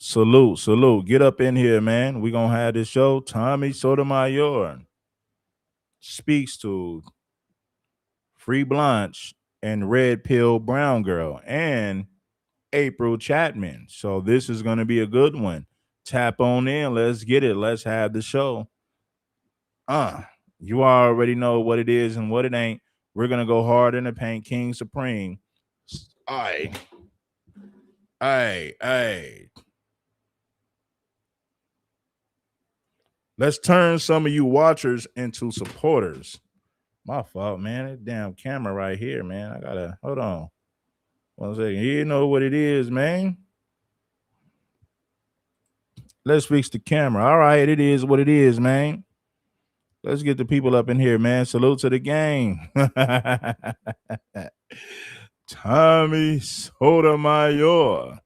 Salute, salute. Get up in here, man. We gonna have this show. Tommy Sotomayor speaks to Free Blanche and Red Pill Brown Girl and April Chapman. So this is gonna be a good one. Tap on in. Let's get it. Let's have the show. Uh, you already know what it is and what it ain't. We're gonna go hard in the paint. King Supreme. Aye, aye. Let's turn some of you watchers into supporters. My fault, man. That damn camera right here, man. I gotta hold on 1 second. You know what it is, man. Let's fix the camera. All right, it is what it is, man. Let's get the people up in here, man. Salute to the gang. Tommy Sotomayor.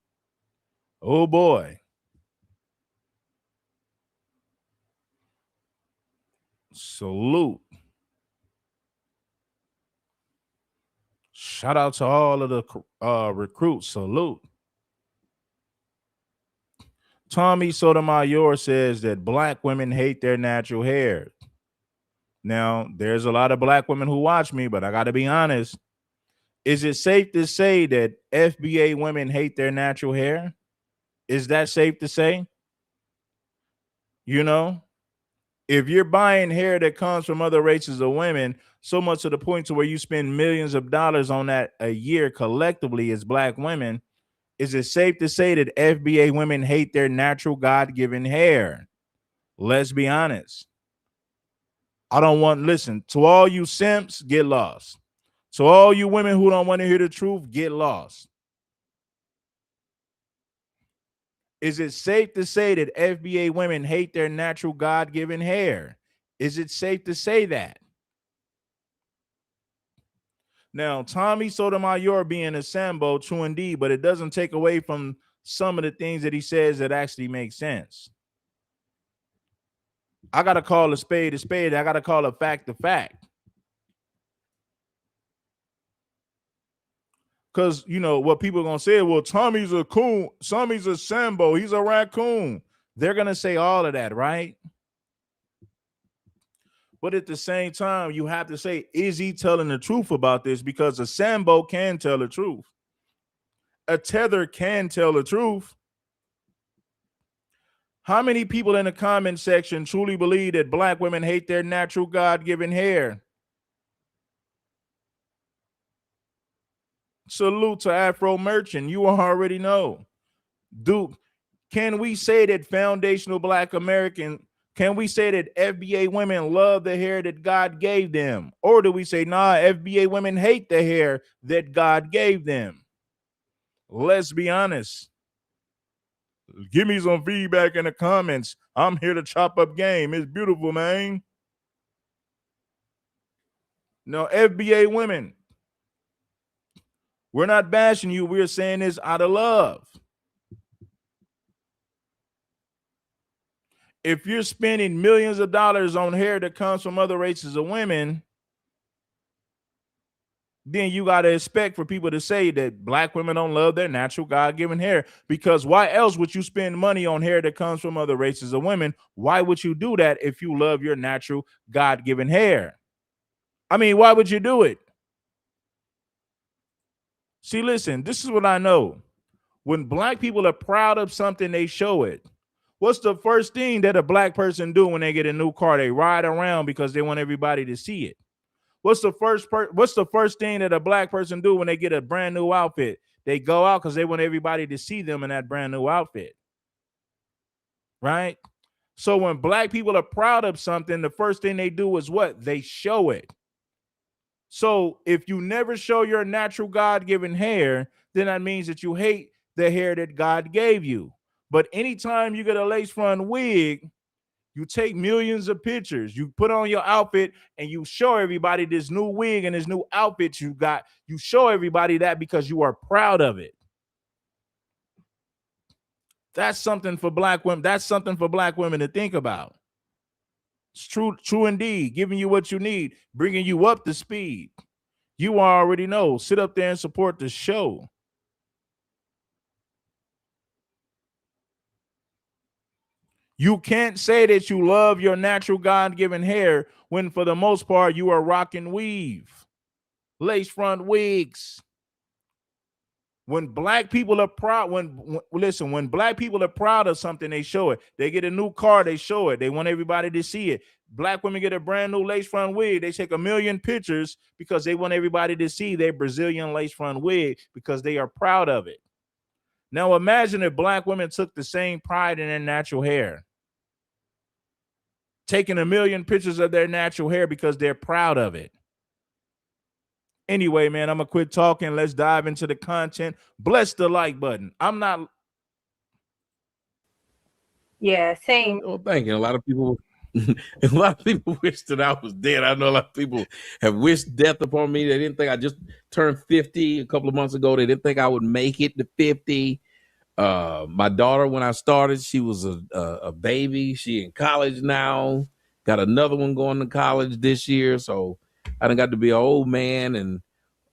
Oh boy. Salute. Shout out to all of the recruits. Salute. Tommy Sotomayor says that black women hate their natural hair. Now, there's a lot of black women who watch me, but I got to be honest. Is it safe to say that FBA women hate their natural hair? Is that safe to say? You know, if you're buying hair that comes from other races of women, so much to the point to where you spend millions of dollars on that a year collectively as black women, is it safe to say that FBA women hate their natural God-given hair? Let's be honest. I don't want, listen, to all you simps, get lost. To all you women who don't want to hear the truth, get lost. Is it safe to say that FBA women hate their natural God-given hair? Is it safe to say that? Now, Tommy Sotomayor being a Sambo, true indeed, but it doesn't take away from some of the things that he says that actually make sense. I got to call a spade a spade. I got to call a fact a fact. Because, you know, what people are going to say, well, Tommy's a coon. Tommy's a Sambo. He's a raccoon. They're going to say all of that, right? But at the same time, you have to say, is he telling the truth about this? Because a Sambo can tell the truth. A tether can tell the truth. How many people in the comment section truly believe that black women hate their natural God-given hair? Salute to Afro Merchant. You already know. Duke, can we say that foundational black American, can we say that FBA women love the hair that God gave them? Or do we say, nah, FBA women hate the hair that God gave them? Let's be honest. Give me some feedback in the comments. I'm here to chop up game. It's beautiful, man. No, FBA women, we're not bashing you. We're saying this out of love. If you're spending millions of dollars on hair that comes from other races of women, then you got to expect for people to say that black women don't love their natural God-given hair. Because why else would you spend money on hair that comes from other races of women? Why would you do that if you love your natural God-given hair? I mean, why would you do it? See, listen, this is what I know. When black people are proud of something, they show it. What's the first thing that a black person do when they get a new car? They ride around because they want everybody to see it. What's the first thing that a black person do when they get a brand new outfit? They go out because they want everybody to see them in that brand new outfit. Right? So when black people are proud of something, the first thing they do is what? They show it. So if you never show your natural God-given hair, then that means that you hate the hair that God gave you. But anytime you get a lace front wig, you take millions of pictures, you put on your outfit, and you show everybody this new wig and this new outfit you got. You show everybody that because you are proud of it. That's something for black women. That's something for black women to think about. It's true indeed. Giving you what you need, bringing you up to speed. You already know. Sit up there and support the show. You can't say that you love your natural God-given hair when for the most part you are rocking weave, lace front wigs. When black people are proud, when black people are proud of something, they show it. They get a new car, they show it. They want everybody to see it. Black women get a brand new lace front wig. They take 1,000,000 pictures because they want everybody to see their Brazilian lace front wig because they are proud of it. Now imagine if black women took the same pride in their natural hair, taking 1,000,000 pictures of their natural hair because they're proud of it. Anyway, man, I'm gonna quit talking. Let's dive into the content. Bless the like button. I'm not. Yeah, same. Well, thank you. A lot of people wish that I was dead. I know a lot of people have wished death upon me. They didn't think I just turned 50 a couple of months ago. They didn't think I would make it to 50. My daughter, when I started, she was a baby. She in college now. Got another one going to college this year. So I done got to be an old man, and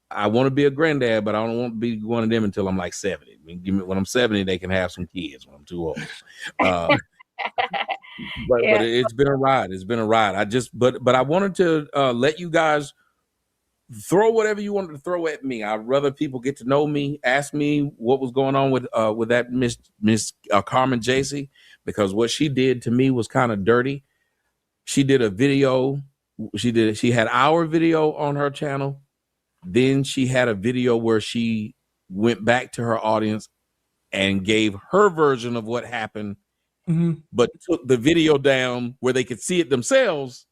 I want to be a granddad, but I don't want to be one of them until I'm like 70. I mean, when I'm 70, they can have some kids when I'm too old. But it's been a ride. It's been a ride. But I wanted to let you guys throw whatever you wanted to throw at me. I'd rather people get to know me, ask me what was going on with that Miss Carmen JC, because what she did to me was kind of dirty. She did a video. She had our video on her channel. Then she had a video where she went back to her audience and gave her version of what happened, but took the video down where they could see it themselves.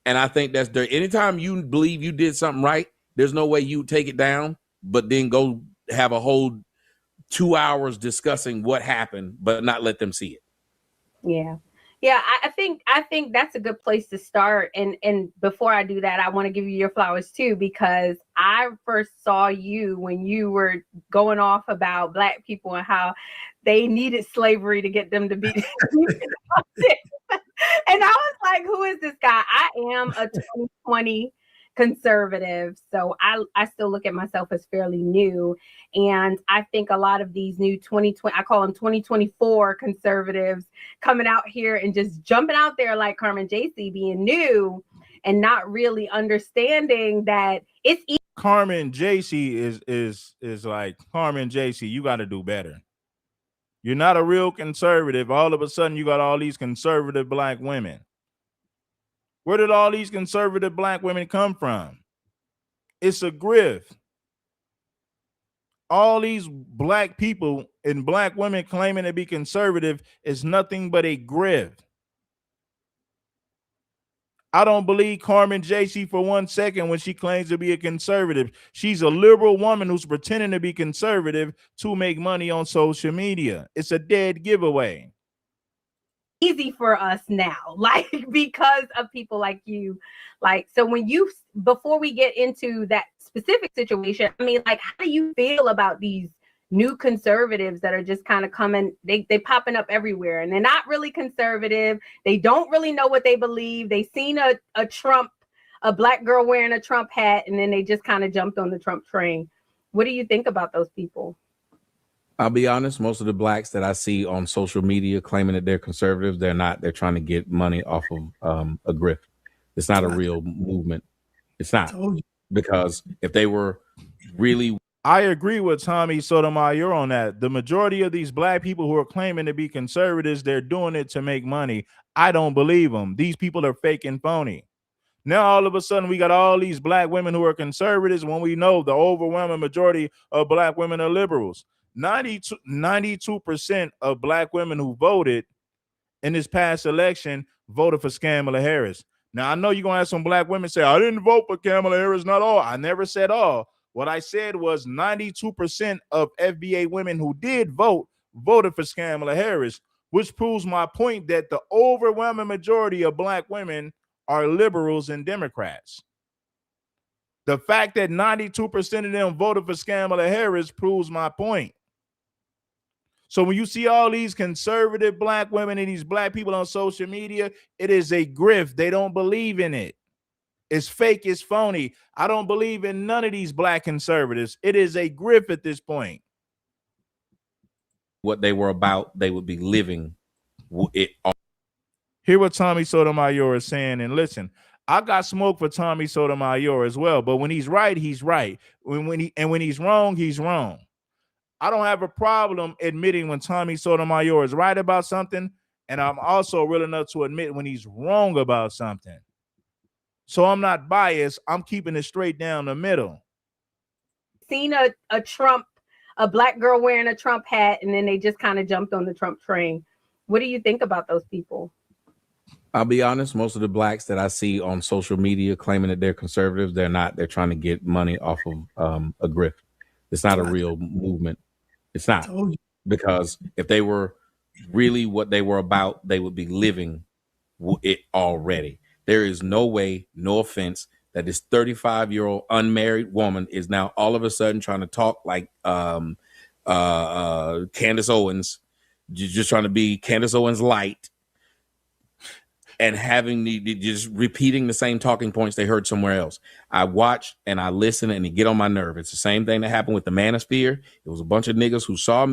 And I think that's there. Anytime you believe you did something right, there's no way you take it down, but then go have a whole 2 hours discussing what happened, but not let them see it. Yeah. Yeah, I think that's a good place to start. And before I do that, I want to give you your flowers too, because I first saw you when you were going off about Black people and how they needed slavery to get them to be. And I was like, who is this guy? I am a 2020 conservative, so I still look at myself as fairly new. And I think a lot of these new 2020, I call them 2024 conservatives, coming out here and just jumping out there like Carmen JC, being new and not really understanding that it's easy. Carmen JC is like, Carmen JC, you got to do better. You're not a real conservative. All of a sudden, you got all these conservative Black women. Where did all these conservative Black women come from? It's a grift. All these Black people and Black women claiming to be conservative is nothing but a grift. I don't believe Carmen JC for 1 second when she claims to be a conservative. She's a liberal woman who's pretending to be conservative to make money on social media. It's a dead giveaway. Easy for us now, like, because of people like you. Like, so when before we get into that specific situation, I mean, like, how do you feel about these new conservatives that are just kind of coming, they popping up everywhere, and they're not really conservative. They don't really know what they believe. They seen a Black girl wearing a Trump hat, and then they just kind of jumped on the Trump train. What do you think about those people? I'll be honest, most of the Blacks that I see on social media claiming that they're conservatives, they're not. They're trying to get money off of a grift. It's not a real movement. It's not. Because if they were really... I agree with Tommy Sotomayor on that. The majority of these Black people who are claiming to be conservatives, they're doing it to make money. I don't believe them. These people are fake and phony. Now, all of a sudden, we got all these Black women who are conservatives when we know the overwhelming majority of Black women are liberals. 92% of Black women who voted in this past election voted for Kamala Harris. Now, I know you're going to have some Black women say, I didn't vote for Kamala Harris, not all. I never said all. What I said was 92% of FBA women who did vote voted for Kamala Harris, which proves my point that the overwhelming majority of Black women are liberals and Democrats. The fact that 92% of them voted for Kamala Harris proves my point. So when you see all these conservative Black women and these Black people on social media, it is a grift. They don't believe in it. It's fake. It's phony. I don't believe in none of these Black conservatives. It is a grift at this point. What they were about, they would be living it Hear what Tommy Sotomayor is saying, and listen. I got smoke for Tommy Sotomayor as well, but when he's right, he's right. When he's wrong, he's wrong. I don't have a problem admitting when Tommy Sotomayor is right about something, and I'm also real enough to admit when he's wrong about something. So I'm not biased. I'm keeping it straight down the middle. Seen a black girl wearing a Trump hat, and then they just kind of jumped on the Trump train. What do you think about those people? I'll be honest, most of the blacks that I see on social media claiming that they're conservatives, they're not. They're trying to get money off of a grift. It's not a real movement. It's not. Because if they were really what they were about, they would be living it already. There is no way, no offense, that this 35-year-old unmarried woman is now all of a sudden trying to talk like Candace Owens, just trying to be Candace Owens light, and having just repeating the same talking points they heard somewhere else. I watch and I listen and it get on my nerve. It's the same thing that happened with the Manosphere. It was a bunch of niggas who saw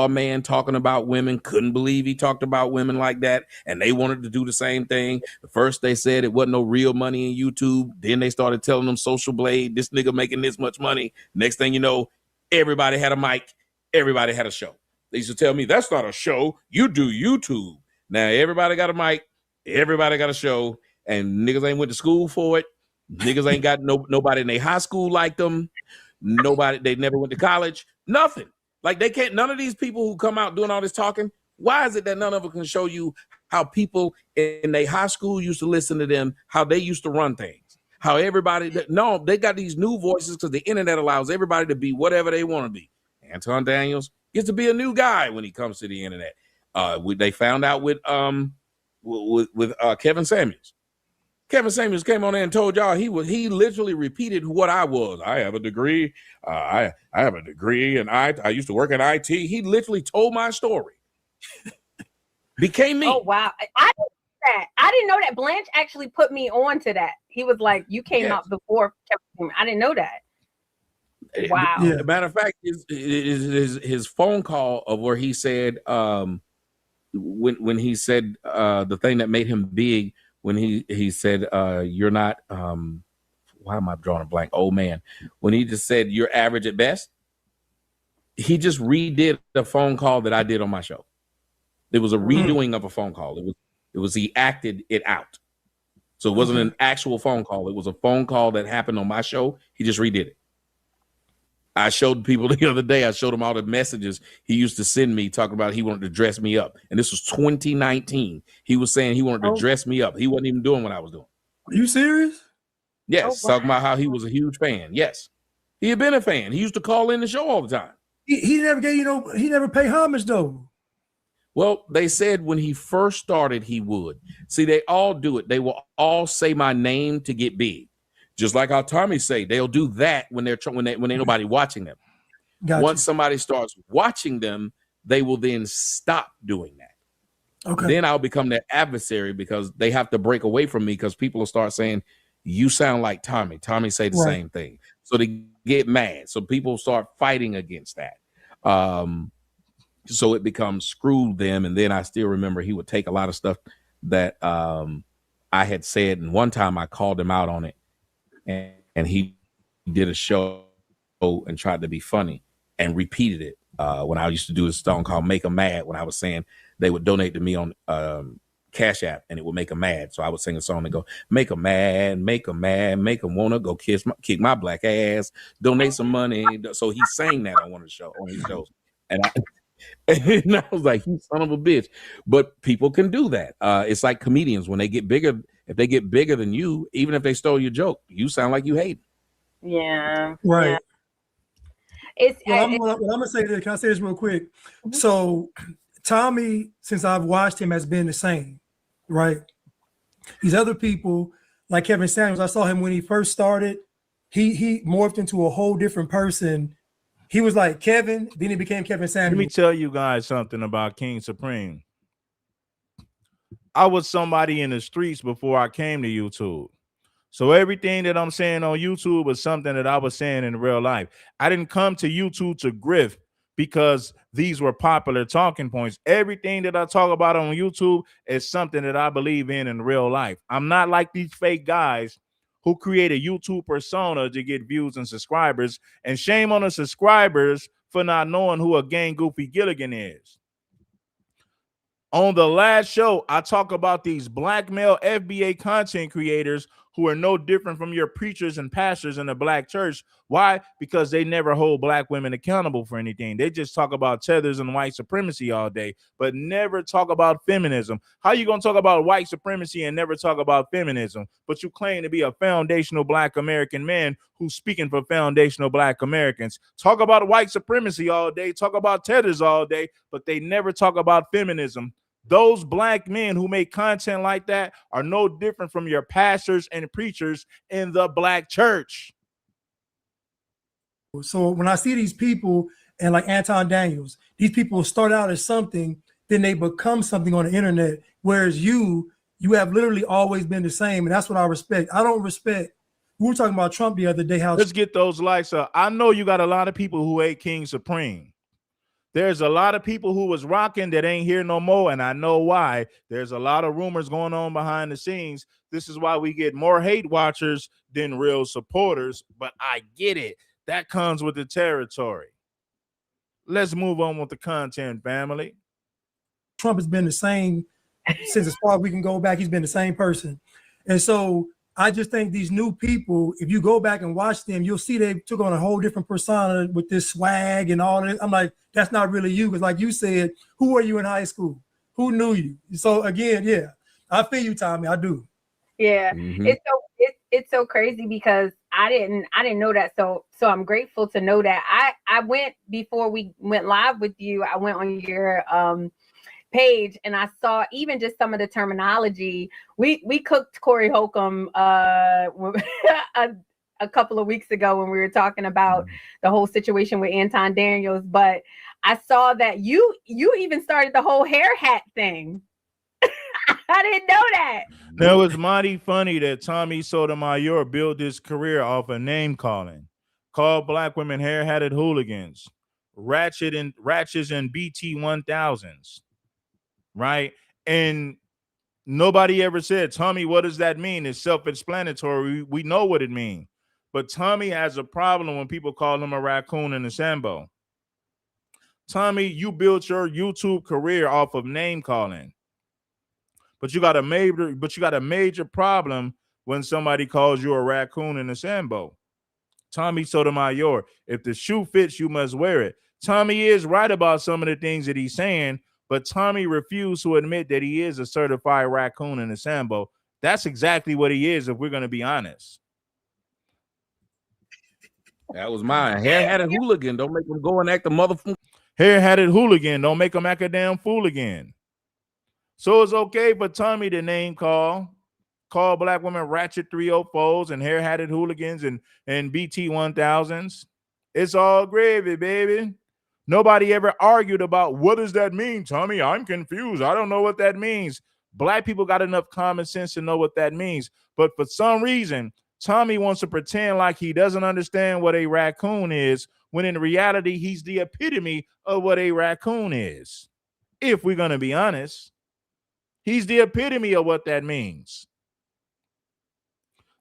a man talking about women, couldn't believe he talked about women like that, and they wanted to do the same thing. The first they said it wasn't no real money in YouTube. Then they started telling them Social Blade, this nigga making this much money. Next thing you know, everybody had a mic, everybody had a show. They used to tell me, that's not a show, you do YouTube. Now everybody got a mic, everybody got a show, and niggas ain't went to school for it. Niggas ain't got nobody in their high school like them. Nobody, they never went to college. Nothing. Like they can't, none of these people who come out doing all this talking, why is it that none of them can show you how people in their high school used to listen to them, how they used to run things, how everybody, no, they got these new voices because the internet allows everybody to be whatever they want to be. Anton Daniels gets to be a new guy when he comes to the internet. They found out with Kevin Samuels. Kevin Samuels came on there and told y'all he literally repeated what I was. I have a degree. I have a degree, and I used to work in IT. He literally told my story. Became me. Oh wow, I didn't know that. Blanche actually put me on to that. He was like, "You came out before Kevin." I didn't know that. Wow. Yeah. Matter of fact, his phone call of where he said when he said the thing that made him big, when he said you're not why am I drawing a blank, old man, when he just said you're average at best, he just redid the phone call that I did on my show. It was a redoing of a phone call. It was he acted it out. So it wasn't an actual phone call. It was a phone call that happened on my show. He just redid it. I showed people the other day, I showed him all the messages he used to send me talking about he wanted to dress me up. And this was 2019. He was saying he wanted to dress me up. He wasn't even doing what I was doing. Are you serious? Yes. Talking about how he was a huge fan. Yes. He had been a fan. He used to call in the show all the time. He never gave he never paid homage though. Well, they said when he first started, he would. See, they all do it. They will all say my name to get big. Just like how Tommy say, they'll do that when when ain't nobody watching them. Once somebody starts watching them, they will then stop doing that. Okay. Then I'll become their adversary because they have to break away from me because people will start saying, you sound like Tommy. Tommy say the same thing. So they get mad. So people start fighting against that. So it becomes screw them. And then I still remember he would take a lot of stuff that I had said. And one time I called him out on it. And he did a show and tried to be funny and repeated it when I used to do a song called Make 'Em Mad, when I was saying they would donate to me on Cash App and it would make them mad. So I would sing a song and go, make 'em mad, make 'em mad, make 'em want to go kick my black ass, donate some money. So he sang that on one of the shows, on his shows. And I was like, you son of a bitch. But people can do that. It's like comedians when they get bigger. If they get bigger than you, even if they stole your joke, you sound like you hate it. Yeah. Right. Yeah. I'm gonna say this. Can I say this real quick? Mm-hmm. So Tommy, since I've watched him, has been the same, right? These other people, like Kevin Samuels, I saw him when he first started. He morphed into a whole different person. He was like Kevin, then he became Kevin Samuels. Let me tell you guys something about King Supreme. I was somebody in the streets before I came to YouTube. So everything that I'm saying on YouTube was something that I was saying in real life. I didn't come to YouTube to grift. because these were popular talking points. Everything that I talk about on YouTube is something that I believe in real life. I'm not like these fake guys who create a YouTube persona to get views and subscribers, and shame on the subscribers for not knowing who a Gang Goofy Gilligan is. On the last show, I talk about these black male FBA content creators who are no different from your preachers and pastors in the black church. Why? Because they never hold black women accountable for anything. They just talk about tethers and white supremacy all day, but never talk about feminism. How you going to talk about white supremacy and never talk about feminism? But you claim to be a foundational black American man who's speaking for foundational black Americans. Talk about white supremacy all day, talk about tethers all day, but they never talk about feminism. Those black men who make content like that are no different from your pastors and preachers in the black church. So when I see these people and like Anton Daniels, these people start out as something, then they become something on the internet. Whereas you have literally always been the same. And that's what I respect. I don't respect. We were talking about Trump the other day. How let's get those likes up. I know you got a lot of people who hate King Supreme. There's a lot of people who was rocking that ain't here no more, and I know why. There's a lot of rumors going on behind the scenes. This is why we get more hate watchers than real supporters, but I get it. That comes with the territory. Let's move on with the content, family. Trump has been the same since as far as we can go back. He's been the same person. And so I just think these new people, if you go back and watch them, you'll see they took on a whole different persona with this swag and all that. I'm like, that's not really you. Because like you said, who were you in high school? Who knew you? So again, yeah, I feel you, Tommy. I do. Yeah, it's so crazy because I didn't know that. So I'm grateful to know that. I went before we went live with you. I went on your page and I saw even just some of the terminology. We cooked Corey Holcomb a couple of weeks ago when we were talking about the whole situation with Anton Daniels, but I saw that you even started the whole hair hat thing. I didn't know that. Now it's mighty funny that Tommy Sotomayor built his career off of name calling. Called black women hair-hatted hooligans, ratchets and BT 1000s. Right? And nobody ever said, Tommy, what does that mean? It's self-explanatory. We know what it means. But Tommy has a problem when people call him a raccoon and a Sambo. Tommy, you built your YouTube career off of name calling. But you got a major problem when somebody calls you a raccoon and a Sambo. Tommy Sotomayor, if the shoe fits, you must wear it. Tommy is right about some of the things that he's saying, but Tommy refused to admit that he is a certified raccoon and a Sambo. That's exactly what he is, if we're going to be honest. That was mine. Hair-hatted hooligan. Don't make him go and act a motherfucker. Hair-hatted hooligan. Don't make him act a damn fool again. So it's okay for Tommy to name call black women ratchet 304s and hair-hatted hooligans and BT 1000s. It's all gravy, baby. Nobody ever argued about what does that mean, Tommy? I'm confused. I don't know what that means. Black people got enough common sense to know what that means. But for some reason, Tommy wants to pretend like he doesn't understand what a raccoon is, when in reality, he's the epitome of what a raccoon is. If we're going to be honest, he's the epitome of what that means.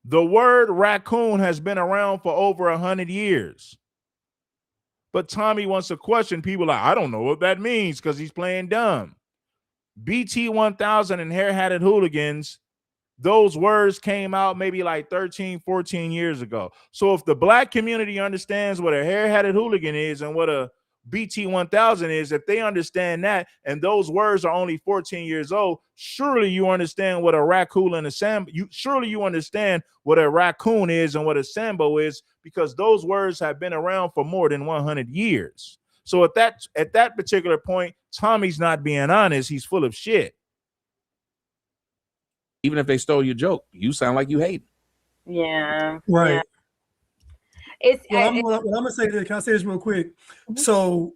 The word raccoon has been around for over 100 years. But Tommy wants to question people like, I don't know what that means, because he's playing dumb. BT 1000 and hair-hatted hooligans, those words came out maybe like 13, 14 years ago. So if the black community understands what a hair-hatted hooligan is and what a BT 1000 is, if they understand that, and those words are only 14 years old, surely you understand what a raccoon and a Sambo, surely you understand what a raccoon is and what a Sambo is, because those words have been around for more than 100 years. So at that particular point, Tommy's not being honest. He's full of shit. Even if they stole your joke, you sound like you hate. Yeah. Right. Yeah. It's I'm gonna say this. Can I say this real quick? Mm-hmm. So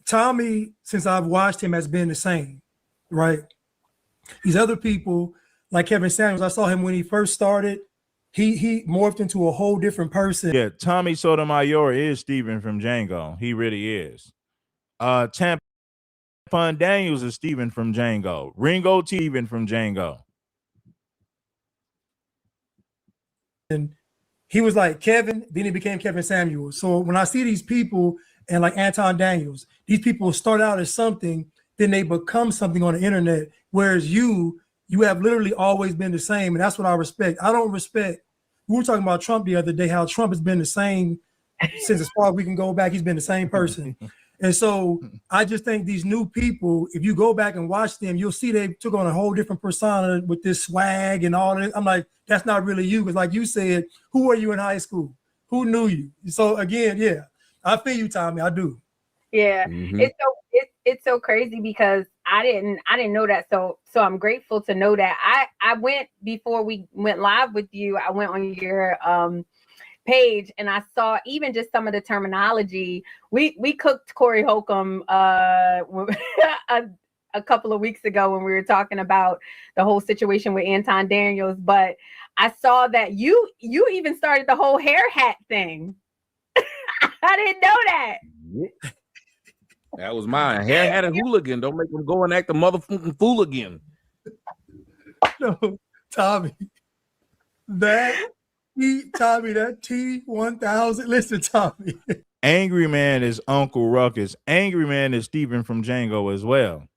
Tommy, since I've watched him, has been the same, right? These other people, like Kevin Samuels, I saw him when he first started. He morphed into a whole different person. Yeah, Tommy Sotomayor is Steven from Django. He really is. Tampon Daniels is Steven from Django. Ringo T. Steven from Django. And he was like Kevin, then he became Kevin Samuels. So when I see these people and like Anton Daniels, these people start out as something, then they become something on the internet. Whereas you have literally always been the same. And that's what I respect. I don't respect. We were talking about Trump the other day, how Trump has been the same since as far as we can go back. He's been the same person. And so I just think these new people, if you go back and watch them, you'll see they took on a whole different persona with this swag and all that. I'm like, that's not really you. Because like you said, who were you in high school? Who knew you? So again, yeah, I feel you, Tommy. I do. Yeah, it's so crazy because I didn't know that. So I'm grateful to know that. I went before we went live with you. I went on your page and I saw even just some of the terminology. We cooked Corey Holcomb a couple of weeks ago when we were talking about the whole situation with Anton Daniels, but I saw that you even started the whole hair hat thing. I didn't know that. That was mine. Hair hat and hooligan. Don't make them go and act a motherfucking fool again. No, Tommy. That T1000. Listen, Tommy. Angry Man is Uncle Ruckus. Angry Man is Steven from Django as well.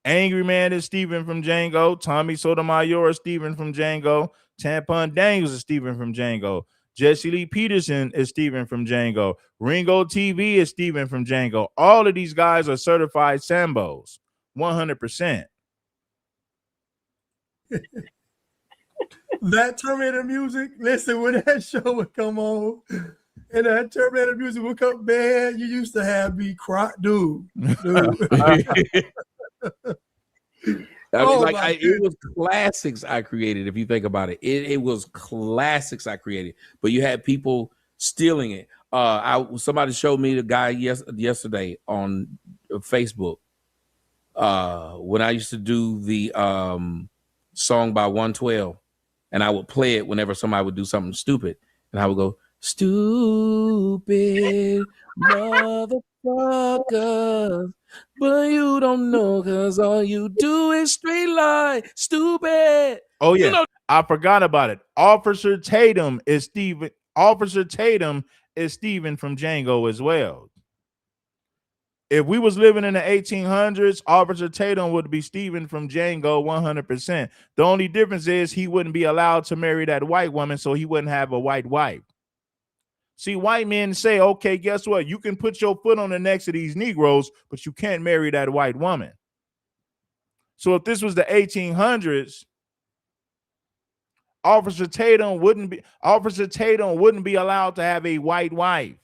Angry Man is Steven from Django. Tommy Sotomayor is Steven from Django. Tampon Daniels is Steven from Django. Jesse Lee Peterson is Steven from Django. Ringo TV is Steven from Django. All of these guys are certified Sambos. 100%. That Terminator music, listen, when that show would come on and that Terminator music would come, man, you used to have me cry, dude. I mean, it was classics I created. If you think about it, it was classics I created. But you had people stealing it. Somebody showed me the guy yesterday on Facebook when I used to do the song by 112, and I would play it whenever somebody would do something stupid, and I would go, "Stupid motherfuckers. But you don't know because all you do is straight lie. Stupid." Oh, yeah. I forgot about it. Officer Tatum is Steven from Django as well. If we was living in the 1800s, Officer Tatum would be Steven from Django 100%. The only difference is he wouldn't be allowed to marry that white woman, so he wouldn't have a white wife. See, white men say, okay, guess what? You can put your foot on the necks of these Negroes, but you can't marry that white woman. So if this was the 1800s, Officer Tatum wouldn't be allowed to have a white wife.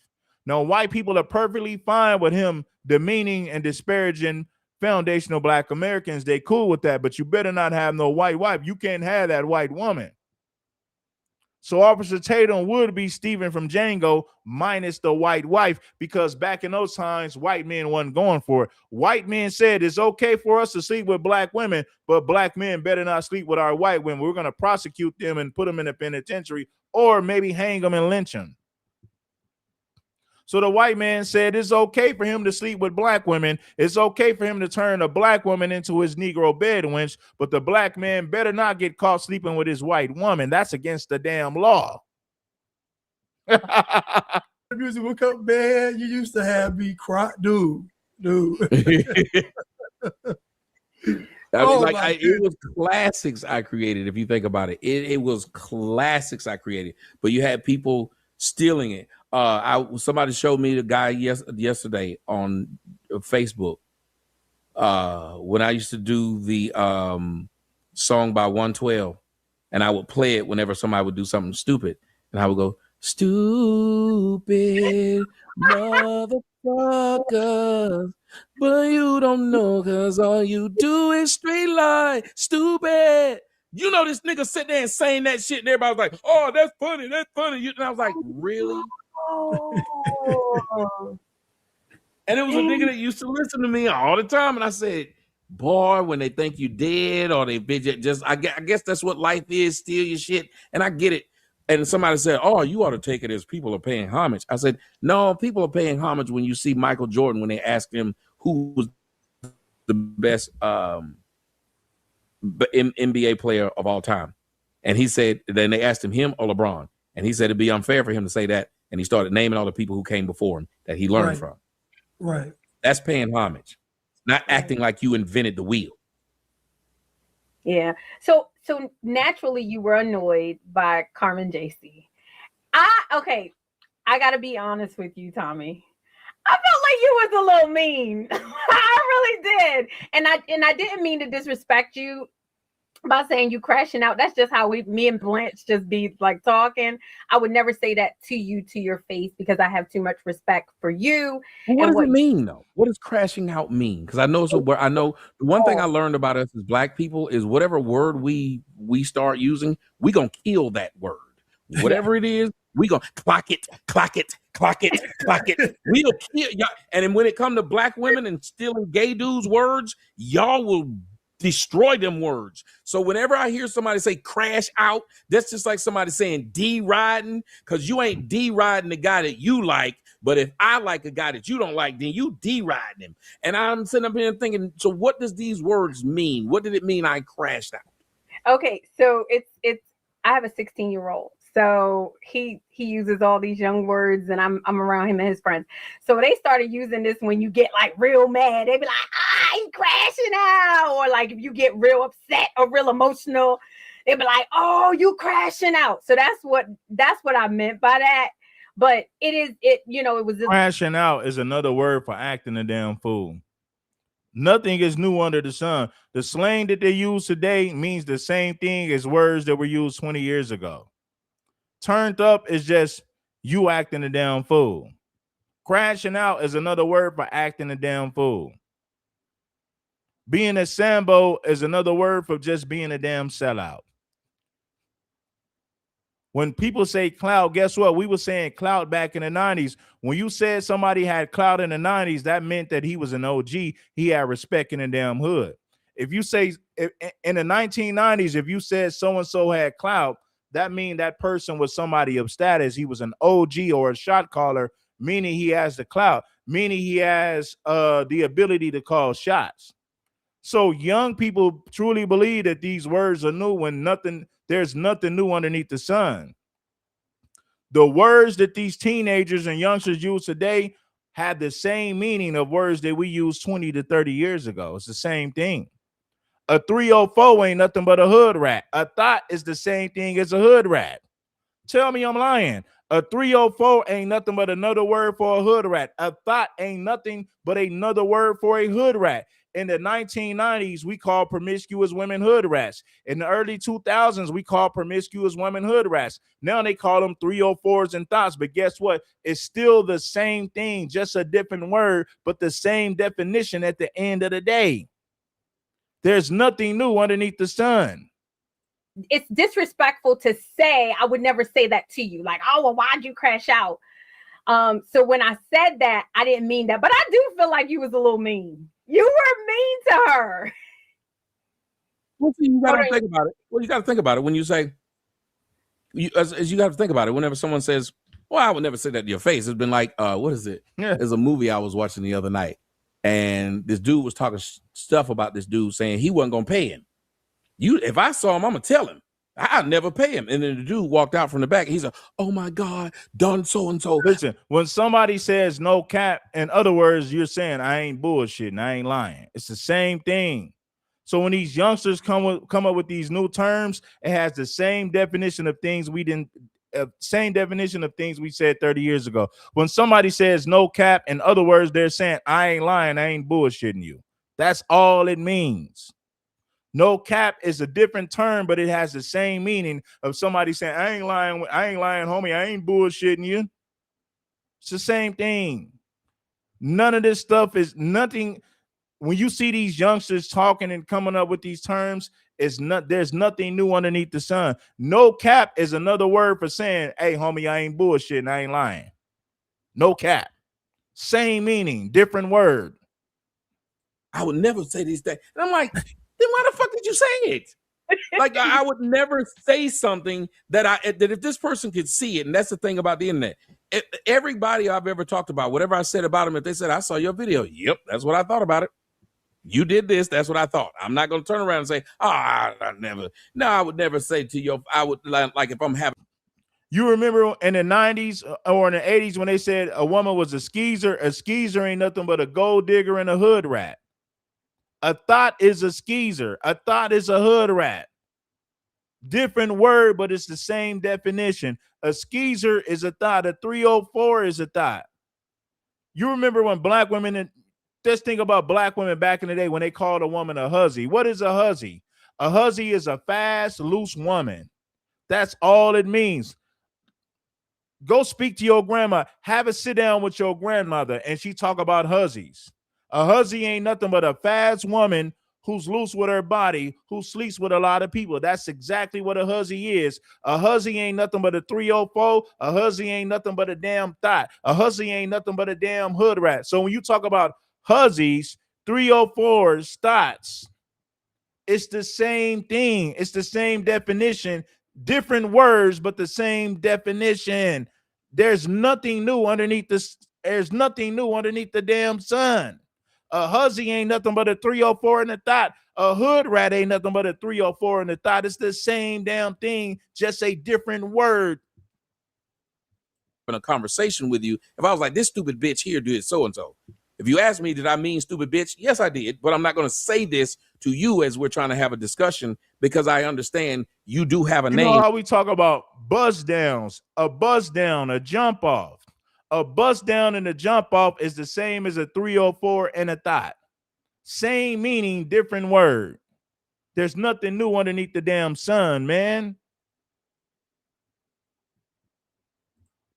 Now, white people are perfectly fine with him demeaning and disparaging foundational Black Americans. They cool with that, but you better not have no white wife. You can't have that white woman. So Officer Tatum would be Steven from Django minus the white wife, because back in those times, white men wasn't going for it. White men said it's okay for us to sleep with Black women, but Black men better not sleep with our white women. We're going to prosecute them and put them in a penitentiary or maybe hang them and lynch them. So the white man said it's okay for him to sleep with Black women. It's okay for him to turn a Black woman into his Negro bed wench, but the Black man better not get caught sleeping with his white woman. That's against the damn law. The music would come, man, you used to have me cry, dude. It was classics I created. If you think about it, it was classics I created. But you had people stealing it. Somebody showed me the guy yesterday on Facebook when I used to do the song by 112, and I would play it whenever somebody would do something stupid, and I would go, "Stupid motherfuckers, but you don't know because all you do is straight lie. Stupid." You know, this nigga sit there and saying that shit, and everybody was like, "Oh, that's funny, that's funny." And I was like, "Really?" Oh. And it was a nigga that used to listen to me all the time, and I said, "Boy, when they think you dead or they bitch, just I guess that's what life is, steal your shit." And I get it. And somebody said, "Oh, you ought to take it as people are paying homage." I said, "No, people are paying homage when you see Michael Jordan when they asked him who was the best NBA player of all time, and he said. Then they asked him or LeBron, and he said it'd be unfair for him to say that, and he started naming all the people who came before him that he learned from. Right. That's paying homage, not acting like you invented the wheel. Yeah. So naturally you were annoyed by Carmen JC. I gotta be honest with you, Tommy. I felt like you was a little mean. I really did. And I didn't mean to disrespect you by saying you crashing out. That's just how me and Blanche just be like talking. I would never say that to you to your face because I have too much respect for you. Well, what does it mean though? What does crashing out mean? Because I know the one thing I learned about us as Black people is whatever word we start using, we gonna kill that word. Whatever it is, we gonna clock it. We'll kill y'all. And then when it come to Black women and stealing gay dudes' words, y'all will destroy them words. So whenever I hear somebody say crash out, that's just like somebody saying D-riding, because you ain't D-riding the guy that you like. But if I like a guy that you don't like, then you D-riding him. And I'm sitting up here thinking, so what does these words mean? What did it mean I crashed out? Okay, so it's I have a 16-year-old. So he uses all these young words, and I'm around him and his friends. So they started using this when you get like real mad. They be like, he's crashing out. Or like if you get real upset or real emotional, they be like, oh, you crashing out. So that's what I meant by that. But it was crashing out is another word for acting a damn fool. Nothing is new under the sun. The slang that they use today means the same thing as words that were used 20 years ago. Turned up is just you acting a damn fool. Crashing out is another word for acting a damn fool. Being a Sambo is another word for just being a damn sellout. When people say clout, guess what? We were saying clout back in the 90s. When you said somebody had clout in the 90s, that meant that he was an OG. He had respect in the damn hood. If you say in the 1990s, if you said so-and-so had clout, that means that person was somebody of status. He was an OG or a shot caller, meaning he has the clout, meaning he has the ability to call shots. So young people truly believe that these words are new when there's nothing new underneath the sun. The words that these teenagers and youngsters use today have the same meaning of words that we used 20 to 30 years ago. It's the same thing. A 304 ain't nothing but a hood rat. A thought is the same thing as a hood rat. Tell me I'm lying. A 304 ain't nothing but another word for a hood rat. A thought ain't nothing but another word for a hood rat. In the 1990s, we called promiscuous women hood rats. In the early 2000s, we called promiscuous women hood rats. Now they call them 304s and thoughts. But guess what? It's still the same thing, just a different word, but the same definition at the end of the day. There's nothing new underneath the sun. It's disrespectful to say, I would never say that to you. Like, oh, well, why'd you crash out? So when I said that, I didn't mean that. But I do feel like you was a little mean. You were mean to her. Well, you got to think about it. Well, you got to think about it when you say, you got to think about it. Whenever someone says, well, I would never say that to your face. It's been like, what is it? Yeah. There's a movie I was watching the other night. And this dude was talking stuff about this dude saying he wasn't going to pay him. If I saw him, I'm going to tell him. I'd never pay him. And then the dude walked out from the back. He's like, oh, my God, done so-and-so. Listen, when somebody says no cap, in other words, you're saying I ain't bullshitting. I ain't lying. It's the same thing. So when these youngsters come up with these new terms, it has the same definition of things we didn't. Same definition of things we said 30 years ago. When somebody says no cap, in other words, they're saying I ain't lying, I ain't bullshitting you. That's all it means. No cap is a different term, but it has the same meaning of somebody saying I ain't lying, homie, I ain't bullshitting you. It's the same thing. None of this stuff is nothing. When you see these youngsters talking and coming up with these terms, there's nothing new underneath the sun. No cap is another word for saying, hey, homie, I ain't bullshitting, I ain't lying. No cap. Same meaning, different word. I would never say these things. And I'm like, then why the fuck did you say it? Like I would never say something that if this person could see it, and that's the thing about the internet. Everybody I've ever talked about, whatever I said about them, if they said, I saw your video, yep, that's what I thought about it. You did this, that's what I thought. I'm not going to turn around and say, I never. No, I would never say to your, I would like if I'm having. You remember in the 90s or in the 80s when they said a woman was a skeezer? A skeezer ain't nothing but a gold digger and a hood rat. A thought is a skeezer. A thought is a hood rat. Different word, but it's the same definition. A skeezer is a thought. A 304 is a thought. You remember when black women, just think about black women back in the day when they called a woman a hussy. What is a hussy? A hussy is a fast, loose woman. That's all it means. Go speak to your grandma. Have a sit down with your grandmother and she talk about hussies. A hussy ain't nothing but a fast woman who's loose with her body, who sleeps with a lot of people. That's exactly what a hussy is. A hussy ain't nothing but a 304. A hussy ain't nothing but a damn thought. A hussy ain't nothing but a damn hood rat. So when you talk about hussies, 304s, thoughts, it's the same thing. It's the same definition. Different words, but the same definition. There's nothing new underneath this. There's nothing new underneath the damn sun. A hussy ain't nothing but a 304 in the thought. A hood rat ain't nothing but a 304 in the thought. It's the same damn thing, just a different word. In a conversation with you, if I was like, this stupid bitch here did so and so. If you ask me, did I mean stupid bitch? Yes, I did. But I'm not going to say this to you as we're trying to have a discussion because I understand you do have a name. You know how we talk about buzz downs, a buzz down, a jump off. A buzz down and a jump off is the same as a 304 and a thought. Same meaning, different word. There's nothing new underneath the damn sun, man.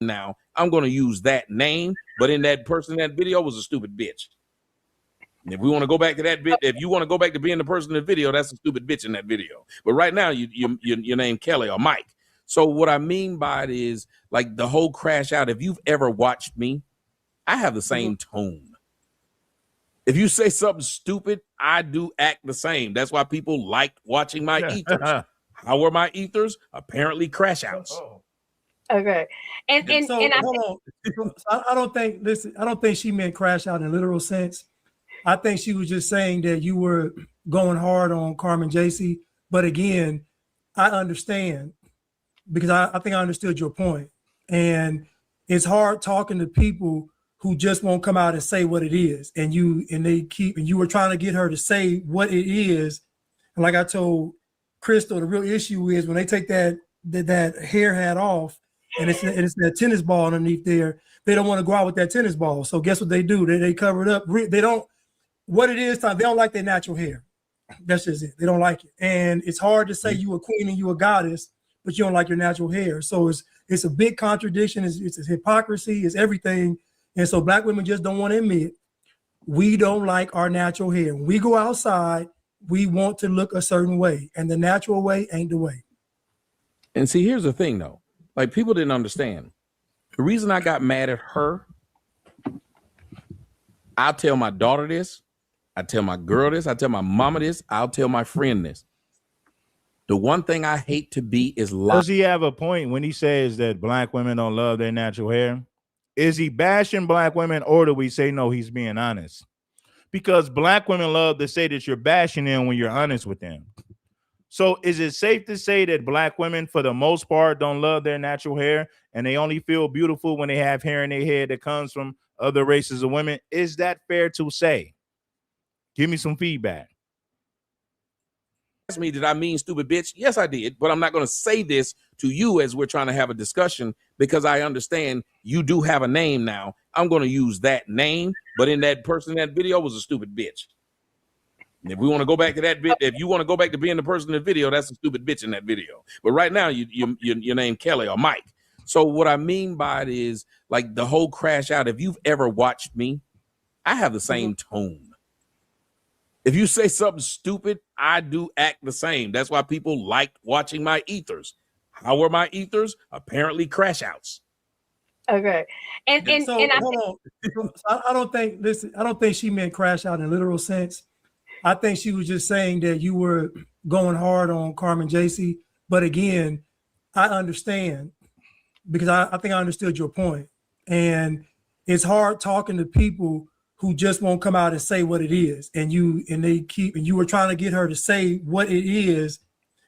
Now, I'm going to use that name, but in that person in that video was a stupid bitch. And if we want to go back to that bit, if you want to go back to being the person in the video, that's a stupid bitch in that video. But right now, your name Kelly or Mike. So what I mean by it is like the whole crash out. If you've ever watched me, I have the same tone. If you say something stupid, I do act the same. That's why people like watching my ethers. How are my ethers? Apparently crash outs. Okay. And hold on. I don't think, listen, I don't think she meant crash out in a literal sense. I think she was just saying that you were going hard on Carmen JC. But again, I understand because I think I understood your point. And it's hard talking to people who just won't come out and say what it is. And you were trying to get her to say what it is. And like I told Crystal, the real issue is when they take that hair hat off and it's that tennis ball underneath there, they don't want to go out with that tennis ball. So guess what they do? They cover it up. They don't, what it is, they don't like their natural hair. That's just it. They don't like it. And it's hard to say you a queen and you a goddess, but you don't like your natural hair. So it's a big contradiction. It's a hypocrisy. It's everything. And so black women just don't want to admit we don't like our natural hair. When we go outside, we want to look a certain way, and the natural way ain't the way. And see, here's the thing, though. Like, people didn't understand. The reason I got mad at her, I'll tell my daughter this. I tell my girl this. I tell my mama this. I'll tell my friend this. The one thing I hate to be is lie. Does he have a point when he says that black women don't love their natural hair? Is he bashing black women, or do we say no, he's being honest? Because black women love to say that you're bashing them when you're honest with them. So is it safe to say that black women, for the most part, don't love their natural hair and they only feel beautiful when they have hair in their head that comes from other races of women? Is that fair to say? Give me some feedback. Ask me, did I mean stupid bitch? Yes, I did. But I'm not going to say this to you as we're trying to have a discussion because I understand you do have a name now. I'm going to use that name, but in that person in that video was a stupid bitch. And if we want to go back to that bit, if you want to go back to being the person in the video, that's a stupid bitch in that video. But right now, your name Kelly or Mike. So what I mean by it is like the whole crash out. If you've ever watched me, I have the same tone. If you say something stupid, I do act the same. That's why people like watching my ethers. How are my ethers? Apparently crash outs. Okay. And hold on. I don't think she meant crash out in a literal sense. I think she was just saying that you were going hard on Carmen JC, but again, I understand because I think I understood your point. And it's hard talking to people who just won't come out and say what it is. And you were trying to get her to say what it is.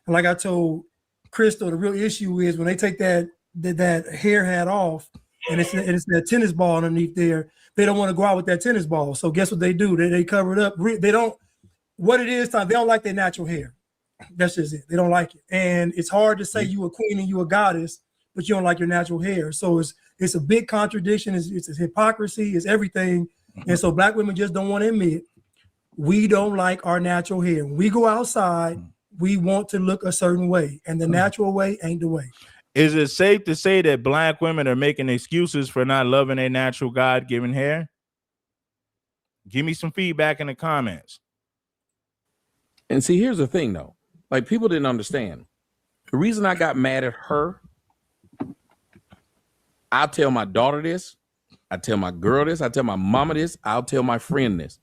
And like I told Crystal, the real issue is when they take that hair hat off and it's that tennis ball underneath there, they don't want to go out with that tennis ball. So guess what they do? They cover it up. They don't, what it is, they don't like their natural hair. That's just it. They don't like it. And it's hard to say you a queen and you a goddess, but you don't like your natural hair. So it's a big contradiction. It's hypocrisy. It's everything. And so black women just don't want to admit we don't like our natural hair. When we go outside, we want to look a certain way, and the natural way ain't the way. Is it safe to say that black women are making excuses for not loving their natural God-given hair? Give me some feedback in the comments. And see, here's the thing, though. Like, people didn't understand. The reason I got mad at her, I'll tell my daughter this, I tell my girl this, I tell my mama this, I'll tell my friend this.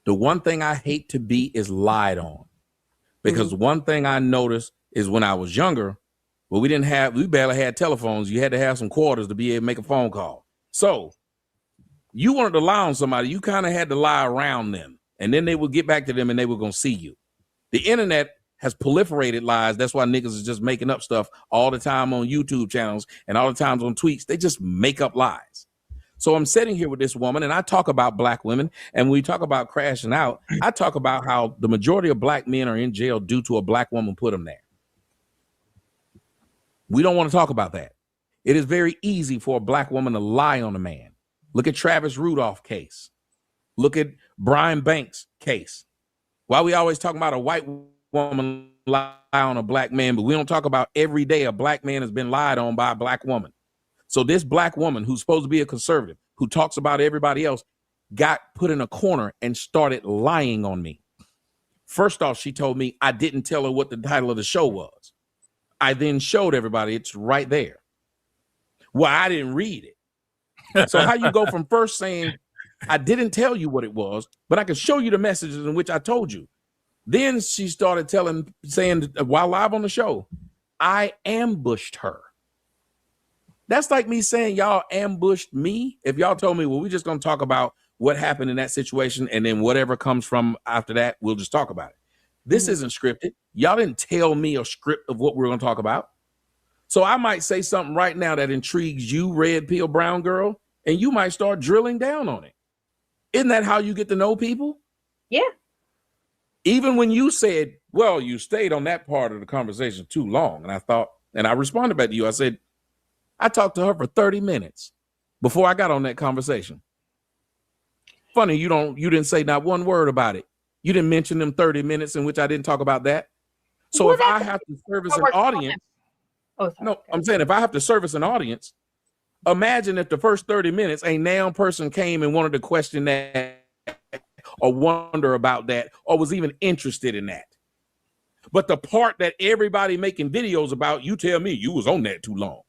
The one thing I hate to be is lied on. Because one thing I noticed is when I was younger, well, we barely had telephones. You had to have some quarters to be able to make a phone call. So you wanted to lie on somebody, you kind of had to lie around them. And then they would get back to them and they were going to see you. The internet has proliferated lies. That's why niggas is just making up stuff all the time on YouTube channels and all the times on tweets. They just make up lies. So I'm sitting here with this woman and I talk about black women, and when we talk about crashing out, I talk about how the majority of black men are in jail due to a black woman put them there. We don't want to talk about that. It is very easy for a black woman to lie on a man. Look at Travis Rudolph case. Look at Brian Banks case. Why we always talking about a white woman lie on a black man, but we don't talk about every day a black man has been lied on by a black woman. So this black woman who's supposed to be a conservative, who talks about everybody else, got put in a corner and started lying on me. First off, she told me I didn't tell her what the title of the show was. I then showed everybody it's right there. Well, I didn't read it. So how you go from first saying I didn't tell you what it was, but I could show you the messages in which I told you. Then she started saying while live on the show, I ambushed her. That's like me saying y'all ambushed me. If y'all told me, well, we're just going to talk about what happened in that situation, and then whatever comes from after that, we'll just talk about it. This isn't scripted. Y'all didn't tell me a script of what we're going to talk about. So I might say something right now that intrigues you, red pill brown girl, and you might start drilling down on it. Isn't that how you get to know people? Yeah. Even when you said, well, you stayed on that part of the conversation too long. And I responded back to you. I said, I talked to her for 30 minutes before I got on that conversation. Funny, you didn't say not one word about it. You didn't mention them 30 minutes in which I didn't talk about that. So if I have to service an audience, I'm saying if I have to service an audience, imagine if the first 30 minutes a damn person came and wanted to question that or wonder about that or was even interested in that. But the part that everybody making videos about, you tell me you was on that too long.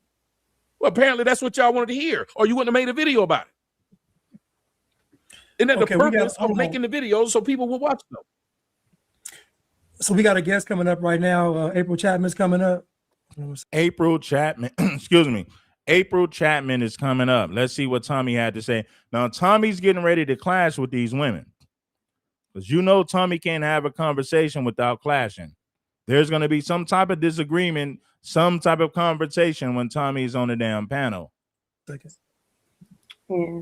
Well, apparently that's what y'all wanted to hear, or you wouldn't have made a video about it. Isn't that the purpose of making the videos so people will watch them? So we got a guest coming up right now. April Chapman is coming up. April Chapman, excuse me. April Chapman is coming up. Let's see what Tommy had to say. Now, Tommy's getting ready to clash with these women. Because you know Tommy can't have a conversation without clashing. There's going to be some type of disagreement, some type of conversation when Tommy's on the damn panel. Yeah.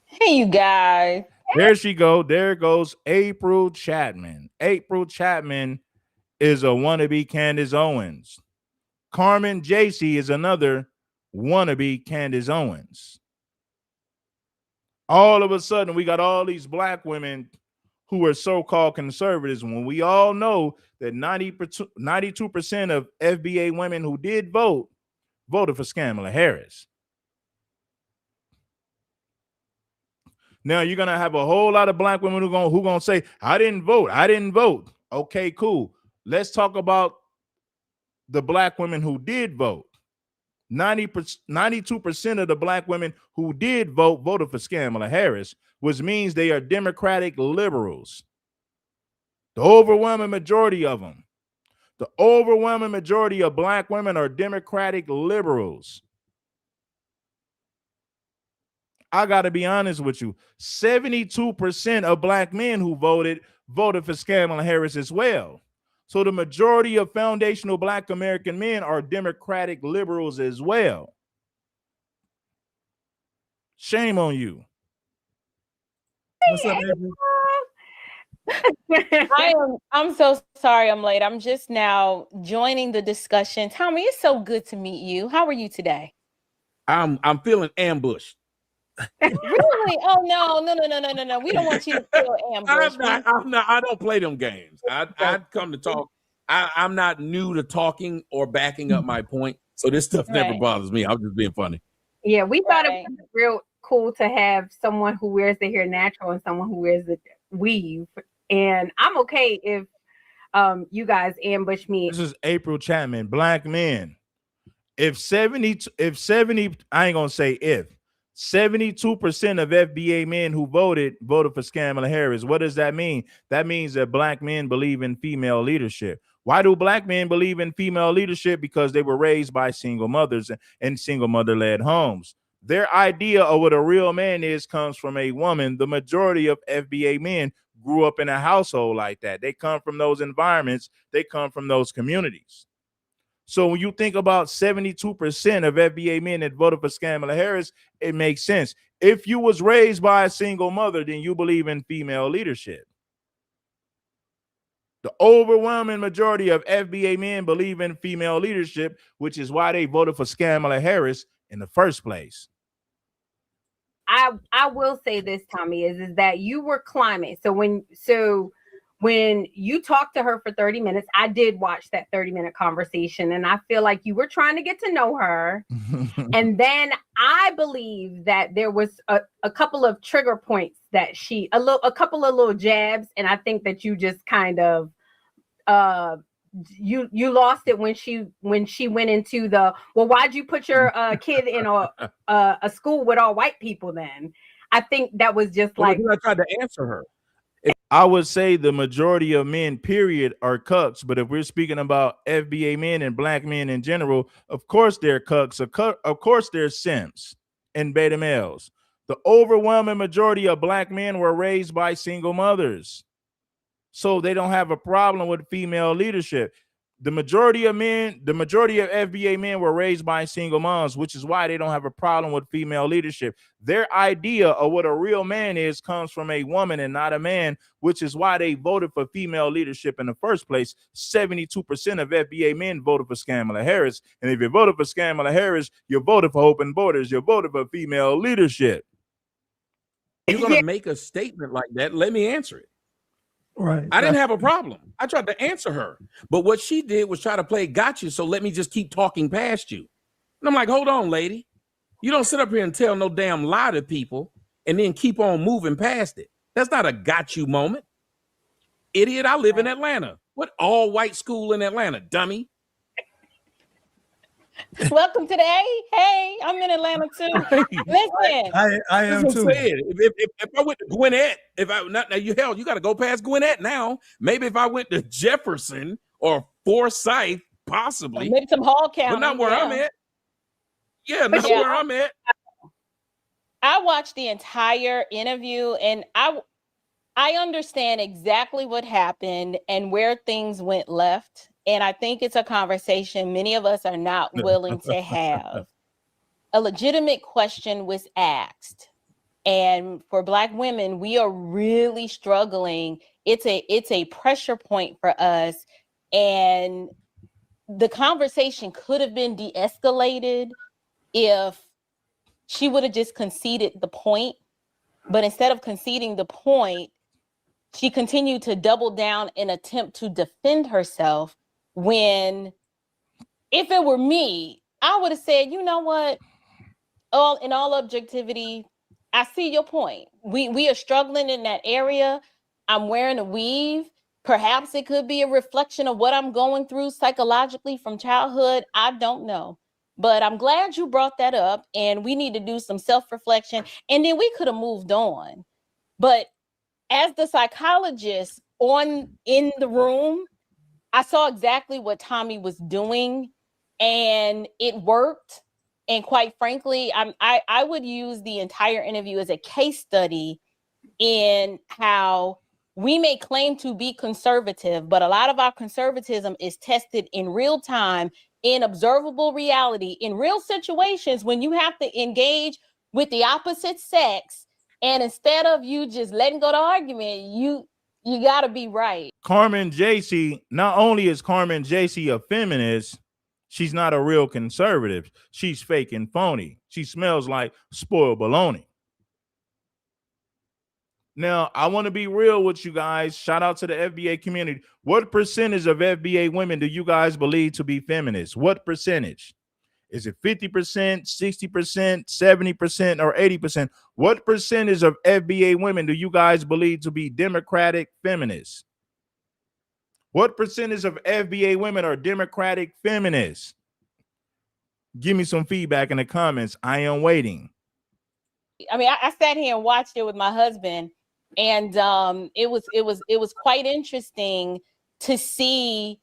Hey, you guys. There she go. There goes April Chapman. April Chapman is a wannabe Candace Owens. Carmen JC is another wannabe Candace Owens. All of a sudden, we got all these black women who are so-called conservatives when we all know that 92% of FBA women who did vote voted for Kamala Harris. Now you're gonna have a whole lot of black women who gonna say, I didn't vote. Okay, cool. Let's talk about the black women who did vote. 92% of the black women who did vote voted for Kamala Harris, which means they are Democratic liberals. The overwhelming majority of them. The overwhelming majority of black women are Democratic liberals. I got to be honest with you. 72% of black men who voted for Kamala Harris as well. So the majority of foundational black American men are Democratic liberals as well. Shame on you. What's up, April? I'm so sorry I'm late. I'm just now joining the discussion. Tommy, it's so good to meet you. How are you today? I'm feeling ambushed. Really? Oh no. We don't want you to feel ambushed. I'm not. I don't play them games. I'd come to talk. I'm not new to talking or backing up my point, so this stuff never bothers me. I'm just being funny. Yeah, we thought it was real cool to have someone who wears their hair natural and someone who wears the weave. And I'm okay if you guys ambush me. This is April Chapman, black men. If 70, I ain't gonna say if 72% of FBA men who voted for Kamala Harris. What does that mean? That means that black men believe in female leadership. Why do black men believe in female leadership? Because they were raised by single mothers and single mother-led homes. Their idea of what a real man is comes from a woman. The majority of FBA men grew up in a household like that. They come from those environments. They come from those communities. So when you think about 72% of FBA men that voted for Kamala Harris, it makes sense. If you was raised by a single mother, then you believe in female leadership. The overwhelming majority of FBA men believe in female leadership, which is why they voted for Kamala Harris in the first place. I will say this, Tommy, is that you were climbing. So when you talked to her for 30 minutes, I did watch that 30-minute conversation, and I feel like you were trying to get to know her. And then I believe that there was a couple of trigger points that a couple of little jabs, and I think that you just kind of you lost it when she went into the, well, why'd you put your kid in a school with all white people then? I think that was just like, I tried to answer her. I would say the majority of men, period, are cucks. But if we're speaking about FBA men and black men in general, of course they're cucks. Of course they're simps and beta males. The overwhelming majority of black men were raised by single mothers. So they don't have a problem with female leadership. The majority of FBA men were raised by single moms, which is why they don't have a problem with female leadership. Their idea of what a real man is comes from a woman and not a man, which is why they voted for female leadership in the first place. 72% of FBA men voted for Kamala Harris. And if you voted for Kamala Harris, you voted for open borders. You voted for female leadership. You're going to make a statement like that. Let me answer it. Right. I didn't have a problem. I tried to answer her. But what she did was try to play gotcha, so let me just keep talking past you. And I'm like, hold on, lady. You don't sit up here and tell no damn lie to people and then keep on moving past it. That's not a got you moment. Idiot, I live in Atlanta. What all-white school in Atlanta, dummy? Welcome today. Hey, I'm in Atlanta too. Listen, I am That's too. what I'm saying. If I went to Gwinnett, you got to go past Gwinnett now. Maybe if I went to Jefferson or Forsyth, possibly, maybe some Hall County, but not where I'm at. Yeah, not where I'm at. I watched the entire interview, and I understand exactly what happened and where things went left. And I think it's a conversation many of us are not willing to have. A legitimate question was asked. And for Black women, we are really struggling. It's a pressure point for us. And the conversation could have been de-escalated if she would have just conceded the point. But instead of conceding the point, she continued to double down and attempt to defend herself. When, if it were me, I would have said, you know what? In all objectivity, I see your point. We are struggling in that area. I'm wearing a weave. Perhaps it could be a reflection of what I'm going through psychologically from childhood. I don't know. But I'm glad you brought that up, and we need to do some self-reflection, and then we could have moved on. But as the psychologist, in the room, I saw exactly what Tommy was doing, and it worked. And quite frankly, I would use the entire interview as a case study in how we may claim to be conservative, but a lot of our conservatism is tested in real time, in observable reality, in real situations when you have to engage with the opposite sex. And instead of you just letting go the argument, you got to be right. Carmen JC, not only is Carmen JC a feminist, she's not a real conservative. She's fake and phony. She smells like spoiled bologna. Now, I want to be real with you guys. Shout out to the FBA community. What percentage of FBA women do you guys believe to be feminists? What percentage? Is it 50%, 60%, 70%, or 80%? What percentage of FBA women do you guys believe to be democratic feminists? What percentage of FBA women are democratic feminists? Give me some feedback in the comments. I am waiting. I mean, I sat here and watched it with my husband, and it was quite interesting to see.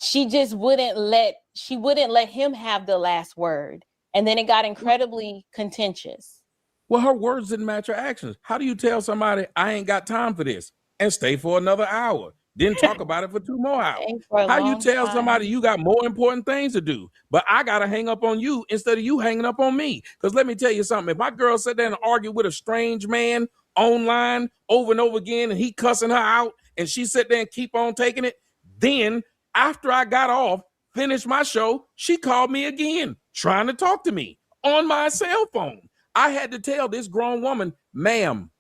She just wouldn't let him have the last word, and then it got incredibly contentious. Well, her words didn't match her actions. How do you tell somebody I ain't got time for this and stay for another hour? Then talk about it for 2 more hours. How you tell somebody you got more important things to do, but I got to hang up on you instead of you hanging up on me? Because let me tell you something. If my girl sat there and argued with a strange man online over and over again and he cussing her out and she sat there and keep on taking it, then after I got off, finished my show, she called me again trying to talk to me on my cell phone. I had to tell this grown woman, ma'am,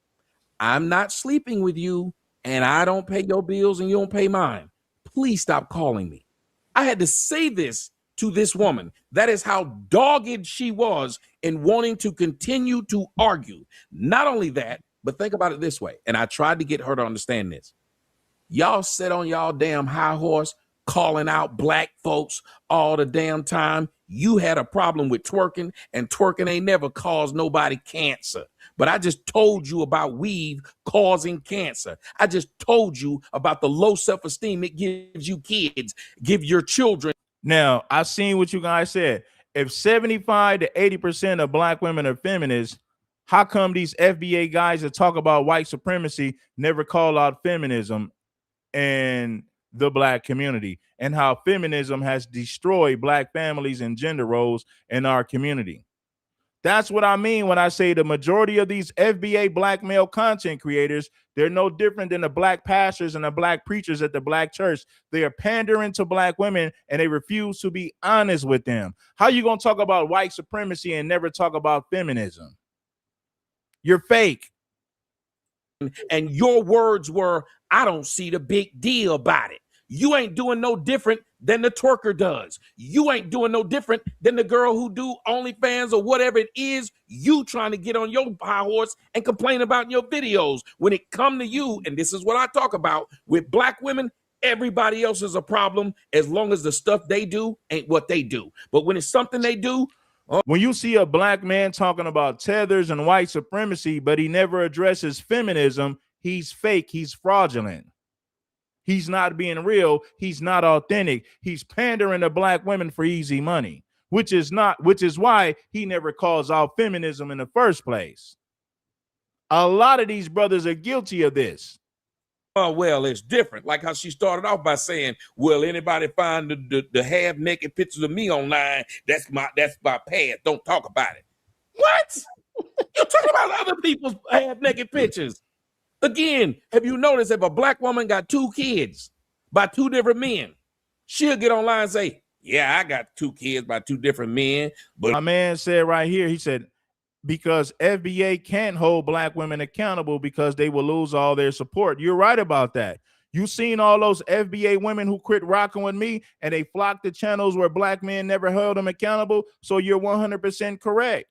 I'm not sleeping with you, and I don't pay your bills and you don't pay mine. Please stop calling me. I had to say this to this woman. That is how dogged she was in wanting to continue to argue. Not only that, but think about it this way. And I tried to get her to understand this. Y'all sit on y'all damn high horse calling out black folks all the damn time. You had a problem with twerking, and twerking ain't never caused nobody cancer. But I just told you about weave causing cancer. I just told you about the low self-esteem it gives you kids, give your children. Now, I seen what you guys said. If 75 to 80% of black women are feminists, how come these FBA guys that talk about white supremacy never call out feminism and the black community, and how feminism has destroyed black families and gender roles in our community? That's what I mean when I say the majority of these FBA black male content creators, they're no different than the black pastors and the black preachers at the black church. They are pandering to black women and they refuse to be honest with them. How you going to talk about white supremacy and never talk about feminism? You're fake. And your words were, I don't see the big deal about it. You ain't doing no different than the twerker does. You ain't doing no different than the girl who do OnlyFans or whatever it is. You trying to get on your high horse and complain about your videos. When it come to you, and this is what I talk about, with black women, everybody else is a problem as long as the stuff they do ain't what they do. But when it's something they do, when you see a black man talking about tethers and white supremacy, but he never addresses feminism, he's fake, he's fraudulent. He's not being real. He's not authentic. He's pandering to black women for easy money, which is why he never calls out feminism in the first place. A lot of these brothers are guilty of this. Oh, well, it's different. Like how she started off by saying, will anybody find the half-naked pictures of me online? That's my past. Don't talk about it. What? You're talking about other people's half-naked pictures. Again, have you noticed if a black woman got 2 kids by 2 different men, she'll get online and say, yeah, I got 2 kids by 2 different men. But my man said right here, he said, because FBA can't hold black women accountable because they will lose all their support. You're right about that. You seen all those FBA women who quit rocking with me and they flocked to channels where black men never held them accountable. So you're 100% correct.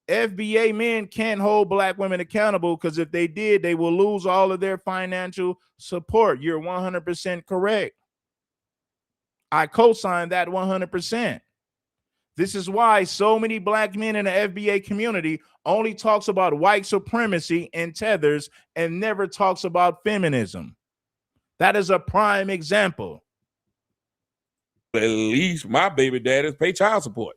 FBA men can't hold black women accountable because if they did, they will lose all of their financial support. You're 100% correct. I co-sign that 100%. This is why so many black men in the FBA community only talks about white supremacy and tethers and never talks about feminism. That is a prime example. At least my baby daddies pay child support.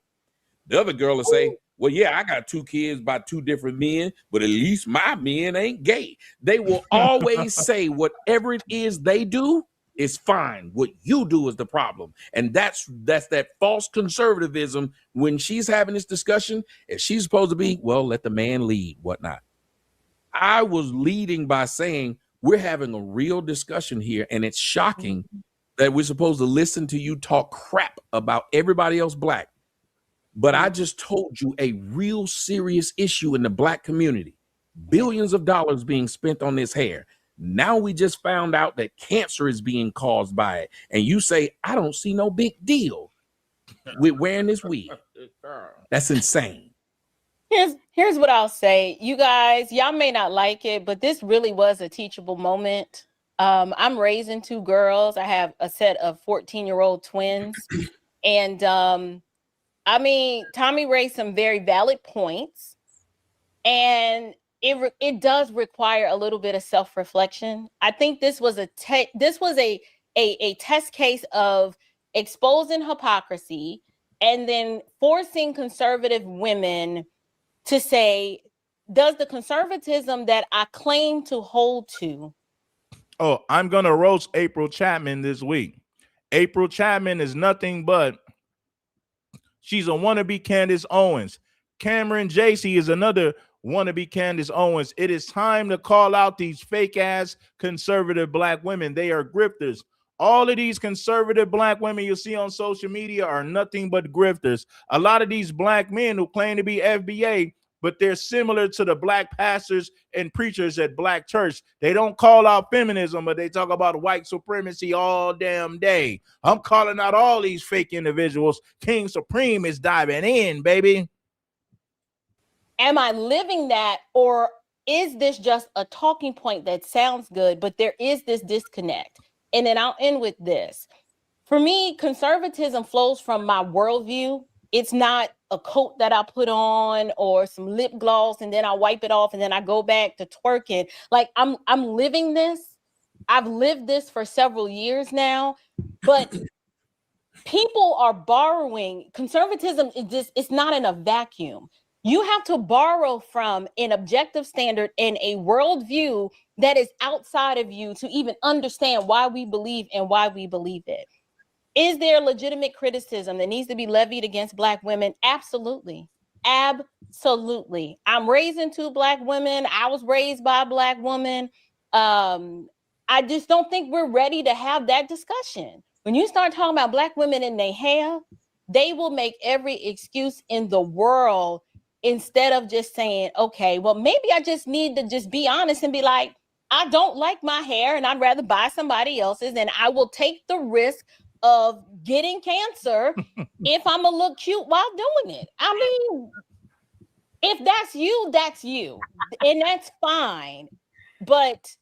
The other girl will say, well, yeah, I got 2 kids by 2 different men, but at least my men ain't gay. They will always say whatever it is they do is fine. What you do is the problem. And that's that false conservatism when she's having this discussion. If she's supposed to be, well, let the man lead, whatnot. I was leading by saying we're having a real discussion here, and it's shocking that we're supposed to listen to you talk crap about everybody else black. But I just told you a real serious issue in the black community. Billions of dollars being spent on this hair. Now we just found out that cancer is being caused by it. And you say, I don't see no big deal with wearing this wig. That's insane. Here's what I'll say. You guys, y'all may not like it, but this really was a teachable moment. I'm raising 2 girls. I have a set of 14-year-old twins. And I mean, Tommy raised some very valid points. And it does require a little bit of self-reflection. I think this was a test case of exposing hypocrisy and then forcing conservative women to say, does the conservatism that I claim to hold to? Oh, I'm going to roast April Chapman this week. April Chapman is nothing but, she's a wannabe Candace Owens. Cameron JC is another wannabe Candace Owens. It is time to call out these fake ass conservative black women. They are grifters. All of these conservative black women you see on social media are nothing but grifters. A lot of these black men who claim to be FBA, but they're similar to the black pastors and preachers at black church. They don't call out feminism, but they talk about white supremacy all damn day. I'm calling out all these fake individuals. King Supreme is diving in, baby. Am I living that, or is this just a talking point that sounds good, but there is this disconnect? And then I'll end with this. For me, conservatism flows from my worldview. It's not a coat that I put on or some lip gloss and then I wipe it off and then I go back to twerking. Like I'm living this. I've lived this for several years now, but people are borrowing. Conservatism is just, it's not in a vacuum. You have to borrow from an objective standard and a worldview that is outside of you to even understand why we believe and why we believe it. Is there legitimate criticism that needs to be levied against Black women? Absolutely. Absolutely. I'm raising 2 Black women. I was raised by a Black woman. I just don't think we're ready to have that discussion. When you start talking about Black women in their hair, they will make every excuse in the world instead of just saying, okay, well, maybe I just need to just be honest and be like, I don't like my hair and I'd rather buy somebody else's, and I will take the risk of getting cancer if I'm gonna look cute while doing it. I mean, if that's you, that's you, and that's fine. But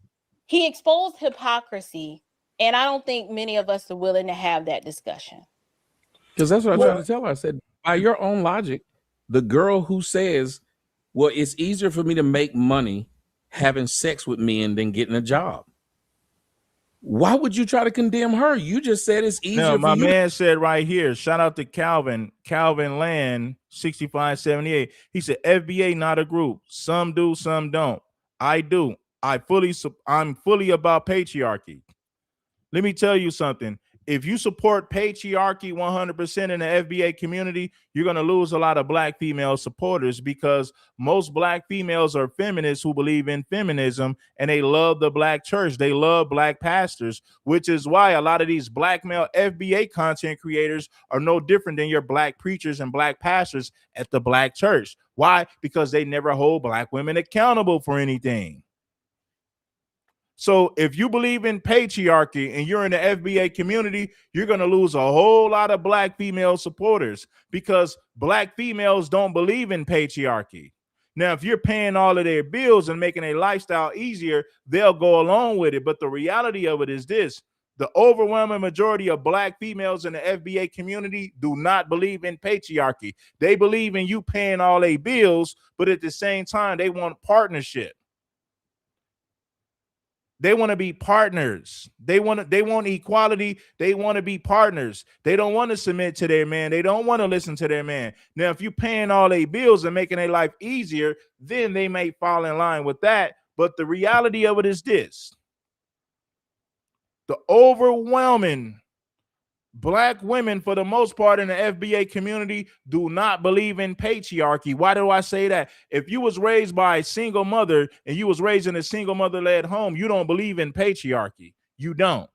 he exposed hypocrisy, and I don't think many of us are willing to have that discussion. Because that's what I tried to tell her. I said, by your own logic, the girl who says, well, it's easier for me to make money having sex with men than getting a job. Why would you try to condemn her? You just said it's easier. No, my for you man said right here, shout out to Calvin Land, 6578. He said, FBA not a group. Some do, some don't. I do. I'm fully about patriarchy. Let me tell you something. If you support patriarchy 100% in the FBA community, you're going to lose a lot of Black female supporters, because most Black females are feminists who believe in feminism, and they love the Black church. They love Black pastors, which is why a lot of these Black male FBA content creators are no different than your Black preachers and Black pastors at the Black church. Why? Because they never hold Black women accountable for anything. So if you believe in patriarchy and you're in the FBA community, you're going to lose a whole lot of Black female supporters, because Black females don't believe in patriarchy. Now, if you're paying all of their bills and making a lifestyle easier, they'll go along with it. But the reality of it is this: The overwhelming majority of black females in the FBA community do not believe in patriarchy. They believe in you paying all their bills, but at the same time, they want partnership. They want to be partners. They want equality. They want to be partners. They don't want to submit to their man. They don't want to listen to their man. Now, if you're paying all their bills and making their life easier, then they may fall in line with that. But the reality of it is this. The overwhelming black women, for the most part in the FBA community, do not believe in patriarchy. Why do I say that? If you was raised by a single mother and you was raised in a single mother-led home, you don't believe in patriarchy. You don't.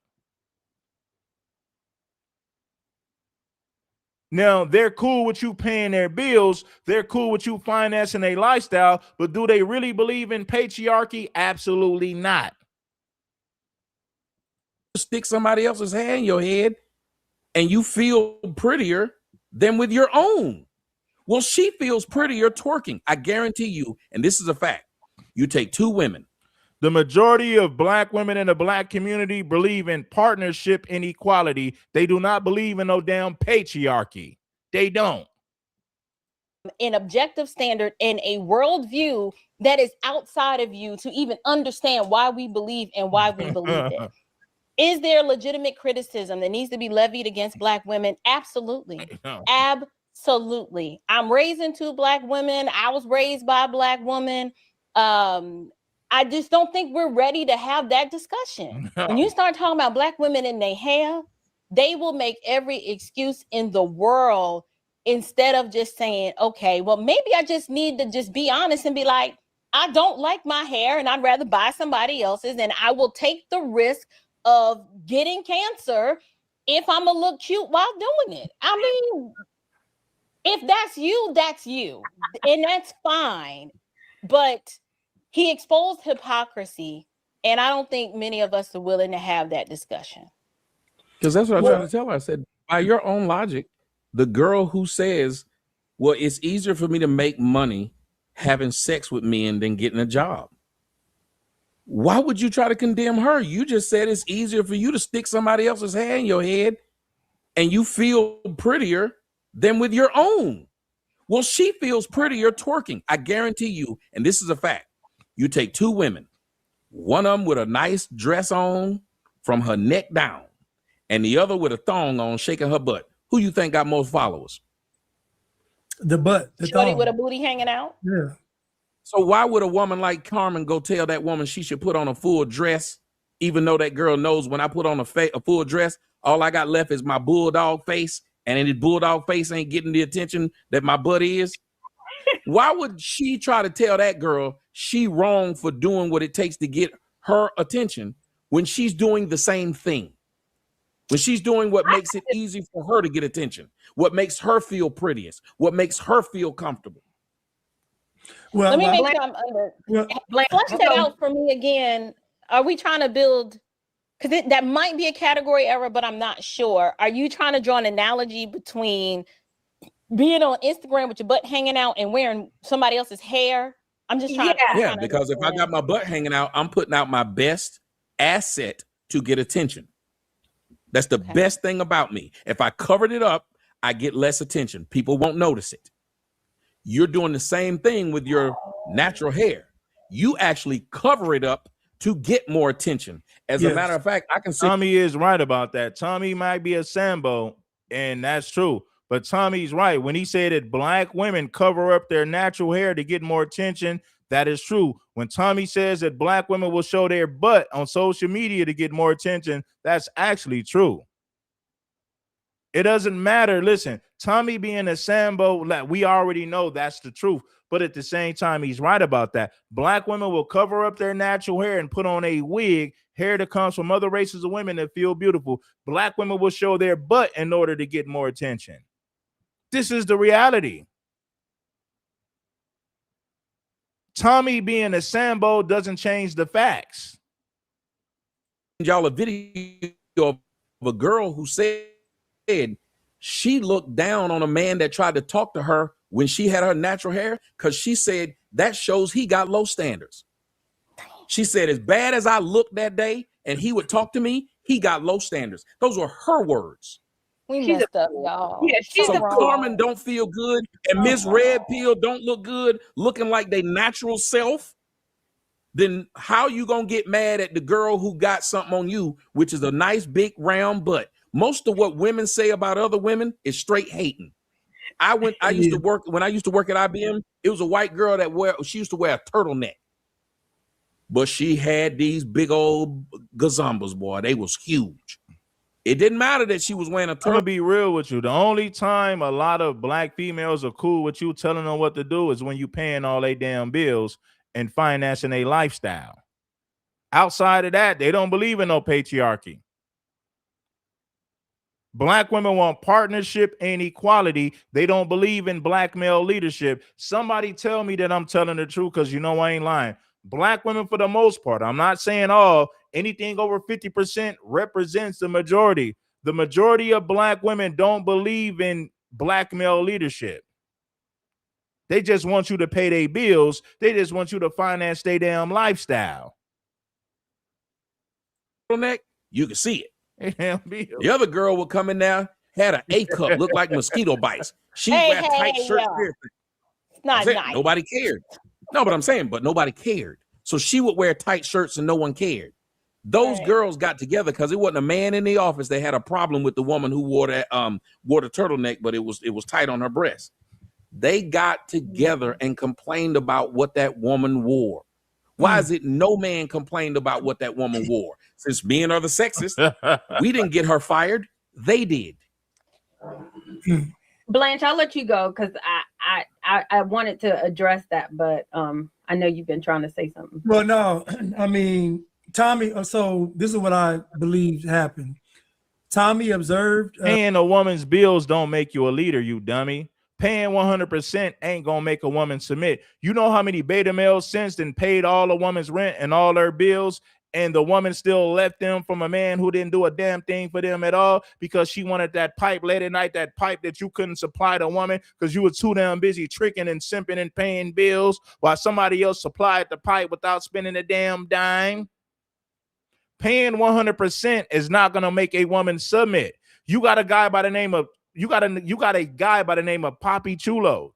Now, they're cool with you paying their bills. They're cool with you financing their lifestyle. But do they really believe in patriarchy? Absolutely not. Stick somebody else's hair in your head and you feel prettier than with your own. Well, she feels prettier twerking. I guarantee you, and this is a fact, you take two women. The majority of black women in the black community believe in partnership and equality. They do not believe in no damn patriarchy. They don't. An objective standard and a worldview that is outside of you to even understand why we believe and why we believe it. Is there legitimate criticism that needs to be levied against black women? Absolutely. No. Absolutely. I'm raising two black women. I was raised by a black woman. I just don't think we're ready to have that discussion. No. When you start talking about black women in their hair, they will make every excuse in the world instead of just saying, okay, well, maybe I just need to just be honest and be like, I don't like my hair and I'd rather buy somebody else's, and I will take the risk of getting cancer if I'm gonna look cute while doing it. I mean, if that's you, that's you, and that's fine. But he exposed hypocrisy, and I don't think many of us are willing to have that discussion. Because that's what I tried to tell her. I said, by your own logic, the girl who says, well, it's easier for me to make money having sex with men than getting a job. Why would you try to condemn her? You just said it's easier for you to stick somebody else's hair in your head and you feel prettier than with your own. Well, she feels prettier twerking. I guarantee you, and this is a fact, you take two women, one of them with a nice dress on from her neck down, and the other with a thong on shaking her butt. Who you think got most followers? The butt. The Shorty thong. with a booty hanging out? Yeah. So why would a woman like Carmen go tell that woman she should put on a full dress, even though that girl knows when I put on a full dress, all I got left is my bulldog face, and this bulldog face ain't getting the attention that my butt is? Why would she try to tell that girl she wrong for doing what it takes to get her attention when she's doing the same thing? When she's doing what makes it easy for her to get attention, what makes her feel prettiest, what makes her feel comfortable. Well, Let me make well, sure I'm under. well, Flesh that out for me again. Are we trying to build? Because that might be a category error, but I'm not sure. Are you trying to draw an analogy between being on Instagram with your butt hanging out and wearing somebody else's hair? I'm just trying. Yeah, because if I got my butt hanging out, I'm putting out my best asset to get attention. That's the best thing about me. If I covered it up, I get less attention. People won't notice it. You're doing the same thing with your natural hair. You actually cover it up to get more attention. As a matter of fact, I can see Tommy is right about that. Tommy might be a Sambo, and that's true. But Tommy's right. When he said that black women cover up their natural hair to get more attention, that is true. When Tommy says that black women will show their butt on social media to get more attention, that's actually true. It doesn't matter. Listen, Tommy being a Sambo, we already know that's the truth. But at the same time, he's right about that. Black women will cover up their natural hair and put on a wig, hair that comes from other races of women that feel beautiful. Black women will show their butt in order to get more attention. This is the reality. Tommy being a Sambo doesn't change the facts. y'all a video of a girl who said she looked down on a man that tried to talk to her when she had her natural hair, because she said that shows he got low standards. She said, as bad as I looked that day and he would talk to me, He got low standards. Those were her words. We She's messed up, y'all. Yeah, she's So So a wrong. Carmen don't feel good, and Miss Red Pill don't look good, looking like they natural self. Then how you gonna get mad at the girl who got something on you, which is a nice big round butt? Most of what women say about other women is straight hating. I used to work when I used to work at IBM. It was a white girl she used to wear a turtleneck, but she had these big old gazumbas, boy. They was huge. It didn't matter that she was wearing a I'm gonna turtle. be real with you. The only time a lot of black females are cool with you telling them what to do is when you paying all their damn bills and financing a lifestyle. Outside of that, they don't believe in no patriarchy. Black women want partnership and equality. They don't believe in black male leadership. Somebody tell me that I'm telling the truth, because I ain't lying. Black women, for the most part, I'm not saying all, anything over 50% represents the majority. The majority of black women don't believe in black male leadership. They just want you to pay their bills. They just want you to finance their damn lifestyle. Neck, you can see it. Damn bills. The other girl would come in there, had an A cup, looked like mosquito bites. She wear tight shirts. It's not nice. Nobody cared. No, but I'm saying, but nobody cared. So she would wear tight shirts and no one cared. Those girls got together because it wasn't a man in the office. They had a problem with the woman who wore the turtleneck, but it was tight on her breast. They got together and complained about what that woman wore. Why is it no man complained about what that woman wore? Since men are the sexist, we didn't get her fired. They did. Blanche, I'll let you go because I wanted to address that, but I know you've been trying to say something. Well, no, I mean, Tommy, so this is what I believe happened. Tommy observed. Paying a woman's bills don't make you a leader, you dummy. Paying 100% ain't gonna make a woman submit. You know how many beta males since and paid all a woman's rent and all their bills, and the woman still left them from a man who didn't do a damn thing for them at all because she wanted that pipe late at night, that pipe that you couldn't supply the woman because you were too damn busy tricking and simping and paying bills while somebody else supplied the pipe without spending a damn dime. Paying 100% is not gonna make a woman submit. You got a guy by the name of Papi Chulo.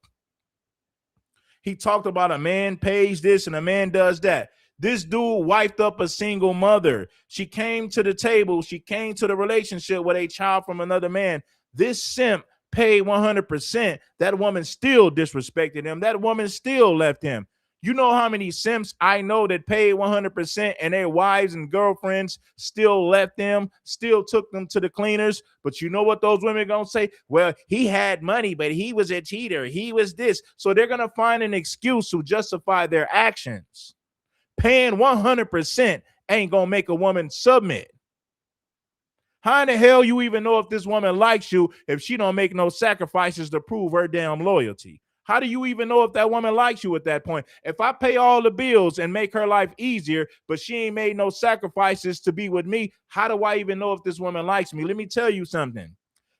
He talked about a man pays this and a man does that. This dude wiped up a single mother. She came to the table. She came to the relationship with a child from another man. This simp paid 100%. That woman still disrespected him. That woman still left him. You know how many simps I know that paid 100% and their wives and girlfriends still left them, still took them to the cleaners. But you know what those women are going to say? Well, he had money, but he was a cheater. He was this. So they're going to find an excuse to justify their actions. Paying 100% ain't going to make a woman submit. How in the hell you even know if this woman likes you if she don't make no sacrifices to prove her damn loyalty? How do you even know if that woman likes you at that point? If I pay all the bills and make her life easier, but she ain't made no sacrifices to be with me, how do I even know if this woman likes me? Let me tell you something.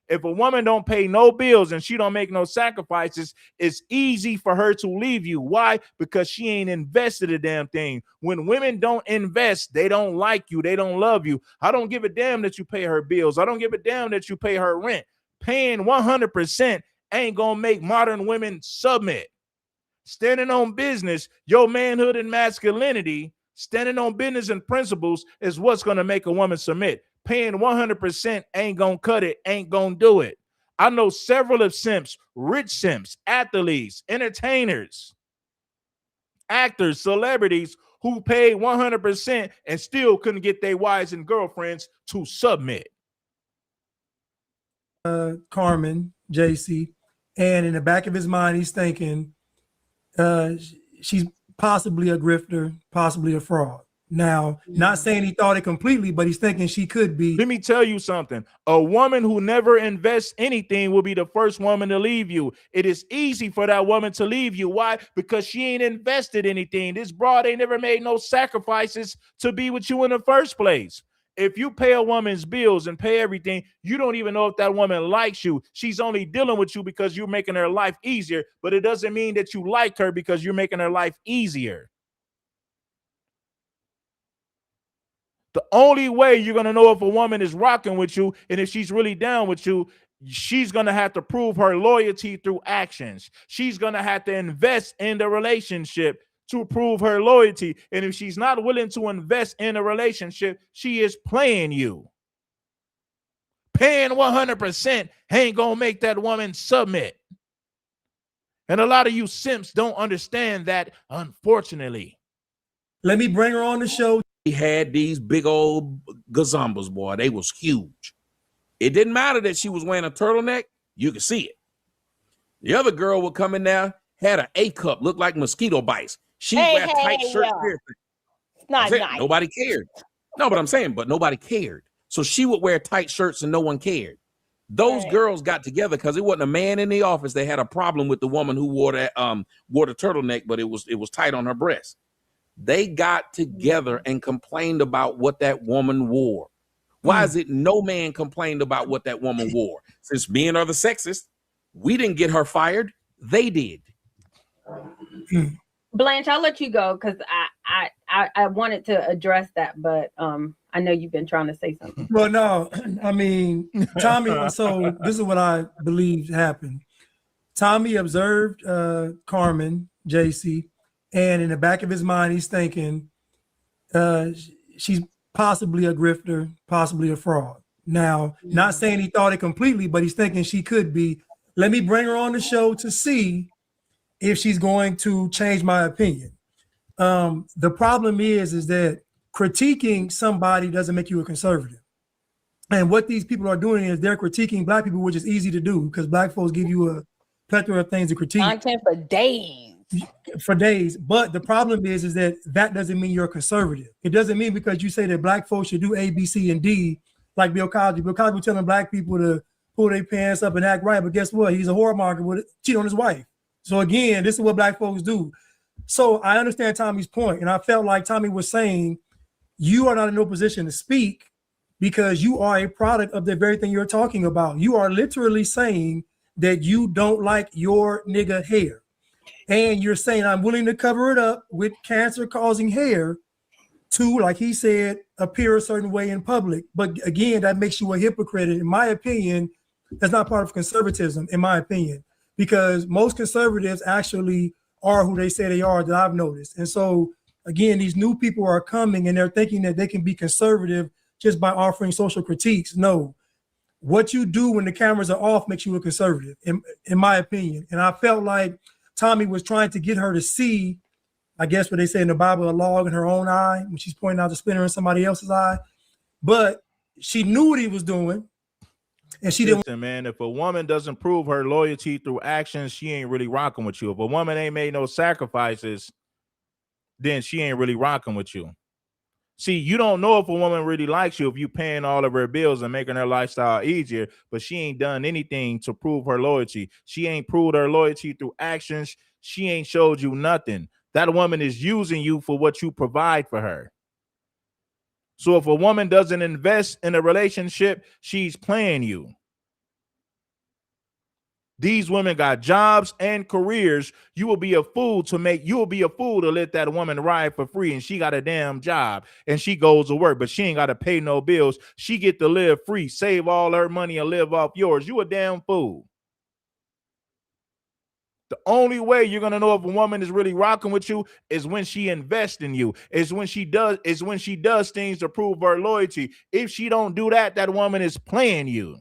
If a woman don't pay no bills and she don't make no sacrifices, it's easy for her to leave you. Why? Because she ain't invested a damn thing. When women don't invest, they don't like you. They don't love you. I don't give a damn that you pay her bills. I don't give a damn that you pay her rent. Paying 100% ain't gonna make modern women submit. Standing on business, your manhood and masculinity, standing on business and principles is what's gonna make a woman submit. Paying 100% ain't gonna cut it, ain't gonna do it. I know several of simps, rich simps, athletes, entertainers, actors, celebrities who paid 100% and still couldn't get their wives and girlfriends to submit. Carmen, JC, and in the back of his mind, he's thinking she's possibly a grifter, possibly a fraud. Now, not saying he thought it completely, but he's thinking she could be. Let me tell you something. A woman who never invests anything will be the first woman to leave you. It is easy for that woman to leave you. Why? Because she ain't invested anything. This broad ain't never made no sacrifices to be with you in the first place. If you pay a woman's bills and pay everything, you don't even know if that woman likes you. She's only dealing with you because you're making her life easier, but it doesn't mean that you like her because you're making her life easier. The only way you're going to know if a woman is rocking with you and if she's really down with you, she's going to have to prove her loyalty through actions. She's going to have to invest in the relationship to prove her loyalty. And if she's not willing to invest in a relationship, she is playing you. Paying 100% ain't going to make that woman submit. And a lot of you simps don't understand that, unfortunately. Let me bring her on the show. He had these big old gazombas, boy. They was huge. It didn't matter that she was wearing a turtleneck. You could see it. The other girl would come in there, had an A cup, looked like mosquito bites. She wear tight shirts. It's not nice. Nobody cared. No, but I'm saying, but nobody cared. So she would wear tight shirts and no one cared. Those girls got together because it wasn't a man in the office. They had a problem with the woman who wore that wore the turtleneck, but it was tight on her breast. They got together and complained about what that woman wore. Why is it no man complained about what that woman wore? Since men are the sexist, we didn't get her fired. They did. Blanche, I'll let you go because I wanted to address that, but I know you've been trying to say something. Well, no, I mean, Tommy, so this is what I believe happened. Tommy observed Carmen, JC, and in the back of his mind, he's thinking she's possibly a grifter, possibly a fraud. Now, not saying he thought it completely, but he's thinking she could be. Let me bring her on the show to see if she's going to change my opinion. The problem is that critiquing somebody doesn't make you a conservative. And what these people are doing is they're critiquing black people, which is easy to do because black folks give you a plethora of things to critique. Content for days. For days. But the problem is that doesn't mean you're a conservative. It doesn't mean because you say that black folks should do A, B, C, and D, like Bill Cosby. Bill Cosby was telling black people to pull their pants up and act right. But guess what? He's a whoremonger with cheat on his wife. So again, this is what black folks do. So I understand Tommy's point, and I felt like Tommy was saying, you are not in no position to speak because you are a product of the very thing you're talking about. You are literally saying that you don't like your nigga hair. And you're saying, I'm willing to cover it up with cancer-causing hair to, like he said, appear a certain way in public. But again, that makes you a hypocrite. In my opinion, that's not part of conservatism, in my opinion, because most conservatives actually are who they say they are, that I've noticed. And so, again, these new people are coming and they're thinking that they can be conservative just by offering social critiques. No, what you do when the cameras are off makes you a conservative, in my opinion. And I felt like Tommy was trying to get her to see, I guess what they say in the Bible, a log in her own eye when she's pointing out the splinter in somebody else's eye. But she knew what he was doing. And she didn't. Listen, man, if a woman doesn't prove her loyalty through actions, she ain't really rocking with you. If a woman ain't made no sacrifices, then she ain't really rocking with you. See, you don't know if a woman really likes you if you paying all of her bills and making her lifestyle easier, but she ain't done anything to prove her loyalty. She ain't proved her loyalty through actions. She ain't showed you nothing. That woman is using you for what you provide for her. So if a woman doesn't invest in a relationship, she's playing you. These women got jobs and careers. You will be a fool to let that woman ride for free, and she got a damn job and she goes to work, but she ain't got to pay no bills. She get to live free, save all her money and live off yours. You a damn fool. The only way you're gonna know if a woman is really rocking with you is when she invests in you. Is when she does things to prove her loyalty. If she don't do that, that woman is playing you,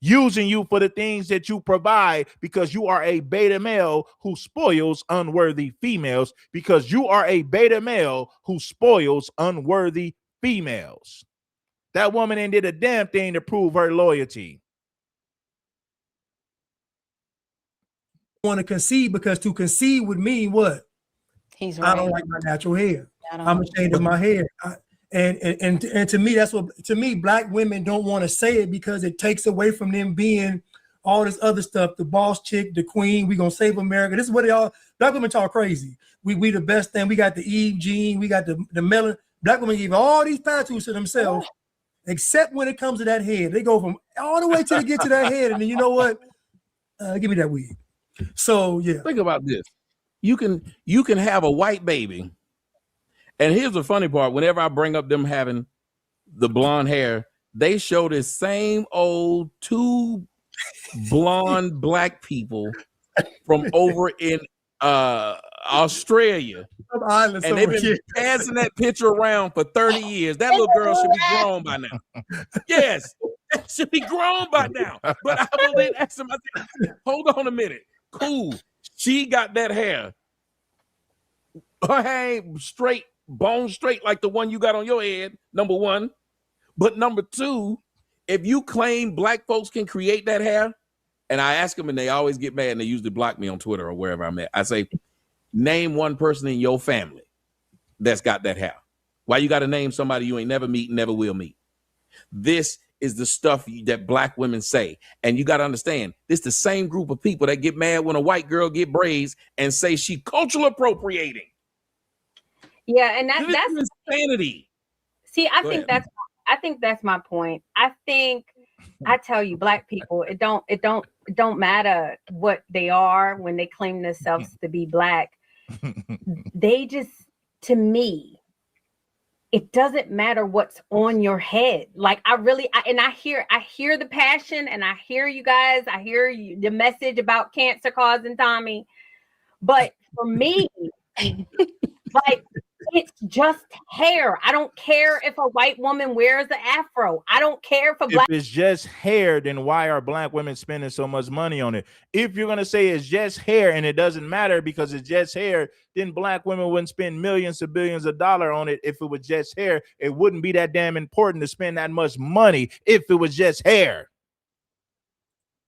using you for the things that you provide, because you are a beta male who spoils unworthy females, because you are a beta male who spoils unworthy females. That woman ain't did a damn thing to prove her loyalty. Want to concede because to concede would mean what? He's right. I don't like my natural hair. I'm ashamed of my hair. And to me, that's what, to me, black women don't want to say it because it takes away from them being all this other stuff, the boss chick, the queen, we gonna save America. This is what they all, black women talk crazy. We the best thing. We got the Eve gene, we got the melon. Black women give all these tattoos to themselves, except when it comes to that head. They go from all the way till they get to that head, and then you know what? Give me that wig. So yeah. Think about this. You can have a white baby. And here's the funny part. Whenever I bring up them having the blonde hair, they show this same old two blonde black people from over in Australia. And they've been passing that picture around for 30 years. That little girl should be grown by now. Yes, that should be grown by now. But I will then ask him, I said, hold on a minute. Cool. She got that hair. Her hair ain't straight, bone straight like the one you got on your head, number one. But number two, if you claim black folks can create that hair, and I ask them and they always get mad and they usually block me on Twitter or wherever I'm at. I say, name one person in your family that's got that hair. Why you got to name somebody you ain't never meet, never will meet? This is the stuff that black women say. And you got to understand, this the same group of people that get mad when a white girl get braids and say she cultural appropriating. Yeah, and that's insanity. See, I think that's my point. I tell you, black people, it don't matter what they are when they claim themselves to be black. They just, to me, it doesn't matter what's on your head. Like I hear the passion, and I hear you guys. I hear you, the message about cancer causing Tommy. But for me, like, it's just hair. I don't care if a white woman wears an afro. I don't care if If it's just hair, then why are black women spending so much money on it? If you're going to say it's just hair and it doesn't matter because it's just hair, then black women wouldn't spend millions to billions of dollars on it. If it was just hair, it wouldn't be that damn important to spend that much money if it was just hair.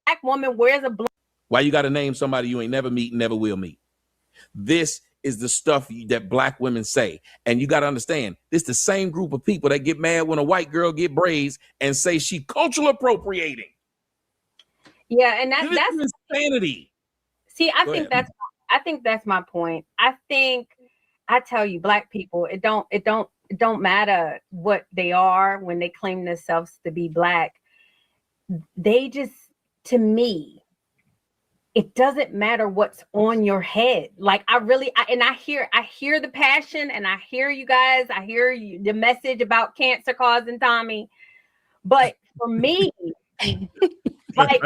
Black woman wears a Why you got to name somebody you ain't never meet, never will meet? This is the stuff that black women say. And you got to understand, this the same group of people that get mad when a white girl get braids and say she cultural appropriating. Yeah, and that's insanity. See, I think that's my point. I tell you, black people, it don't matter what they are when they claim themselves to be black. They just, to me, it doesn't matter what's on your head. Like I hear the passion, and I hear you guys. I hear you, the message about cancer causing Tommy. But for me, like,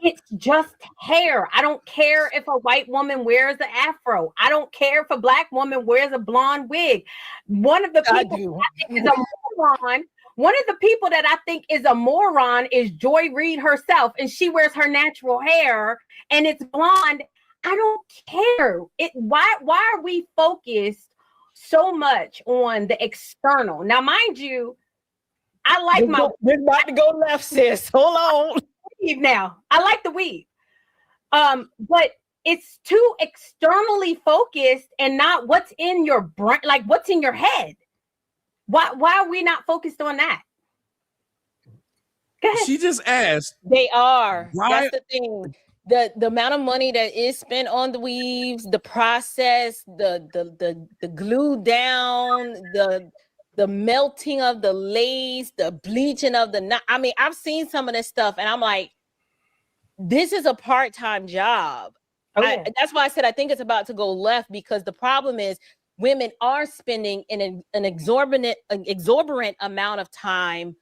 it's just hair. I don't care if a white woman wears an afro. I don't care if a black woman wears a blonde wig. One of the people I think is a moron. One of the people that I think is a moron is Joy Reid herself, and she wears her natural hair and it's blonde. I don't care. Why are we focused so much on the external? Now, mind you, I like we're about to go left, sis. Hold on. Now, I like the weave. But it's too externally focused and not what's in your brain, like what's in your head. Why are we not focused on that? Go ahead. She just asked. They are. Why? That's the thing. The amount of money that is spent on the weaves, the process, the glue down, the melting of the lace, the bleaching of the knot. I mean, I've seen some of this stuff, and I'm like, this is a part-time job. Oh. That's why I said I think it's about to go left, because the problem is women are spending an exorbitant amount of time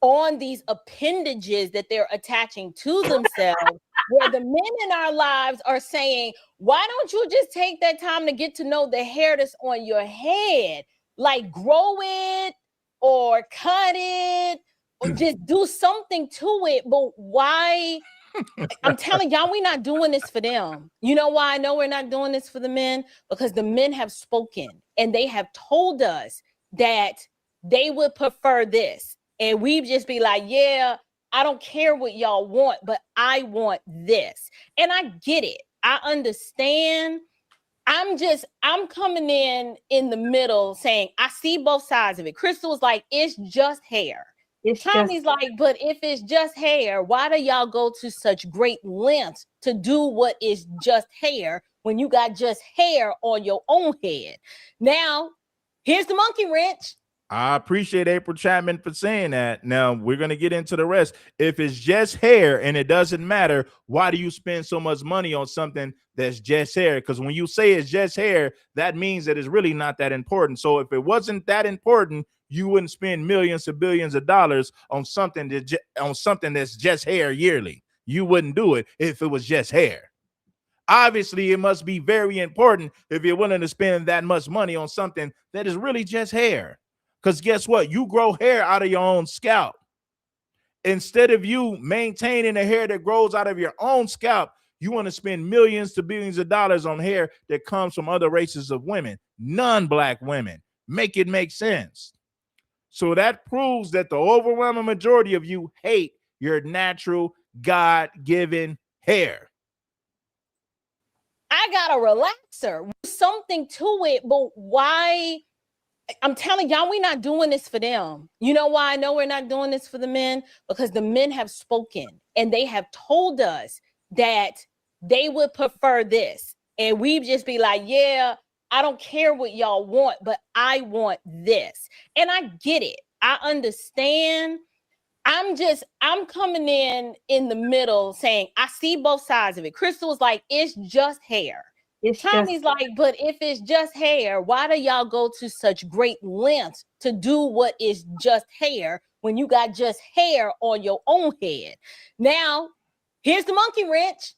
on these appendages that they're attaching to themselves, where the men in our lives are saying, why don't you just take that time to get to know the hair that's on your head? Like grow it or cut it or just do something to it. But why? I'm telling y'all, we're not doing this for them. You know why I know we're not doing this for the men? Because the men have spoken and they have told us that they would prefer this. And we'd just be like, yeah, I don't care what y'all want, but I want this. And I get it. I understand. I'm coming in the middle saying, I see both sides of it. Crystal's like, it's just hair. Tommy's like, but if it's just hair, why do y'all go to such great lengths to do what is just hair when you got just hair on your own head? Now, here's the monkey wrench. I appreciate April Chapman for saying that. Now we're going to get into the rest. If it's just hair and it doesn't matter, why do you spend so much money on something that's just hair? Because when you say it's just hair, that means that it's really not that important. So if it wasn't that important, you wouldn't spend millions to billions of dollars on something that's just hair yearly. You wouldn't do it if it was just hair. Obviously, it must be very important if you're willing to spend that much money on something that is really just hair. Because guess what? You grow hair out of your own scalp. Instead of you maintaining the hair that grows out of your own scalp, you want to spend millions to billions of dollars on hair that comes from other races of women, non-black women. Make it make sense. So that proves that the overwhelming majority of you hate your natural, God-given hair. I got a relaxer, something to it, but why? I'm telling y'all, we're not doing this for them. You know why I know we're not doing this for the men? Because the men have spoken and they have told us that they would prefer this. And we'd just be like, yeah, I don't care what y'all want, but I want this. And I get it. I understand. I'm coming in the middle saying, I see both sides of it. Crystal's like, it's just hair. Tommy's like, but if it's just hair, why do y'all go to such great lengths to do what is just hair when you got just hair on your own head? Now, here's the monkey wrench.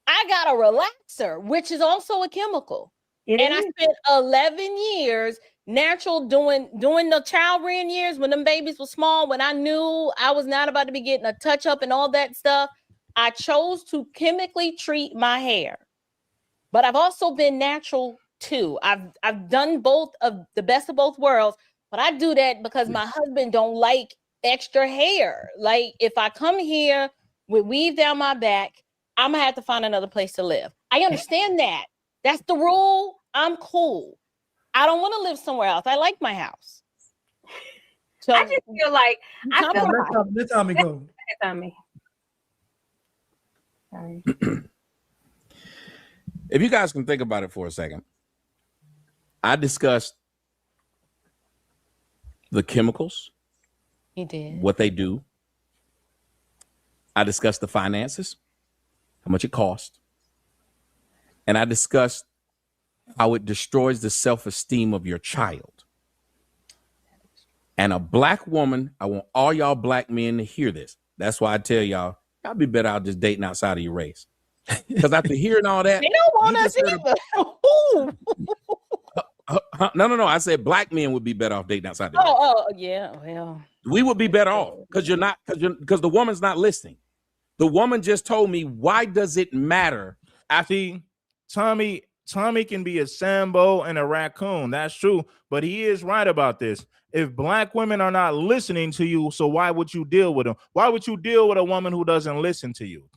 I got a relaxer, which is also a chemical. I spent 11 years natural doing the child rearing years when them babies were small, when I knew I was not about to be getting a touch up and all that stuff. I chose to chemically treat my hair. But I've also been natural too. I've done both of the best of both worlds, but I do that because my husband don't like extra hair. Like if I come here with weave down my back, I'm gonna have to find another place to live. I understand that. That's the rule. I'm cool. I don't want to live somewhere else. I like my house. So I just feel like let Tommy go. Tommy. Sorry. If you guys can think about it for a second, I discussed the chemicals. He did. What they do. I discussed the finances, how much it costs. And I discussed how it destroys the self-esteem of your child. And a black woman, I want all y'all black men to hear this. That's why I tell y'all be better out just dating outside of your race. Because after hearing all that, they don't want us either. No. I said black men would be better off dating outside the race. Oh, yeah. Well, we would be better off because because the woman's not listening. The woman just told me, why does it matter? See, Tommy can be a Sambo and a raccoon. That's true. But he is right about this. If black women are not listening to you, so why would you deal with them? Why would you deal with a woman who doesn't listen to you?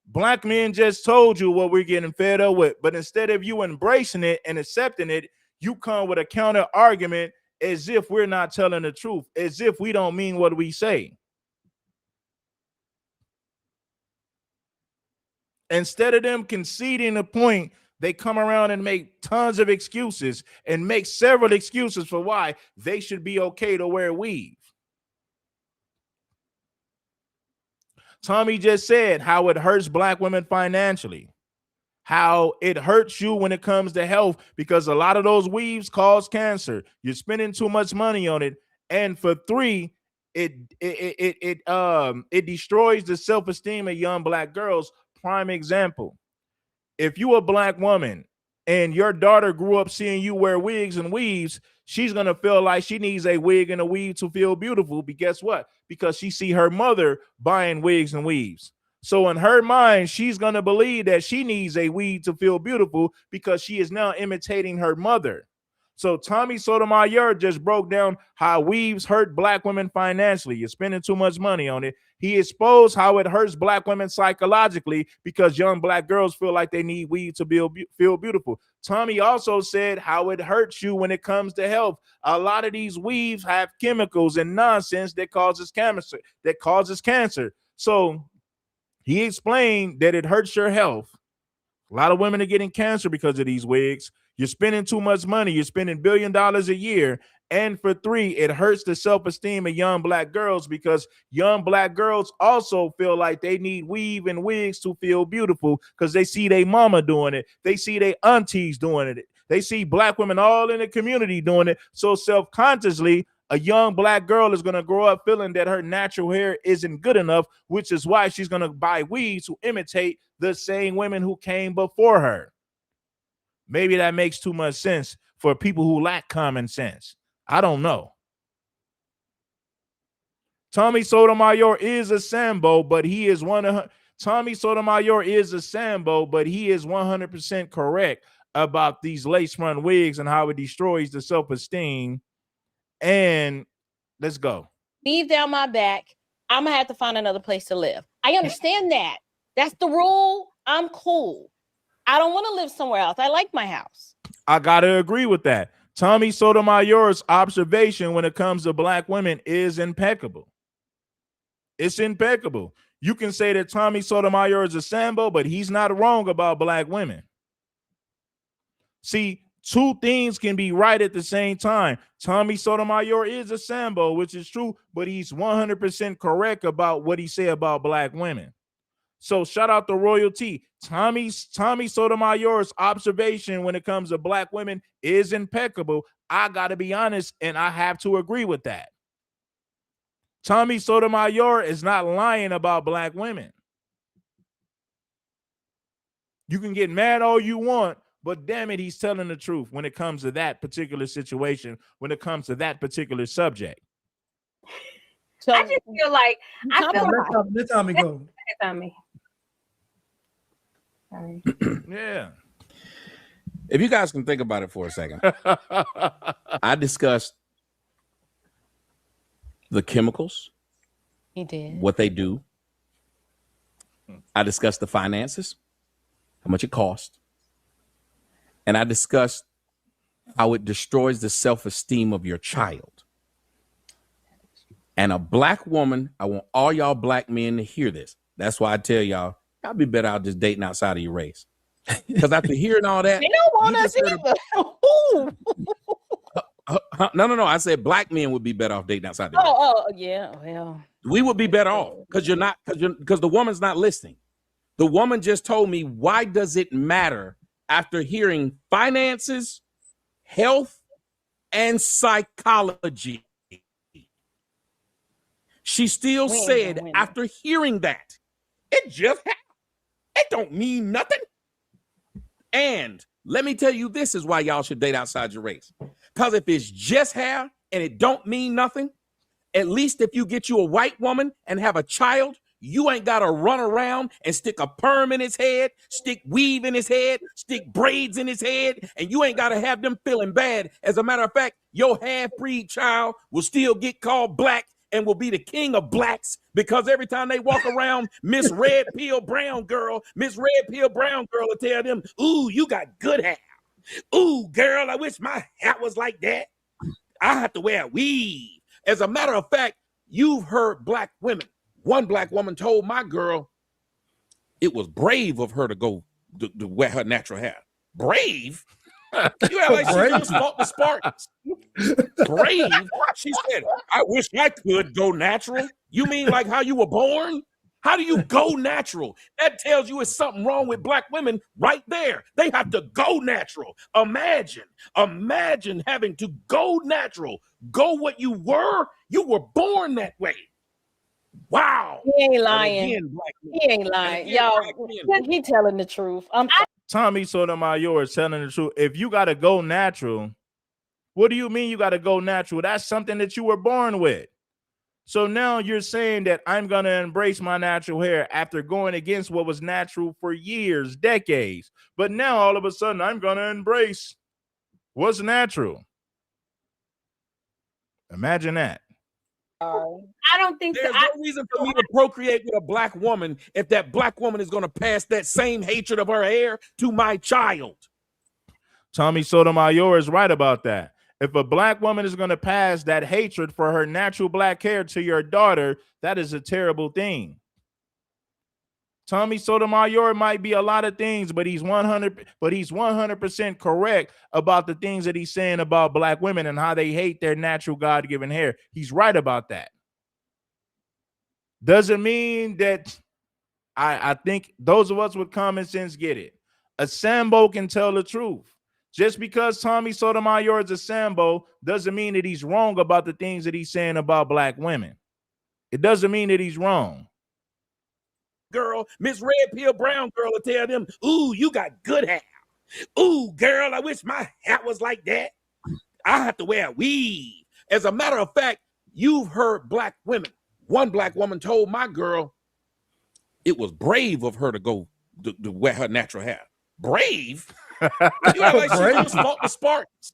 Black men just told you what we're getting fed up with. But instead of you embracing it and accepting it, you come with a counter argument as if we're not telling the truth, as if we don't mean what we say. Instead of them conceding the point, they come around and make tons of excuses and make several excuses for why they should be okay to wear weave. Tommy just said how it hurts black women financially, how it hurts you when it comes to health, because a lot of those weaves cause cancer. You're spending too much money on it. And for three, it destroys the self-esteem of young black girls. Prime example. If you a black woman and your daughter grew up seeing you wear wigs and weaves, she's going to feel like she needs a wig and a weave to feel beautiful. But guess what? Because she see her mother buying wigs and weaves. So in her mind, she's going to believe that she needs a weave to feel beautiful because she is now imitating her mother. So Tommy Sotomayor just broke down how weaves hurt black women financially. You're spending too much money on it. He exposed how it hurts black women psychologically because young black girls feel like they need weave to feel beautiful. Tommy also said how it hurts you when it comes to health. A lot of these weaves have chemicals and nonsense that causes cancer. So he explained that it hurts your health. A lot of women are getting cancer because of these wigs. You're spending too much money. You're spending $1 billion a year. And for three, it hurts the self-esteem of young black girls because young black girls also feel like they need weave and wigs to feel beautiful because they see their mama doing it. They see their aunties doing it. They see black women all in the community doing it. So self-consciously, a young black girl is going to grow up feeling that her natural hair isn't good enough, which is why she's going to buy weaves to imitate the same women who came before her. Maybe that makes too much sense for people who lack common sense. I don't know. Tommy Sotomayor is a Sambo, but he is Tommy Sotomayor is a Sambo, but he is 100% correct about these lace front wigs and how it destroys the self-esteem. And let's go. Leave down my back. I'm gonna have to find another place to live. I understand that. That's the rule. I'm cool. I don't want to live somewhere else. I like my house. I gotta agree with that. Tommy Sotomayor's observation when it comes to black women is impeccable. It's impeccable. You can say that Tommy Sotomayor is a Sambo, but he's not wrong about black women. See, two things can be right at the same time. Tommy Sotomayor is a Sambo, which is true, but he's 100% correct about what he said about black women. So shout out to Royalty. Tommy Sotomayor's observation when it comes to black women is impeccable. I got to be honest, and I have to agree with that. Tommy Sotomayor is not lying about black women. You can get mad all you want, but damn it, he's telling the truth when it comes to that particular situation, when it comes to that particular subject. So I just feel like Let Tommy go. Tommy. Sorry. Yeah. If you guys can think about it for a second, I discussed the chemicals, he did. what they do. I discussed the finances, how much it costs. And I discussed how it destroys the self-esteem of your child. And a black woman, I want all y'all black men to hear this. That's why I tell y'all, y'all be better out just dating outside of your race. Because after hearing all that, They don't want us either. Ooh. No. I said black men would be better off dating outside their race. Yeah. Well, We would be better off because because the woman's not listening. The woman just told me, why does it matter after hearing finances, health, and psychology? She still said after hearing that, it just happened. It don't mean nothing. And let me tell you, this is why y'all should date outside your race. Because if it's just hair and it don't mean nothing, at least if you get you a white woman and have a child, you ain't got to run around and stick a perm in his head, stick weave in his head, stick braids in his head, and you ain't got to have them feeling bad. As a matter of fact, your half-breed child will still get called black and will be the king of blacks because every time they walk around, Miss Red Pill Brown Girl will tell them, ooh, you got good hair. Ooh, girl, I wish my hair was like that. I have to wear a weave. As a matter of fact, you've heard black women. One black woman told my girl it was brave of her to go to wear her natural hair. Brave? You act like she just fought the Spartans. Brave? She said, I wish I could go natural. You mean like how you were born? How do you go natural? That tells you it's something wrong with black women right there. They have to go natural. Imagine having to go natural. Go what you were. You were born that way. Wow. he ain't lying. Again, He ain't lying. Y'all, he telling the truth. Tommy Sotomayor is telling the truth. If you got to go natural, what do you mean you got to go natural? That's something that you were born with. So now you're saying that I'm going to embrace my natural hair after going against what was natural for years, decades. But now all of a sudden I'm going to embrace what's natural. Imagine that. I don't think There's so. no reason for me to procreate with a black woman if that black woman is going to pass that same hatred of her hair to my child. Tommy Sotomayor is right about that. If a black woman is going to pass that hatred for her natural black hair to your daughter, that is a terrible thing. Tommy Sotomayor might be a lot of things, but he's 100% correct about the things that he's saying about black women and how they hate their natural God-given hair. He's right about that. Doesn't mean that I think those of us with common sense get it. A Sambo can tell the truth. Just because Tommy Sotomayor is a Sambo doesn't mean that he's wrong about the things that he's saying about black women. It doesn't mean that he's wrong. Girl, Miss Red Pill Brown girl will tell them, ooh, you got good hair. Ooh, girl, I wish my hair was like that. I have to wear a weave. As a matter of fact, you've heard black women. One black woman told my girl it was brave of her to go to wear her natural hair. Brave? You know, like she was fought the Spartans.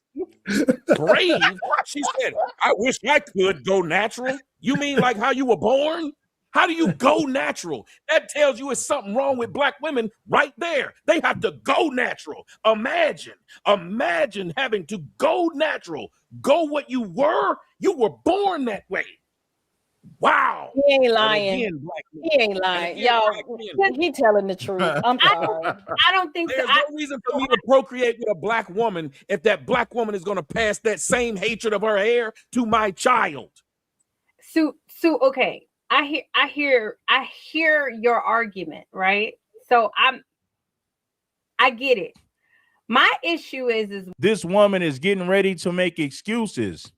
Brave? She said, I wish I could go natural. You mean like how you were born? How do you go natural? That tells you it's something wrong with black women right there. They have to go natural. Imagine having to go natural. Go what you were. You were born that way. Wow. He ain't lying. Again, He ain't lying. Y'all, he telling the truth. I'm sorry. I don't think there's so. no reason for me to procreate with a black woman if that black woman is going to pass that same hatred of her hair to my child. Sue, okay. I hear your argument, right? So I get it. My issue is this woman is getting ready to make excuses.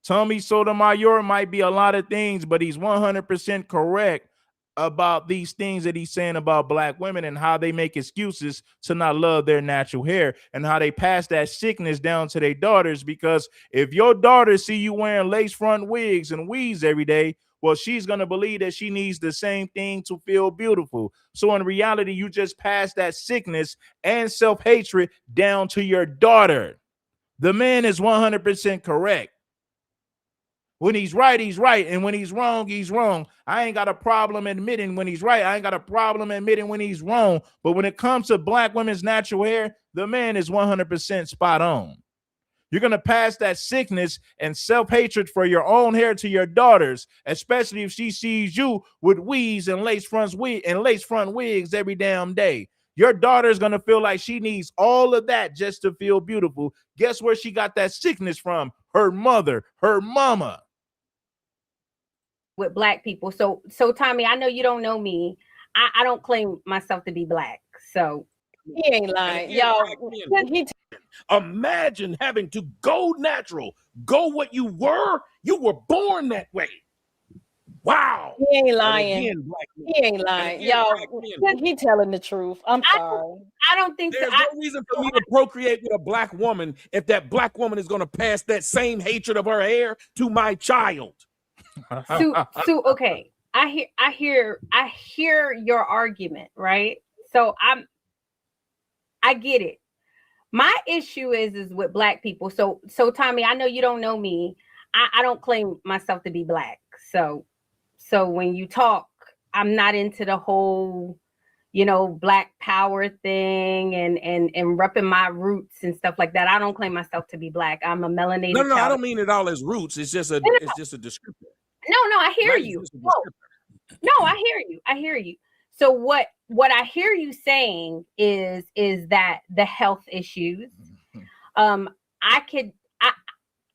Tommy Sotomayor might be a lot of things, but he's 100% correct about these things that he's saying about black women and how they make excuses to not love their natural hair and how they pass that sickness down to their daughters. Because if your daughters see you wearing lace front wigs and weaves every day, well, she's going to believe that she needs the same thing to feel beautiful. So in reality, you just pass that sickness and self-hatred down to your daughter. The man is 100% correct. When he's right, he's right. And when he's wrong, he's wrong. I ain't got a problem admitting when he's right. I ain't got a problem admitting when he's wrong. But when it comes to black women's natural hair, the man is 100% spot on. You're going to pass that sickness and self-hatred for your own hair to your daughters, especially if she sees you with weaves and lace front wigs every damn day. Your daughter is going to feel like she needs all of that just to feel beautiful. Guess where she got that sickness from? Her mother, her mama. With black people. So Tommy, I know you don't know me. I don't claim myself to be black. So he ain't lying. Y'all, imagine having to go natural. Go what you were. You were born that way. Wow. He ain't lying. He ain't lying. Y'all, he telling the truth. I'm sorry. I don't think there's no reason for me to procreate with a black woman if that black woman is going to pass that same hatred of her hair to my child. Sue, okay. I hear your argument, right? So I get it. My issue is with black people. So Tommy, I know you don't know me. I don't claim myself to be black. So when you talk, I'm not into the whole, black power thing and repping my roots and stuff like that. I don't claim myself to be black. I'm a melanated. No, I don't mean it all as roots. It's just a descriptor. No, I hear you. No, I hear you. So what I hear you saying is that the health issues,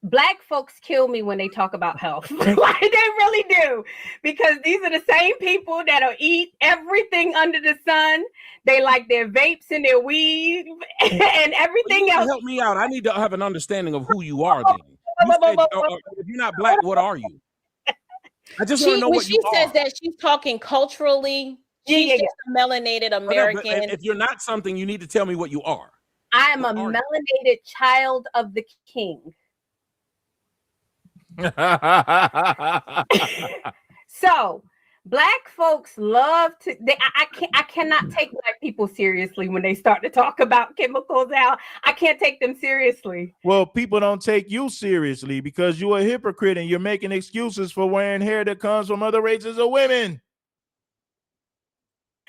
black folks kill me when they talk about health. Like they really do, because these are the same people that'll eat everything under the sun. They like their vapes and their weed and everything else. Help me out. I need to have an understanding of who you are. Then if you're not black, what are you? I just want to know what you are. She says that she's talking culturally. She's just a melanated American. If you're not something, you need to tell me what you are. I am a melanated child of the king. So black folks love to. I cannot take black people seriously when they start to talk about chemicals out. I can't take them seriously. Well, people don't take you seriously because you're a hypocrite and you're making excuses for wearing hair that comes from other races of women.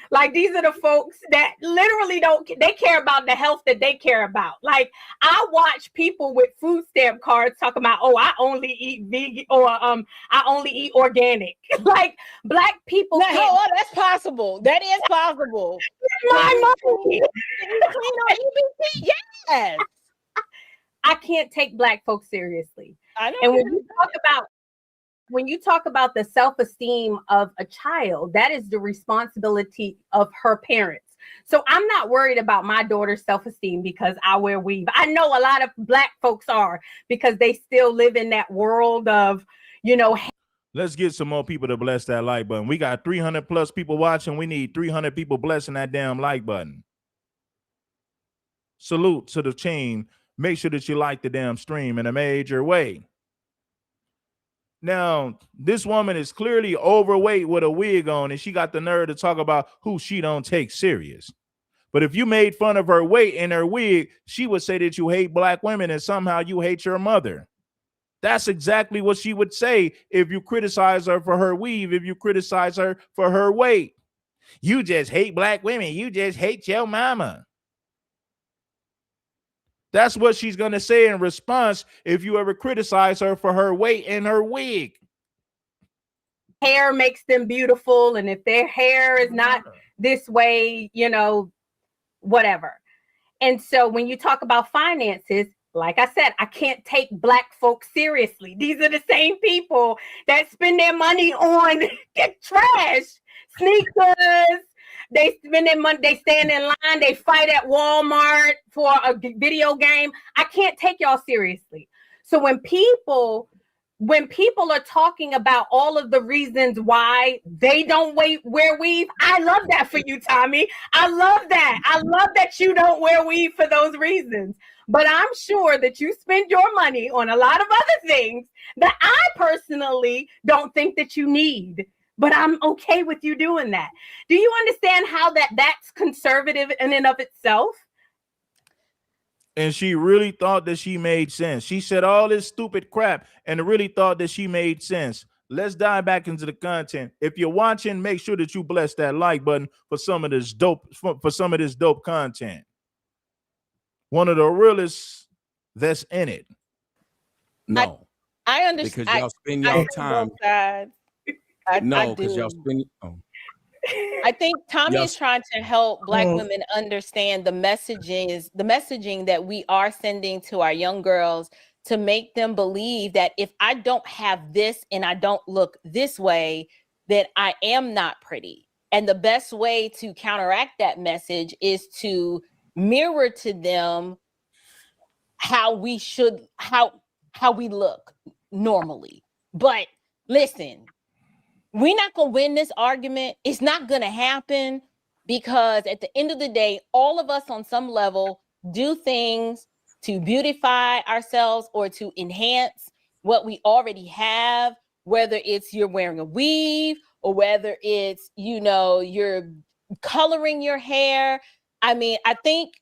Like these are the folks that literally they care about the health that they care about. Like I watch people with food stamp cards talking about, oh, I only eat vegan or I only eat organic. Like black people. That's possible. That is possible. My money. Yes. I can't take black folks seriously. I know. And when you talk about the self-esteem of a child, that is the responsibility of her parents. So I'm not worried about my daughter's self-esteem because I wear weave. I know a lot of Black folks are, because they still live in that world of, you know. Let's get some more people to bless that like button. We got 300 plus people watching. We need 300 people blessing that damn like button. Salute to the team. Make sure that you like the damn stream in a major way. Now, this woman is clearly overweight with a wig on, and she got the nerve to talk about who she don't take serious. But if you made fun of her weight and her wig, she would say that you hate Black women and somehow you hate your mother. That's exactly what she would say if you criticize her for her weave, if you criticize her for her weight. You just hate Black women. You just hate your mama. That's what she's going to say in response if you ever criticize her for her weight and her wig. Hair makes them beautiful, and if their hair is not this way, you know, whatever. And so when you talk about finances, like I said, I can't take Black folks seriously. These are the same people that spend their money on trash, sneakers. They spend their money, they stand in line, they fight at Walmart for a video game. I can't take y'all seriously. So when people are talking about all of the reasons why they don't wear weave, I love that for you, Tommy. I love that. I love that you don't wear weave for those reasons. But I'm sure that you spend your money on a lot of other things that I personally don't think that you need. But I'm okay with you doing that. Do you understand how that's conservative in and of itself? And she really thought that she made sense. She said all this stupid crap and really thought that she made sense. Let's dive back into the content. If you're watching, make sure that you bless that like button for some of this dope, for some of this dope content. One of the realest that's in it. No, I understand because y'all spend y'all time. No, because y'all spend. Oh. I think Tommy is trying to help Black women understand the messaging that we are sending to our young girls to make them believe that if I don't have this and I don't look this way, that I am not pretty. And the best way to counteract that message is to mirror to them how we look normally. But listen, we're not going to win this argument. It's not going to happen, because at the end of the day, all of us on some level do things to beautify ourselves or to enhance what we already have, whether it's you're wearing a weave or whether it's, you know, you're coloring your hair. I mean, I think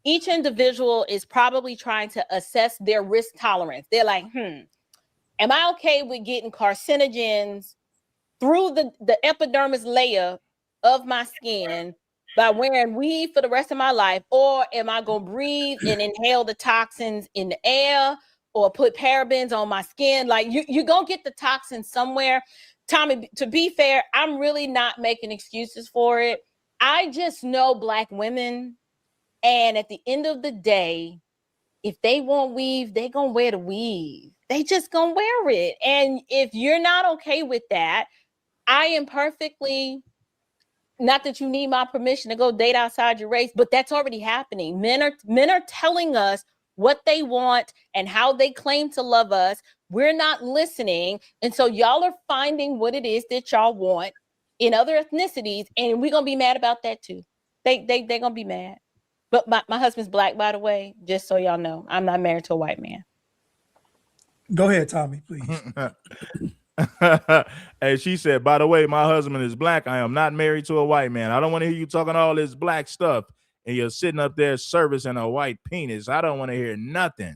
each individual is probably trying to assess their risk tolerance. They're like, am I okay with getting carcinogens through the epidermis layer of my skin by wearing weave for the rest of my life? Or am I going to breathe and inhale the toxins in the air or put parabens on my skin? Like, you're going to get the toxins somewhere. Tommy, to be fair, I'm really not making excuses for it. I just know Black women. And at the end of the day, if they want weave, they're going to wear the weave. They just going to wear it. And if you're not okay with that, I am perfectly, not that you need my permission to go date outside your race, but that's already happening. Men are telling us what they want and how they claim to love us. We're not listening. And so y'all are finding what it is that y'all want in other ethnicities. And we're going to be mad about that too. They're going to be mad. But my husband's Black, by the way, just so y'all know. I'm not married to a white man. Go ahead, Tommy, please. And she said, by the way, my husband is Black. I am not married to a white man. I don't want to hear you talking all this Black stuff and you're sitting up there servicing a white penis. I don't want to hear nothing.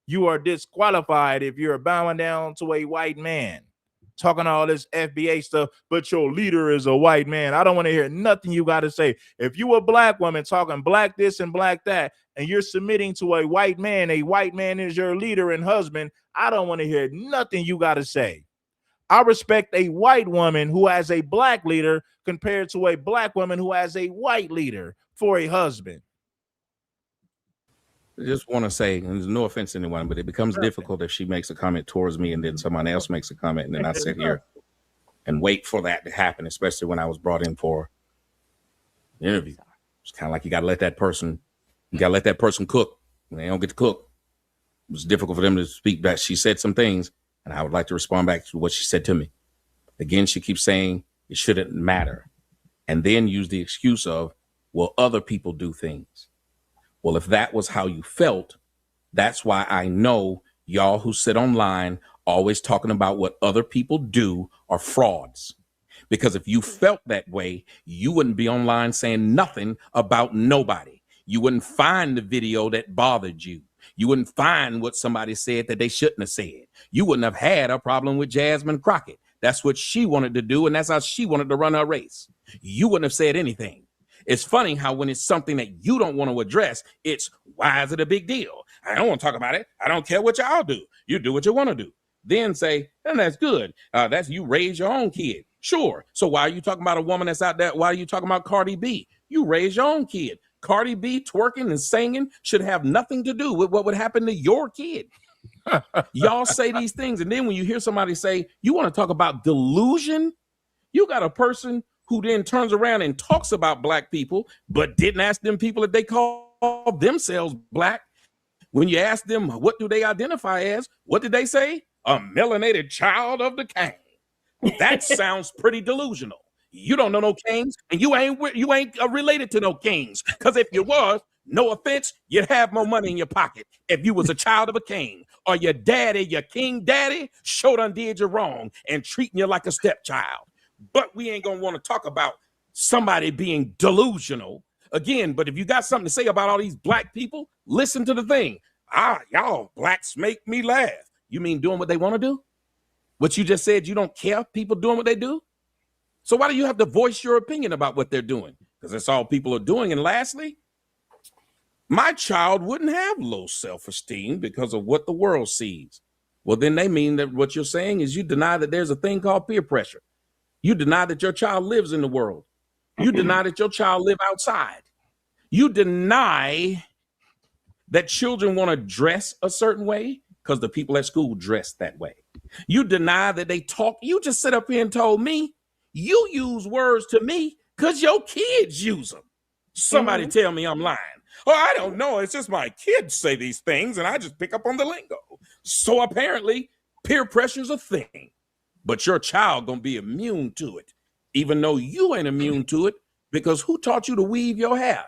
You are disqualified if you're bowing down to a white man, talking all this FBA stuff, but your leader is a white man. I don't want to hear nothing you got to say. If you a Black woman talking Black this and Black that, and you're submitting to a white man is your leader and husband, I don't want to hear nothing you got to say. I respect a white woman who has a Black leader compared to a Black woman who has a white leader for a husband. I just want to say, and there's no offense to anyone, but it becomes difficult if she makes a comment towards me and then someone else makes a comment, and then I sit here and wait for that to happen, especially when I was brought in for the interview. It's kind of like you got to let that person cook. When they don't get to cook, it was difficult for them to speak back. She said some things, and I would like to respond back to what she said to me. Again, she keeps saying it shouldn't matter, and then use the excuse of, well, other people do things. Well, if that was how you felt, that's why I know y'all who sit online always talking about what other people do are frauds. Because if you felt that way, you wouldn't be online saying nothing about nobody. You wouldn't find the video that bothered you. You wouldn't find what somebody said that they shouldn't have said. You wouldn't have had a problem with Jasmine Crockett. That's what she wanted to do, and that's how she wanted to run her race. You wouldn't have said anything. It's funny how when it's something that you don't want to address, it's, why is it a big deal? I don't want to talk about it. I don't care what y'all do. You do what you want to do. Then say, and that's good. That's you raise your own kid. Sure. So why are you talking about a woman that's out there? Why are you talking about Cardi B? You raise your own kid. Cardi B twerking and singing should have nothing to do with what would happen to your kid. Y'all say these things, and then when you hear somebody say, you want to talk about delusion, you got a person who then turns around and talks about black people, but didn't ask them people if they call themselves black. When you ask them, what do they identify as? What did they say? A melanated child of the king. That sounds pretty delusional. You don't know no kings, and you ain't related to no kings. Because if you was, no offense, you'd have more money in your pocket if you was a child of a king. Or your daddy, your king daddy, sure done did you wrong and treating you like a stepchild. But we ain't gonna want to talk about somebody being delusional again. But if you got something to say about all these black people, listen to the thing. Y'all blacks make me laugh. You mean doing what they want to do? What you just said, you don't care people doing what they do? So why do you have to voice your opinion about what they're doing? Because that's all people are doing. And lastly, my child wouldn't have low self-esteem because of what the world sees. Well, then they mean that what you're saying is you deny that there's a thing called peer pressure. You deny that your child lives in the world. You deny that your child live outside. You deny that children want to dress a certain way because the people at school dress that way. You deny that they talk. You just sit up here and told me you use words to me because your kids use them. Somebody tell me I'm lying. Oh, I don't know. It's just my kids say these things and I just pick up on the lingo. So apparently peer pressure is a thing, but your child gonna be immune to it, even though you ain't immune to it, because who taught you to weave your hair?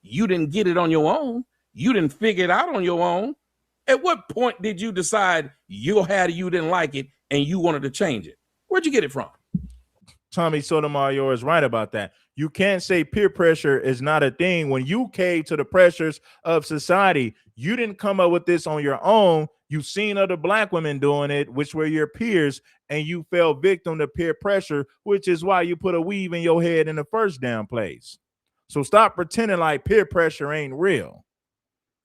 You didn't get it on your own. You didn't figure it out on your own. At what point did you decide your hair, you didn't like it and you wanted to change it? Where'd you get it from? Tommy Sotomayor is right about that. You can't say peer pressure is not a thing when you cave to the pressures of society. You didn't come up with this on your own. You've seen other black women doing it, which were your peers, and you fell victim to peer pressure, which is why you put a weave in your head in the first damn place. So stop pretending like peer pressure ain't real.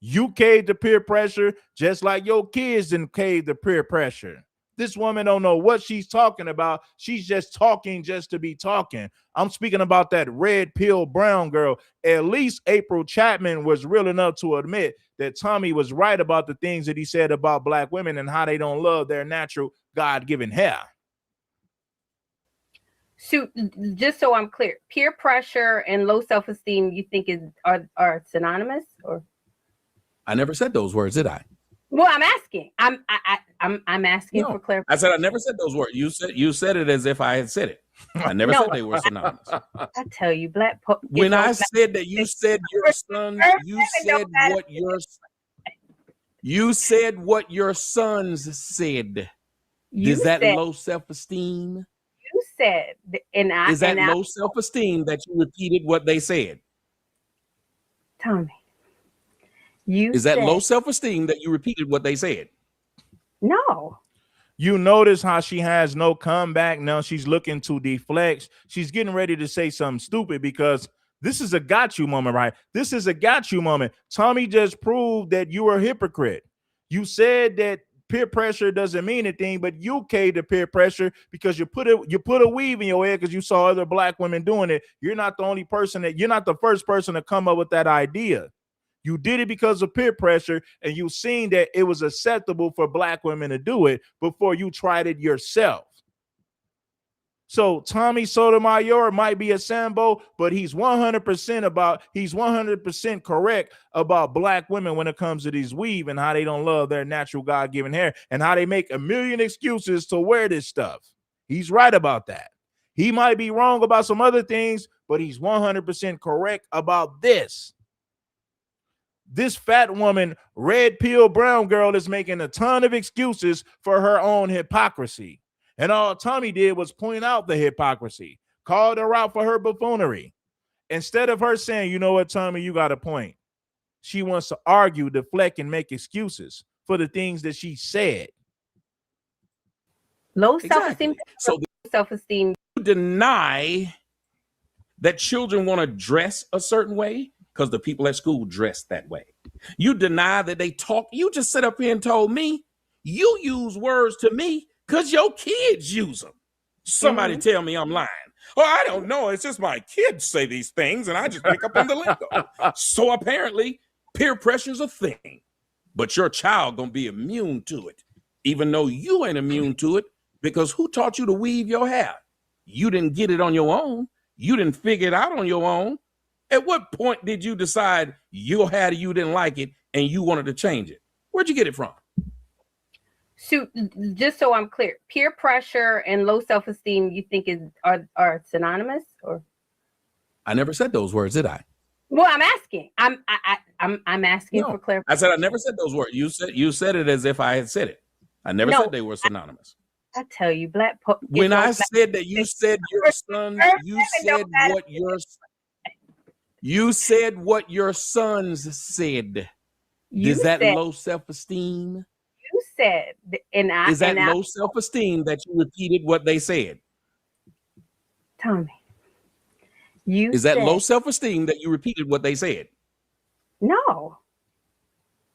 You caved to peer pressure just like your kids didn't cave to peer pressure. This woman don't know what she's talking about. She's just talking just to be talking. I'm speaking about that red pill brown girl. At least April Chapman was real enough to admit that Tommy was right about the things that he said about black women and how they don't love their natural God-given hair. So just so I'm clear, peer pressure and low self-esteem, you think are synonymous, or? I never said those words, did I? Well, I'm asking. I'm asking for clarification. I said I never said those words. You said it as if I had said it. I never said they were synonymous. I tell you, when I said that you said your sons, you said what your sons said. Is that low self-esteem? You said, is that low self-esteem that you repeated what they said? Tommy. Is that low self-esteem that you repeated what they said? No. You notice how she has no comeback. Now she's looking to deflect. She's getting ready to say something stupid because this is a got you moment, right? This is a got you moment. Tommy just proved that you were a hypocrite. You said that peer pressure doesn't mean anything, but you caved to peer pressure because you put a weave in your head because you saw other black women doing it. You're not the first person to come up with that idea. You did it because of peer pressure, and you seen that it was acceptable for black women to do it before you tried it yourself. So Tommy Sotomayor might be a Sambo, but he's 100% correct about black women when it comes to these weave and how they don't love their natural God-given hair and how they make a million excuses to wear this stuff. He's right about that. He might be wrong about some other things, but he's 100% correct about this. This fat woman, red pill brown girl, is making a ton of excuses for her own hypocrisy. And all Tommy did was point out the hypocrisy, called her out for her buffoonery. Instead of her saying, you know what, Tommy, you got a point. She wants to argue, deflect, and make excuses for the things that she said. Low self-esteem. So Self-esteem. you deny that children want to dress a certain way because the people at school dress that way. You deny that they talk. You just sit up here and told me you use words to me because your kids use them. Somebody tell me I'm lying. Oh, I don't know. It's just my kids say these things and I just pick up on the lingo. So apparently peer pressure is a thing, but your child gonna be immune to it, even though you ain't immune to it, because who taught you to weave your hair? You didn't get it on your own. You didn't figure it out on your own. At what point did you decide your hair, you didn't like it and you wanted to change it? Where'd you get it from? So just so I'm clear, peer pressure and low self-esteem, you think are synonymous, or? I never said those words, did I? Well, I'm asking. I'm asking for clarification. I said I never said those words. You said it as if I had said it. I never said they were synonymous. I tell you, when I said that, you said your son. You said what your sons said. Is that low self-esteem? You said, is that low self-esteem that you repeated what they said? Tommy, is that low self-esteem that you repeated what they said? No.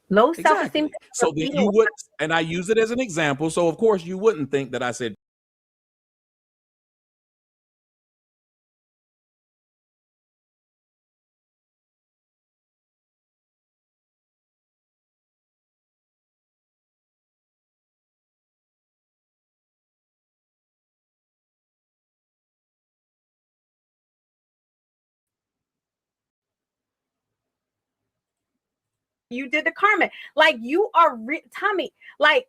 Low self-esteem. So that you would, and I use it as an example. So of course you wouldn't think that I said. You did the Carmen, like you are Tommy, like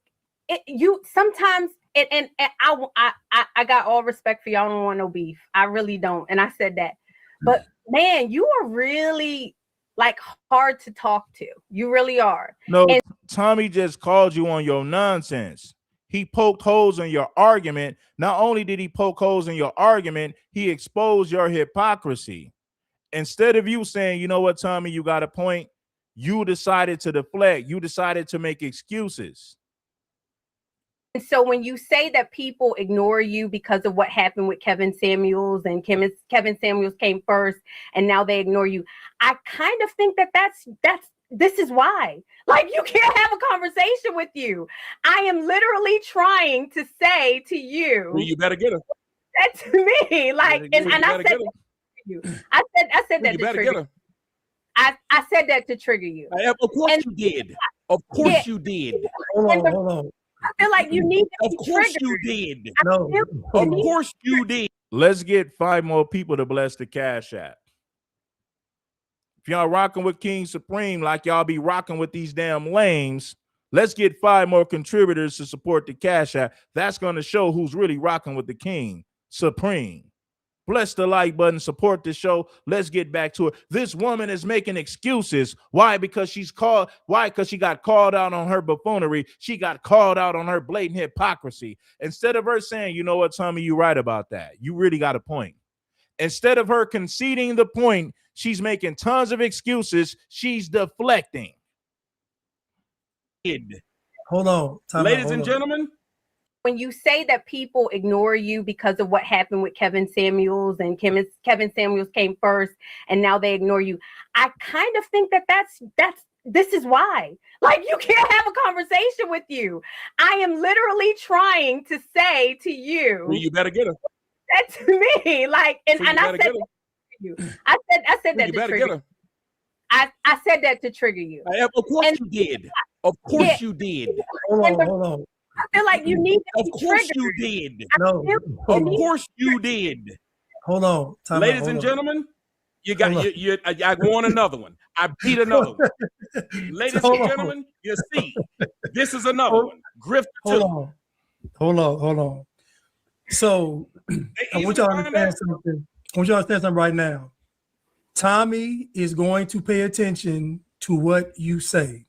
you sometimes, and I got all respect for y'all. Don't want no beef. I really don't. And I said that, but man, you are really like hard to talk to. You really are. No, Tommy just called you on your nonsense. He poked holes in your argument. Not only did he poke holes in your argument, he exposed your hypocrisy. Instead of you saying, you know what, Tommy, you got a point, you decided to deflect. You decided to make excuses. And so when you say that people ignore you because of what happened with Kevin Samuels and Kevin Samuels came first and now they ignore you, I kind of think this is why. Like, you can't have a conversation with you. I am literally trying to say to you, well, you better get her. That to me, like, and I said that to you. I said that to trigger you. I said that to trigger you. Of course you did. Of course you did. Hold on. I feel like you need to be triggered. You did. No. Of course you did. Let's get 5 more people to bless the Cash App. If y'all rocking with King Supreme like y'all be rocking with these damn lames, let's get 5 more contributors to support the Cash App. That's going to show who's really rocking with the King Supreme. Bless the like button, support the show. Let's get back to it. This woman is making excuses. Why? Because she's called. Why? Because she got called out on her buffoonery. She got called out on her blatant hypocrisy. Instead of her saying, you know what, Tommy, you're right about that. You really got a point. Instead of her conceding the point, she's making tons of excuses. She's deflecting. Hold on. Ladies and gentlemen. When you say that people ignore you because of what happened with Kevin Samuels and Kevin Samuels came first and now they ignore you, I kind of think this is why. Like, you can't have a conversation with you. I am literally trying to say to you, well, you better get her. That to me, like, and I said that to you. I said that to trigger you. I said that to trigger you. Of course you did. Of course you did. Hold on. I feel like you need to Of be course triggered. you did. No. Of course you did. Hold on. Time out, Ladies hold and on. gentlemen, you got Hold on. I won another one. I beat another one. Ladies Hold and on. gentlemen, you see, this is another Hold- one. Grifter Hold 2. on. Hold on. So I want y'all to understand something. I want y'all to understand something right now. Tommy is going to pay attention to what you say,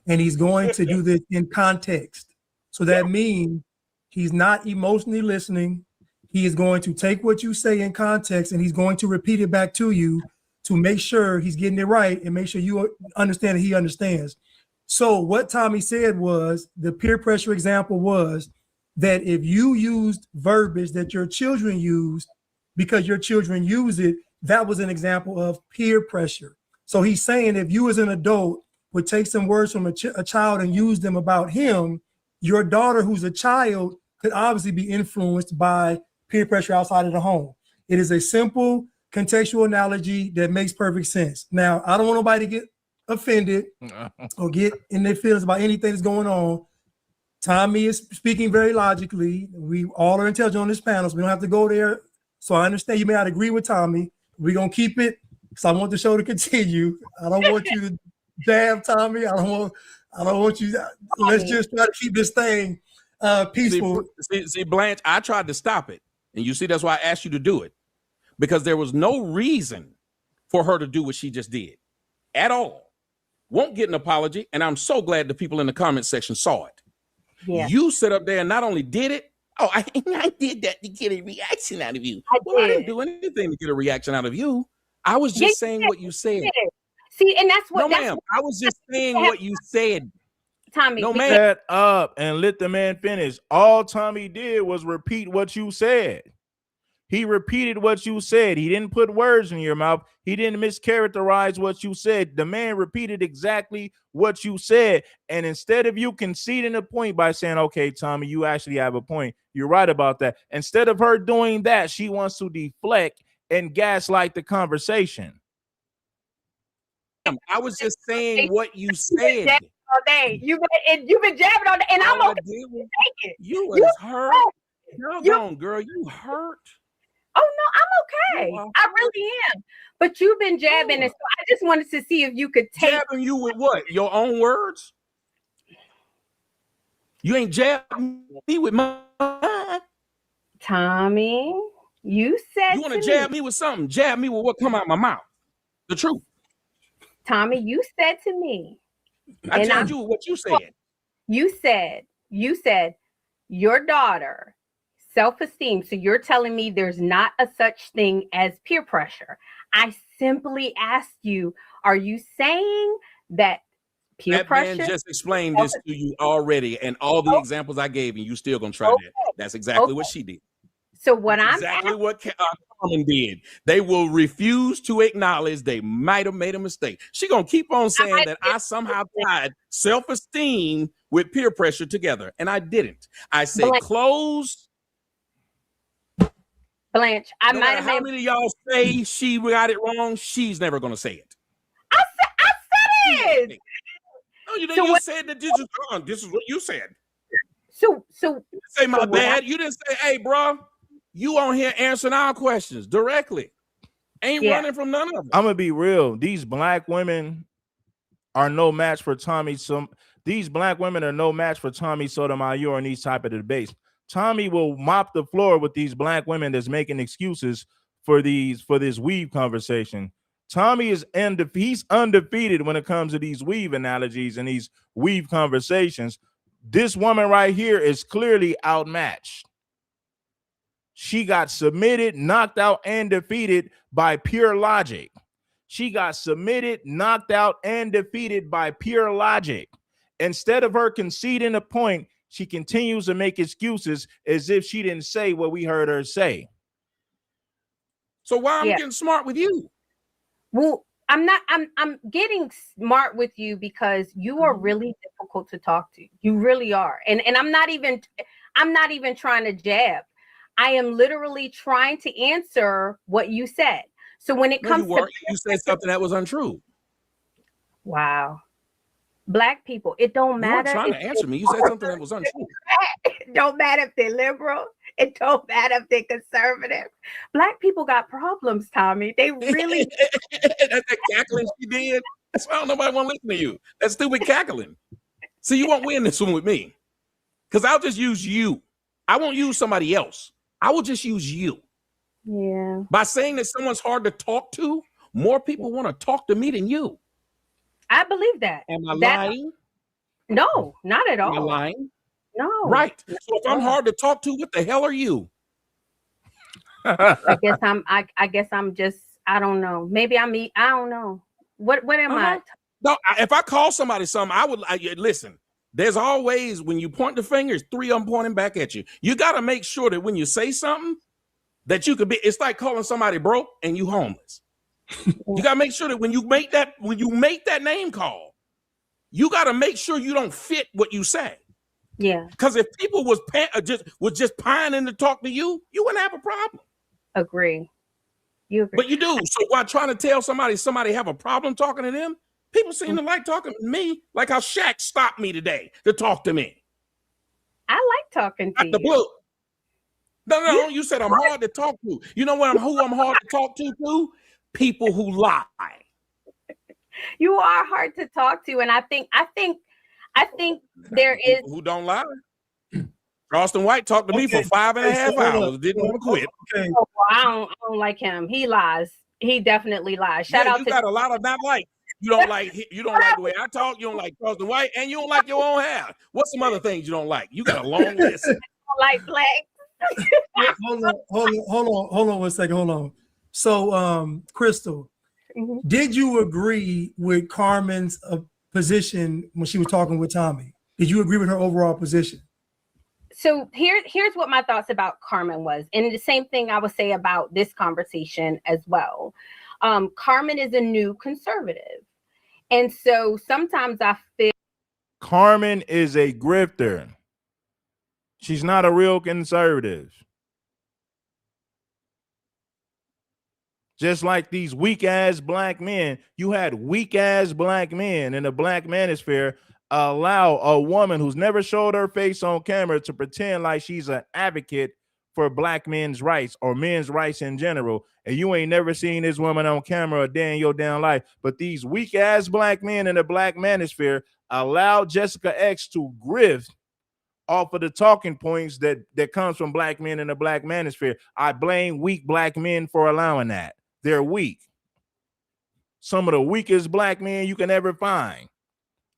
and he's going to do this in context. So that means he's not emotionally listening. He is going to take what you say in context, and he's going to repeat it back to you to make sure he's getting it right and make sure you understand that he understands. So what Tommy said was, the peer pressure example was that if you used verbiage that your children used because your children use it, that was an example of peer pressure. So he's saying if you as an adult would take some words from a child and use them about him, your daughter who's a child could obviously be influenced by peer pressure outside of the home. It is a simple contextual analogy that makes perfect sense. Now, I don't want nobody to get offended or get in their feelings about anything that's going on. Tommy is speaking very logically. We all are intelligent on this panel, so we don't have to go there. So I understand you may not agree with Tommy. We're gonna keep it because I want the show to continue. I don't want you to jab Tommy. I don't want you. Let's just try to keep this thing peaceful. See, Blanche, I tried to stop it, and you see that's why I asked you to do it, because there was no reason for her to do what she just did at all. Won't get an apology, and I'm so glad the people in the comment section saw it. Yeah. You sit up there and not only did it, I did that to get a reaction out of you. I didn't do anything to get a reaction out of you. I was just saying what you said. See, and that's what. No, ma'am. I was just saying what you said. Tommy, no, ma'am. Shut up and let the man finish. All Tommy did was repeat what you said. He repeated what you said. He didn't put words in your mouth. He didn't mischaracterize what you said. The man repeated exactly what you said. And instead of you conceding a point by saying, okay, Tommy, you actually have a point. You're right about that. Instead of her doing that, she wants to deflect and gaslight the conversation. I was just saying what you said. All day. You've been jabbing on that, and I'm okay to take it. You was hurt. Doggone, girl, you hurt. Oh no, I'm okay. I really am. But you've been jabbing, and so I just wanted to see if you could take. Jabbing you with what? Your own words? You ain't jabbing me with mine. Tommy, you said you want to jab me with something? Jab me with what come out of my mouth. The truth. Tommy, you said to me. I jabbed you with what you said. You said your daughter. Self-esteem. So you're telling me there's not a such thing as peer pressure. I simply asked you, are you saying that peer pressure? Man just explained this to you already, and all the examples I gave, and you still gonna try that. That's exactly what she did. So what what Carmen did. They will refuse to acknowledge they might have made a mistake. She gonna keep on saying that I somehow tied self-esteem with peer pressure together, and I didn't. I said close. Blanche, I might have. How many of y'all say she got it wrong? She's never gonna say it. I said it. No, you said that this is what you said. So say my bad. You didn't say, hey, bro, you on here answering our questions directly. Ain't running from none of them. I'm gonna be real. These black women are no match for Tommy. These black women are no match for Tommy Sotomayor in these type of debates. Tommy will mop the floor with these black women that's making excuses for this weave conversation. Tommy is he's undefeated when it comes to these weave analogies and these weave conversations. This woman right here is clearly outmatched. She got submitted, knocked out, and defeated by pure logic. She got submitted, knocked out, and defeated by pure logic. Instead of her conceding a point, she continues to make excuses as if she didn't say what we heard her say. So why I'm getting smart with you? Well, I'm getting smart with you because you are really difficult to talk to. You really are. And I'm not even trying to jab. I am literally trying to answer what you said. So when it comes to you said something that was untrue. Wow. Black people, it don't You weren't matter. trying to answer me. You said something that was untrue. It don't matter if they're liberal. It don't matter if they're conservative. Black people got problems, Tommy. They really. That's that cackling she did. That's why nobody want to listen to you. That stupid cackling. See, you won't win this one with me. Because I'll just use you. I won't use somebody else. I will just use you. Yeah. By saying that someone's hard to talk to, more people want to talk to me than you. I believe that. Am I That- lying? No, not at all. Am I lying? No. Right. So if I'm hard to talk to, what the hell are you? I guess I'm just, I don't know. Maybe I don't know. What am I? No, if I call somebody something, listen. There's always, when you point the fingers, 3 of them pointing back at you. You got to make sure that when you say something, that you could be. It's like calling somebody broke and you homeless. You got to make sure that when you make that name call, you got to make sure you don't fit what you say. Yeah. Because if people was just pining to talk to you, you wouldn't have a problem. Agree. You agree. But you do. So while trying to tell somebody have a problem talking to them, people seem to like talking to me, like how Shaq stopped me today to talk to me. I like talking to The you. blue. No, you said I'm hard to talk to. You know what? Who I'm hard to talk to? People who lie. You are hard to talk to, and I think there is Who don't lie. Charleston White talked to me for 5.5 hours. Didn't want to quit. Okay. Oh, I don't like him. He lies. He definitely lies. Shout out you to got a lot of not like. You don't like the way I talk. You don't like Charleston White, and you don't like your own hair. What's some other things you don't like? You got a long list. like black. Hold on 1 second. Hold on. So, Crystal, did you agree with Carmen's position when she was talking with Tommy? Did you agree with her overall position? So here's what my thoughts about Carmen was, and the same thing I would say about this conversation as well. Carmen is a new conservative, and so sometimes I feel Carmen is a grifter. She's not a real conservative. Just like these weak ass black men, you had weak ass black men in the black manosphere allow a woman who's never showed her face on camera to pretend like she's an advocate for black men's rights or men's rights in general. And you ain't never seen this woman on camera a day in your damn life. But these weak ass black men in the black manosphere allowed Jessica X to grift off of the talking points that comes from black men in the black manosphere. I blame weak black men for allowing that. They're weak. Some of the weakest black men you can ever find.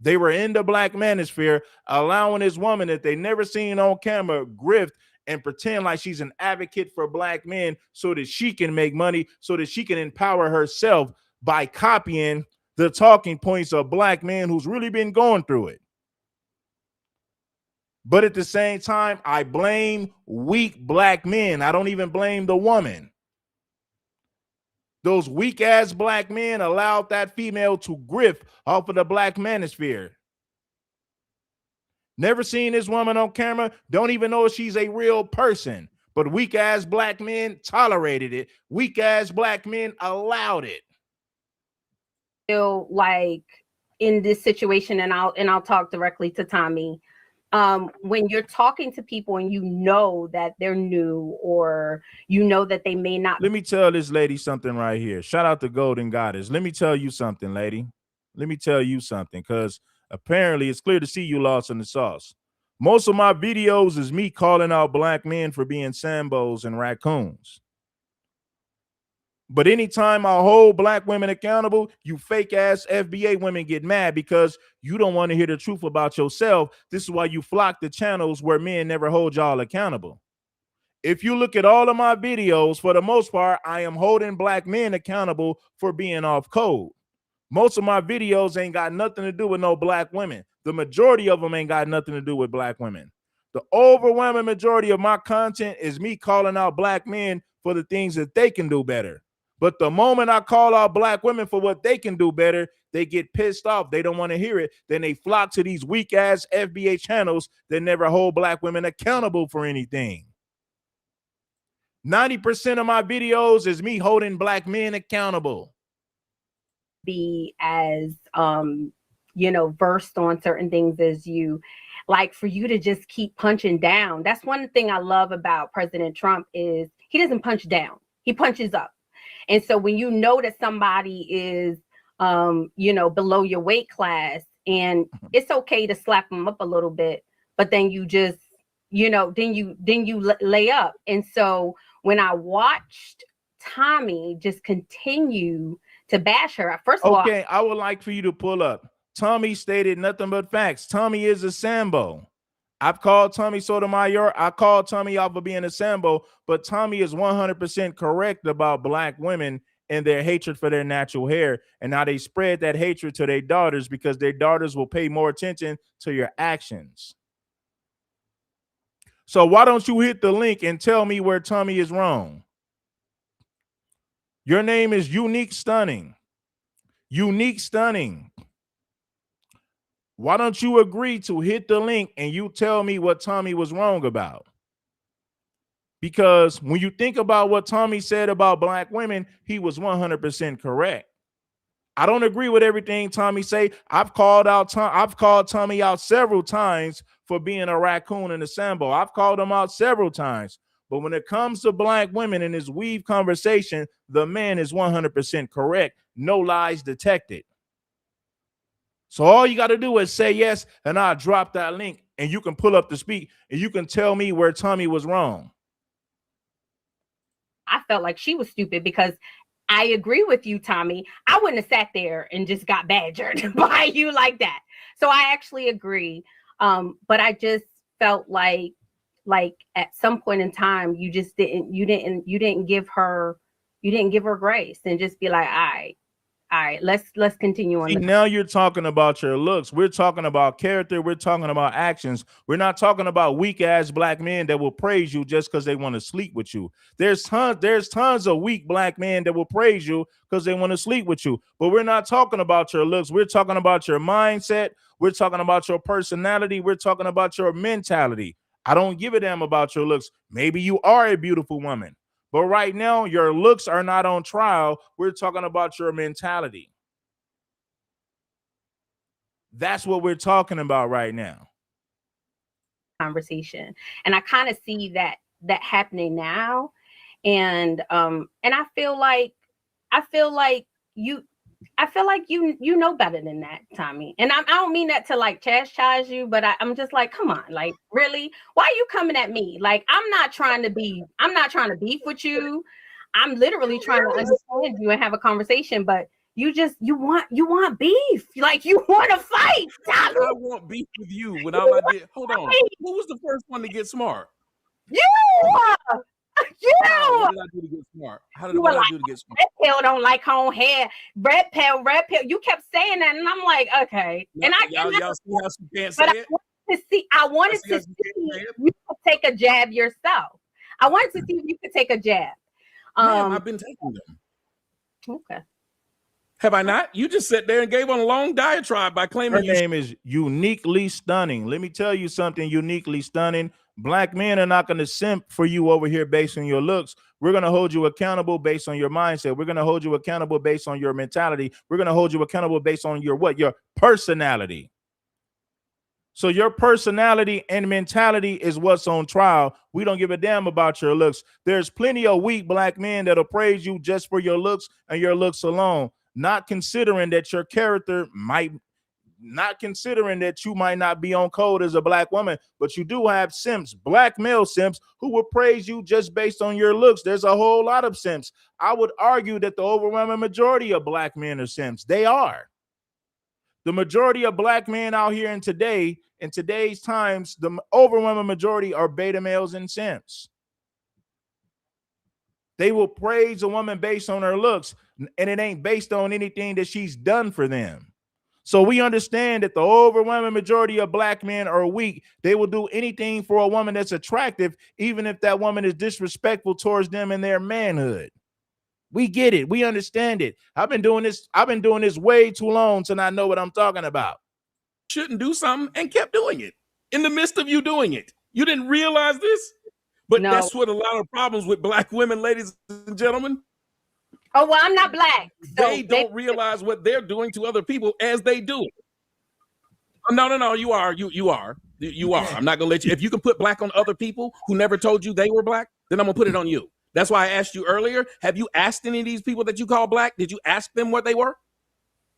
They were in the black manosphere allowing this woman that they never seen on camera grift and pretend like she's an advocate for black men so that she can make money, so that she can empower herself by copying the talking points of black men who's really been going through it. But at the same time, I blame weak black men. I don't even blame the woman. Those weak ass black men allowed that female to grift off of the black manosphere. Never seen this woman on camera. Don't even know if she's a real person. But weak ass black men tolerated it. Weak ass black men allowed it. Feel like in this situation, and I'll talk directly to Tommy. When you're talking to people and you know that they're new or you know that they may not. Let me tell this lady something right here. Shout out to Golden Goddess. Let me tell you something, lady. Let me tell you something, because apparently it's clear to see you lost in the sauce. Most of my videos is me calling out black men for being Sambos and raccoons. But anytime I hold black women accountable, you fake ass FBA women get mad because you don't want to hear the truth about yourself. This is why you flock to channels where men never hold y'all accountable. If you look at all of my videos, for the most part, I am holding black men accountable for being off code. Most of my videos ain't got nothing to do with no black women. The majority of them ain't got nothing to do with black women. The overwhelming majority of my content is me calling out black men for the things that they can do better. But the moment I call out black women for what they can do better, they get pissed off. They don't want to hear it. Then they flock to these weak ass FBA channels that never hold black women accountable for anything. 90% of my videos is me holding black men accountable. Be as versed on certain things as you, like, for you to just keep punching down. That's one thing I love about President Trump is he doesn't punch down, he punches up. And so when you know that somebody is, below your weight class, and it's okay to slap them up a little bit, but then you just, then you lay up. And so when I watched Tommy just continue to bash her, first of all, okay, I would like for you to pull up. Tommy stated nothing but facts. Tommy is a Sambo. I've called Tommy Sotomayor. I called Tommy out for being a Sambo, but Tommy is 100% correct about Black women and their hatred for their natural hair, and how they spread that hatred to their daughters because their daughters will pay more attention to your actions. So why don't you hit the link and tell me where Tommy is wrong? Your name is Unique Stunning. Unique Stunning. Why don't you agree to hit the link and you tell me what Tommy was wrong about? Because when you think about what Tommy said about Black women, he was 100% correct. I don't agree with everything Tommy say. I've called Tommy out several times for being a raccoon and a Sambo. I've called him out several times. But when it comes to Black women in this weave conversation, the man is 100% correct. No lies detected. So all you got to do is say yes, and I'll drop that link, and you can pull up the speak, and you can tell me where Tommy was wrong. I felt like she was stupid because I agree with you, Tommy. I wouldn't have sat there and just got badgered by you like that. So I actually agree. But I just felt like at some point in time, you didn't give her grace and just be like, all right, let's continue on. See, now you're talking about your looks. We're talking about character. We're talking about actions. We're not talking about weak ass Black men that will praise you just because they want to sleep with you. There's tons of weak Black men that will praise you because they want to sleep with you. But we're not talking about your looks. We're talking about your mindset. We're talking about your personality. We're talking about your mentality. I don't give a damn about your looks. Maybe you are a beautiful woman, but right now your looks are not on trial. We're talking about your mentality. That's what we're talking about right now. Conversation. And I kind of see that happening now. And I feel like you know better than that, Tommy. And I don't mean that to like chastise you, but I'm just like, come on, like, really? Why are you coming at me? Like, I'm not trying to beef with you. I'm literally trying to understand you and have a conversation, but you want beef. Like, you want to fight, Tommy. I want beef with you when all I did. Hold on. Who was the first one to get smart? You. What did I do to get smart? What did I do to get smart? Red pill don't like her own hair. Red pill. You kept saying that, and I'm like, okay. And y'all see how she can't say it? I wanted to see if you could take a jab yourself. I wanted to see if you could take a jab. I've been taking them. Okay. Have I not? You just sat there and gave on a long diatribe by claiming her name is Uniquely Stunning. Let me tell you something uniquely stunning. Black men are not going to simp for you over here based on your looks. We're going to hold you accountable based on your mindset. We're going to hold you accountable based on your mentality. We're going to hold you accountable based on your personality. So your personality and mentality is what's on trial. We don't give a damn about your looks. There's plenty of weak Black men that'll praise you just for your looks and your looks alone, not considering that your character not considering that you might not be on code as a Black woman, but you do have simps, Black male simps, who will praise you just based on your looks. There's a whole lot of simps. I would argue that the overwhelming majority of Black men are simps. They are. The majority of Black men out here in today's times, the overwhelming majority are beta males and simps. They will praise a woman based on her looks, and it ain't based on anything that she's done for them. So we understand that the overwhelming majority of Black men are weak. They will do anything for a woman that's attractive, even if that woman is disrespectful towards them in their manhood. We get it. We understand it. I've been doing this way too long to not know what I'm talking about. Shouldn't do something and kept doing it in the midst of you doing it. You didn't realize this? But no. That's what a lot of problems with Black women, ladies and gentlemen. Oh, well, I'm not Black. So they don't realize what they're doing to other people as they do it. No. You are. You are. I'm not gonna let you. If you can put black on other people who never told you they were black, then I'm gonna put it on you. That's why I asked you earlier. Have you asked any of these people that you call black? Did you ask them what they were?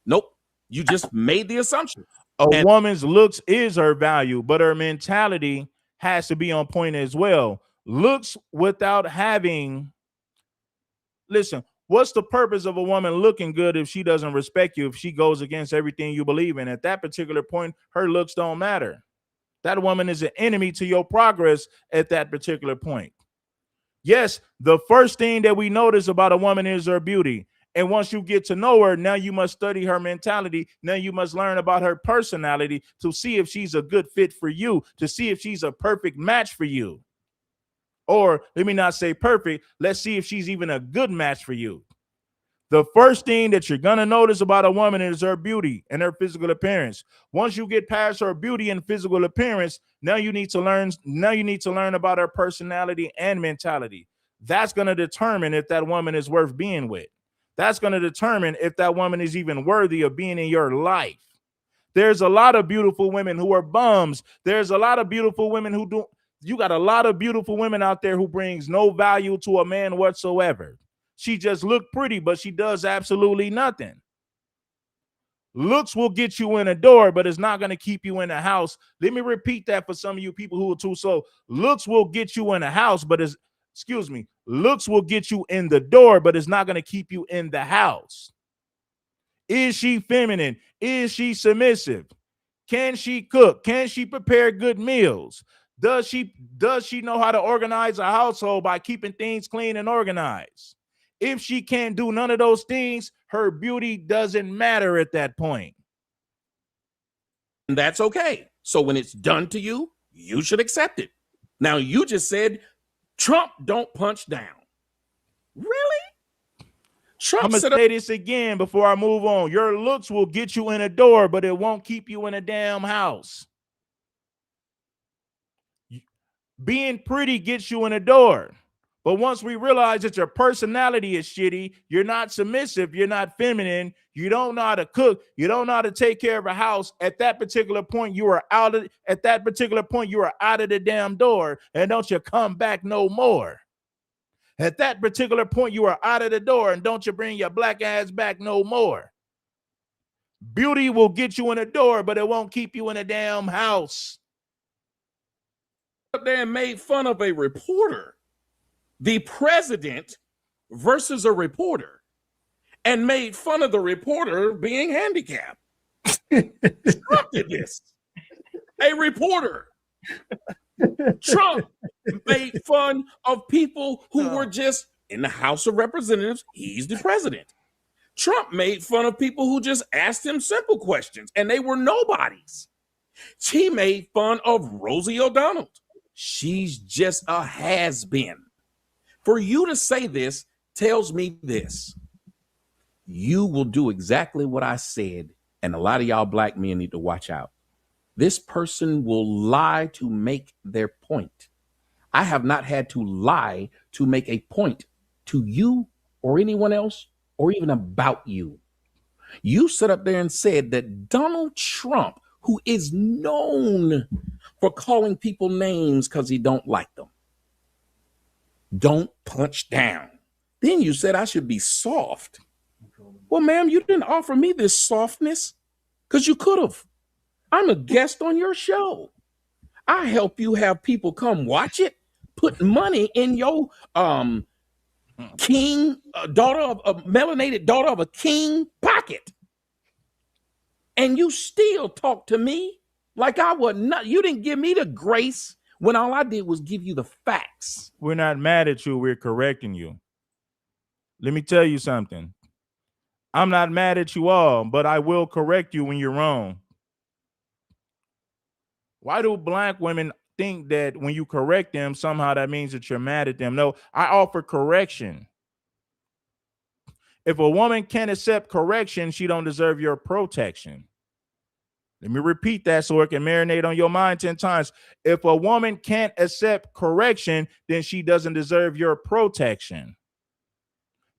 Nope. You just made the assumption. A woman's looks is her value, but her mentality has to be on point as well. Looks without having. Listen, what's the purpose of a woman looking good if she doesn't respect you, if she goes against everything you believe in? At that particular point, her looks don't matter. That woman is an enemy to your progress at that particular point. Yes, the first thing that we notice about a woman is her beauty. And once you get to know her, now you must study her mentality. Now you must learn about her personality to see if she's a good fit for you, to see if she's a perfect match for you. Or let me not say perfect. Let's see if she's even a good match for you. The first thing that you're going to notice about a woman is her beauty and her physical appearance. Once you get past her beauty and physical appearance, now you need to learn about her personality and mentality. That's going to determine if that woman is worth being with. That's going to determine if that woman is even worthy of being in your life. There's a lot of beautiful women who are bums. There's a lot of beautiful women who do. You got a lot of beautiful women out there who brings no value to a man whatsoever. She just look pretty, but she does absolutely nothing. Looks will get you in a door, but it's not going to keep you in the house. Let me repeat that for some of you people who are too slow. Looks will get you in the house, but looks will get you in the door, but it's not going to keep you in the house. Is she feminine? Is she submissive? Can she cook? Can she prepare good meals? Does she know how to organize a household by keeping things clean and organized? If she can't do none of those things, her beauty doesn't matter at that point. And that's okay. So when it's done to you, you should accept it. Now, you just said Trump don't punch down. Really? I'm going to say this again before I move on. Your looks will get you in a door, but it won't keep you in a damn house. Being pretty gets you in a door. But once we realize that your personality is shitty, you're not submissive, you're not feminine, you don't know how to cook, you don't know how to take care of a house, at that particular point, you are out of the damn door, and don't you come back no more. At that particular point, you are out of the door, and don't you bring your black ass back no more. Beauty will get you in a door, but it won't keep you in a damn house. Up there and made fun of a reporter. The president versus a reporter, and made fun of the reporter being handicapped. Trump did this. A reporter. Trump made fun of people who were just in the House of Representatives. He's the president. Trump made fun of people who just asked him simple questions and they were nobodies. He made fun of Rosie O'Donnell. She's just a has-been. For you to say this tells me this. You will do exactly what I said, and a lot of y'all black men need to watch out. This person will lie to make their point. I have not had to lie to make a point to you or anyone else or even about you. You sat up there and said that Donald Trump, who is known for calling people names because he don't like them, don't punch down. Then you said I should be soft. Well, ma'am, you didn't offer me this softness because you could have. I'm a guest on your show. I help you have people come watch it, put money in your king daughter of a melanated daughter of a king pocket. And you still talk to me like I was not. You didn't give me the grace when all I did was give you the facts. We're not mad at you. We're correcting you. Let me tell you something. I'm not mad at you all, but I will correct you when you're wrong. Why do black women think that when you correct them, somehow that means that you're mad at them? No, I offer correction. If a woman can't accept correction, she don't deserve your protection. Let me repeat that so it can marinate on your mind 10 times. If a woman can't accept correction, then she doesn't deserve your protection.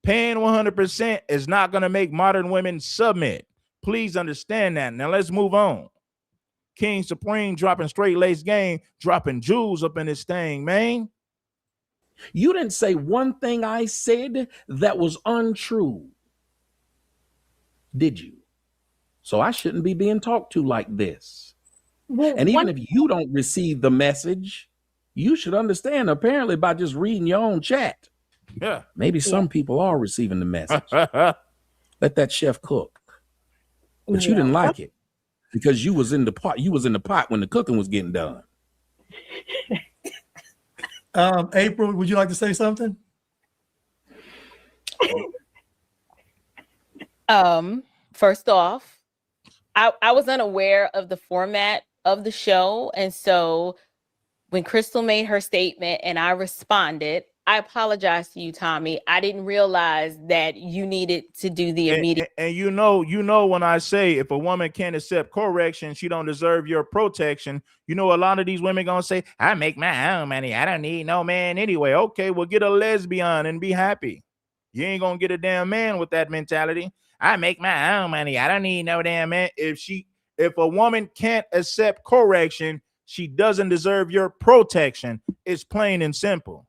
Paying 100% is not going to make modern women submit. Please understand that. Now let's move on. King Supreme dropping straight lace game, dropping jewels up in this thing, man. You didn't say one thing I said that was untrue, did you? So I shouldn't be being talked to like this. Well, And even if you don't receive the message, you should understand, apparently, by just reading your own chat. Yeah. Maybe some people are receiving the message. Let that chef cook. But you didn't like it because you was in the pot. You was in the pot when the cooking was getting done. April, would you like to say something? First off, I was unaware of the format of the show. And so when Crystal made her statement and I responded, I apologize to you, Tommy. I didn't realize that you needed to do the immediate. And you know, when I say if a woman can't accept correction, she don't deserve your protection. You know, a lot of these women gonna say, I make my own money. I don't need no man anyway. Okay, well, get a lesbian and be happy. You ain't gonna get a damn man with that mentality. I make my own money. I don't need no damn man. If a woman can't accept correction, she doesn't deserve your protection. It's plain and simple.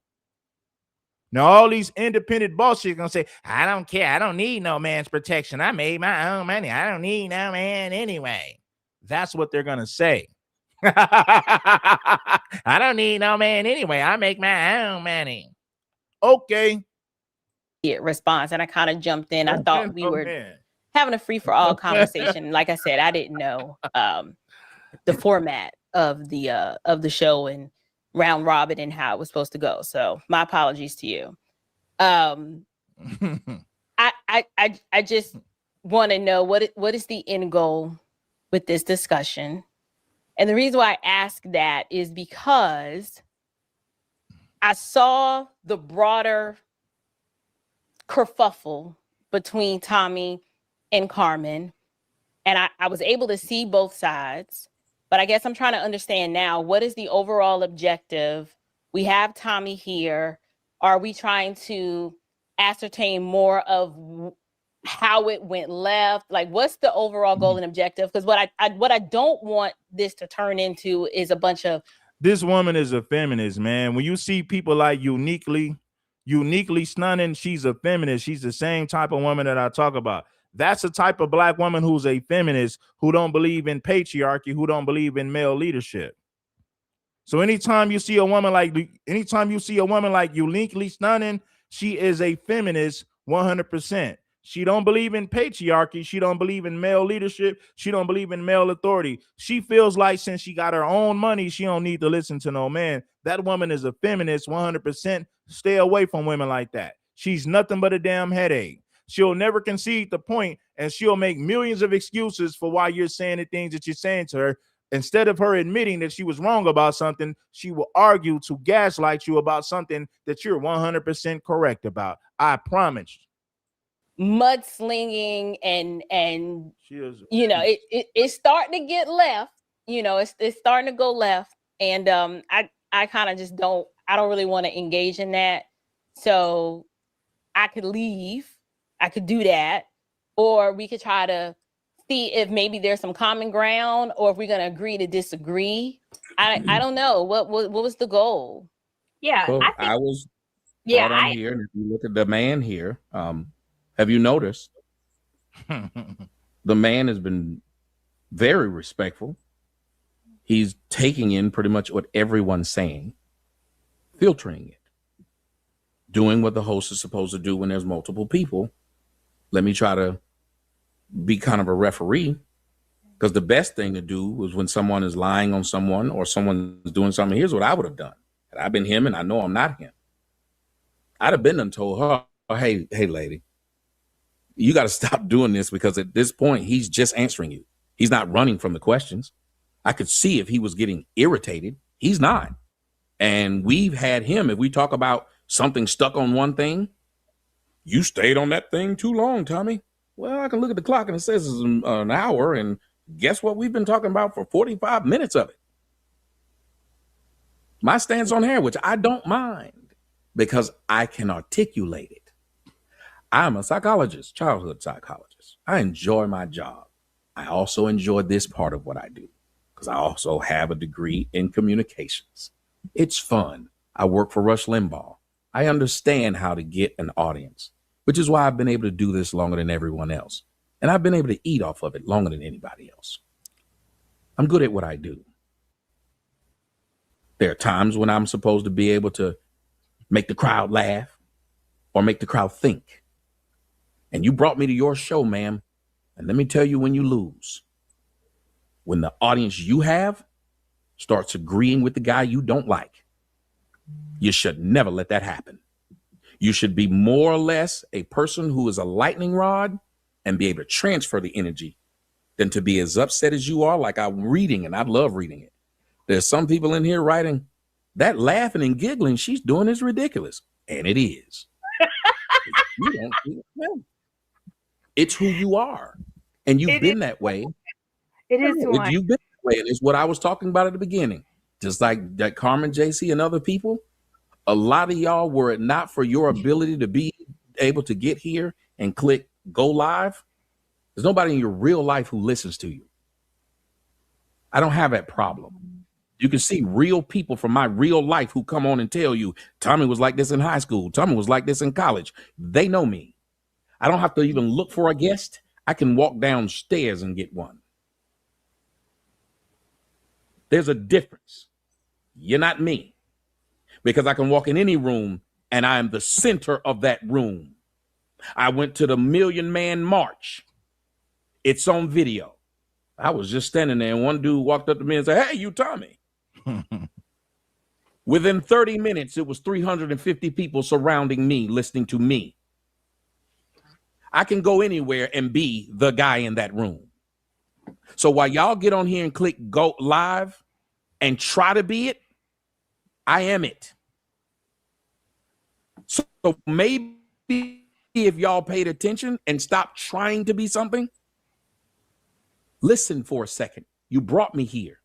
Now, all these independent bosses gonna say, I don't care. I don't need no man's protection. I made my own money. I don't need no man anyway. That's what they're gonna say. I don't need no man anyway. I make my own money. Okay. Response, and I kind of jumped in. I thought we were having a free-for-all conversation. Like I said, I didn't know the format of the show and round robin and how it was supposed to go. So my apologies to you. I just want to know what is the end goal with this discussion. And the reason why I ask that is because I saw the broader kerfuffle between Tommy and Carmen, and I was able to see both sides. But I guess I'm trying to understand now, what is the overall objective? We have Tommy here. Are we trying to ascertain more of how it went left? Like, what's the overall goal and objective? Because what I don't want this to turn into is a bunch of... This woman is a feminist, man. When you see people like uniquely stunning, she's a feminist. She's the same type of woman that I talk about. That's the type of black woman who's a feminist, who don't believe in patriarchy, who don't believe in male leadership. So anytime you see a woman like uniquely stunning, she is a feminist 100%. She don't believe in patriarchy. She don't believe in male leadership. She don't believe in male authority. She feels like since she got her own money, she don't need to listen to no man. That woman is a feminist 100%. Stay away from women like that. She's nothing but a damn headache. She'll never concede the point, and she'll make millions of excuses for why you're saying the things that you're saying to her. Instead of her admitting that she was wrong about something, she will argue to gaslight you about something that you're 100% correct about. I promise. Mudslinging and you know, it's starting to get left. You know, it's starting to go left, and I kind of just don't really want to engage in that. So I could leave. I could do that, or we could try to see if maybe there's some common ground, or if we're going to agree to disagree. I don't know. What was the goal? Yeah, well, I was brought on here, and if you look at the man here, have you noticed the man has been very respectful. He's taking in pretty much what everyone's saying, filtering it, doing what the host is supposed to do when there's multiple people. Let me try to be kind of a referee, because the best thing to do is when someone is lying on someone or someone is doing something. Here's what I would have done. Had I been him and I know I'm not him, I'd have been and told her, oh, hey, lady, you got to stop doing this, because at this point, he's just answering you. He's not running from the questions. I could see if he was getting irritated. He's not. And we've had him, if we talk about something stuck on one thing, you stayed on that thing too long, Tommy. Well, I can look at the clock and it says it's an hour, and guess what? We've been talking about for 45 minutes of it. My stance on hair, which I don't mind because I can articulate it. I'm a psychologist, childhood psychologist. I enjoy my job. I also enjoy this part of what I do. because I also have a degree in communications. It's fun. I work for Rush Limbaugh. I understand how to get an audience, which is why I've been able to do this longer than everyone else. And I've been able to eat off of it longer than anybody else. I'm good at what I do. There are times when I'm supposed to be able to make the crowd laugh or make the crowd think. And you brought me to your show, ma'am. And let me tell you when you lose. When the audience you have starts agreeing with the guy you don't like. You should never let that happen. You should be more or less a person who is a lightning rod and be able to transfer the energy than to be as upset as you are. Like I'm reading, and I love reading it. There's some people in here writing, that laughing and giggling she's doing is ridiculous. And it is. You don't see it. It's who you are. And you've been that way. It is who You've been that way. And it's what I was talking about at the beginning. Just like that Carmen, JC, and other people. A lot of y'all, were it not for your ability to be able to get here and click go live, there's nobody in your real life who listens to you. I don't have that problem. You can see real people from my real life who come on and tell you, Tommy was like this in high school. Tommy was like this in college. They know me. I don't have to even look for a guest. I can walk downstairs and get one. There's a difference. You're not me. Because I can walk in any room and I am the center of that room. I went to the Million Man March. It's on video. I was just standing there and one dude walked up to me and said, hey, you Tommy. Within 30 minutes, it was 350 people surrounding me, listening to me. I can go anywhere and be the guy in that room. So while y'all get on here and click go live and try to be it, I am it. So maybe if y'all paid attention and stopped trying to be something, listen for a second. You brought me here.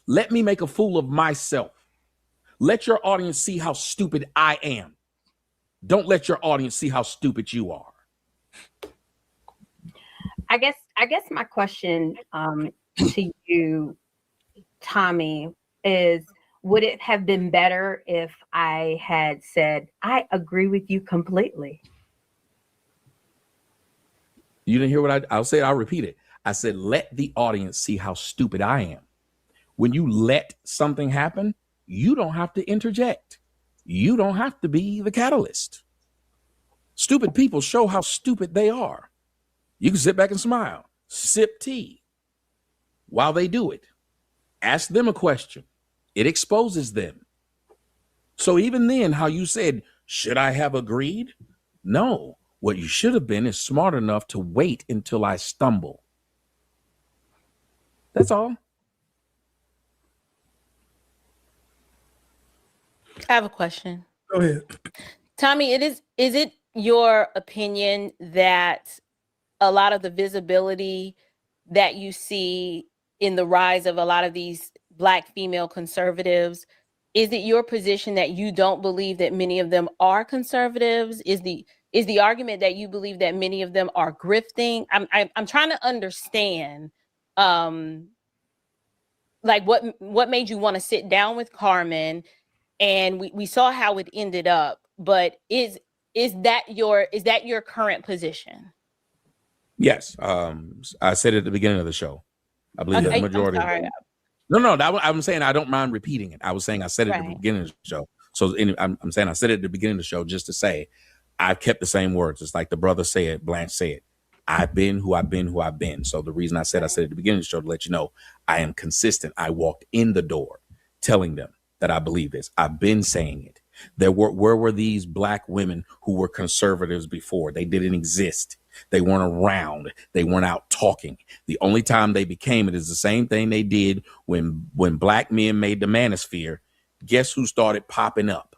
Let me make a fool of myself. Let your audience see how stupid I am. Don't let your audience see how stupid you are. I guess my question to you, Tommy, is would it have been better if I had said, I agree with you completely? You didn't hear what I'll repeat it. I said, let the audience see how stupid I am. When you let something happen, you don't have to interject. You don't have to be the catalyst. Stupid people show how stupid they are. You can sit back and smile, sip tea while they do it. Ask them a question. It exposes them. So even then, how you said, should I have agreed? No, what you should have been is smart enough to wait until I stumble. That's all. I have a question. Go ahead. Tommy, is it your opinion that a lot of the visibility that you see in the rise of a lot of these Black female conservatives, is it your position that you don't believe that many of them are conservatives? Is the argument that you believe that many of them are grifting? I'm trying to understand, like what made you want to sit down with Carmen, and we saw how it ended up. But is that your current position? Yes, I said it at the beginning of the show. I believe the majority. No, I'm saying I don't mind repeating it. I was saying I said it at the beginning of the show. So I'm saying I said it at the beginning of the show just to say I've kept the same words. It's like the brother said, Blanche said, I've been who I've been, who I've been. So the reason I said at the beginning of the show to let you know I am consistent. I walked in the door telling them that I believe this. I've been saying it. Where were these Black women who were conservatives before? They didn't exist. They weren't around. They weren't out talking. The only time they became it is the same thing they did when Black men made the manosphere. Guess who started popping up?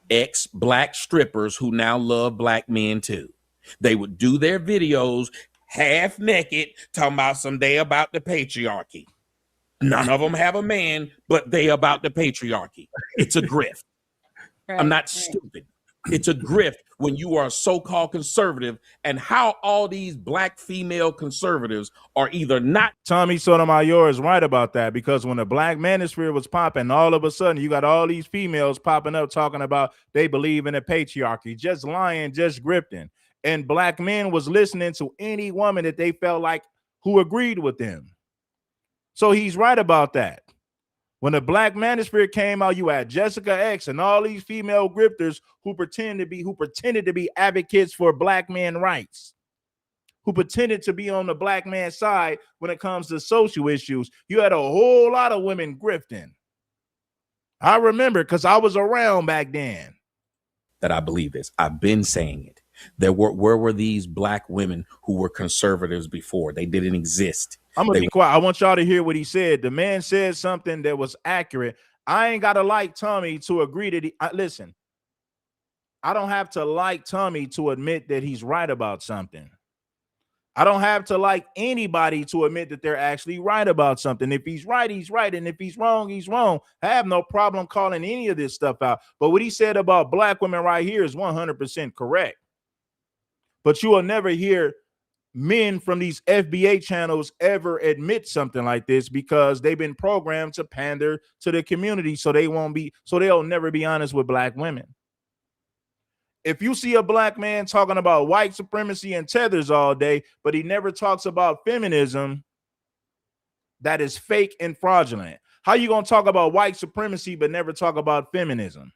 Ex-Black strippers who now love Black men too. They would do their videos half naked, talking about someday about the patriarchy. None of them have a man, but they about the patriarchy. It's a grift. I'm not stupid. It's a grift when you are a so-called conservative, and how all these black female conservatives are either not. Tommy Sotomayor is right about that, because when the black manosphere was popping, all of a sudden you got all these females popping up talking about they believe in a patriarchy, just lying, just grifting. And black men was listening to any woman that they felt like who agreed with them. So he's right about that. When the black manosphere came out, you had Jessica X and all these female grifters who pretended to be advocates for black men rights, who pretended to be on the black man's side when it comes to social issues. You had a whole lot of women grifting. I remember, because I was around back then. That I believe this. I've been saying it. Where were these black women who were conservatives before? They didn't exist. I'm gonna be quiet. I want y'all to hear what he said. The man said something that was accurate. I ain't gotta like Tommy to agree that listen. I don't have to like Tommy to admit that he's right about something. I don't have to like anybody to admit that they're actually right about something. If he's right, he's right. And if he's wrong, he's wrong. I have no problem calling any of this stuff out. But what he said about black women right here is 100% correct. But you will never hear men from these FBA channels ever admit something like this, because they've been programmed to pander to the community, so they'll never be honest with black women. If you see a black man talking about white supremacy and tethers all day, but he never talks about feminism, that is fake and fraudulent. How you gonna talk about white supremacy but never talk about feminism?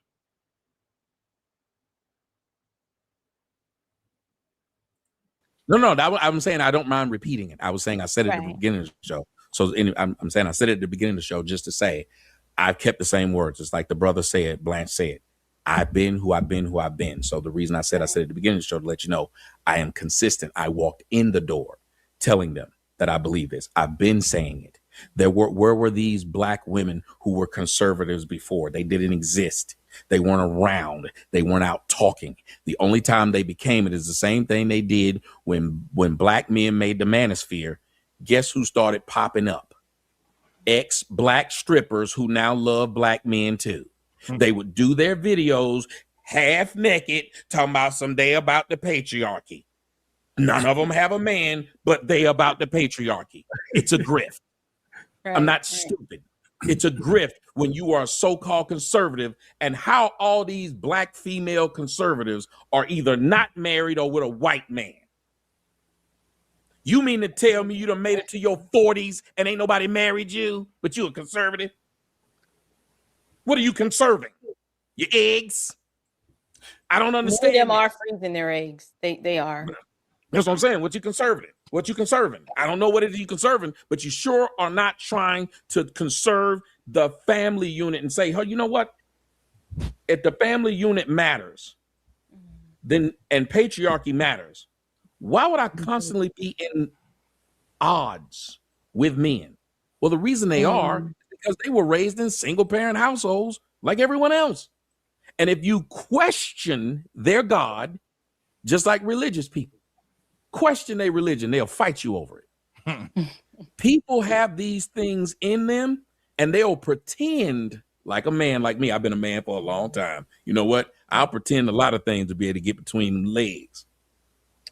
No, I'm saying I don't mind repeating it. I was saying I said it at the beginning of the show. So I'm saying I said it at the beginning of the show just to say I've kept the same words. It's like the brother said, Blanche said, I've been who I've been. So the reason I said at the beginning of the show, to let you know, I am consistent. I walked in the door telling them that I believe this. I've been saying it. Where were these black women who were conservatives before? They didn't exist. They weren't around. They weren't out talking. The only time they became it is the same thing they did when black men made the manosphere. Guess who started popping up? Ex-black strippers who now love black men too. They would do their videos half naked, talking about someday about the patriarchy. None of them have a man, but they about the patriarchy. It's a grift. I'm not stupid. It's a grift when you are a so-called conservative, and how all these black female conservatives are either not married or with a white man. You mean to tell me you done made it to your 40s and ain't nobody married you, but you a conservative? What are you conserving? Your eggs? I don't understand. Them are freezing their eggs. They are. That's what I'm saying. What you conservative? What you conserving? I don't know what it is you conserving, but you sure are not trying to conserve the family unit and say, oh, you know what? If the family unit matters, then and patriarchy matters, why would I constantly be in odds with men? Well, the reason they are is because they were raised in single parent households like everyone else. And if you question their God, just like religious people, question their religion, they'll fight you over it. People have these things in them and they'll pretend like a man like me. I've been a man for a long time. You know what? I'll pretend a lot of things to be able to get between legs.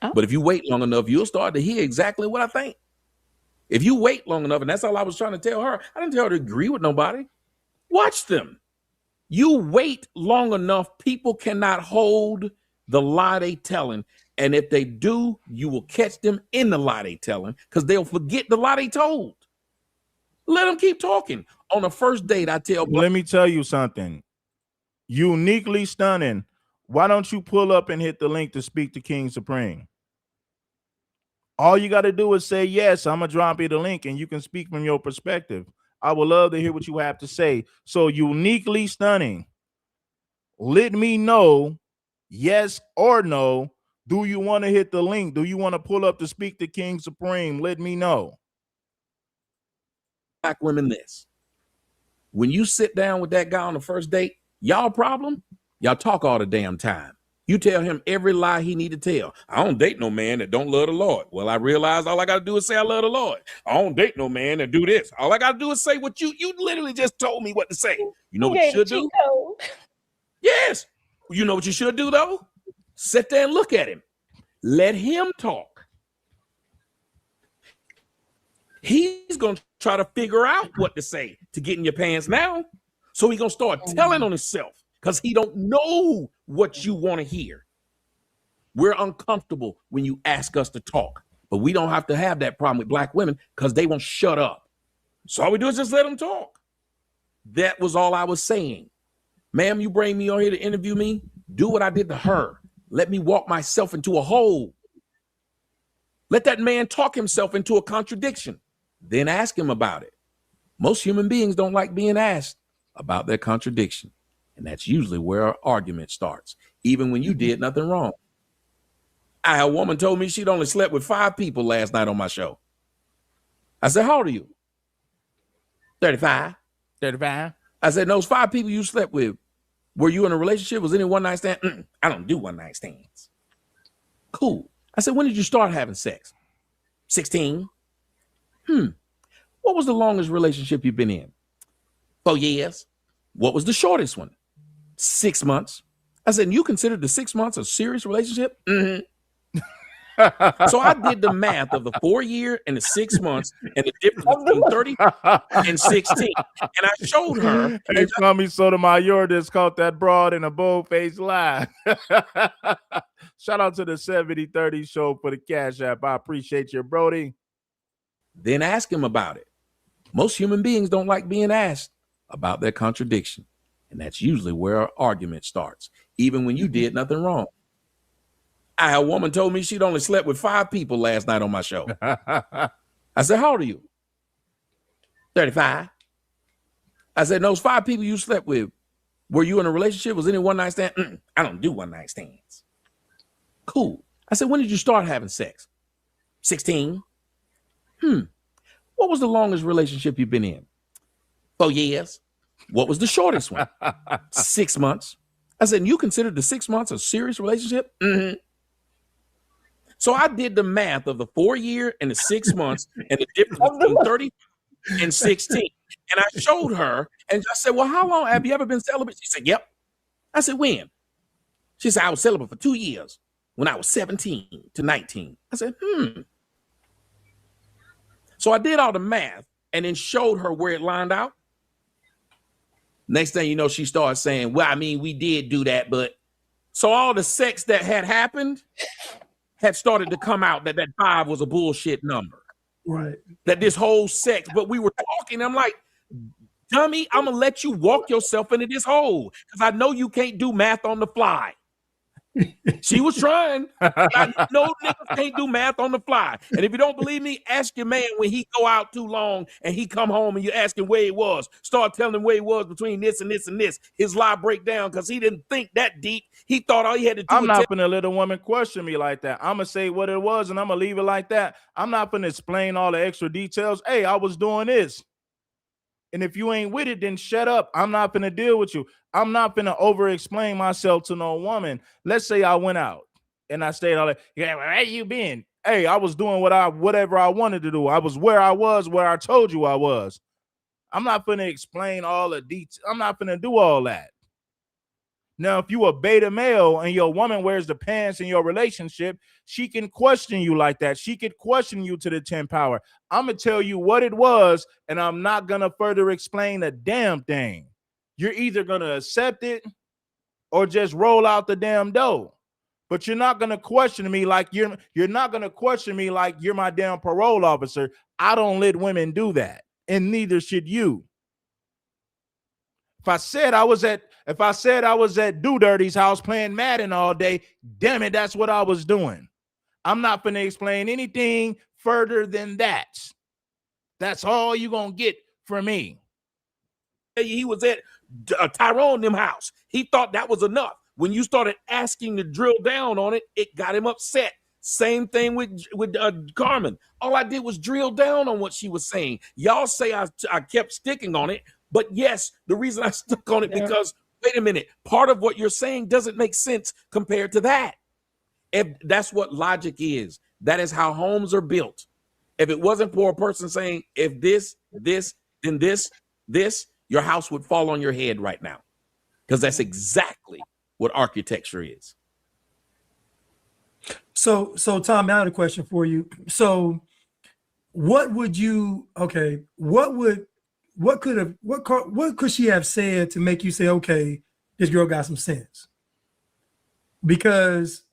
Oh. But if you wait long enough, you'll start to hear exactly what I think. If you wait long enough, and that's all I was trying to tell her. I didn't tell her to agree with nobody. Watch them. You wait long enough, people cannot hold the lie they telling. And if they do, you will catch them in the lie they telling because they'll forget the lie they told. Let them keep talking. On the first date, I tell. Let me tell you something. Uniquely stunning. Why don't you pull up and hit the link to speak to King Supreme? All you got to do is say, yes, I'm going to drop you the link and you can speak from your perspective. I would love to hear what you have to say. So uniquely stunning. Let me know, yes or no. Do you want to hit the link? Do you want to pull up to speak to King Supreme? Let me know. Black women, this. When you sit down with that guy on the first date, y'all problem? Y'all talk all the damn time. You tell him every lie he need to tell. I don't date no man that don't love the Lord. Well, I realize all I got to do is say I love the Lord. I don't date no man that do this. All I got to do is say what you literally just told me what to say. You know what you should do? Yes. You know what you should do though? Sit there and look at him. Let him talk. He's going to try to figure out what to say to get in your pants now. So he's going to start telling on himself because he don't know what you want to hear. We're uncomfortable when you ask us to talk, but we don't have to have that problem with black women because they won't shut up. So all we do is just let them talk. That was all I was saying. Ma'am, you bring me on here to interview me. Do what I did to her. Let me walk myself into a hole. Let that man talk himself into a contradiction. Then ask him about it. Most human beings don't like being asked about their contradiction. And that's usually where our argument starts, even when you did nothing wrong. A woman told me she'd only slept with 5 people last night on my show. I said, how old are you? 35. 35. I said, those 5 people you slept with, were you in a relationship? Was any one night stand? I don't do one night stands. Cool. I said, when did you start having sex? 16. What was the longest relationship you've been in? 4 years. What was the shortest one? 6 months. I said, and you considered the 6 months a serious relationship? Mm-hmm. So I did the math of the 4 year and the 6 months and the difference between 30 and 16. And I showed her. Hey, Tommy Sotomayor just caught that broad in a bold-faced lie. Shout out to the 7030 show for the Cash App. I appreciate you, Brody. Then ask him about it. Most human beings don't like being asked about their contradiction. And that's usually where our argument starts, even when you did nothing wrong. A woman told me she'd only slept with 5 people last night on my show. I said, how old are you? 35. I said, those 5 people you slept with, were you in a relationship? Was any one night stand? I don't do one night stands. Cool. I said, when did you start having sex? 16. What was the longest relationship you've been in? 4 years. What was the shortest one? 6 months. I said, and you considered the 6 months a serious relationship? Mm-hmm. So I did the math of the 4 year and the 6 months and the difference between 30 and 16. And I showed her and I said, well, how long have you ever been celibate? She said, yep. I said, when? She said, I was celibate for 2 years when I was 17 to 19. I said, So I did all the math and then showed her where it lined out. Next thing you know, she started saying, well, I mean, we did do that, but so all the sex that had happened had started to come out that 5 was a bullshit number. Right. That this whole sex, but we were talking. I'm like, dummy, I'm going to let you walk yourself into this hole because I know you can't do math on the fly. She was trying. I know niggas can't do math on the fly. And if you don't believe me, ask your man when he go out too long and he come home and you ask him where he was. Start telling him where he was between this and this and this. His lie break down because he didn't think that deep. He thought all he had to do I'm not gonna let a woman question me like that. I'm gonna say what it was and I'm gonna leave it like that. I'm not gonna explain all the extra details. Hey, I was doing this. And if you ain't with it, then shut up. I'm not gonna deal with you. I'm not gonna over-explain myself to no woman. Let's say I went out and I stayed all like, yeah, where you been? Hey, I was doing whatever I wanted to do. I was where I told you I was. I'm not gonna explain all the details. I'm not gonna do all that. Now, if you a beta male and your woman wears the pants in your relationship, she can question you like that. She could question you to the 10th power. I'm going to tell you what it was, and I'm not going to further explain a damn thing. You're either going to accept it or just roll out the damn dough. But you're not going to question me like you're not going to question me like you're my damn parole officer. I don't let women do that, and neither should you. If I said I was at Do Dirty's house playing Madden all day, damn it, that's what I was doing. I'm not going to explain anything further than that. That's all you're going to get from me. He was at Tyrone them house. He thought that was enough. When you started asking to drill down on it, it got him upset. Same thing with Carmen. All I did was drill down on what she was saying. Y'all say I kept sticking on it. But yes, the reason I stuck on it because, wait a minute, part of what you're saying doesn't make sense compared to that. If that's what logic is, that is how homes are built. If it wasn't for a person saying, if this, then this, your house would fall on your head right now. Because that's exactly what architecture is. So Tom, I had a question for you. So what would you, okay, what could she have said to make you say, okay, this girl got some sense? Because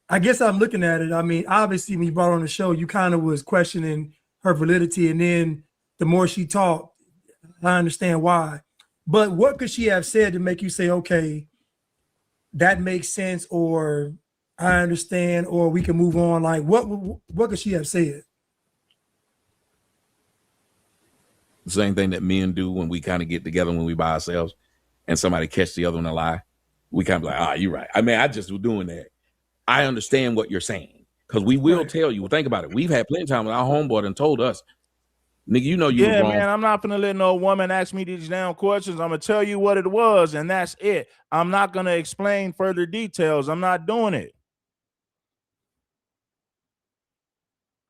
I guess I'm looking at it. I mean, obviously, when you brought her on the show, you kind of was questioning her validity. And then the more she talked, I understand why. But what could she have said to make you say, okay, that makes sense, or I understand, or we can move on? Like, what could she have said? The same thing that men do when we kind of get together when we by ourselves and somebody catch the other one a lie. We kind of be like, you're right. I mean, I just was doing that. I understand what you're saying, because we will tell you. Well, think about it. We've had plenty of time when our homeboy and told us, nigga, you know you was wrong. Man, I'm not gonna let no woman ask me these damn questions. I'm gonna tell you what it was, and that's it. I'm not gonna explain further details. I'm not doing it.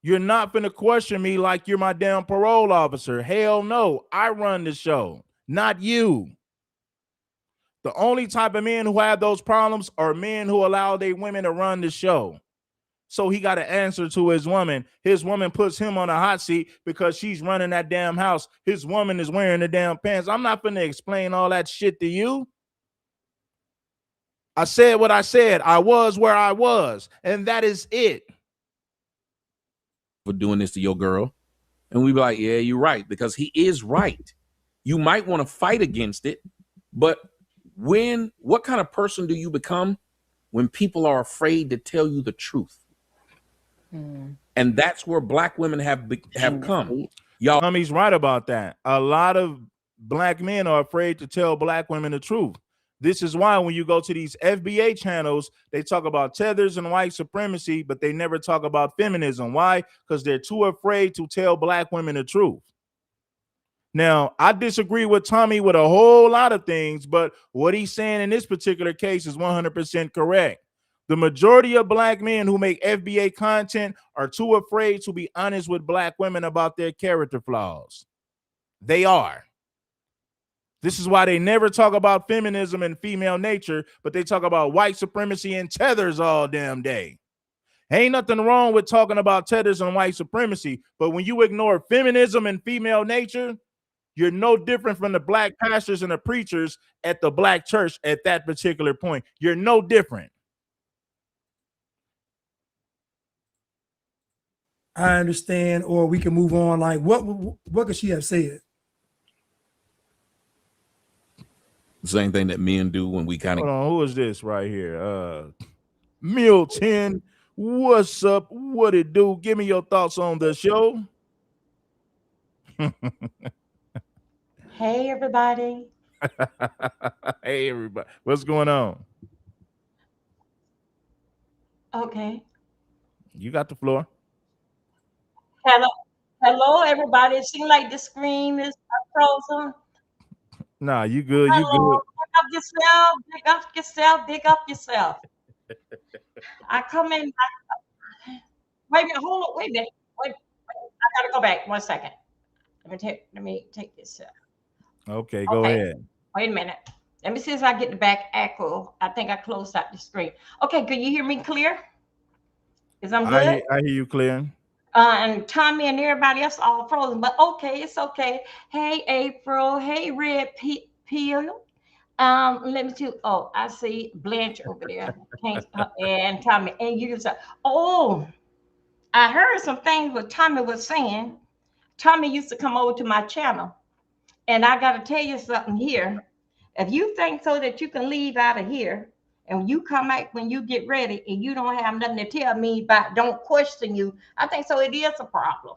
You're not gonna question me like you're my damn parole officer. Hell no. I run the show, not you. The only type of men who have those problems are men who allow their women to run the show. So he got to answer to his woman. His woman puts him on a hot seat because she's running that damn house. His woman is wearing the damn pants. I'm not going to explain all that shit to you. I said what I said. I was where I was, and that is it. For doing this to your girl. And we be like, yeah, you're right, because he is right. You might want to fight against it, but what kind of person do you become when people are afraid to tell you the truth? And that's where black women have come. Y'all, he's right about that. A lot of black men are afraid to tell black women the truth. This is why when you go to these FBA channels, they talk about tethers and white supremacy, but they never talk about feminism. Why? Because they're too afraid to tell black women the truth. Now, I disagree with Tommy with a whole lot of things, but what he's saying in this particular case is 100% correct. The majority of black men who make FBA content are too afraid to be honest with black women about their character flaws. They are. This is why they never talk about feminism and female nature, but they talk about white supremacy and tethers all damn day. Ain't nothing wrong with talking about tethers and white supremacy, but when you ignore feminism and female nature, you're no different from the black pastors and the preachers at the black church at that particular point. You're no different. I understand, or we can move on. Like, what could she have said? The same thing that men do when we kind of. Hold on, who is this right here? Milton, what's up? What it do? Give me your thoughts on the show. Hey, everybody. Hey, everybody. What's going on? Okay. You got the floor. Hello, everybody. It seems like the screen is frozen. Nah, you good. Hello. You good. Pick up yourself. Pick up yourself. Pick up yourself. I come in. Wait a minute. Hold on. Wait a minute. Wait. I gotta go back. 1 second. Let me take this. Okay, go ahead. Wait a minute. Let me see if I get the back echo. I think I closed out the screen. Okay, can you hear me clear? Is I'm good? I hear you clear. And Tommy and everybody else all frozen, but okay, it's okay. Hey, April. Hey, Red Peel. Let me see. Oh, I see Blanche over there. And Tommy. And you say, oh, I heard some things what Tommy was saying. Tommy used to come over to my channel. And I got to tell you something here. If you think so that you can leave out of here, and when you come back when you get ready and you don't have nothing to tell me about, don't question you, I think so it is a problem.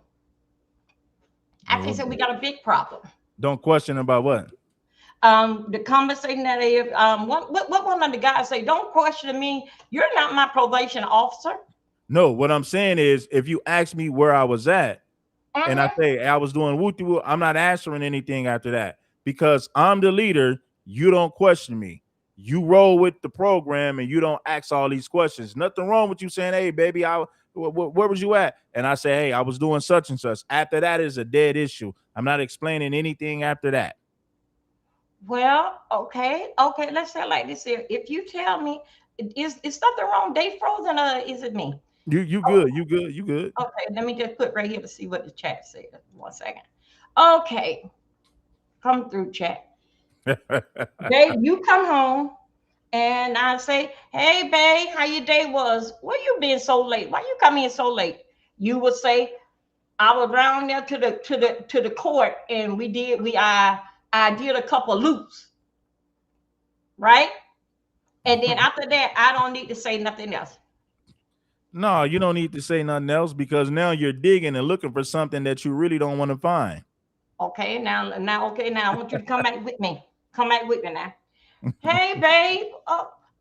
I think so we got a big problem. Don't question about what? The conversation that is, what one of the guys say, don't question me. You're not my probation officer. No, what I'm saying is if you ask me where I was at, and I say I was doing woo-woo, I'm not answering anything after that because I'm the leader. You don't question me. You roll with the program and you don't ask all these questions. Nothing wrong with you saying, hey, baby, where was you at? And I say, hey, I was doing such and such. After that is a dead issue. I'm not explaining anything after that. Well, okay, let's say like this here. If you tell me, is something wrong? They frozen, or is it me? You Oh, good, you good, you good. okay, let me just put right here to see what the chat said. 1 second. Okay, come through chat. Babe, you come home and I say, hey babe, how your day was? Where you been so late? Why you come in so late? You would say, I was around there to the court and I did a couple loops, right? And then after that, I don't need to say nothing else. No, you don't need to say nothing else because now you're digging and looking for something that you really don't want to find. Okay, now I want you to come back with me. Come back with me now. Hey, babe.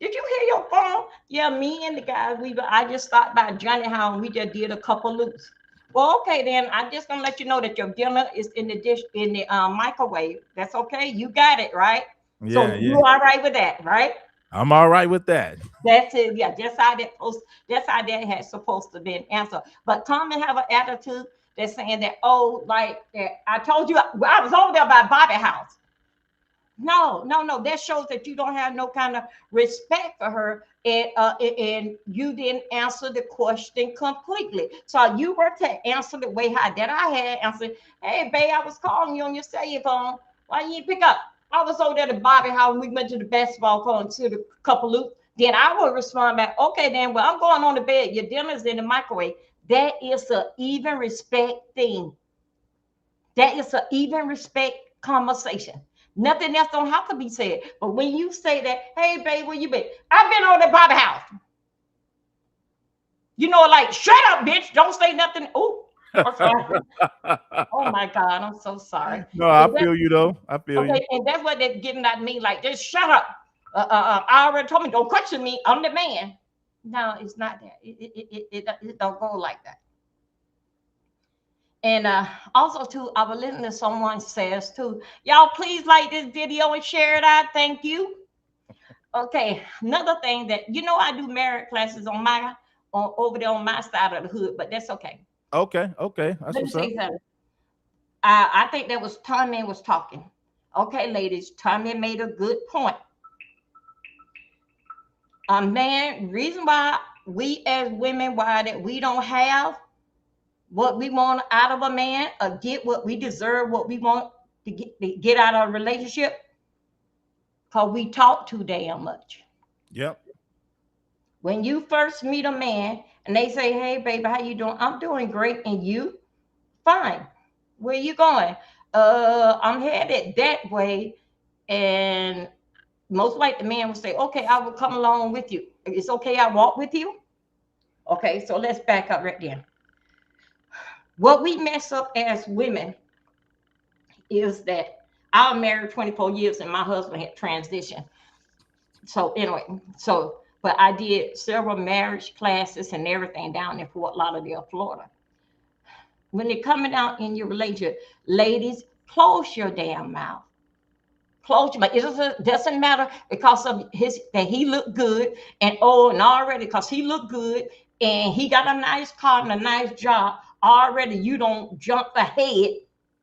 Did you hear your phone? Yeah, me and the guys. I just stopped by Johnny House and we just did a couple loops. Well, okay, then I'm just gonna let you know that your dinner is in the dish in the microwave. That's okay. You got it, right? Yeah, So yeah. you all right with that, right? I'm all right with that. That's it. Yeah, that's how that had supposed to be an answer. But Tommy have an attitude that's saying that, oh, like that I told you I was over there by Bobby House. No. That shows that you don't have no kind of respect for her, and you didn't answer the question completely. So you were to answer the way how that I had answered. Hey, babe, I was calling you on your cell phone. Why you didn't pick up? I was over there to Bobby House. We went to the basketball court and to the couple loops. Then I would respond back, okay, then, well, I'm going on to bed. Your dinner's in the microwave. That is an even respect thing. That is an even respect conversation. Nothing else don't have to be said. But when you say that, hey, babe, where you been? I've been on the Bobby House. You know, like, shut up, bitch. Don't say nothing. Oh, oh my God, I'm so sorry. No, I feel you though. I feel you. Okay, and that's what they're getting at me, like, just shut up. I already told me, don't question me. I'm the man. No, it's not that. It don't go like that. And also too, I was listening to someone says too, y'all please like this video and share it out. Thank you. Okay, another thing that I do merit classes on over there on my side of the hood, but that's okay. Okay, that's Let me what's up. say something. I think that was Tommy was talking. Okay, ladies, Tommy made a good point. A man, reason why we as women, why that we don't have what we want out of a man or get what we deserve, what we want to get out of a relationship, because we talk too damn much. Yep. When you first meet a man and they say, hey, baby, how you doing? I'm doing great. And you? Fine. Where you going? I'm headed that way. And most likely the man will say, okay, I will come along with you. It's okay, I walk with you. Okay, so let's back up right there. What we mess up as women is that I was married 24 years and my husband had transitioned. So anyway, but I did several marriage classes and everything down in Fort Lauderdale, Florida. When they're coming out in your relationship, ladies, close your damn mouth. Close your mouth. It doesn't matter because of that he looked good and already because he looked good and he got a nice car and a nice job. Already you don't jump ahead.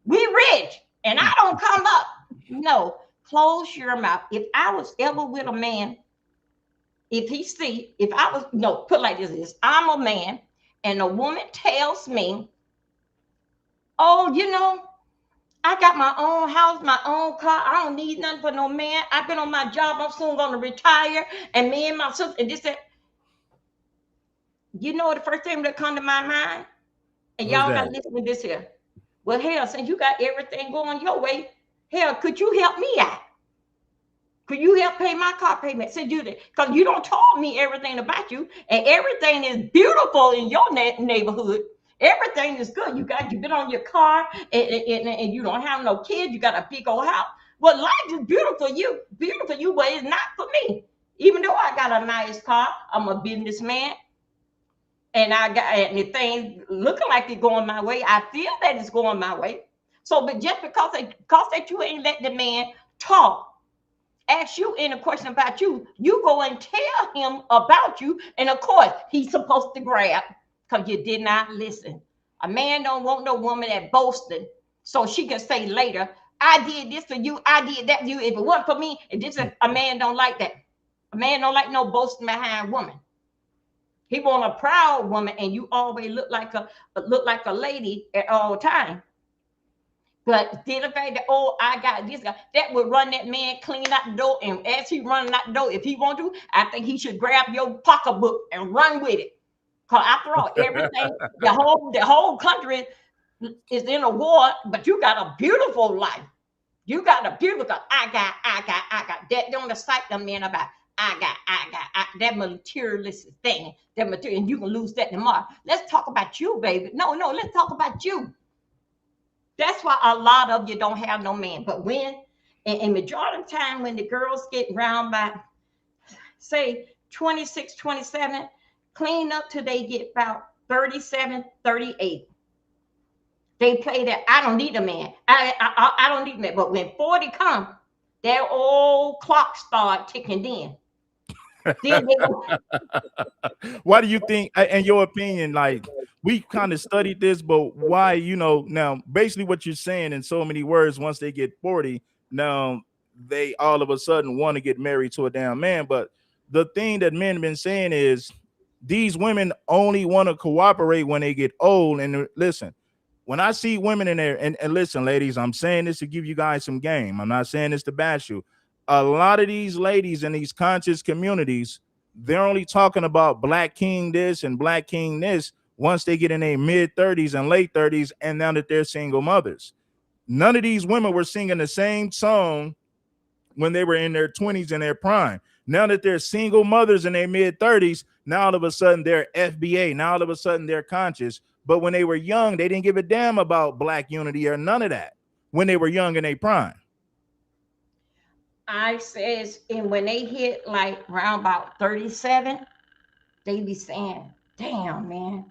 We rich and I don't come up. No, close your mouth. If I was ever with a man, if I was, no, put like this, I'm a man and a woman tells me, oh, I got my own house, my own car. I don't need nothing for no man. I've been on my job. I'm soon going to retire. And me and my sister, and this, that. The first thing that come to my mind, and What's y'all got to that? listen to this here. Well, hell, since you got everything going your way, hell, could you help me out? Could you help pay my car payment? Said you that because you don't told me everything about you, and everything is beautiful in your neighborhood. Everything is good. You've been on your car, and you don't have no kids. You got a big old house. Well, life is beautiful. Beautiful you, but it's not for me. Even though I got a nice car, I'm a businessman, and the things looking like it's going my way. I feel that it's going my way. So, but just because that you ain't let the man talk. Ask you any question about you, you go and tell him about you. And of course, he's supposed to grab because you did not listen. A man don't want no woman that boasting. So she can say later, I did this for you. I did that for you. If it wasn't for me, and this is a man don't like that. A man don't like no boasting behind woman. He want a proud woman, and you always look like a lady at all time. But then the fact that, oh, I got this guy, that would run that man clean out the door. And as he running out the door, if he want to, I think he should grab your pocketbook and run with it. Because after all, everything, the whole country is in a war, but you got a beautiful life. You got a beautiful, I got. That don't excite them men about, I got, that materialistic thing, that material, and you can lose that tomorrow. Let's talk about you, baby. No, let's talk about you. That's why a lot of you don't have no man. But when, and majority of the time, when the girls get around by, say, 26, 27, clean up till they get about 37, 38. They play that, I don't need a man. I don't need a man. But when 40 come, their old clock start ticking in. Then Why do you think, in your opinion, like we kind of studied this, but why, now basically what you're saying in so many words, once they get 40, now they all of a sudden want to get married to a damn man. But the thing that men have been saying is these women only want to cooperate when they get old. And listen, when I see women in there, and listen, ladies, I'm saying this to give you guys some game. I'm not saying this to bash you. A lot of these ladies in these conscious communities, they're only talking about black king this and black king this once they get in their mid 30s and late 30s, and now that they're single mothers. None of these women were singing the same song when they were in their 20s and their prime. Now that they're single mothers in their mid 30s, now all of a sudden they're FBA. Now all of a sudden they're conscious. But when they were young, they didn't give a damn about black unity or none of that when they were young in their prime. I says, and when they hit like around about 37, they be saying, damn, man,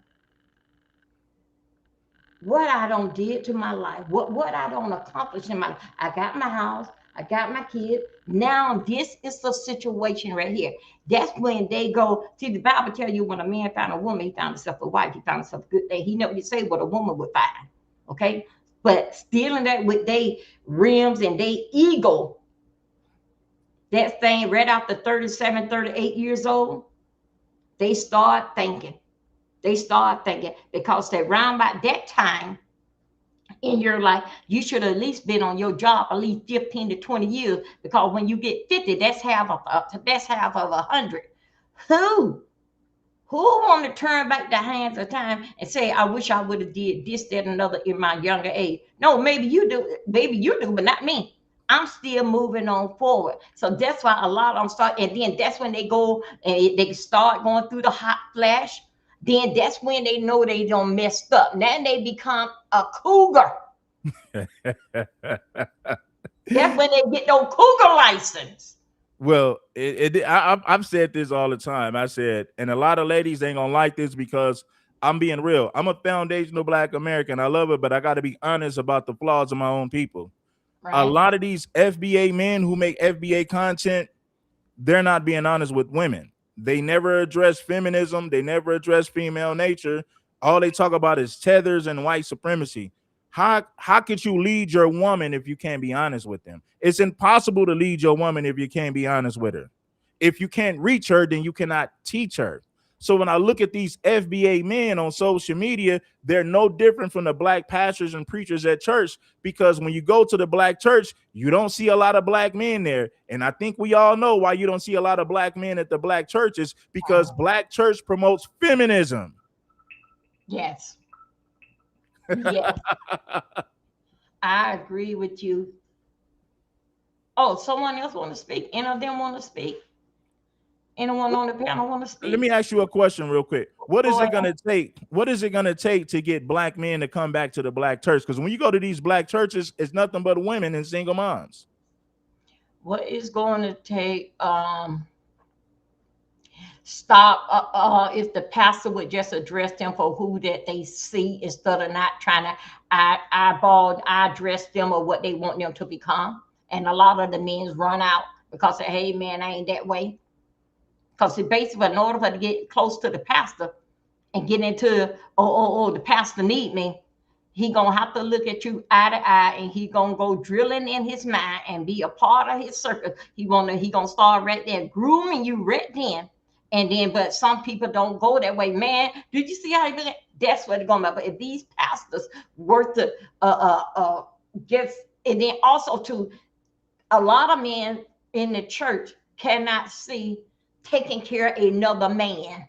what I don't did to my life, what I don't accomplish in my life. I got my house, I got my kid. Now this is the situation right here. That's when they go, see, the Bible tell you when a man found a woman, he found himself a wife, he found himself a good thing. He never say what a woman would find, okay? But stealing that with they rims and they ego, that thing right after 37, 38 years old, they start thinking. Because they're around about that time in your life, you should have at least been on your job at least 15 to 20 years. Because when you get 50, that's half of 100. Who want to turn back the hands of time and say, I wish I would have did this, that, and another in my younger age? No, maybe you do, but not me. I'm still moving on forward. So that's why a lot of them start, and then that's when they go and they start going through the hot flash. Then that's when they know they done messed up. Then they become a cougar. That's when they get no cougar license. Well, I've said this all the time. I said, and a lot of ladies ain't gonna like this because I'm being real. I'm a foundational Black American. I love it, but I got to be honest about the flaws of my own people. Right. A lot of these FBA men who make FBA content, they're not being honest with women. They never address feminism. They never address female nature. All they talk about is tethers and white supremacy. How could you lead your woman if you can't be honest with them? It's impossible to lead your woman if you can't be honest with her. If you can't reach her, then you cannot teach her. So when I look at these FBA men on social media, they're no different from the black pastors and preachers at church, because when you go to the black church, you don't see a lot of black men there. And I think we all know why you don't see a lot of black men at the black churches, because black church promotes feminism. Yes. Yes. I agree with you. Oh, someone else want to speak? Any of them want to speak? Anyone on the panel want to speak? Let me ask you a question real quick. What is it going to take? What is it going to take to get black men to come back to the black church? Because when you go to these black churches, it's nothing but women and single moms. What is going to take? Stop if the pastor would just address them for who that they see, instead of not trying to address them or what they want them to become. And a lot of the men run out because they say, hey man, I ain't that way. Because basically, in order for to get close to the pastor and get into, the pastor need me, he gonna have to look at you eye to eye, and he gonna go drilling in his mind and be a part of his circle. He gonna start right there grooming you right then. And then, but some people don't go that way. Man, did you see how he did? That's what it's going to be. But if these pastors were to just, and then also to, a lot of men in the church cannot see taking care of another man.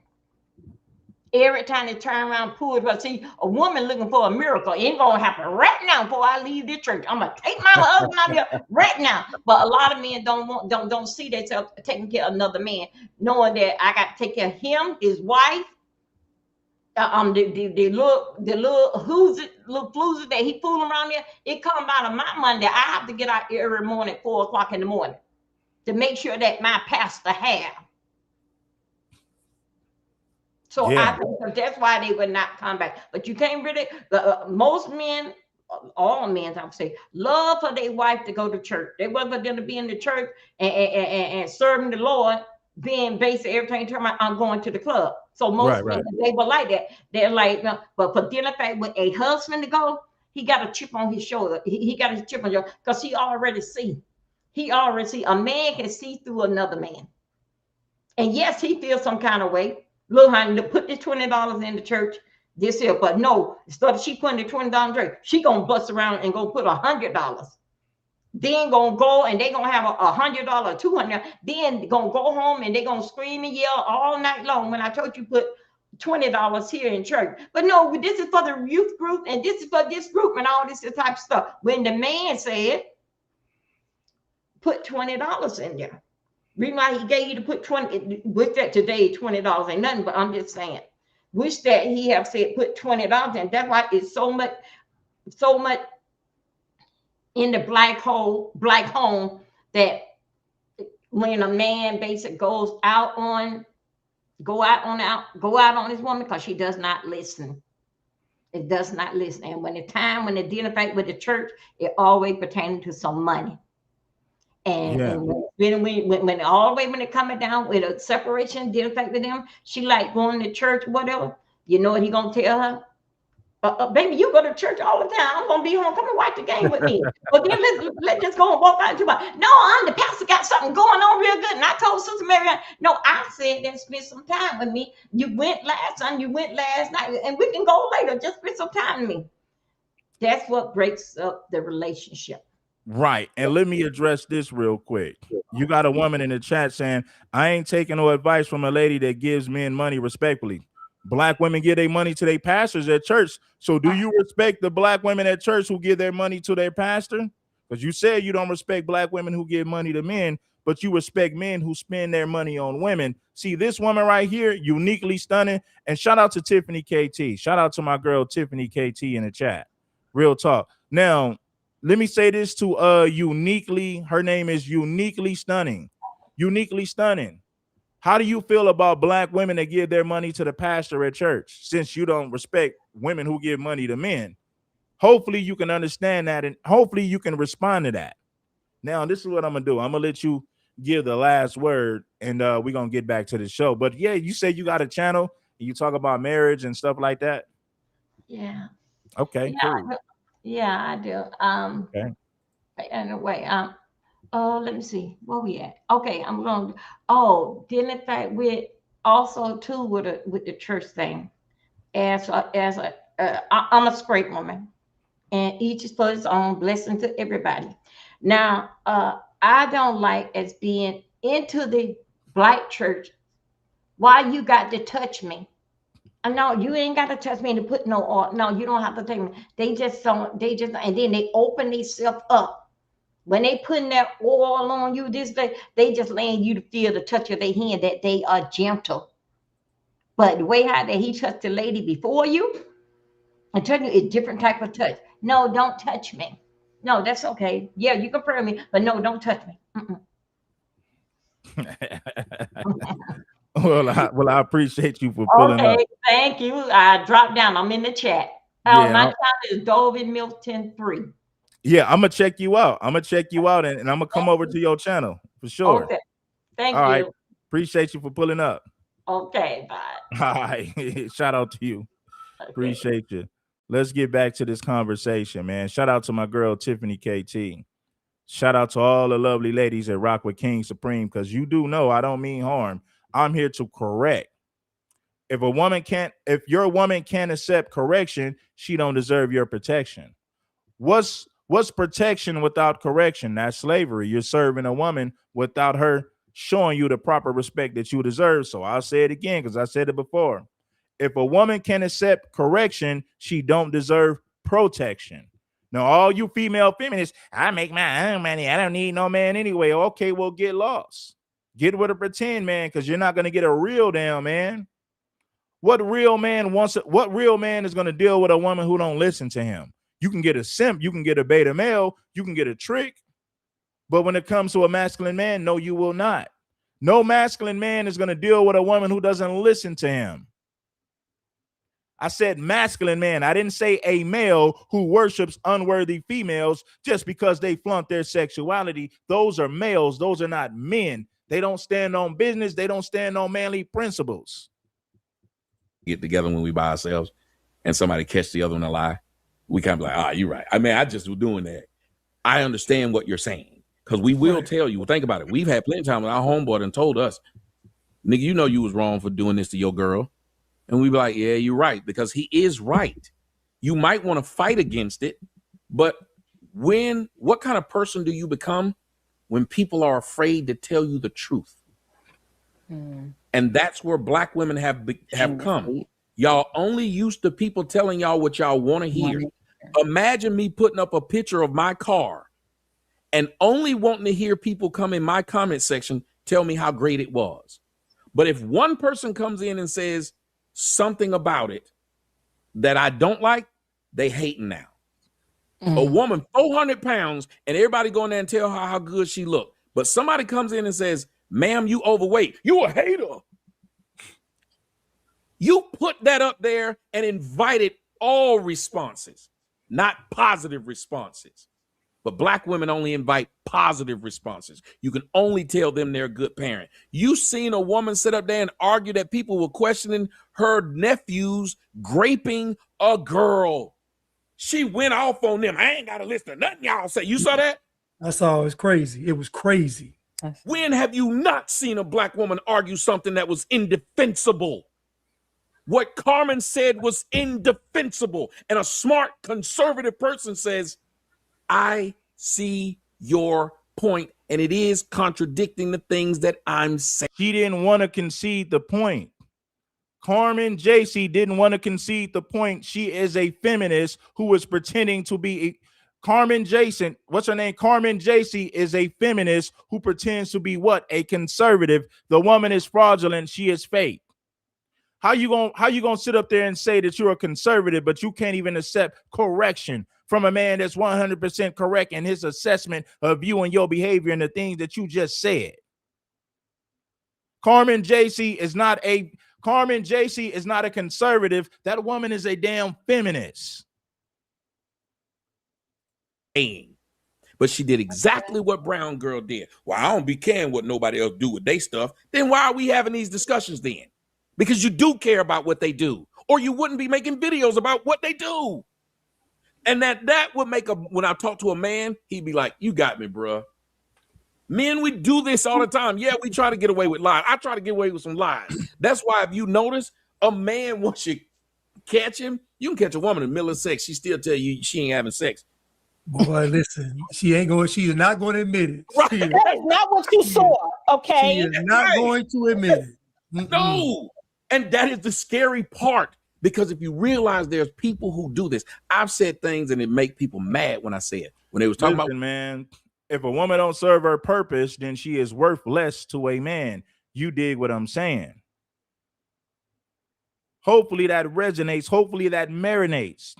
Every time they turn around, pull it. See, a woman looking for a miracle ain't gonna happen right now before I leave the church. I'm gonna take my husband out here right now. But a lot of men don't see themselves taking care of another man, knowing that I got to take care of him, his wife, the little floozy that he fooling around there. It come out of my money. I have to get out every morning at 4 o'clock in the morning to make sure that my pastor have. So Yeah. I think that's why they would not come back. But you can't really, most men, all men, I would say, love for their wife to go to church. They wasn't going to be in the church and serving the Lord, being basically every time you turn around, I'm going to the club. So most men, they were like that. They're like, no, but for dinner fact, with a husband to go, he got a chip on his shoulder. He got a chip on his shoulder because he already see. A man can see through another man. And yes, he feels some kind of way. Look, honey, put this $20 in the church this year, but no, instead of she putting the $20 in the church, she gonna bust around and go put $100. Then gonna go and they gonna have a $100, $200. Then gonna go home and they gonna scream and yell all night long. When I told you put $20 here in church, but no, this is for the youth group and this is for this group and all this type of stuff. When the man said, put $20 in there. Reason why he gave you to put 20, with that today, $20 ain't nothing, but I'm just saying, wish that he have said put $20 in. That's why it's so much in the black home that when a man basically goes out on his woman because she does not listen. It does not listen. And when they identify with the church, it always pertaining to some money. And when all the way when it coming down with a separation, deal fact with them, she like going to church, whatever. You know what he gonna tell her? Baby, you go to church all the time. I'm gonna be home. Come and watch the game with me. But then let's just go and walk out to my. No, I'm the pastor. Got something going on real good. And I told Sister Mary, no, I said then spend some time with me. You went last time. You went last night, and we can go later. Just spend some time with me. That's what breaks up the relationship. Right. And let me address this real quick. You got a woman in the chat saying, I ain't taking no advice from a lady that gives men money respectfully. Black women give their money to their pastors at church. So do you respect the black women at church who give their money to their pastor? Because you said you don't respect black women who give money to men, but you respect men who spend their money on women. See, this woman right here, uniquely stunning. And shout out to Tiffany KT. Shout out to my girl, Tiffany KT, in the chat. Real talk. Now, let me say this to uniquely, her name is Uniquely Stunning. Uniquely Stunning. How do you feel about black women that give their money to the pastor at church, since you don't respect women who give money to men? Hopefully you can understand that, and hopefully you can respond to that. Now, this is what I'm gonna do. I'm gonna let you give the last word, and we're gonna get back to the show. But yeah, you say you got a channel and you talk about marriage and stuff like that. Yeah. Okay, cool. Yeah, I do. Okay. Anyway, let me see where we at. Okay, I'm going. Then in fact, with also too with the church thing, I'm a straight woman, and each is for its own. Blessing to everybody. Now, I don't like as being into the black church. Why you got to touch me? No, you ain't got to touch me to put no oil. No, you don't have to take me. They just don't. They just, and then they open themselves up. When they putting that oil on you this day, they just letting you to feel the touch of their hand that they are gentle. But the way how that he touched the lady before you, I'm telling you, it's different type of touch. No, don't touch me. No, that's okay. Yeah, you can pray me, but no, don't touch me. Well, I appreciate you for pulling up. Okay, thank you. I dropped down. I'm in the chat. My channel is Dovey Milton 3. Yeah, I'm gonna check you out. I'm gonna check you out, and I'm gonna come over to your channel for sure. Okay, thank you. All right, appreciate you for pulling up. Okay, bye. All right, shout out to you. Okay. Appreciate you. let's get back to this conversation, man. Shout out to my girl Tiffany KT. Shout out to all the lovely ladies at Rock with King Supreme, because you do know I don't mean harm. I'm here to correct. If your woman can't accept correction, she don't deserve your protection. What's protection without correction? That's slavery. You're serving a woman without her showing you the proper respect that you deserve. So I'll say it again because I said it before. If a woman can accept correction, she don't deserve protection. Now, all you female feminists, I make my own money. I don't need no man anyway. Okay, well, get lost. Get with a pretend man, because you're not going to get a real damn man. What real man is going to deal with a woman who don't listen to him? You can get a simp, you can get a beta male, you can get a trick. But when it comes to a masculine man, no, you will not. No masculine man is going to deal with a woman who doesn't listen to him. I said masculine man. I didn't say a male who worships unworthy females just because they flaunt their sexuality. Those are males. Those are not men. They don't stand on business. They don't stand on manly principles. Get together when we by ourselves and somebody catch the other one a lie, we kind of be like, you're right. I mean, I just was doing that. I understand what you're saying, because we will tell you. Well, think about it. We've had plenty of time when our homeboy and told us, nigga, you know you was wrong for doing this to your girl. And we be like, yeah, you're right, because he is right. You might want to fight against it, but what kind of person do you become when people are afraid to tell you the truth? And that's where black women have come. Y'all only used to people telling y'all what y'all want to hear. Imagine me putting up a picture of my car and only wanting to hear people come in my comment section tell me how great it was. But if one person comes in and says something about it that I don't like, they hating now. A woman 400 pounds and everybody going there and tell her how good she looked. But somebody comes in and says, ma'am, you overweight. You a hater. You put that up there and invited all responses, not positive responses. But black women only invite positive responses. You can only tell them they're a good parent. You seen a woman sit up there and argue that people were questioning her nephews graping a girl. She went off on them. I ain't got to listen to nothing y'all say. You saw that? I saw it was crazy. It was crazy. When have you not seen a black woman argue something that was indefensible? What Carmen said was indefensible. And a smart conservative person says, I see your point, and it is contradicting the things that I'm saying. She didn't want to concede the point. Carmen JC didn't want to concede the point. She is a feminist who is pretending to be Carmen Jason. What's her name? Carmen JC is a feminist who pretends to be what? A conservative. The woman is fraudulent. She is fake. How you gonna sit up there and say that you're a conservative, but you can't even accept correction from a man that's 100% correct in his assessment of you and your behavior and the things that you just said? Carmen JC is not a conservative. That woman is a damn feminist. But she did exactly what Brown Girl did. Well, I don't be caring what nobody else do with their stuff. Then why are we having these discussions then? Because you do care about what they do, or you wouldn't be making videos about what they do. And that would make when I talk to a man, he'd be like, you got me, bruh. Men, we do this all the time. Yeah, we try to get away with lies. I try to get away with some lies. That's why if you notice, a man, once you catch him, you can catch a woman in the middle of sex. She still tell you she ain't having sex. Boy, listen, she is not going to admit it. Right. That is not what you saw, okay? She is not going to admit it. No. And that is the scary part, because if you realize there's people who do this, I've said things and it make people mad when I say it. When they was talking about, man, if a woman don't serve her purpose, then she is worth less to a man. You dig what I'm saying? Hopefully that resonates. Hopefully that marinates.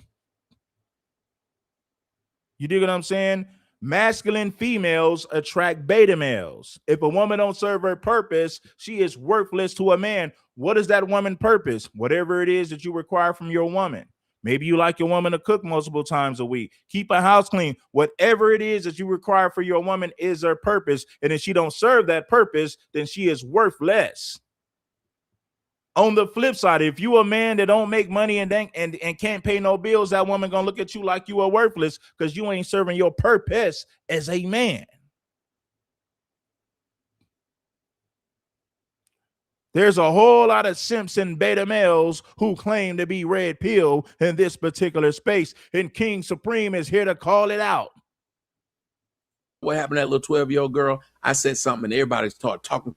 You dig what I'm saying? Masculine females attract beta males. If a woman don't serve her purpose, she is worthless to a man. What is that woman purpose? Whatever it is that you require from your woman. Maybe you like your woman to cook multiple times a week. Keep a house clean. Whatever it is that you require for your woman is her purpose. And if she don't serve that purpose, then she is worth less. On the flip side, if you a man that don't make money and can't pay no bills, that woman gonna look at you like you are worthless because you ain't serving your purpose as a man. There's a whole lot of simps and beta males who claim to be red pill in this particular space, and King Supreme is here to call it out. What happened to that little 12-year-old girl? I said something and everybody started talking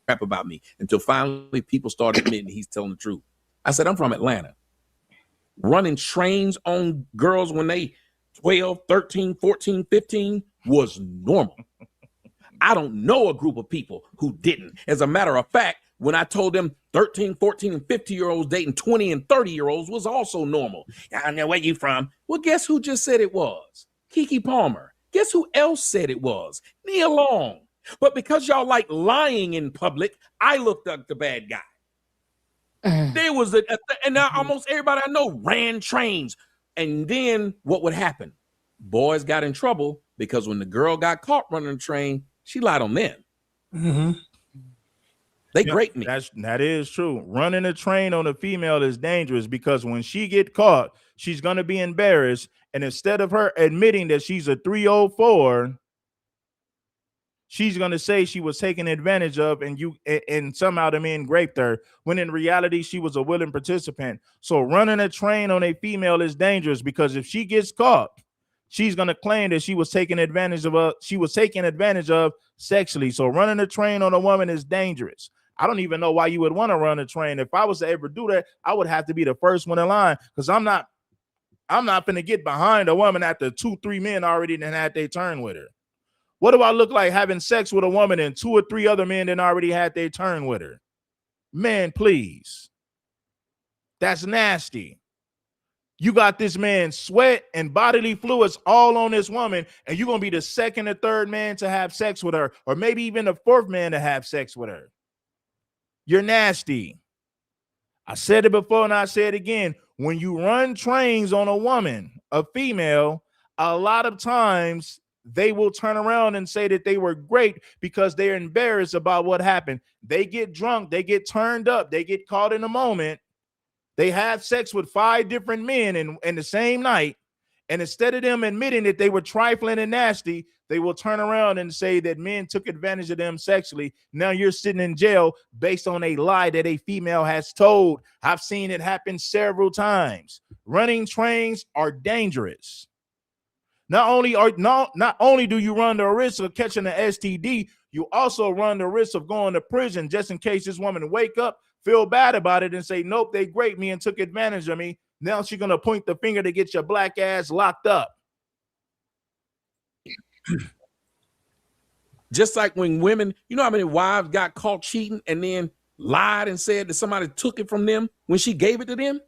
crap about me until finally people started admitting he's telling the truth. I said, I'm from Atlanta. Running trains on girls when they 12, 13, 14, 15 was normal. I don't know a group of people who didn't. As a matter of fact, when I told them 13, 14, and 50-year-olds dating 20 and 30-year-olds was also normal. I know where you from. Well, guess who just said it was? Keke Palmer. Guess who else said it was? Nia Long. But because y'all like lying in public, I looked like the bad guy. There was and now almost everybody I know ran trains. And then what would happen? Boys got in trouble because when the girl got caught running a train, she lied on them. Mm-hmm. They grate me. That is true. Running a train on a female is dangerous because when she get caught, she's gonna be embarrassed. And instead of her admitting that she's a 304, she's gonna say she was taken advantage of, and somehow the men raped her. When in reality, she was a willing participant. So running a train on a female is dangerous because if she gets caught, she's gonna claim that she was taken advantage of. She was taken advantage of sexually. So running a train on a woman is dangerous. I don't even know why you would want to run a train. If I was to ever do that, I would have to be the first one in line because I'm not gonna get behind a woman after 2-3 men already done had their turn with her. What do I look like having sex with a woman and 2 or 3 other men that already had their turn with her? Man, please. That's nasty. You got this man's sweat and bodily fluids all on this woman, and you're going to be the second or third man to have sex with her, or maybe even the fourth man to have sex with her. You're nasty. I said it before and I say it again. When you run trains on a woman, a female, a lot of times they will turn around and say that they were great because they're embarrassed about what happened. They get drunk, they get turned up, they get caught in a moment. They have sex with 5 different men in the same night. And instead of them admitting that they were trifling and nasty, they will turn around and say that men took advantage of them sexually. Now you're sitting in jail based on a lie that a female has told. I've seen it happen several times. Running trains are dangerous. Not only do you run the risk of catching an STD, you also run the risk of going to prison just in case this woman wake up, feel bad about it, and say, nope, they raped me and took advantage of me. Now she's going to point the finger to get your black ass locked up. Just like when women, you know how many wives got caught cheating and then lied and said that somebody took it from them when she gave it to them?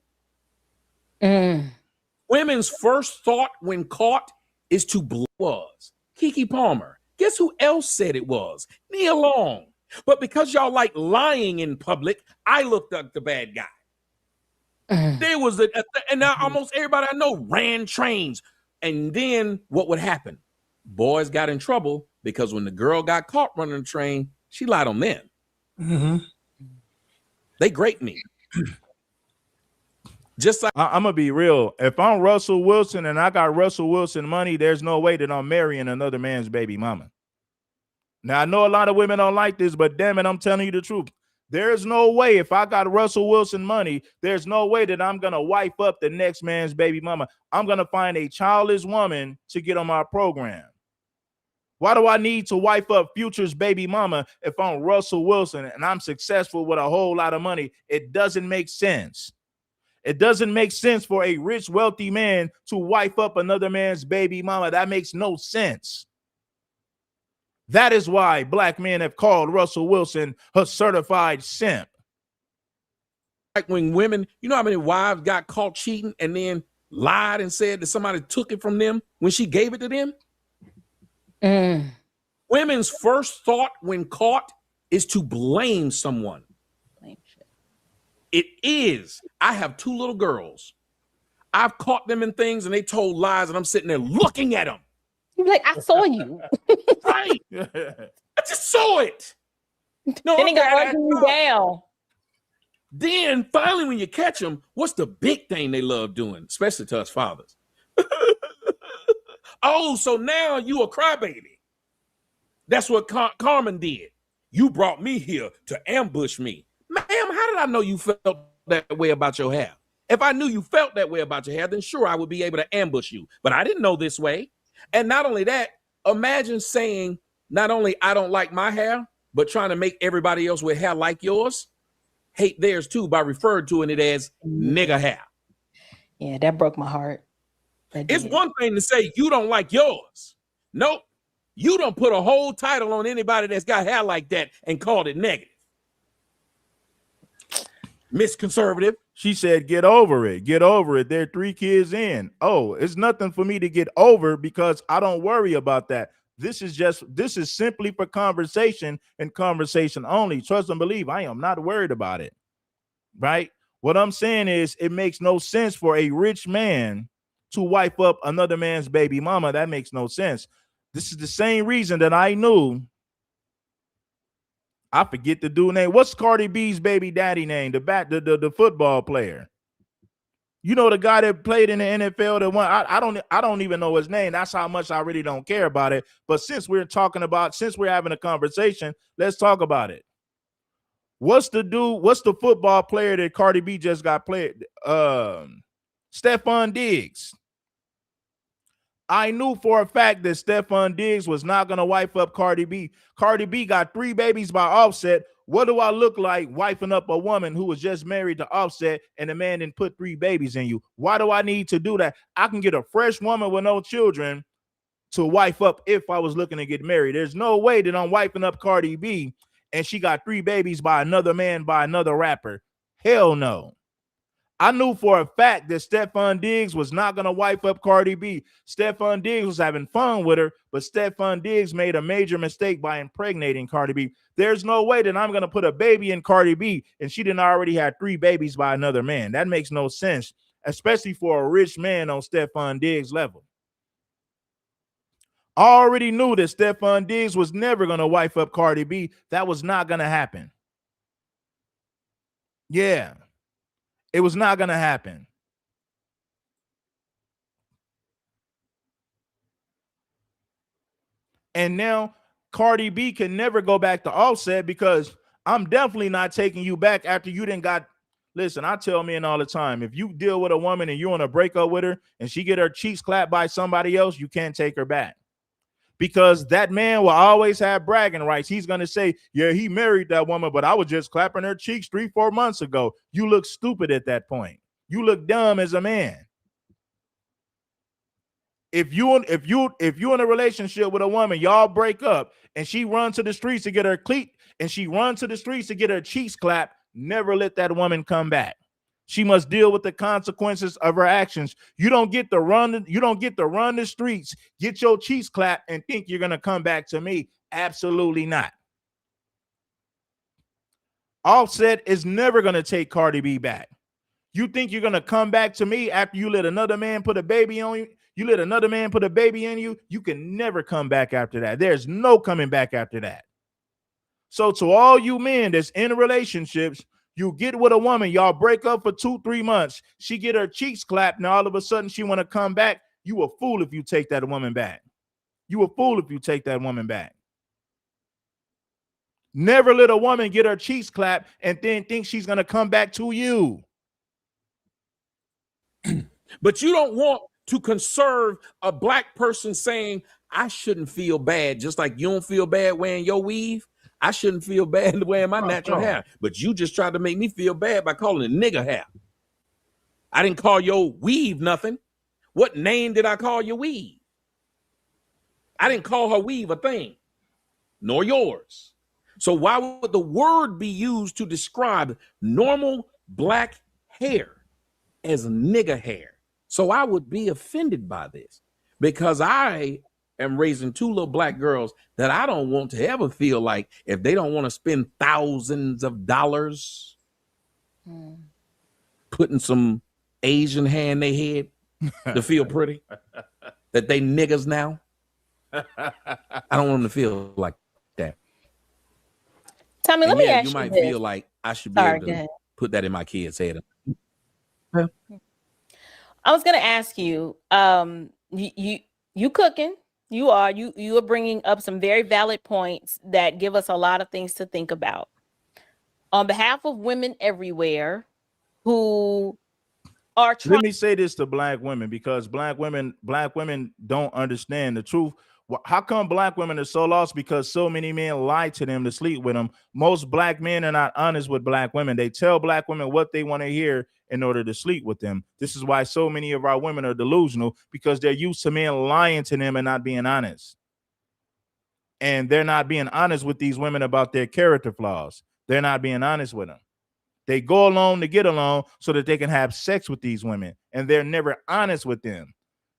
Women's first thought when caught is to blame. Was Keke Palmer. Guess who else said it was? Nia Long. But because y'all like lying in public, I looked like the bad guy. There was and now almost everybody I know ran trains. And then what would happen? Boys got in trouble because when the girl got caught running the train, she lied on them. Mm-hmm. They grate me. Just like I'm going to be real. If I'm Russell Wilson and I got Russell Wilson money, there's no way that I'm marrying another man's baby mama. Now, I know a lot of women don't like this, but damn it, I'm telling you the truth. There's no way if I got Russell Wilson money, there's no way that I'm going to wipe up the next man's baby mama. I'm going to find a childless woman to get on my program. Why do I need to wipe up Future's baby mama if I'm Russell Wilson and I'm successful with a whole lot of money? It doesn't make sense. It doesn't make sense for a rich, wealthy man to wipe up another man's baby mama. That makes no sense. That is why black men have called Russell Wilson a certified simp. Like when women, you know how many wives got caught cheating and then lied and said that somebody took it from them when she gave it to them? Women's first thought when caught is to blame someone. It is. I have 2 little girls. I've caught them in things and they told lies and I'm sitting there looking at them. You're like, I saw you. Right. I just saw it. No, Then he got you down. Then finally, when you catch them, what's the big thing they love doing, especially to us fathers? Oh, so now you a crybaby. That's what Carmen did. You brought me here to ambush me. Ma'am, how did I know you felt that way about your hair? If I knew you felt that way about your hair, then sure, I would be able to ambush you. But I didn't know this way. And not only that, imagine saying, not only I don't like my hair, but trying to make everybody else with hair like yours hate theirs too by referring to it as nigger hair. Yeah, that broke my heart. It's one thing to say you don't like yours. Nope. You don't put a whole title on anybody that's got hair like that and called it negative. Miss Conservative. She said, get over it. Get over it. They're 3 kids in. Oh, it's nothing for me to get over because I don't worry about that. This is simply for conversation and conversation only. Trust and believe. I am not worried about it. Right? What I'm saying is it makes no sense for a rich man to wipe up another man's baby mama. That makes no sense. This is the same reason that I knew. I forget the dude name. What's Cardi B's baby daddy name? The football player. You know, the guy that played in the NFL. The one I don't even know his name. That's how much I really don't care about it. But since we're having a conversation, let's talk about it. What's the football player that Cardi B just got played? Stephon Diggs. I knew for a fact that Stephon Diggs was not going to wife up Cardi B. Cardi B got 3 babies by Offset. What do I look like wifing up a woman who was just married to Offset and the man didn't put 3 babies in you? Why do I need to do that? I can get a fresh woman with no children to wife up if I was looking to get married. There's no way that I'm wiping up Cardi B and she got 3 babies by another man, by another rapper. Hell no. I knew for a fact that Stephon Diggs was not going to wipe up Cardi B. Stephon Diggs was having fun with her, but Stephon Diggs made a major mistake by impregnating Cardi B. There's no way that I'm going to put a baby in Cardi B and she didn't already have 3 babies by another man. That makes no sense, especially for a rich man on Stephon Diggs' level. I already knew that Stephon Diggs was never going to wife up Cardi B. That was not going to happen. Yeah. It was not going to happen. And now Cardi B can never go back to Offset because I'm definitely not taking you back after you didn't got. Listen, I tell men all the time, if you deal with a woman and you want to break up with her and she get her cheeks clapped by somebody else, you can't take her back. Because that man will always have bragging rights. He's going to say, yeah, he married that woman, but I was just clapping her cheeks 3-4 months ago. You look stupid at that point. You look dumb as a man. If you're in a relationship with a woman, y'all break up and she runs to the streets to get her cheeks clapped, never let that woman come back. She must deal with the consequences of her actions. You don't get to run the streets, get your cheeks clapped, and think you're gonna come back to me. Absolutely not. Offset is never gonna take Cardi B back. You think you're gonna come back to me after you let another man put a baby on you? You let another man put a baby in you? You can never come back after that. There's no coming back after that. So to all you men that's in relationships, you get with a woman, y'all break up for 2-3 months. She get her cheeks clapped. Now all of a sudden she want to come back. You a fool if you take that woman back. You a fool if you take that woman back. Never let a woman get her cheeks clapped and then think she's going to come back to you. But you don't want to conserve a black person saying, I shouldn't feel bad, just like you don't feel bad wearing your weave. I shouldn't feel bad wearing my natural hair. But you just tried to make me feel bad by calling it nigger hair. I didn't call your weave nothing. What name did I call your weave? I didn't call her weave a thing, nor yours. So why would the word be used to describe normal black hair as nigger hair? So I would be offended by this because I am raising 2 little black girls that I don't want to ever feel like if they don't want to spend thousands of dollars putting some Asian hair in their head to feel pretty, that they niggas now. I don't want them to feel like that. Tommy, let me ask you you might this. feel like I should be Sorry, able go to ahead. put that in my kid's head. I was going to ask you, you cooking, you are bringing up some very valid points that give us a lot of things to think about. On behalf of women everywhere who are trying. Let me say this to black women, because black women don't understand the truth. How come black women are so lost? Because so many men lie to them to sleep with them. Most black men are not honest with black women. They tell black women what they want to hear in order to sleep with them. This is why so many of our women are delusional, because they're used to men lying to them and not being honest. And they're not being honest with these women about their character flaws. They're not being honest with them. They go along to get along so that they can have sex with these women, and they're never honest with them.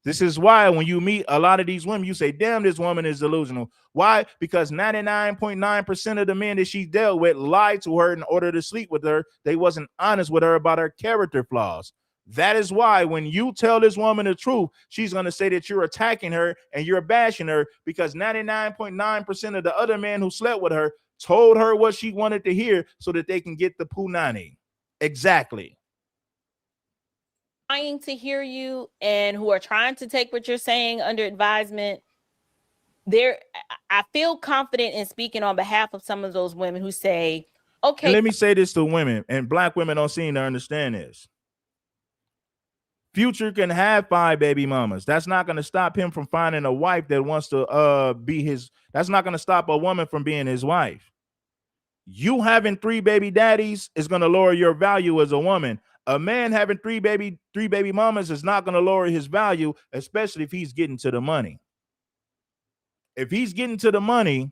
This is why when you meet a lot of these women, you say, damn, this woman is delusional. Why? Because 99.9% of the men that she dealt with lied to her in order to sleep with her. They wasn't honest with her about her character flaws. That is why when you tell this woman the truth, she's going to say that you're attacking her and you're bashing her, because 99.9% of the other men who slept with her told her what she wanted to hear so that they can get the punani. Exactly. Trying to hear you and who are trying to take what you're saying under advisement. I feel confident in speaking on behalf of some of those women who say, okay. And let me say this to women, and black women don't seem to understand this. Future can have 5 baby mamas. That's not going to stop him from finding a wife that wants to be his. That's not going to stop a woman from being his wife. You having 3 baby daddies is going to lower your value as a woman. A man having three baby mamas is not going to lower his value, especially if he's getting to the money. If he's getting to the money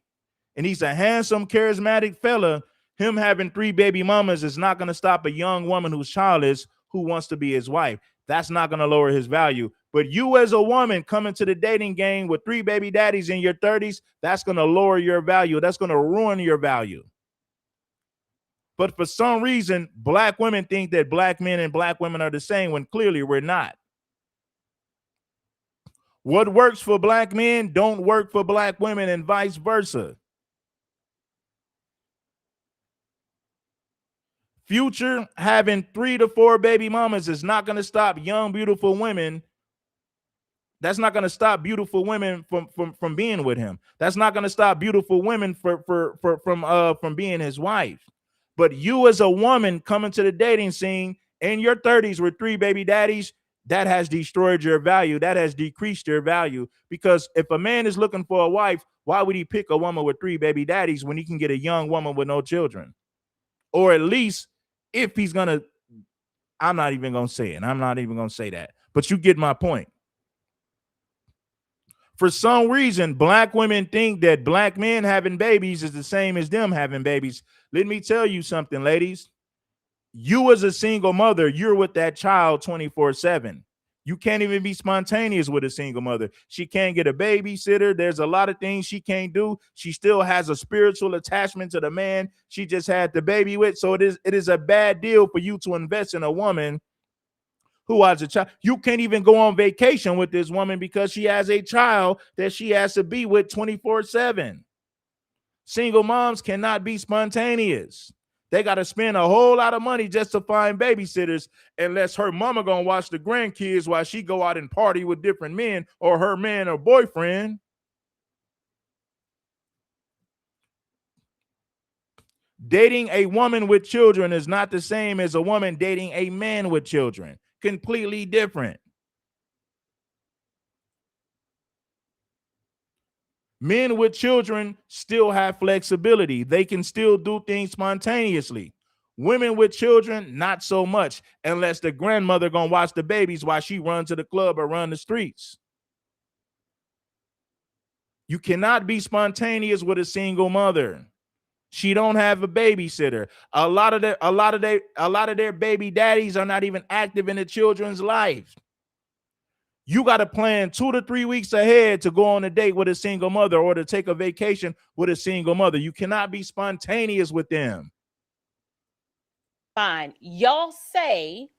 and he's a handsome, charismatic fella, him having 3 baby mamas is not going to stop a young woman who's childless who wants to be his wife. That's not going to lower his value. But you as a woman coming to the dating game with 3 baby daddies in your 30s, that's going to lower your value. That's going to ruin your value. But for some reason, black women think that black men and black women are the same, when clearly we're not. What works for black men don't work for black women, and vice versa. Future having 3 to 4 baby mamas is not going to stop young, beautiful women. That's not going to stop beautiful women from being with him. That's not going to stop beautiful women from being his wife. But you as a woman coming to the dating scene in your 30s with 3 baby daddies, that has destroyed your value. That has decreased your value. Because if a man is looking for a wife, why would he pick a woman with 3 baby daddies when he can get a young woman with no children? Or at least if he's going to, I'm not even going to say it. I'm not even going to say that. But you get my point. For some reason, black women think that black men having babies is the same as them having babies. Let me tell you something, ladies. You as a single mother, you're with that child 24/7. You can't even be spontaneous with a single mother. She can't get a babysitter. There's a lot of things she can't do. She still has a spiritual attachment to the man she just had the baby with. So it is a bad deal for you to invest in a woman who has a child. You can't even go on vacation with this woman because she has a child that she has to be with 24/7. Single moms cannot be spontaneous. They got to spend a whole lot of money just to find babysitters, unless her mama gonna watch the grandkids while she go out and party with different men, or her man or boyfriend. Dating a woman with children is not the same as a woman dating a man with children. Completely different. Men with children still have flexibility. They can still do things spontaneously. Women with children, not so much, unless the grandmother gonna watch the babies while she runs to the club or run the streets. You cannot be spontaneous with a single mother. She don't have a babysitter. A lot of their baby daddies are not even active in the children's life. You got to plan 2 to 3 weeks ahead to go on a date with a single mother, or to take a vacation with a single mother. You cannot be spontaneous with them. Fine. Y'all say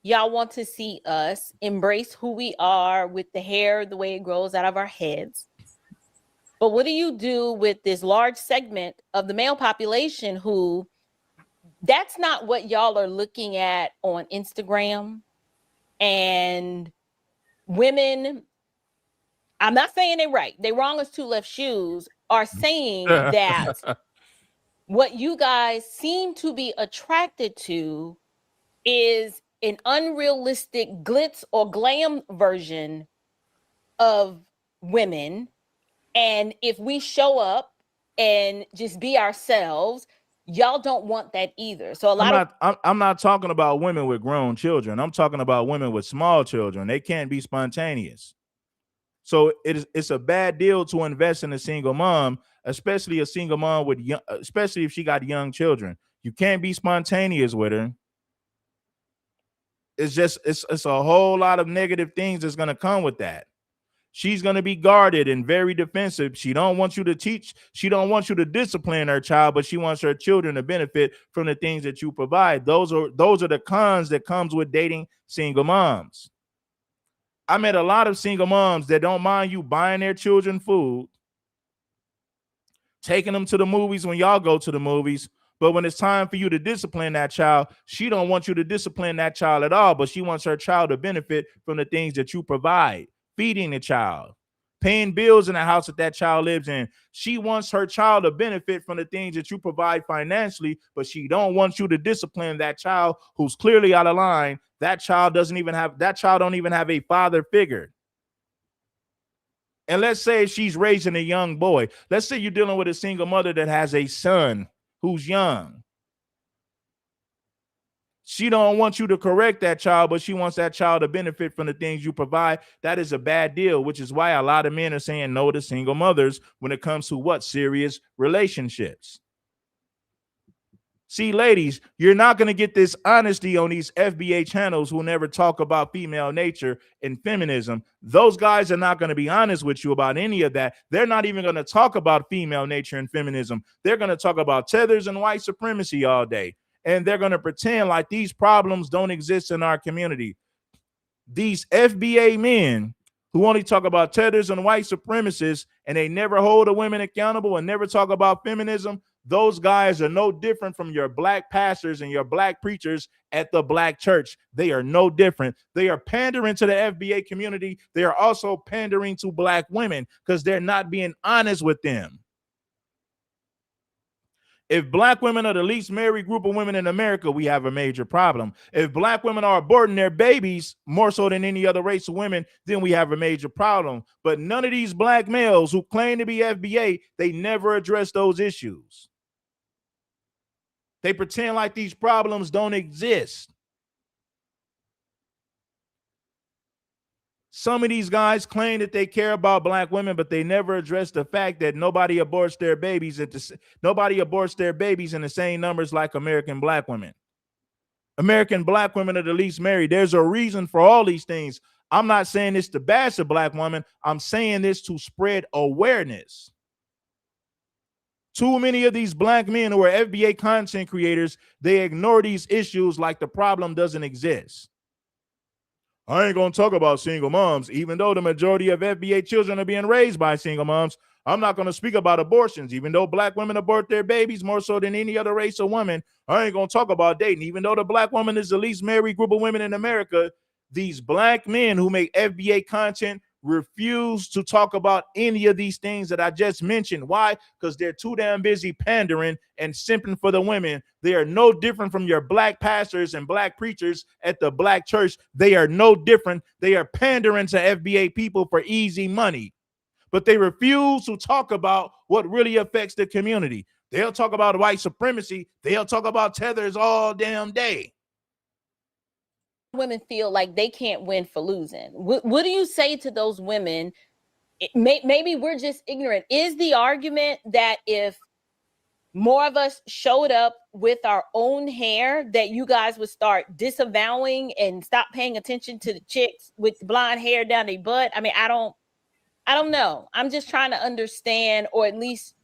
y'all want to see us embrace who we are with the hair, the way it grows out of our heads. But what do you do with this large segment of the male population who that's not what y'all are looking at on Instagram. And women, I'm not saying they're right, they wrong as two left shoes, are saying that what you guys seem to be attracted to is an unrealistic glitz or glam version of women. And if we show up and just be ourselves, y'all don't want that either. So I'm not talking about women with grown children. I'm talking about women with small children. They can't be spontaneous. So it's a bad deal to invest in a single mom, especially a single mom with young, especially if she got young children. You can't be spontaneous with her. It's just it's a whole lot of negative things that's going to come with that. She's going to be guarded and very defensive. She don't want you to teach. She don't want you to discipline her child, but she wants her children to benefit from the things that you provide. Those are the cons that comes with dating single moms. I met a lot of single moms that don't mind you buying their children food, taking them to the movies when y'all go to the movies. But when it's time for you to discipline that child, she don't want you to discipline that child at all, but she wants her child to benefit from the things that you provide. Feeding the child, paying bills in the house that child lives in. She wants her child to benefit from the things that you provide financially, but she don't want you to discipline that child who's clearly out of line. That child don't even have a father figure. And let's say she's raising a young boy. Let's say you're dealing with a single mother that has a son who's young. She don't want you to correct that child, but she wants that child to benefit from the things you provide. That is a bad deal, which is why a lot of men are saying no to single mothers when it comes to what? Serious relationships. See, ladies, you're not going to get this honesty on these FBA channels who never talk about female nature and feminism. Those guys are not going to be honest with you about any of that. They're not even going to talk about female nature and feminism. They're going to talk about tethers and white supremacy all day. And they're going to pretend like these problems don't exist in our community. These FBA men who only talk about tethers and white supremacists, and they never hold the women accountable and never talk about feminism, those guys are no different from your black pastors and your black preachers at the black church. They are no different. They are pandering to the FBA community. They are also pandering to black women because they're not being honest with them. If black women are the least married group of women in America, we have a major problem. If black women are aborting their babies more so than any other race of women, then we have a major problem. But none of these black males who claim to be FBA, they never address those issues. They pretend like these problems don't exist. Some of these guys claim that they care about black women, but they never address the fact that nobody aborts their babies in the same numbers like American black women. American black women are the least married. There's a reason for all these things. I'm not saying this to bash a black woman. I'm saying this to spread awareness. Too many of these black men who are FBA content creators, they ignore these issues like the problem doesn't exist. I ain't going to talk about single moms, even though the majority of FBA children are being raised by single moms. I'm not going to speak about abortions, even though black women abort their babies more so than any other race of women. I ain't going to talk about dating, even though the black woman is the least married group of women in America. These black men who make FBA content refuse to talk about any of these things that I just mentioned. Why? Because they're too damn busy pandering and simping for the women. They are no different from your black pastors and black preachers at the black church. They are no different. They are pandering to FBA people for easy money, but they refuse to talk about what really affects the community. They'll talk about white supremacy. They'll talk about tethers all damn day. Women feel like they can't win for losing. What do you say to those women? Maybe we're just ignorant. Is the argument that if more of us showed up with our own hair, that you guys would start disavowing and stop paying attention to the chicks with blonde hair down their butt? I mean, I don't know. I'm just trying to understand, or at least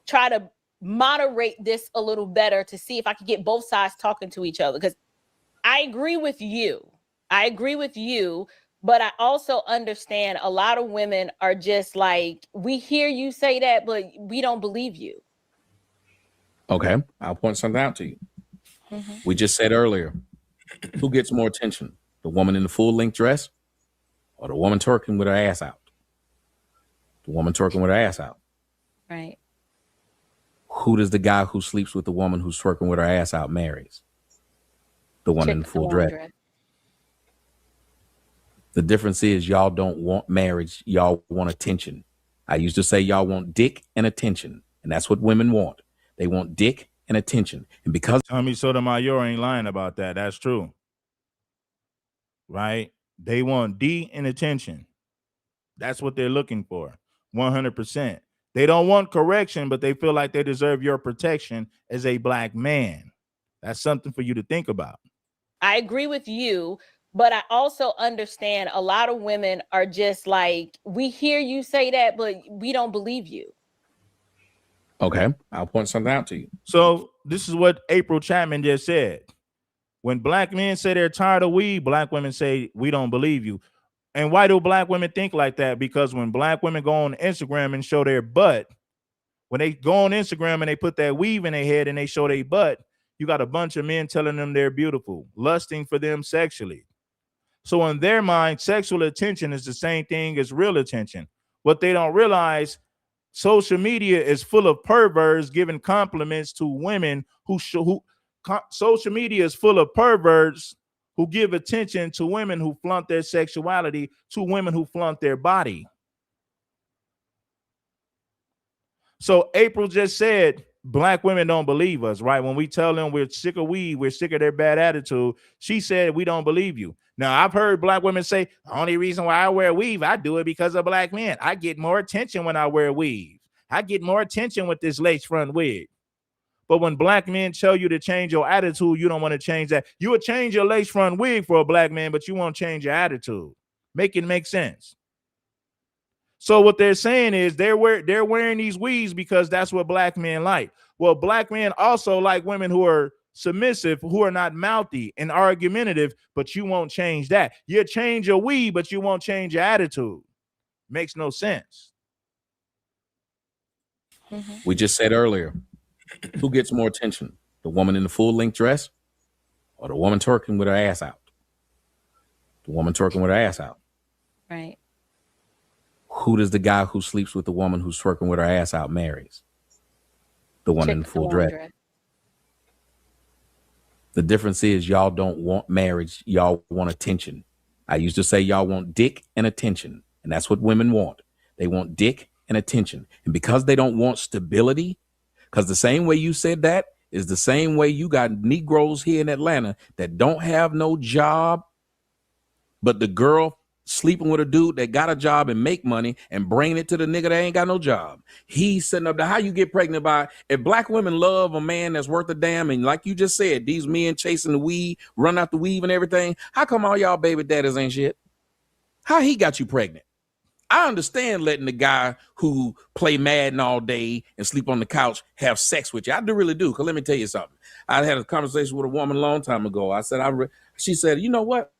try to moderate this a little better to see if I could get both sides talking to each other. Because I agree with you, but I also understand a lot of women are just like, we hear you say that, but we don't believe you. Okay, I'll point something out to you. We just said earlier, who gets more attention? The woman in the full length dress or the woman twerking with her ass out? The woman twerking with her ass out. Right. Who does the guy who sleeps with the woman who's twerking with her ass out marries? The one in the full dress. The difference is y'all don't want marriage. Y'all want attention. I used to say y'all want dick and attention. And that's what women want. They want dick and attention. And because Tommy Sotomayor ain't lying about that. That's true. Right? They want D and attention. That's what they're looking for. 100%. They don't want correction, but they feel like they deserve your protection as a black man. That's something for you to think about. I agree with you, but I also understand a lot of women are just like, we hear you say that, but we don't believe you. okay, I'll point something out to you. So this is what April Chapman just said. When black men say they're tired of weed, black women say, we don't believe you. And why do black women think like that? Because when black women go on Instagram and show their butt, when they go on Instagram and they put that weave in their head and they show their butt, you got a bunch of men telling them they're beautiful, lusting for them sexually. So in their mind, sexual attention is the same thing as real attention. What they don't realize, social media is full of perverts giving compliments to women social media is full of perverts who give attention to women who flaunt their sexuality, to women who flaunt their body. So April just said, black women don't believe us, right? When we tell them we're sick of weed, we're sick of their bad attitude, she said, we don't believe you. Now, I've heard black women say, the only reason why I wear weave, I do it because of black men. I get more attention when I wear weave. I get more attention with this lace front wig. But when black men tell you to change your attitude, you don't want to change that. You would change your lace front wig for a black man, but you won't change your attitude. Make it make sense. So what they're saying is they're wearing these weaves because that's what black men like. Well, black men also like women who are submissive, who are not mouthy and argumentative, but you won't change that. You change your weave, but you won't change your attitude. Makes no sense. We just said earlier, who gets more attention? The woman in the full length dress or the woman twerking with her ass out? The woman twerking with her ass out. Right. Who does the guy who sleeps with the woman who's twerking with her ass out marries? The one in the full dress. The difference is y'all don't want marriage. Y'all want attention. I used to say y'all want dick and attention. And that's what women want. They want dick and attention. And because they don't want stability, because the same way you said that is the same way you got Negroes here in Atlanta that don't have no job, but the girl sleeping with a dude that got a job and make money and bringing it to the nigga that ain't got no job. He's sitting up there. How you get pregnant by? If black women love a man that's worth a damn, and like you just said, these men chasing the weed, run out the weave and everything, how come all y'all baby daddies ain't shit? How he got you pregnant? I understand letting the guy who play Madden all day and sleep on the couch have sex with you. I do really do. Because let me tell you something. I had a conversation with a woman a long time ago. I said, she said, you know what?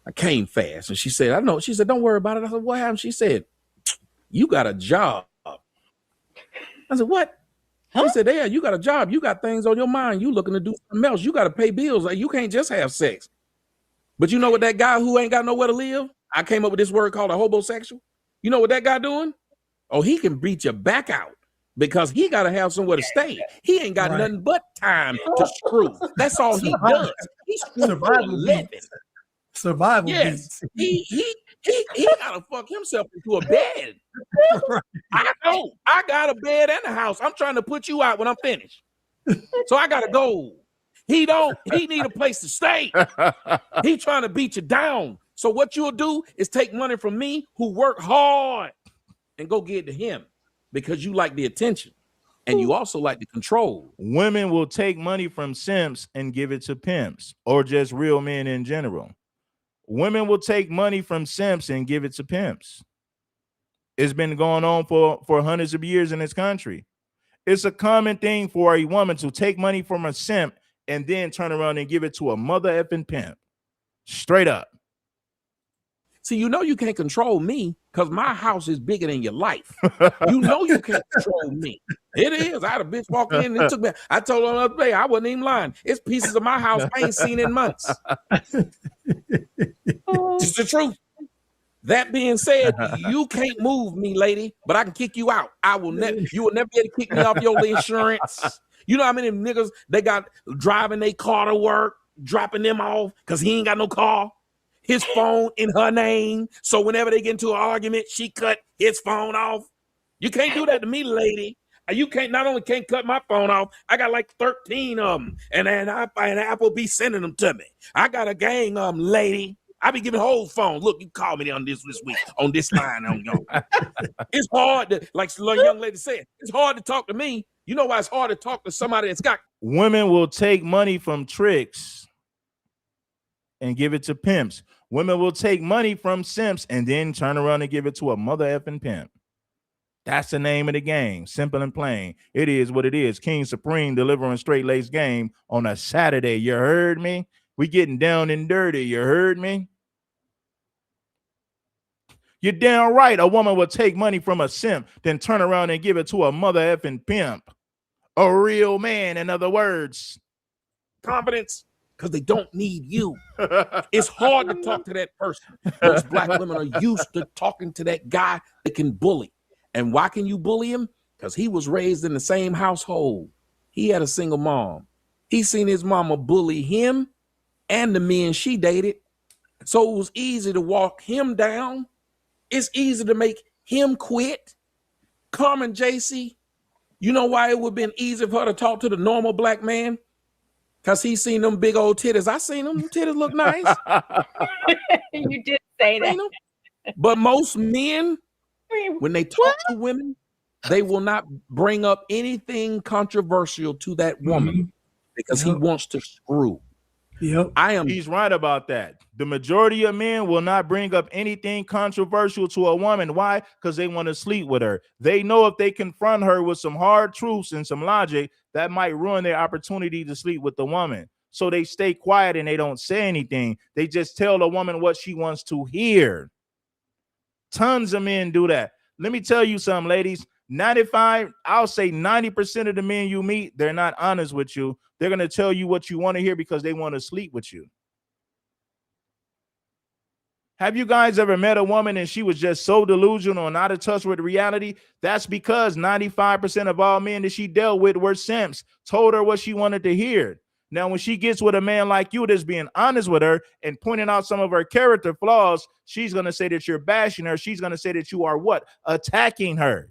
I came fast. And she said, I know. She said, don't worry about it. I said, what happened? She said, you got a job. I said, what? She said, yeah, you got a job. You got things on your mind. You looking to do something else. You got to pay bills. Like, you can't just have sex. But you know what, that guy who ain't got nowhere to live? I came up with this word called a hobosexual. You know what that guy doing? Oh, he can beat your back out because he got to have somewhere to stay. He ain't got nothing but time to screw. That's all he does. He's survival living. Survival. Yes, he gotta fuck himself into a bed. Right. I know. I got a bed and a house. I'm trying to put you out when I'm finished. So I gotta go. He need a place to stay. He trying to beat you down. So what you'll do is take money from me who work hard and go get it to him because you like the attention and you also like the control. Women will take money from simps and give it to pimps or just real men in general. Women will take money from simps and give it to pimps. It's been going on for hundreds of years in this country. It's a common thing for a woman to take money from a simp and then turn around and give it to a mother effing pimp. Straight up. See, you know you can't control me because my house is bigger than your life. You know you can't control me. It is. I had a bitch walk in and it took me. I told her the other day, I wasn't even lying. It's pieces of my house I ain't seen in months. It's the truth. That being said, you can't move me, lady, but I can kick you out. You will never be able to kick me off your insurance. You know how many niggas they got driving their car to work, dropping them off because he ain't got no car. His phone in her name. So whenever they get into an argument, she cut his phone off. You can't do that to me, lady. You not only can't cut my phone off, I got like 13 of them. And Apple be sending them to me. I got a gang of them, lady. I be giving whole phone. Look, you call me on this week, on this line. It's hard to, like the young lady said, it's hard to talk to me. You know why it's hard to talk to somebody that's got. Women will take money from tricks and give it to pimps. Women will take money from simps and then turn around and give it to a mother effing pimp. That's the name of the game. Simple and plain. It is what it is. King Supreme delivering straight lace game on a Saturday. You heard me? We getting down and dirty. You heard me? You're damn right. A woman will take money from a simp, then turn around and give it to a mother effing pimp. A real man, in other words. Confidence, because they don't need you. It's hard to talk to that person. Most black women are used to talking to that guy that can bully. And why can you bully him? Because he was raised in the same household. He had a single mom. He seen his mama bully him and the men she dated. So it was easy to walk him down. It's easy to make him quit. Carmen JC, you know why it would have been easy for her to talk to the normal black man? Because he seen them big old titties. I seen them. Titties look nice. You did say that. But most men, when they talk to women, they will not bring up anything controversial to that woman because he wants to screw. Yep. He's right about that. The majority of men will not bring up anything controversial to a woman. Why? Because they want to sleep with her. They know if they confront her with some hard truths and some logic, that might ruin their opportunity to sleep with the woman. So they stay quiet and they don't say anything. They just tell the woman what she wants to hear. Tons of men do that. Let me tell you something, ladies. 90% of the men you meet, they're not honest with you. They're going to tell you what you want to hear because they want to sleep with you. Have you guys ever met a woman and she was just so delusional and out of touch with reality? That's because 95% of all men that she dealt with were simps, told her what she wanted to hear. Now, when she gets with a man like you that's being honest with her and pointing out some of her character flaws, she's going to say that you're bashing her. She's going to say that you are what? Attacking her.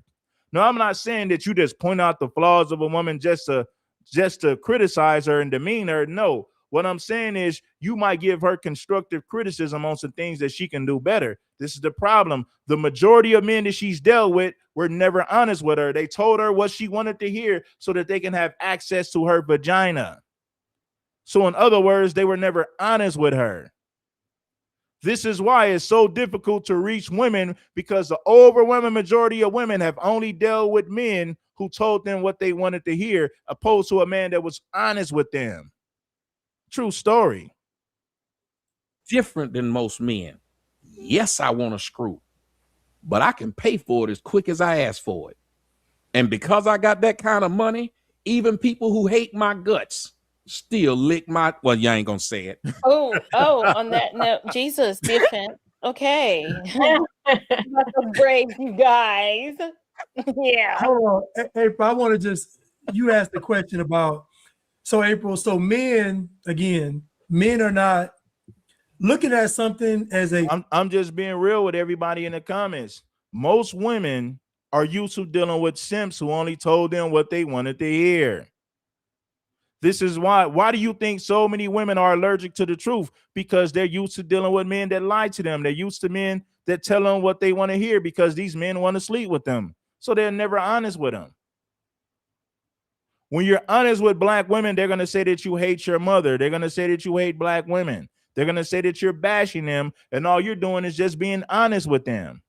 No, I'm not saying that you just point out the flaws of a woman just to criticize her and demean her. No, what I'm saying is you might give her constructive criticism on some things that she can do better. This is the problem. The majority of men that she's dealt with were never honest with her. They told her what she wanted to hear so that they can have access to her vagina. So in other words, they were never honest with her. This is why it's so difficult to reach women, because the overwhelming majority of women have only dealt with men who told them what they wanted to hear, opposed to a man that was honest with them. True story. Different than most men. Yes, I want to screw, but I can pay for it as quick as I ask for it. And because I got that kind of money, even people who hate my guts still lick my, well, you ain't gonna say it. Oh, on that note, Jesus, different. Okay. That's brave, you guys. Yeah. Hold on, April, I want to just, you asked the question about, so April, so men are not looking at something as a, I'm just being real with everybody in the comments. Most women are used to dealing with simps who only told them what they wanted to hear. This is why do you think so many women are allergic to the truth? Because they're used to dealing with men that lie to them. They're used to men that tell them what they want to hear because these men want to sleep with them. So they're never honest with them. When you're honest with black women, they're going to say that you hate your mother. They're going to say that you hate black women. They're going to say that you're bashing them, and all you're doing is just being honest with them.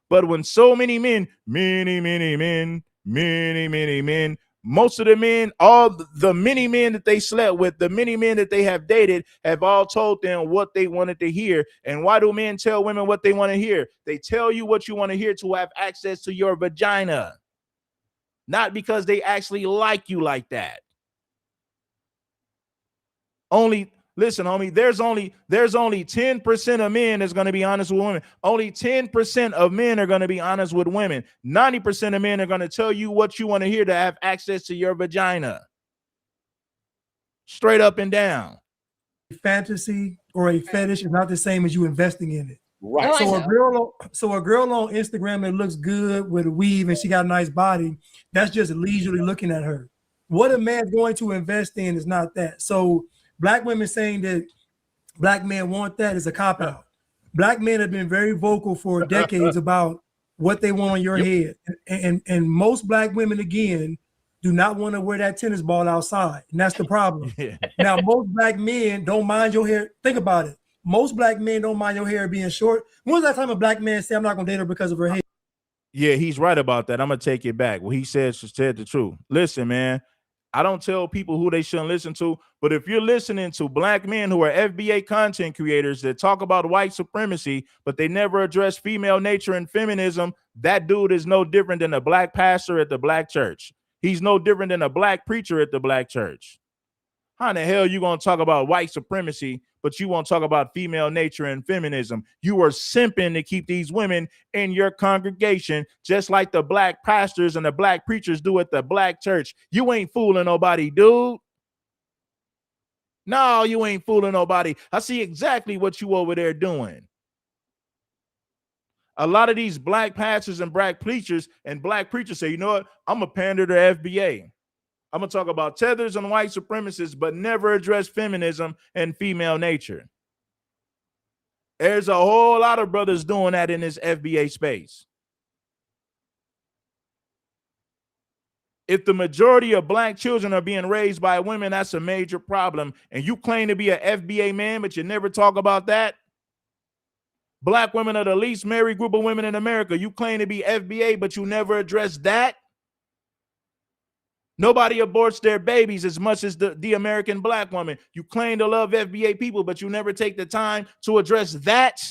But when so many men, many men, Most of the men, all the many men that they slept with, the many men that they have dated, have all told them what they wanted to hear. And why do men tell women what they want to hear? They tell you what you want to hear to have access to your vagina, not because they actually like you like that. Listen, homie, there's only 10% of men that's going to be honest with women. Only 10% of men are going to be honest with women. 90% of men are going to tell you what you want to hear to have access to your vagina. Straight up and down. Fantasy or a fetish is not the same as you investing in it. Right. Oh, So a girl on Instagram that looks good with a weave and she got a nice body, that's just leisurely looking at her. What a man's going to invest in is not that. So black women saying that black men want that is a cop-out. Black men have been very vocal for decades about what they want on your head. And most black women, again, do not want to wear that tennis ball outside. And that's the problem. Yeah. Now, most black men don't mind your hair. Think about it. Most black men don't mind your hair being short. When was that time a black man said, I'm not going to date her because of her hair? Yeah, he's right about that. I'm going to take it back. What he said the truth. Listen, man, I don't tell people who they shouldn't listen to, but if you're listening to black men who are FBA content creators that talk about white supremacy, but they never address female nature and feminism, that dude is no different than a black pastor at the black church. He's no different than a black preacher at the black church. How in the hell you going to talk about white supremacy, but you won't talk about female nature and feminism? You are simping to keep these women in your congregation, just like the black pastors and the black preachers do at the black church. You ain't fooling nobody, dude. No, you ain't fooling nobody. I see exactly what you over there doing. A lot of these black pastors and black preachers say, you know what? I'm a pander to FBA. I'm going to talk about tethers and white supremacists, but never address feminism and female nature. There's a whole lot of brothers doing that in this FBA space. If the majority of black children are being raised by women, that's a major problem. And you claim to be an FBA man, but you never talk about that. Black women are the least married group of women in America. You claim to be FBA, but you never address that. Nobody aborts their babies as much as the American black woman. You claim to love FBA people, but you never take the time to address that.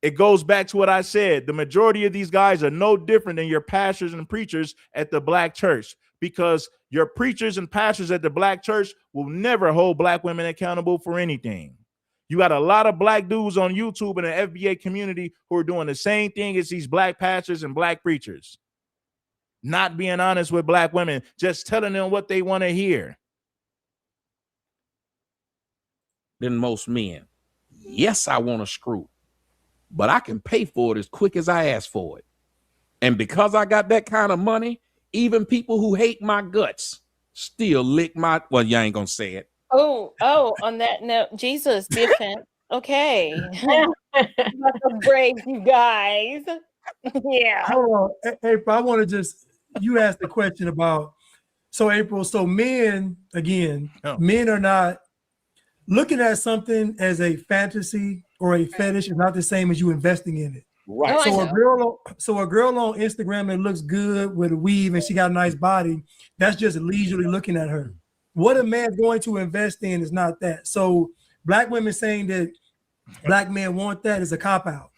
It goes back to what I said. The majority of these guys are no different than your pastors and preachers at the black church, because your preachers and pastors at the black church will never hold black women accountable for anything. You got a lot of black dudes on YouTube in the FBA community who are doing the same thing as these black pastors and black preachers. Not being honest with black women, just telling them what they want to hear. Than most men. Yes, I want to screw, but I can pay for it as quick as I ask for it. And because I got that kind of money, even people who hate my guts still lick my, well, you ain't gonna say it. Oh, on that note, Jesus, be offended. Okay. That's brave, you guys. Yeah. Hold on, April, I want to just, you asked the question about, so April, so men, again, men are not looking at something as a fantasy or a fetish is not the same as you investing in it. Right. No, So a girl on Instagram that looks good with a weave and she got a nice body, that's just leisurely looking at her. What a man's going to invest in is not that. So black women saying that black men want that is a cop-out.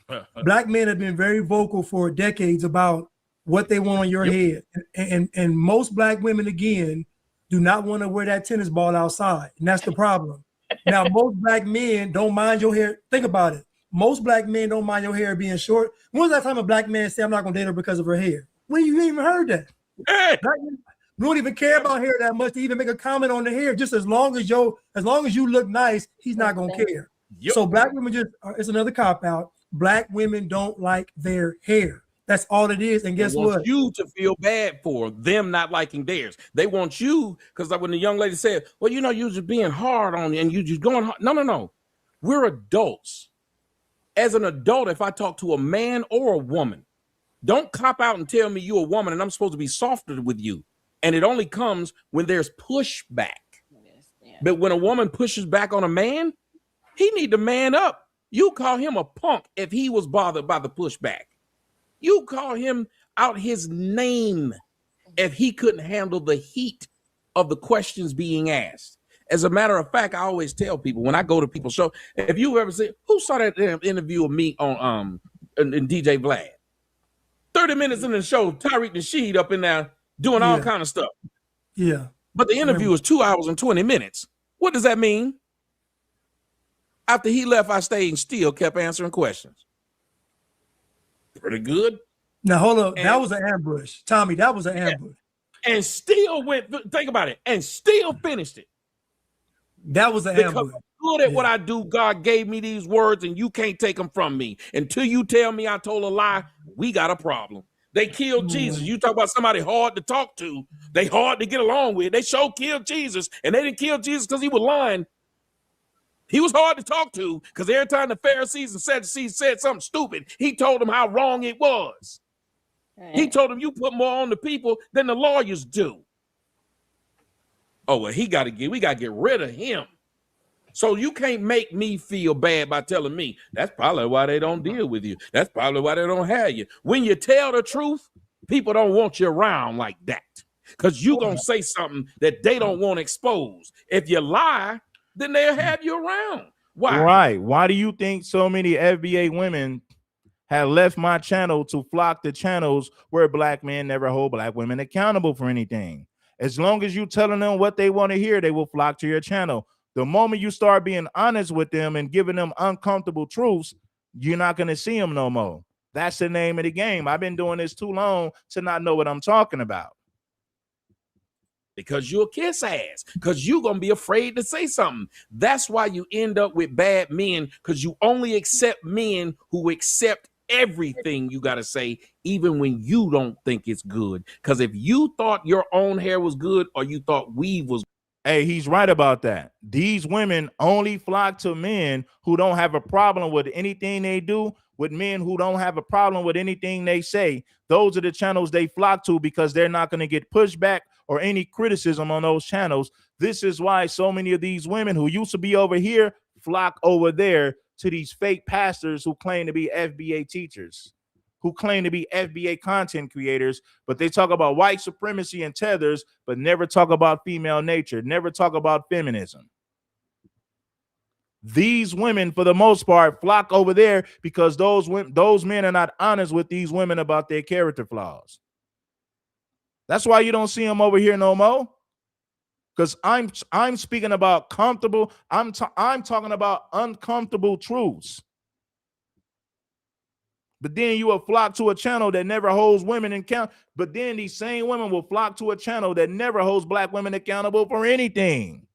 Black men have been very vocal for decades about what they want on your head. And most black women, again, do not want to wear that tennis ball outside. And that's the problem. Now, most black men don't mind your hair. Think about it. Most black men don't mind your hair being short. When was that time a black man said, I'm not going to date her because of her hair? When you even heard that? Hey. We don't even care about hair that much to even make a comment on the hair. Just as long as you look nice, he's not going to care. Yep. So black women just, it's another cop-out. Black women don't like their hair. That's all it is. And guess they want what? You to feel bad for them not liking theirs. They want you, because like when the young lady said, well, you know, you're just being hard on you and you just going hard. No. We're adults. As an adult, if I talk to a man or a woman, don't cop out and tell me you're a woman and I'm supposed to be softer with you. And it only comes when there's pushback. Yeah. But when a woman pushes back on a man, he need to man up. You call him a punk if he was bothered by the pushback. You call him out his name if he couldn't handle the heat of the questions being asked. As a matter of fact, I always tell people when I go to people's show, if you ever see, who saw that interview of me on in DJ Vlad? 30 minutes in the show, Tyreek Nasheed up in there doing all kind of stuff. Yeah. But the interview was 2 hours and 20 minutes. What does that mean? After he left, I stayed and still kept answering questions. Pretty good. Now hold up. That was an ambush. Tommy, that was an ambush. And still went, think about it, and still finished it. That was an because ambush. I'm good at what I do. God gave me these words, and you can't take them from me. Until you tell me I told a lie, we got a problem. They killed Jesus. You talk about somebody hard to talk to. They hard to get along with. They sure killed Jesus, and they didn't kill Jesus because he was lying. He was hard to talk to because every time the Pharisees and Sadducees said something stupid, he told them how wrong it was. He told them you put more on the people than the lawyers do. Oh, well, we got to get rid of him. So you can't make me feel bad by telling me that's probably why they don't deal with you. That's probably why they don't have you. When you tell the truth, people don't want you around like that because you're going to say something that they don't want exposed. If you lie, then they'll have you around. Why? Right. Why do you think so many FBA women have left my channel to flock to channels where black men never hold black women accountable for anything? As long as you telling them what they want to hear, they will flock to your channel. The moment you start being honest with them and giving them uncomfortable truths, you're not going to see them no more. That's the name of the game. I've been doing this too long to not know what I'm talking about. Because you'll kiss ass, because you're going to be afraid to say something. That's why you end up with bad men, because you only accept men who accept everything you got to say, even when you don't think it's good. Because if you thought your own hair was good or you thought weave was, hey, he's right about that. These women only flock to men who don't have a problem with anything they do, with men who don't have a problem with anything they say. Those are the channels they flock to because they're not going to get pushback or any criticism on those channels. This is why so many of these women who used to be over here flock over there to these fake pastors who claim to be FBA teachers, who claim to be FBA content creators, but they talk about white supremacy and tethers, but never talk about female nature, never talk about feminism. These women, for the most part, flock over there because those men are not honest with these women about their character flaws. That's why you don't see them over here no more. Because I'm speaking about comfortable. I'm talking about uncomfortable truths. But then you will flock to a channel that never holds women accountable. But then these same women will flock to a channel that never holds black women accountable for anything.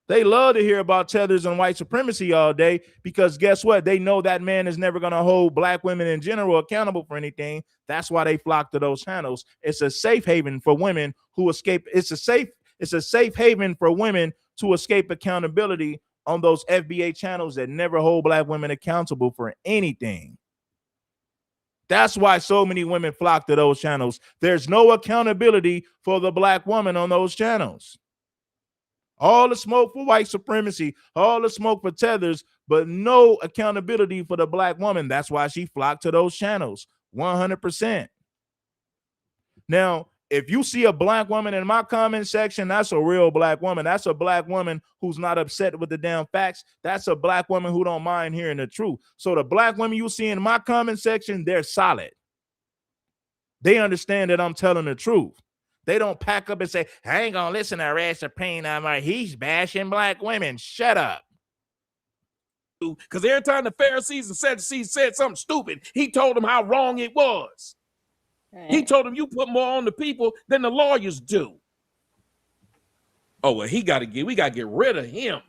They love to hear about tethers and white supremacy all day because guess what? They know that man is never going to hold black women in general accountable for anything. That's why they flock to those channels. It's a safe haven for women who escape. It's a safe haven for women to escape accountability on those FBA channels that never hold black women accountable for anything. That's why so many women flock to those channels. There's no accountability for the black woman on those channels. All the smoke for white supremacy, all the smoke for tethers, but no accountability for the black woman. That's why she flocked to those channels, 100%. Now, if you see a black woman in my comment section, that's a real black woman. That's a black woman who's not upset with the damn facts. That's a black woman who don't mind hearing the truth. So the black women you see in my comment section, they're solid. They understand that I'm telling the truth. They don't pack up and say, I ain't gonna listen to Red Supreme. He's bashing black women. Shut up. because every time the Pharisees and Sadducees said something stupid, he told them how wrong it was. He told them you put more on the people than the lawyers do. Oh, well, we got to get rid of him.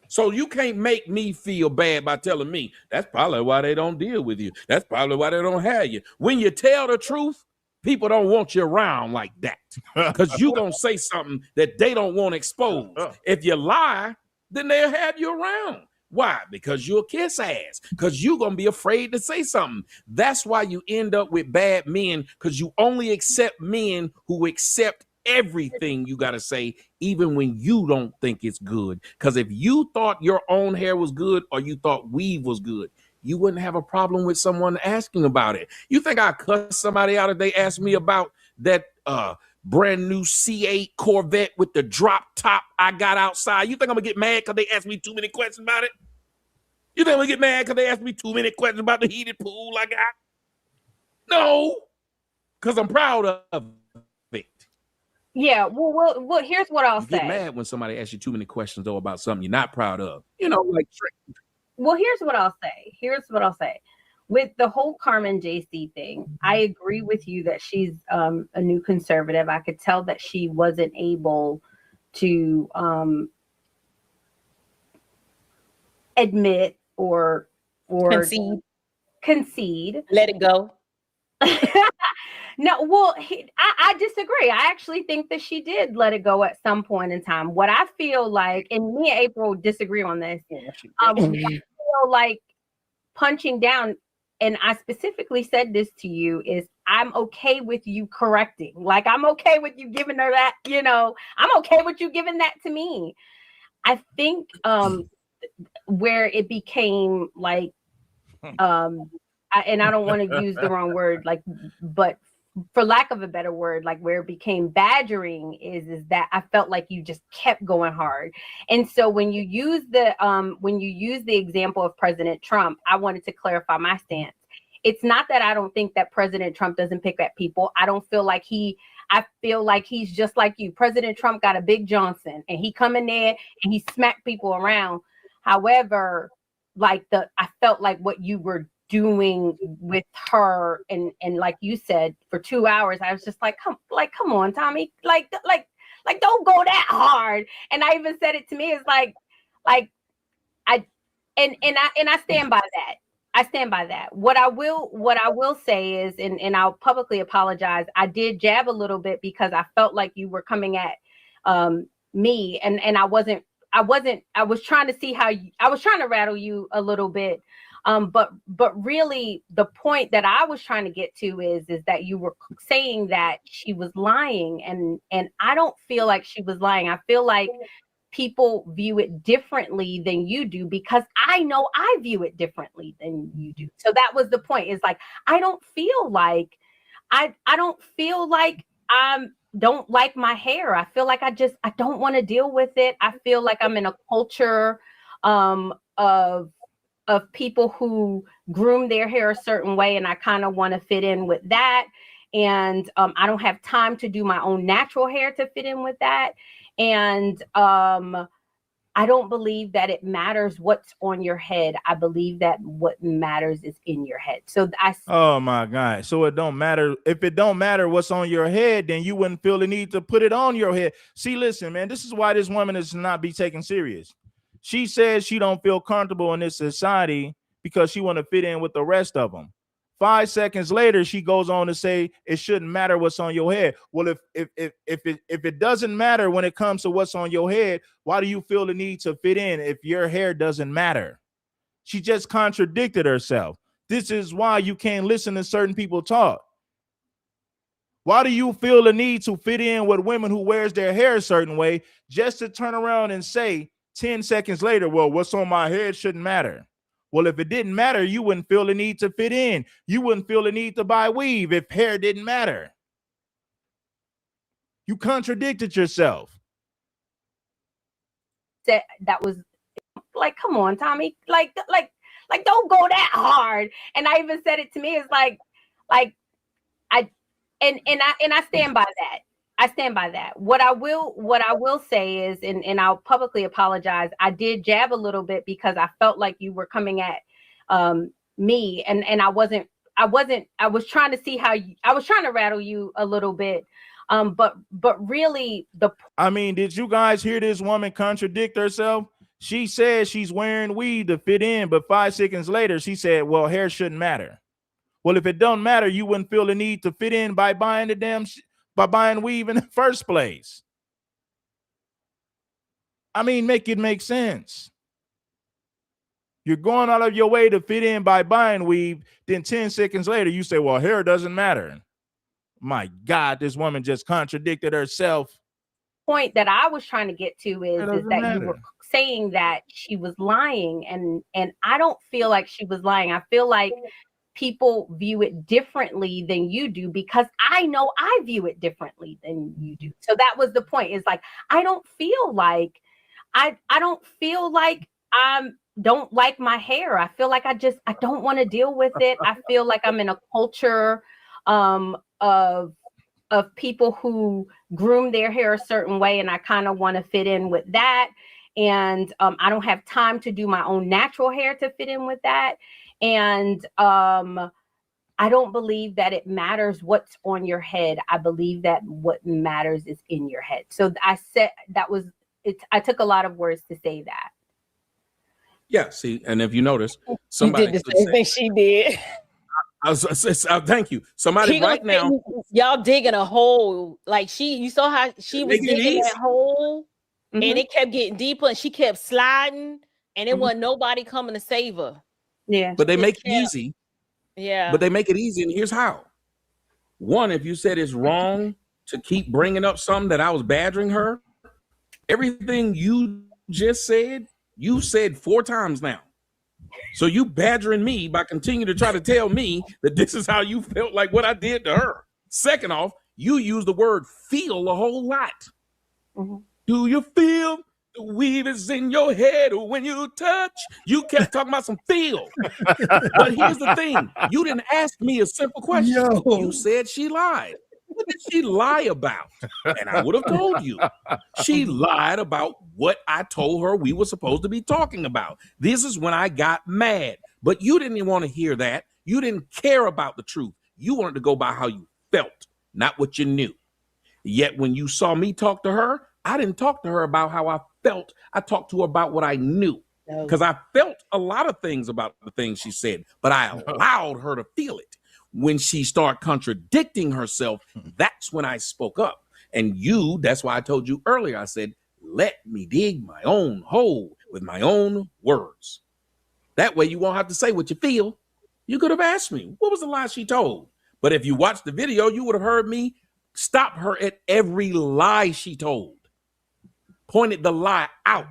So you can't make me feel bad by telling me that's probably why they don't deal with you. That's probably why they don't have you. When you tell the truth, people don't want you around like that because you're going to say something that they don't want exposed. If you lie, then they'll have you around. Why? Because you'll kiss ass, because you're going to be afraid to say something. That's why you end up with bad men, because you only accept men who accept everything you got to say, even when you don't think it's good. Because if you thought your own hair was good or you thought weave was good, you wouldn't have a problem with someone asking about it. You think I cuss somebody out if they ask me about that brand new C8 Corvette with the drop top I got outside. You think I'm gonna get mad because they asked me too many questions about it? You think I'm gonna get mad because they asked me too many questions about the heated pool I got? No, because I'm proud of it. Yeah, well, here's what I'll You get say. mad when somebody asks you too many questions though about something you're not proud of. You know, like Well, here's what I'll say. With the whole Carmen JC thing, I agree with you that she's a new conservative. I could tell that she wasn't able to admit or concede. Let it go. No, well, I disagree. I actually think that she did let it go at some point in time. What I feel like, and me and April disagree on this, I feel like punching down, and I specifically said this to you, is I'm okay with you correcting. Like, I'm okay with you giving her that, you know, I'm okay with you giving that to me. I think where it became like, and I don't want to use the wrong word, like, but for lack of a better word, like where it became badgering is that I felt like you just kept going hard. And so when you use the example of President Trump, I wanted to clarify my stance. It's not that I don't think that President Trump doesn't pick at people. I feel like he's just like you. President Trump got a Big Johnson and he come in there and he smacked people around. However, I felt like what you were doing with her and like you said, for 2 hours, I was just like, come on, Tommy, like don't go that hard. And I even said it to me, it's like I stand by that. I stand by that. What I will say is, and I'll publicly apologize, I did jab a little bit because I felt like you were coming at me, and I was trying to see how I was trying to rattle you a little bit. But really the point that I was trying to get to is that you were saying that she was lying, and I don't feel like she was lying. I feel like people view it differently than you do, because I know I view it differently than you do. So that was the point. Is like, I don't feel like I don't like my hair. I feel like I don't want to deal with it. I feel like I'm in a culture of people who groom their hair a certain way, and I kind of want to fit in with that. And I don't have time to do my own natural hair to fit in with that. And I don't believe that it matters what's on your head. I believe that what matters is in your head. So oh my God. So it don't matter. If it don't matter what's on your head, then you wouldn't feel the need to put it on your head. See, listen, man, this is why this woman is not be taken serious. She says she don't feel comfortable in this society because she want to fit in with the rest of them. 5 seconds later, she goes on to say it shouldn't matter what's on your head. Well, if it doesn't matter when it comes to what's on your head, why do you feel the need to fit in if your hair doesn't matter? She just contradicted herself. This is why you can't listen to certain people talk. Why do you feel the need to fit in with women who wears their hair a certain way just to turn around and say 10 seconds later, well, what's on my head shouldn't matter? Well, if it didn't matter, you wouldn't feel the need to fit in. You wouldn't feel the need to buy weave if hair didn't matter. You contradicted yourself. That was like, come on, Tommy, like don't go that hard. And I even said it to me, it's like I stand by that. I stand by that. What I will say is, and I'll publicly apologize, I did jab a little bit because I felt like you were coming at me, and I was trying to see how I was trying to rattle you a little bit. But really I mean, did you guys hear this woman contradict herself? She said she's wearing weave to fit in, but 5 seconds later, she said, well, hair shouldn't matter. Well, if it don't matter, you wouldn't feel the need to fit in by buying by buying weave in the first place. I mean, make it make sense. You're going out of your way to fit in by buying weave. Then 10 seconds later, you say, well, hair doesn't matter. My God, this woman just contradicted herself. Point that I was trying to get to is that you were saying that she was lying, and I don't feel like she was lying. I feel like people view it differently than you do, because I know I view it differently than you do. So that was the point. It's like, I don't feel like I don't feel like don't like my hair. I feel like I don't want to deal with it. I feel like I'm in a culture of people who groom their hair a certain way, and I kind of want to fit in with that. And I don't have time to do my own natural hair to fit in with that. And I don't believe that it matters what's on your head. I believe that what matters is in your head. So I said that was it. I took a lot of words to say that. Yeah, see, and if you notice, She somebody did the same thing she did. Thank you. Somebody right now, y'all digging a hole. Like you saw how she was digging that hole, and it kept getting deeper, and she kept sliding, and it wasn't nobody coming to save her. Yeah, but they make it easy. Yeah, but they make it easy, and here's how. One, if you said it's wrong to keep bringing up something that I was badgering her, everything you just said, you said 4 times now. So you badgering me by continuing to try to tell me that this is how you felt like what I did to her. Second off, you use the word feel a whole lot. Do you feel the weave is in your head when you touch? You kept talking about some feel. But here's the thing. You didn't ask me a simple question. You said she lied. What did she lie about? And I would have told you. She lied about what I told her we were supposed to be talking about. This is when I got mad. But you didn't even want to hear that. You didn't care about the truth. You wanted to go by how you felt, not what you knew. Yet when you saw me talk to her, I didn't talk to her about how I felt. I talked to her about what I knew. Because I felt a lot of things about the things she said, but I allowed her to feel it. When she started contradicting herself, that's when I spoke up. And that's why I told you earlier, I said, let me dig my own hole with my own words. That way you won't have to say what you feel. You could have asked me, what was the lie she told? But if you watched the video, you would have heard me stop her at every lie she told. Pointed the lie out.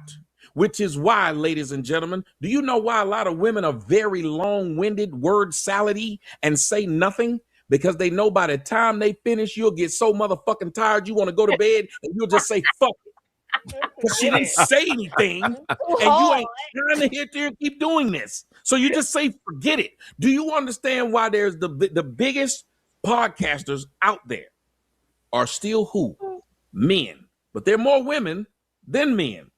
Which is why, ladies and gentlemen, do you know why a lot of women are very long-winded, word salady, and say nothing? Because they know by the time they finish, you'll get so motherfucking tired you want to go to bed, and you'll just say, fuck it. Because she didn't say anything, and you ain't trying to hear her keep doing this. So you just say, forget it. Do you understand why there's the biggest podcasters out there are still who? Men. But there are more women than men.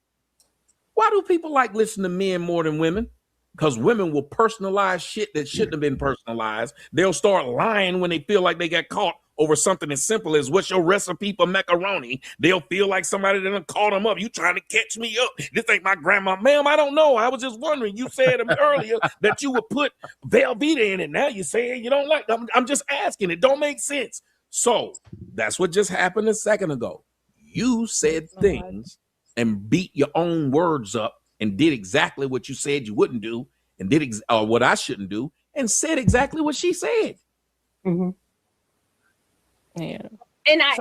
Why do people like listening to men more than women? Because women will personalize shit that shouldn't have been personalized. They'll start lying when they feel like they got caught over something as simple as what's your recipe for macaroni. They'll feel like somebody done called them up. You trying to catch me up. This ain't my grandma. Ma'am, I don't know. I was just wondering. You said earlier that you would put Velveeta in it. Now you saying you don't like them. I'm just asking. It don't make sense. So that's what just happened a second ago. You said things and beat your own words up and did exactly what you said you wouldn't do and did what I shouldn't do and said exactly what she said. Yeah. And I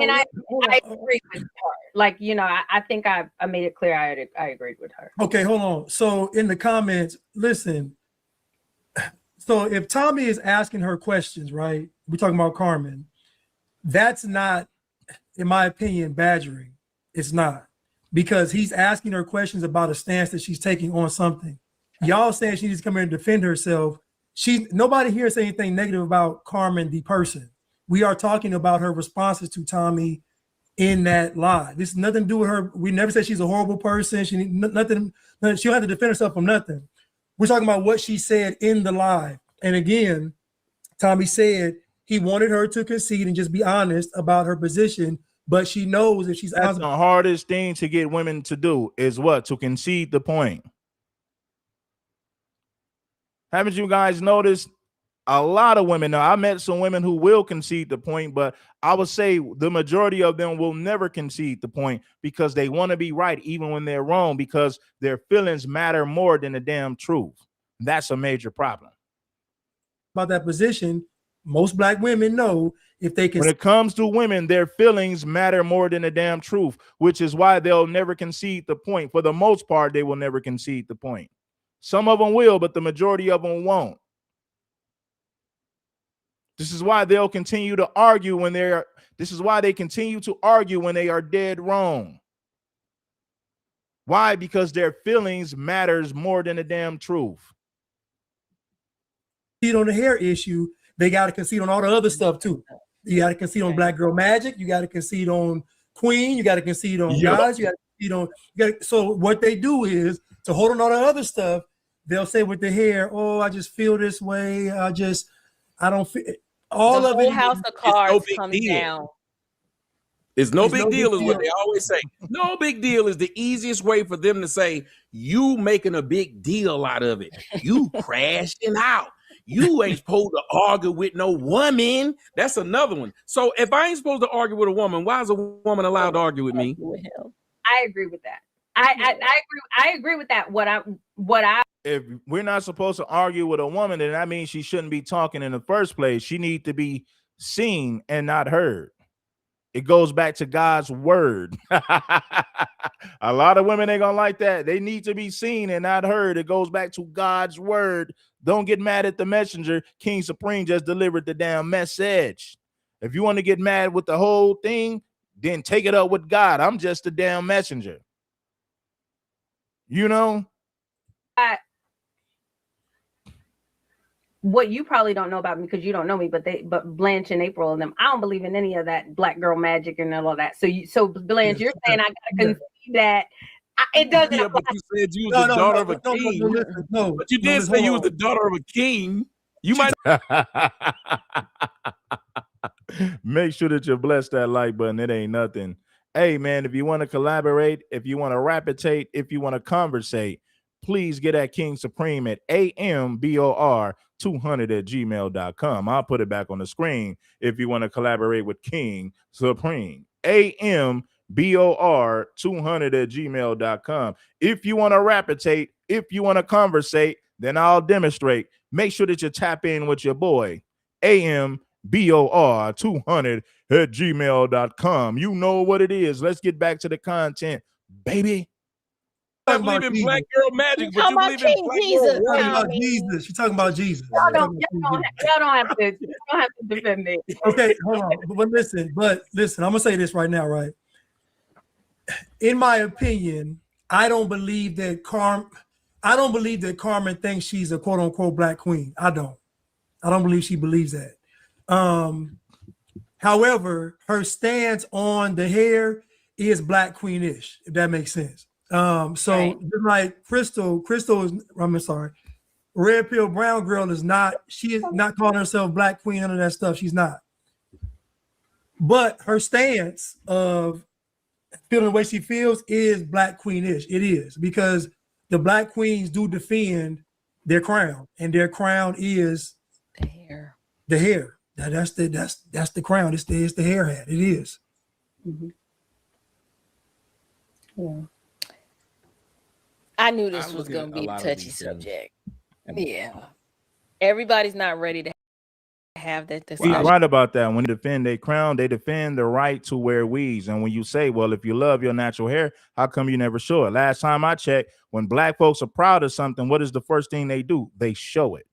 agree with her. Like, I think I made it clear I agreed with her. Okay, hold on. So in the comments, listen. So if Tommy is asking her questions, right? We're talking about Carmen. That's not, in my opinion, badgering. It's not. Because he's asking her questions about a stance that she's taking on something. Y'all saying she needs to come here and defend herself. Nobody here say anything negative about Carmen, the person. We are talking about her responses to Tommy in that lie. This has nothing to do with her. We never said she's a horrible person. She nothing. She don't have to defend herself from nothing. We're talking about what she said in the lie. And again, Tommy said he wanted her to concede and just be honest about her position. But she knows if she's that's the hardest thing to get women to do is what? To concede the point. Haven't you guys noticed a lot of women? Now, I met some women who will concede the point, but I would say the majority of them will never concede the point because they want to be right even when they're wrong, because their feelings matter more than the damn truth. That's a major problem. About that position, most Black women know if they can. When it comes to women, their feelings matter more than the damn truth, which is why they'll never concede the point. For the most part, they will never concede the point. Some of them will, but the majority of them won't. This is why they'll continue to argue when they're, this is why they continue to argue when they are dead wrong. Why? Because their feelings matters more than the damn truth. On the hair issue, they got to concede on all the other stuff too. You got to concede on Black Girl Magic. You got to concede on Queen. You got to concede on guys. You got to concede on. So what they do is to hold on all the other stuff. They'll say with the hair, "Oh, I just feel this way. I don't feel." All the of whole it. house of cards comes down. It's no big deal, is what they always say. No big deal is the easiest way for them to say, you making a big deal out of it. You crashing out. You ain't supposed to argue with no woman. That's another one. So if I ain't supposed to argue with a woman, why is a woman allowed to argue with me? I agree with that. I agree with that. What I If we're not supposed to argue with a woman, then that means she shouldn't be talking in the first place. She needs to be seen and not heard. It goes back to God's word. A lot of women ain't gonna like that. They need to be seen and not heard. It goes back to God's word. Don't get mad at the messenger. King Supreme just delivered the damn message. If you want to get mad with the whole thing, then take it up with God. I'm just a damn messenger. You know? What you probably don't know about me because you don't know me, but Blanche and April and them, I don't believe in any of that Black girl magic and all of that. So Blanche, you're saying I gotta concede that it doesn't. Yeah, but you said you was the daughter of a king. No, but you did say you was the daughter of a king. You might make sure that you bless that like button. It ain't nothing. Hey man, if you want to collaborate, if you want to rapitate, if you want to conversate, please get at King Supreme at ambor200@gmail.com. I'll put it back on the screen if you want to collaborate with King Supreme. ambor200@gmail.com. If you want to rapitate, if you want to conversate, then I'll demonstrate. Make sure that you tap in with your boy, ambor200@gmail.com. You know what it is. Let's get back to the content, baby. I believe in Black Girl Magic, but you believe in Black Jesus. You're talking about Jesus. You're talking about Jesus. Y'all don't have to defend me. Okay, hold on. But listen, I'm gonna say this right now, right? In my opinion, I don't believe that Carmen thinks she's a quote unquote Black queen. I don't believe she believes that. However, her stance on the hair is Black queenish, if that makes sense. So like Crystal is, I'm sorry, Red Pill Brown Girl is not, she is not calling herself Black queen, none of that stuff. She's not. But her stance of feeling the way she feels is Black queenish. It is, because the Black queens do defend their crown, and their crown is the hair. The hair. That's the crown. It's the hair hat. It is. Mm-hmm. Yeah. I knew this was going to be a touchy subject. Yeah. Everybody's not ready to have that discussion. You're right about that. When they defend their crown, they defend the right to wear weaves. And when you say, well, if you love your natural hair, how come you never show it? Last time I checked, when Black folks are proud of something, what is the first thing they do? They show it.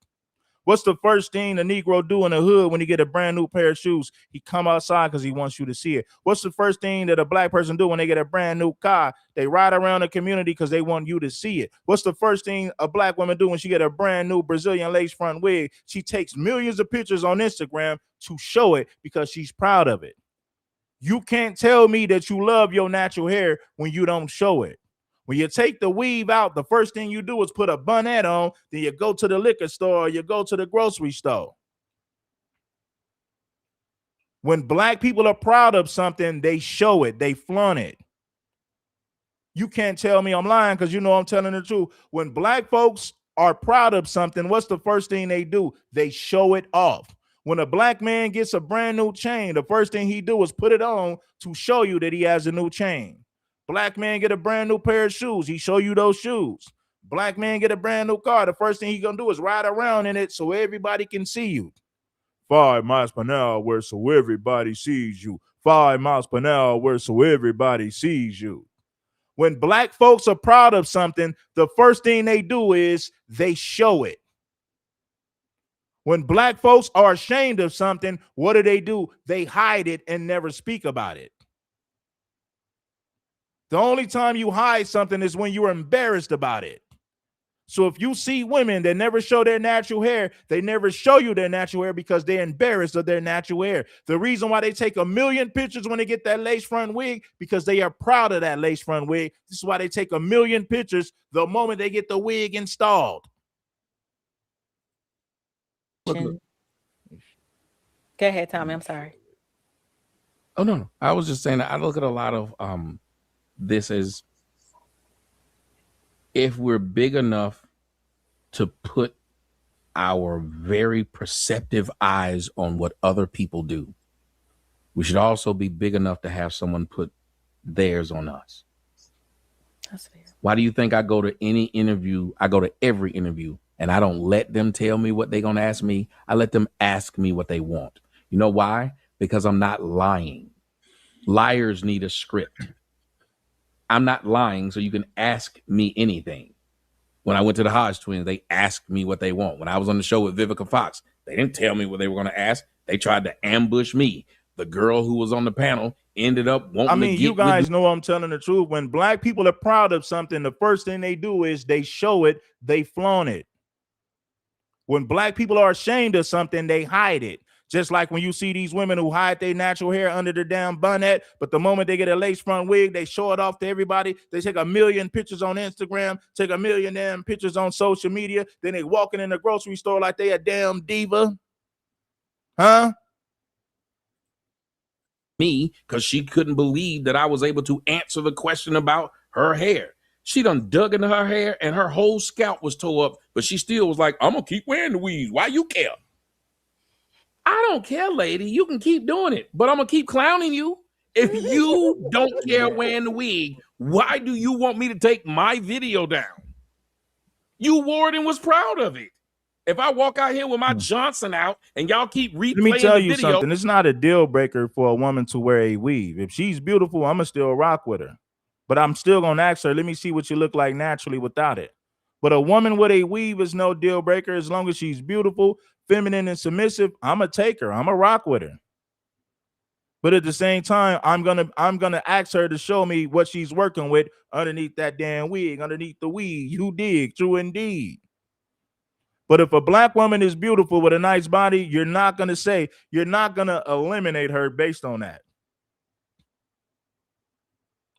What's the first thing a Negro do in the hood when he get a brand new pair of shoes? He come outside because he wants you to see it. What's the first thing that a Black person do when they get a brand new car? They ride around the community because they want you to see it. What's the first thing a Black woman do when she get a brand new Brazilian lace front wig? She takes millions of pictures on Instagram to show it because she's proud of it. You can't tell me that you love your natural hair when you don't show it. When you take the weave out, the first thing you do is put a bonnet on, then you go to the liquor store, or you go to the grocery store. When Black people are proud of something, they show it, they flaunt it. You can't tell me I'm lying because you know I'm telling the truth. When Black folks are proud of something, what's the first thing they do? They show it off. When a Black man gets a brand new chain, the first thing he do is put it on to show you that he has a new chain. Black man get a brand new pair of shoes, he show you those shoes. Black man get a brand new car, the first thing he gonna do is ride around in it so everybody can see you. 5 miles per hour where so everybody sees you. 5 miles per hour where so everybody sees you. When Black folks are proud of something, the first thing they do is they show it. When black folks are ashamed of something, what do? They hide it and never speak about it. The only time you hide something is when you're embarrassed about it. So if you see women that never show their natural hair, they never show you their natural hair because they're embarrassed of their natural hair. The reason why they take a million pictures when they get that lace front wig, because they are proud of that lace front wig. This is why they take a million pictures the moment they get the wig installed. Go ahead, Tommy. I'm sorry. Oh, no. I was just saying that I look at a lot of this as if we're big enough to put our very perceptive eyes on what other people do, we should also be big enough to have someone put theirs on us. That's fair. Why do you think I go to any interview? I go to every interview and I don't let them tell me what they're going to ask me. I let them ask me what they want. You know why? Because I'm not lying. Liars need a script. I'm not lying, so you can ask me anything. When I went to the Hodge twins, they asked me what they want. When I was on the show with Vivica Fox, they didn't tell me what they were going to ask. They tried to ambush me. The girl who was on the panel ended up wanting to get you guys know I'm telling the truth. When black people are proud of something, the first thing they do is they show it, they flaunt it. When black people are ashamed of something, they hide it. Just like when you see these women who hide their natural hair under their damn bonnet, but the moment they get a lace front wig, they show it off to everybody. They take a million pictures on Instagram, take a million damn pictures on social media. Then they walking in the grocery store like they a damn diva. Huh? Me, because she couldn't believe that I was able to answer the question about her hair. She done dug into her hair and her whole scalp was tore up, but she still was like, I'm going to keep wearing the weave. Why you care? I don't care, lady. You can keep doing it, but I'm going to keep clowning you. If you don't care wearing the wig, why do you want me to take my video down? You wore it and was proud of it. If I walk out here with my Johnson out and y'all keep replaying Let me tell the you video, something. It's not a deal breaker for a woman to wear a weave. If she's beautiful, I'm going to still rock with her. But I'm still going to ask her, let me see what you look like naturally without it. But a woman with a weave is no deal breaker. As long as she's beautiful, feminine, and submissive, I'm going to take her. I'm going to rock with her. But at the same time, I'm gonna ask her to show me what she's working with underneath that damn wig, underneath the weave. You dig, true indeed. But if a black woman is beautiful with a nice body, you're not gonna eliminate her based on that.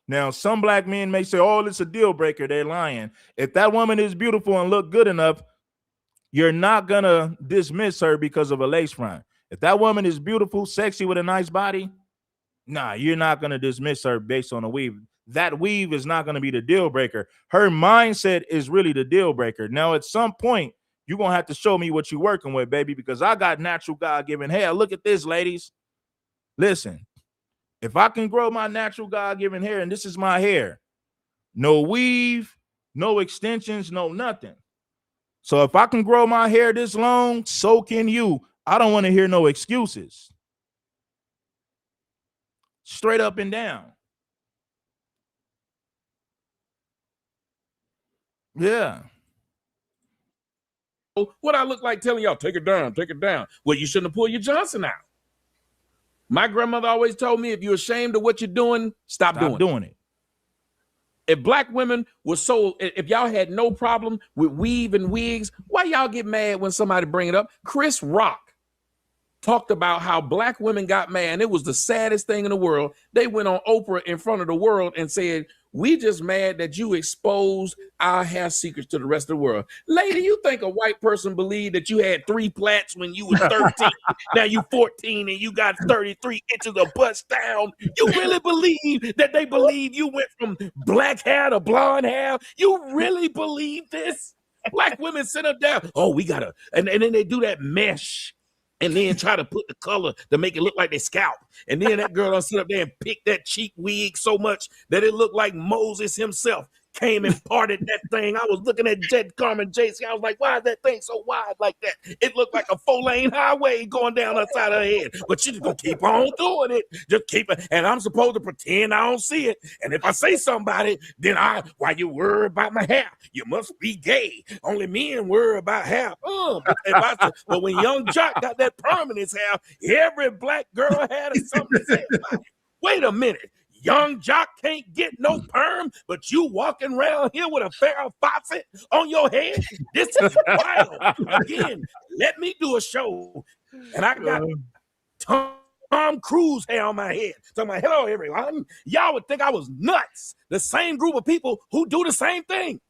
Now, some black men may say, oh, it's a deal breaker. They're lying. If that woman is beautiful and look good enough, you're not gonna dismiss her because of a lace front. If that woman is beautiful, sexy with a nice body, nah, you're not going to dismiss her based on a weave. That weave is not going to be the deal breaker. Her mindset is really the deal breaker. Now, at some point, you're going to have to show me what you're working with, baby, because I got natural God-given hair. Look at this, ladies. Listen, if I can grow my natural God-given hair, and this is my hair, no weave, no extensions, no nothing. So if I can grow my hair this long, so can you. I don't want to hear no excuses. Straight up and down. Yeah. what I look like telling y'all, take it down, take it down. Well, you shouldn't have pulled your Johnson out. My grandmother always told me, if you're ashamed of what you're doing, stop doing it. If black women were if y'all had no problem with weave and wigs, why y'all get mad when somebody bring it up? Chris Rock talked about how black women got mad, and it was the saddest thing in the world. They went on Oprah in front of the world and said, we just mad that you exposed our hair secrets to the rest of the world. Lady, you think a white person believed that you had 3 plaits when you was 13? Now you 14 and you got 33 inches of bust down. You really believe that they believe you went from black hair to blonde hair? You really believe this? Black women sit up there, oh, we gotta, and then they do that mesh and then try to put the color to make it look like they scalp. And then that girl will sit up there and pick that cheek wig so much that it looked like Moses himself came and parted that thing. I was looking at Jet Carmen JC. I was like, why is that thing so wide like that? It looked like a 4-lane highway going down the side of her head. But you just gonna keep on doing it. Just keep it. And I'm supposed to pretend I don't see it. And if I say somebody, then why you worry about my hair? You must be gay. Only men worry about hair. But when Young Jock got that perm in his hair, every black girl had something to say about it. Wait a minute. Young Jock can't get no perm, but you walking around here with a Farrah Fawcett on your head? This is wild. Again, let me do a show. And I got Tom Cruise hair on my head. So I'm like, hello, everyone. Y'all would think I was nuts. The same group of people who do the same thing.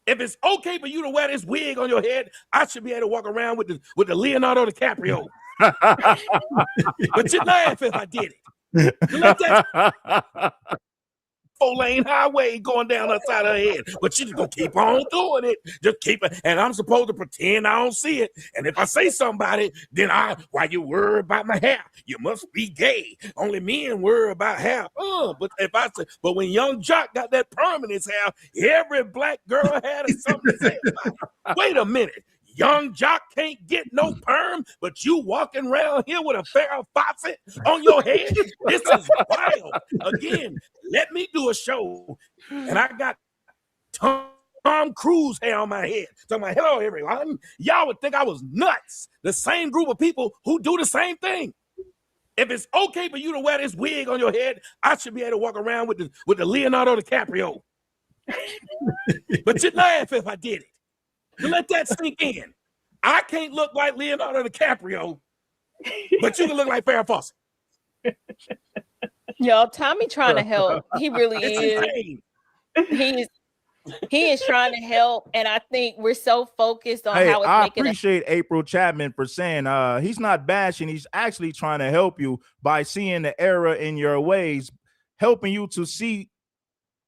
If it's okay for you to wear this wig on your head, I should be able to walk around with the Leonardo DiCaprio. But you laugh if I did it. You let that 4-lane highway going down the side of her head. But you just gonna keep on doing it. Just keep it. And I'm supposed to pretend I don't see it. And if I say somebody, then why you worry about my hair? You must be gay. Only men worry about hair. But when Young Jock got that perm in his hair, every black girl had something to say about it. Wait a minute. Young Jock can't get no perm, but you walking around here with a Farrah Fawcett on your head? This is wild. Again, let me do a show. And I got Tom Cruise hair on my head. So I'm like, hello, everyone. Y'all would think I was nuts. The same group of people who do the same thing. If it's okay for you to wear this wig on your head, I should be able to walk around with the Leonardo DiCaprio. But you laugh if I did it. You let that sink in. I can't look like Leonardo DiCaprio, but you can look like Farrah Fawcett. Yo, Tommy trying to help. He really is. He is trying to help, and I think we're so focused on how it's I making. Appreciate April Chapman for saying he's not bashing. He's actually trying to help you by seeing the error in your ways, helping you to see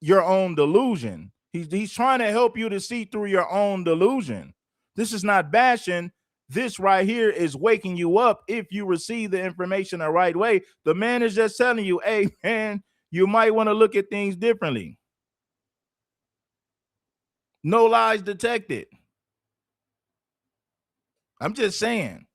your own delusion. He's trying to help you to see through your own delusion. This is not bashing. This right here is waking you up if you receive the information the right way. The man is just telling you, hey, man, you might want to look at things differently. No lies detected. I'm just saying.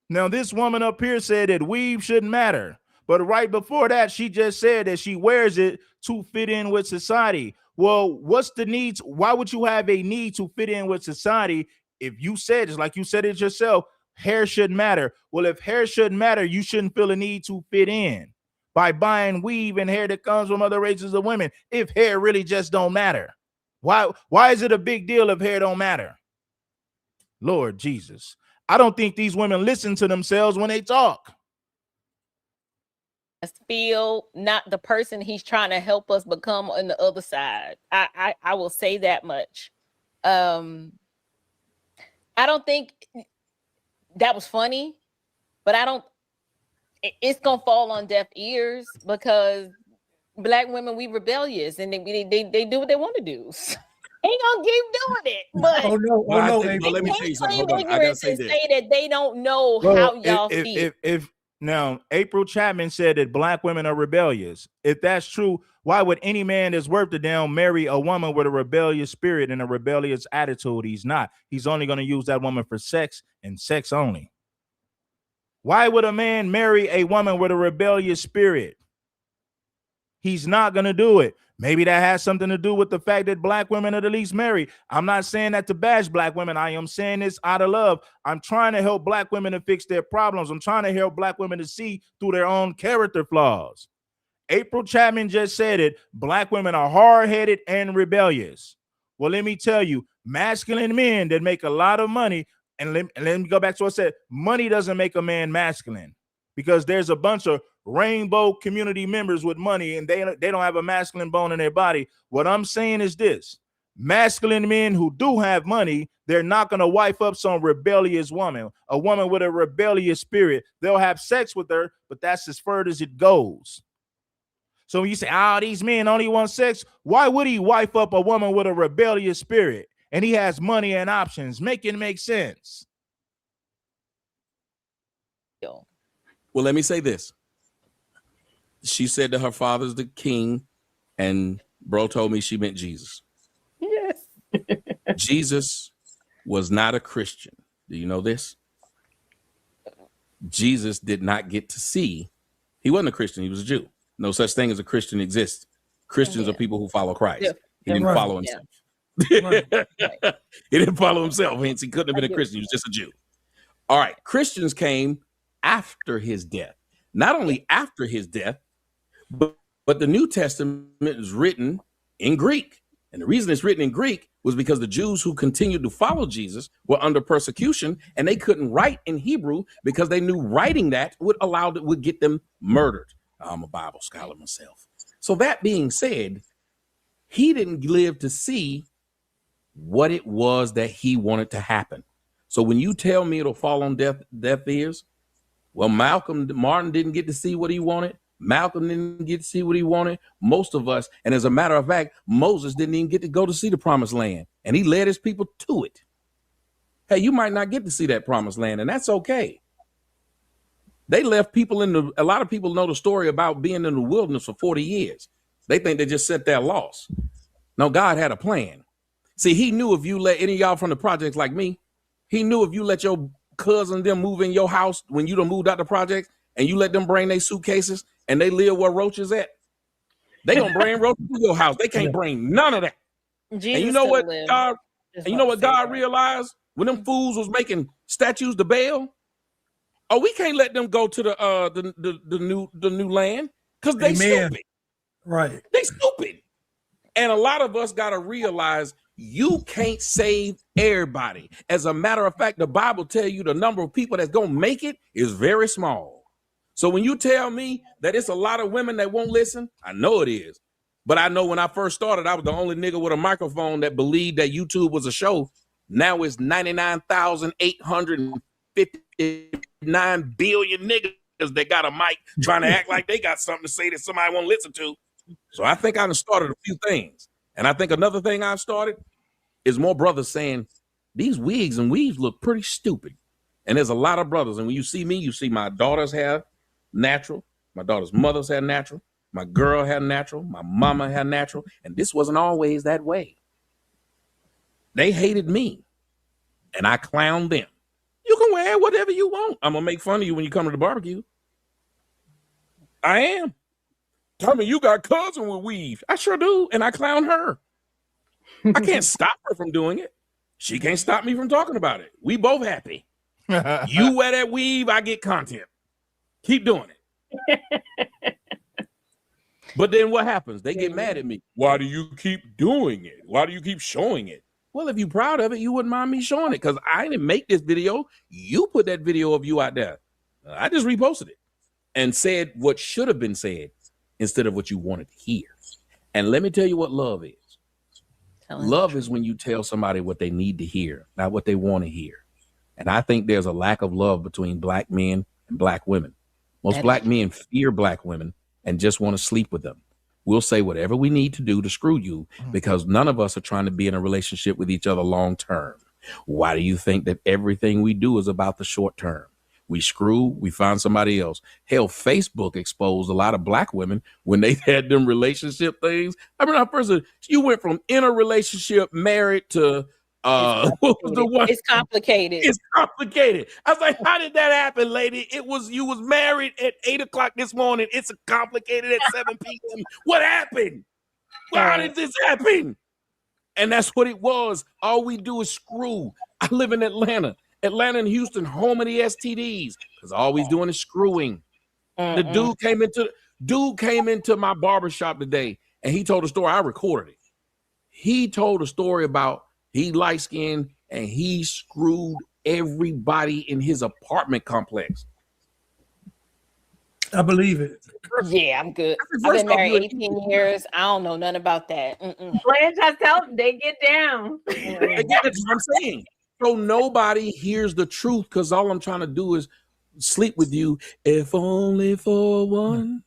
Now, this woman up here said that weave shouldn't matter. But right before that, she just said that she wears it to fit in with society. Well, what's the needs? Why would you have a need to fit in with society if you said, just like you said it yourself, hair shouldn't matter? Well, if hair shouldn't matter, you shouldn't feel a need to fit in by buying weave and hair that comes from other races of women if hair really just don't matter. Why is it a big deal if hair don't matter? Lord Jesus. I don't think these women listen to themselves when they talk. Feel not the person he's trying to help us become on the other side. I will say that much. I don't think that was funny, but it's gonna fall on deaf ears because Black women, we rebellious and they do what they want to do. Ain't gonna keep doing it. But let me tell you something. Hold on. I gotta say say that they don't know how y'all feel. Now, April Chapman said that Black women are rebellious. If that's true, why would any man that's worth a damn marry a woman with a rebellious spirit and a rebellious attitude? He's not. He's only going to use that woman for sex and sex only. Why would a man marry a woman with a rebellious spirit? He's not going to do it. Maybe that has something to do with the fact that Black women are the least married. I'm not saying that to bash Black women. I am saying this out of love. I'm trying to help Black women to fix their problems. I'm trying to help Black women to see through their own character flaws. April Chapman just said it. Black women are hard-headed and rebellious. Well, let me tell you, masculine men that make a lot of money, and let me go back to what I said, money doesn't make a man masculine because there's a bunch of rainbow community members with money and they don't have a masculine bone in their body. What I'm saying is this: masculine men who do have money, they're not going to wife up some rebellious woman, a woman with a rebellious spirit. They'll have sex with her, but that's as far as it goes. So when you say, these men only want sex, why would he wife up a woman with a rebellious spirit and he has money and options? Make it make sense. Well, let me say this. She said that her father's the king and Bro told me she meant Jesus. Yes. Jesus was not a Christian. Do you know this? Jesus did not get to see. He wasn't a Christian. He was a Jew. No such thing as a Christian exists. Christians are people who follow Christ. Yeah. He didn't Right. follow himself. Right. He didn't follow himself. Hence, he couldn't have been a Christian. He was just a Jew. All right. Christians came after his death. Not only after his death, but the New Testament is written in Greek. And the reason it's written in Greek was because the Jews who continued to follow Jesus were under persecution, and they couldn't write in Hebrew because they knew writing that would get them murdered. I'm a Bible scholar myself. So that being said, he didn't live to see what it was that he wanted to happen. So when you tell me it'll fall on deaf ears, well, Martin didn't get to see what he wanted. Malcolm didn't get to see what he wanted. Most of us, and as a matter of fact, Moses didn't even get to go to see the promised land, and he led his people to it. Hey, you might not get to see that promised land, and that's okay. They left people a lot of people know the story about being in the wilderness for 40 years. They think they just sat there lost. No, God had a plan. See, he knew if you let any of y'all from the projects like me, he knew if you let your cousin them move in your house when you done moved out the projects and you let them bring their suitcases and they live where roaches at, they gonna bring roaches to your house. They can't bring none of that. Jesus And you know what lived. God, Just and you know want what to say God that. realized when them fools was making statues to Baal? Oh, we can't let them go to the new land because they Amen. stupid. Right. They stupid. And a lot of us got to realize you can't save everybody. As a matter of fact, the Bible tell you the number of people that's going to make it is very small. So when you tell me that it's a lot of women that won't listen, I know it is. But I know when I first started, I was the only nigga with a microphone that believed that YouTube was a show. Now it's 99,859 billion niggas that got a mic trying to act like they got something to say that somebody won't listen to. So I think I've started a few things. And I think another thing I've started is more brothers saying, these wigs and weaves look pretty stupid. And there's a lot of brothers. And when you see me, you see my daughter's hair natural. My daughter's mother's hair natural. My girl hair natural. My mama hair natural. And this wasn't always that way. They hated me. And I clowned them. You can wear whatever you want. I'm going to make fun of you when you come to the barbecue. I am. Tell me you got cousin with weave. I sure do. And I clown her. I can't stop her from doing it. She can't stop me from talking about it. We both happy. You wear that weave, I get content. Keep doing it. But then what happens? They get mad at me. Why do you keep doing it? Why do you keep showing it? Well, if you're proud of it, you wouldn't mind me showing it because I didn't make this video. You put that video of you out there. I just reposted it and said what should have been said instead of what you wanted to hear. And let me tell you what love is. Love is when you tell somebody what they need to hear, not what they want to hear. And I think there's a lack of love between black men and black women. Most black men fear black women and just want to sleep with them. We'll say whatever we need to do to screw you because none of us are trying to be in a relationship with each other long term. Why do you think that everything we do is about the short term? We screw, we find somebody else. Hell, Facebook exposed a lot of black women when they had them relationship things. I mean, you went from in a relationship, married to what was the one? It's complicated. It's complicated. I was like, how did that happen, lady? You was married at 8:00 this morning. It's complicated at 7 p.m. What happened? How did this happen? And that's what it was. All we do is screw. I live in Atlanta and Houston, home of the STDs, because all he's doing is screwing. The dude came into my barbershop today, and he told a story. I recorded it. He told a story about he light-skinned, and he screwed everybody in his apartment complex. I believe it. Yeah, I'm good. I've been married 18 years. I don't know nothing about that. Blanche, I tell them they get down. Again, that's what I'm saying. So nobody hears the truth because all I'm trying to do is sleep with you, if only for one.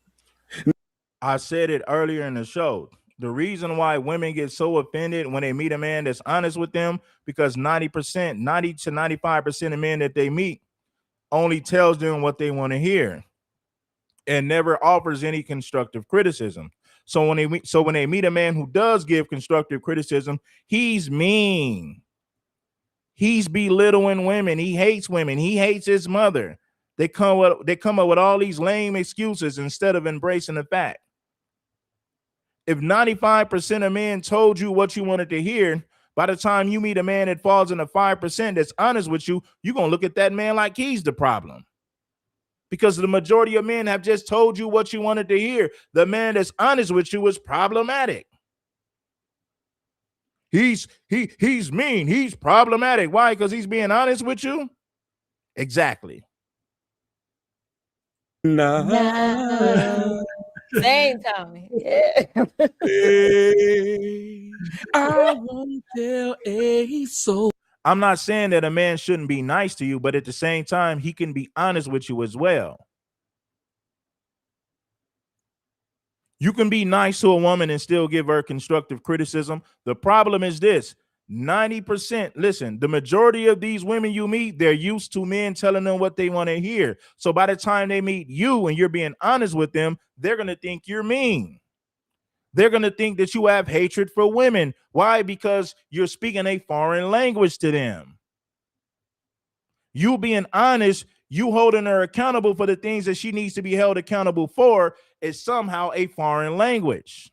I said it earlier in the show. The reason why women get so offended when they meet a man that's honest with them, because 90 to 95% of men that they meet only tells them what they want to hear and never offers any constructive criticism. So when they meet a man who does give constructive criticism, he's mean. He's belittling women. He hates women. He hates his mother. They come up with all these lame excuses instead of embracing the fact. If 95% of men told you what you wanted to hear, by the time you meet a man that falls in the 5% that's honest with you, you're going to look at that man like he's the problem. Because the majority of men have just told you what you wanted to hear. The man that's honest with you is problematic. He's mean. He's problematic. Why? Because he's being honest with you? Exactly. No. Same time. Yeah. I won't tell a soul. I'm not saying that a man shouldn't be nice to you, but at the same time, he can be honest with you as well. You can be nice to a woman and still give her constructive criticism. The problem is this: 90%, listen, the majority of these women you meet, they're used to men telling them what they want to hear. So by the time they meet you and you're being honest with them, they're going to think you're mean. They're going to think that you have hatred for women. Why? Because you're speaking a foreign language to them. You being honest, you holding her accountable for the things that she needs to be held accountable for is somehow a foreign language.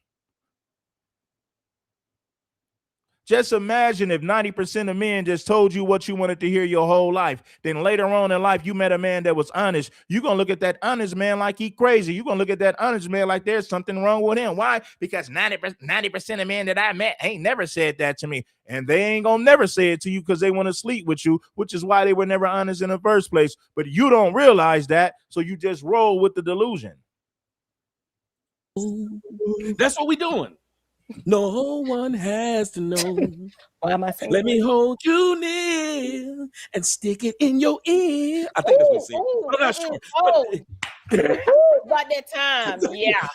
Just imagine if 90% of men just told you what you wanted to hear your whole life. Then later on in life, you met a man that was honest. You're going to look at that honest man like he crazy. You're going to look at that honest man like there's something wrong with him. Why? Because 90% of men that I met ain't never said that to me. And they ain't going to never say it to you because they want to sleep with you, which is why they were never honest in the first place. But you don't realize that, so you just roll with the delusion. That's what we're doing. No one has to know. Why am I saying Let me hold you near and stick it in your ear. I think that's what it said. I'm not sure. About that time. Yeah.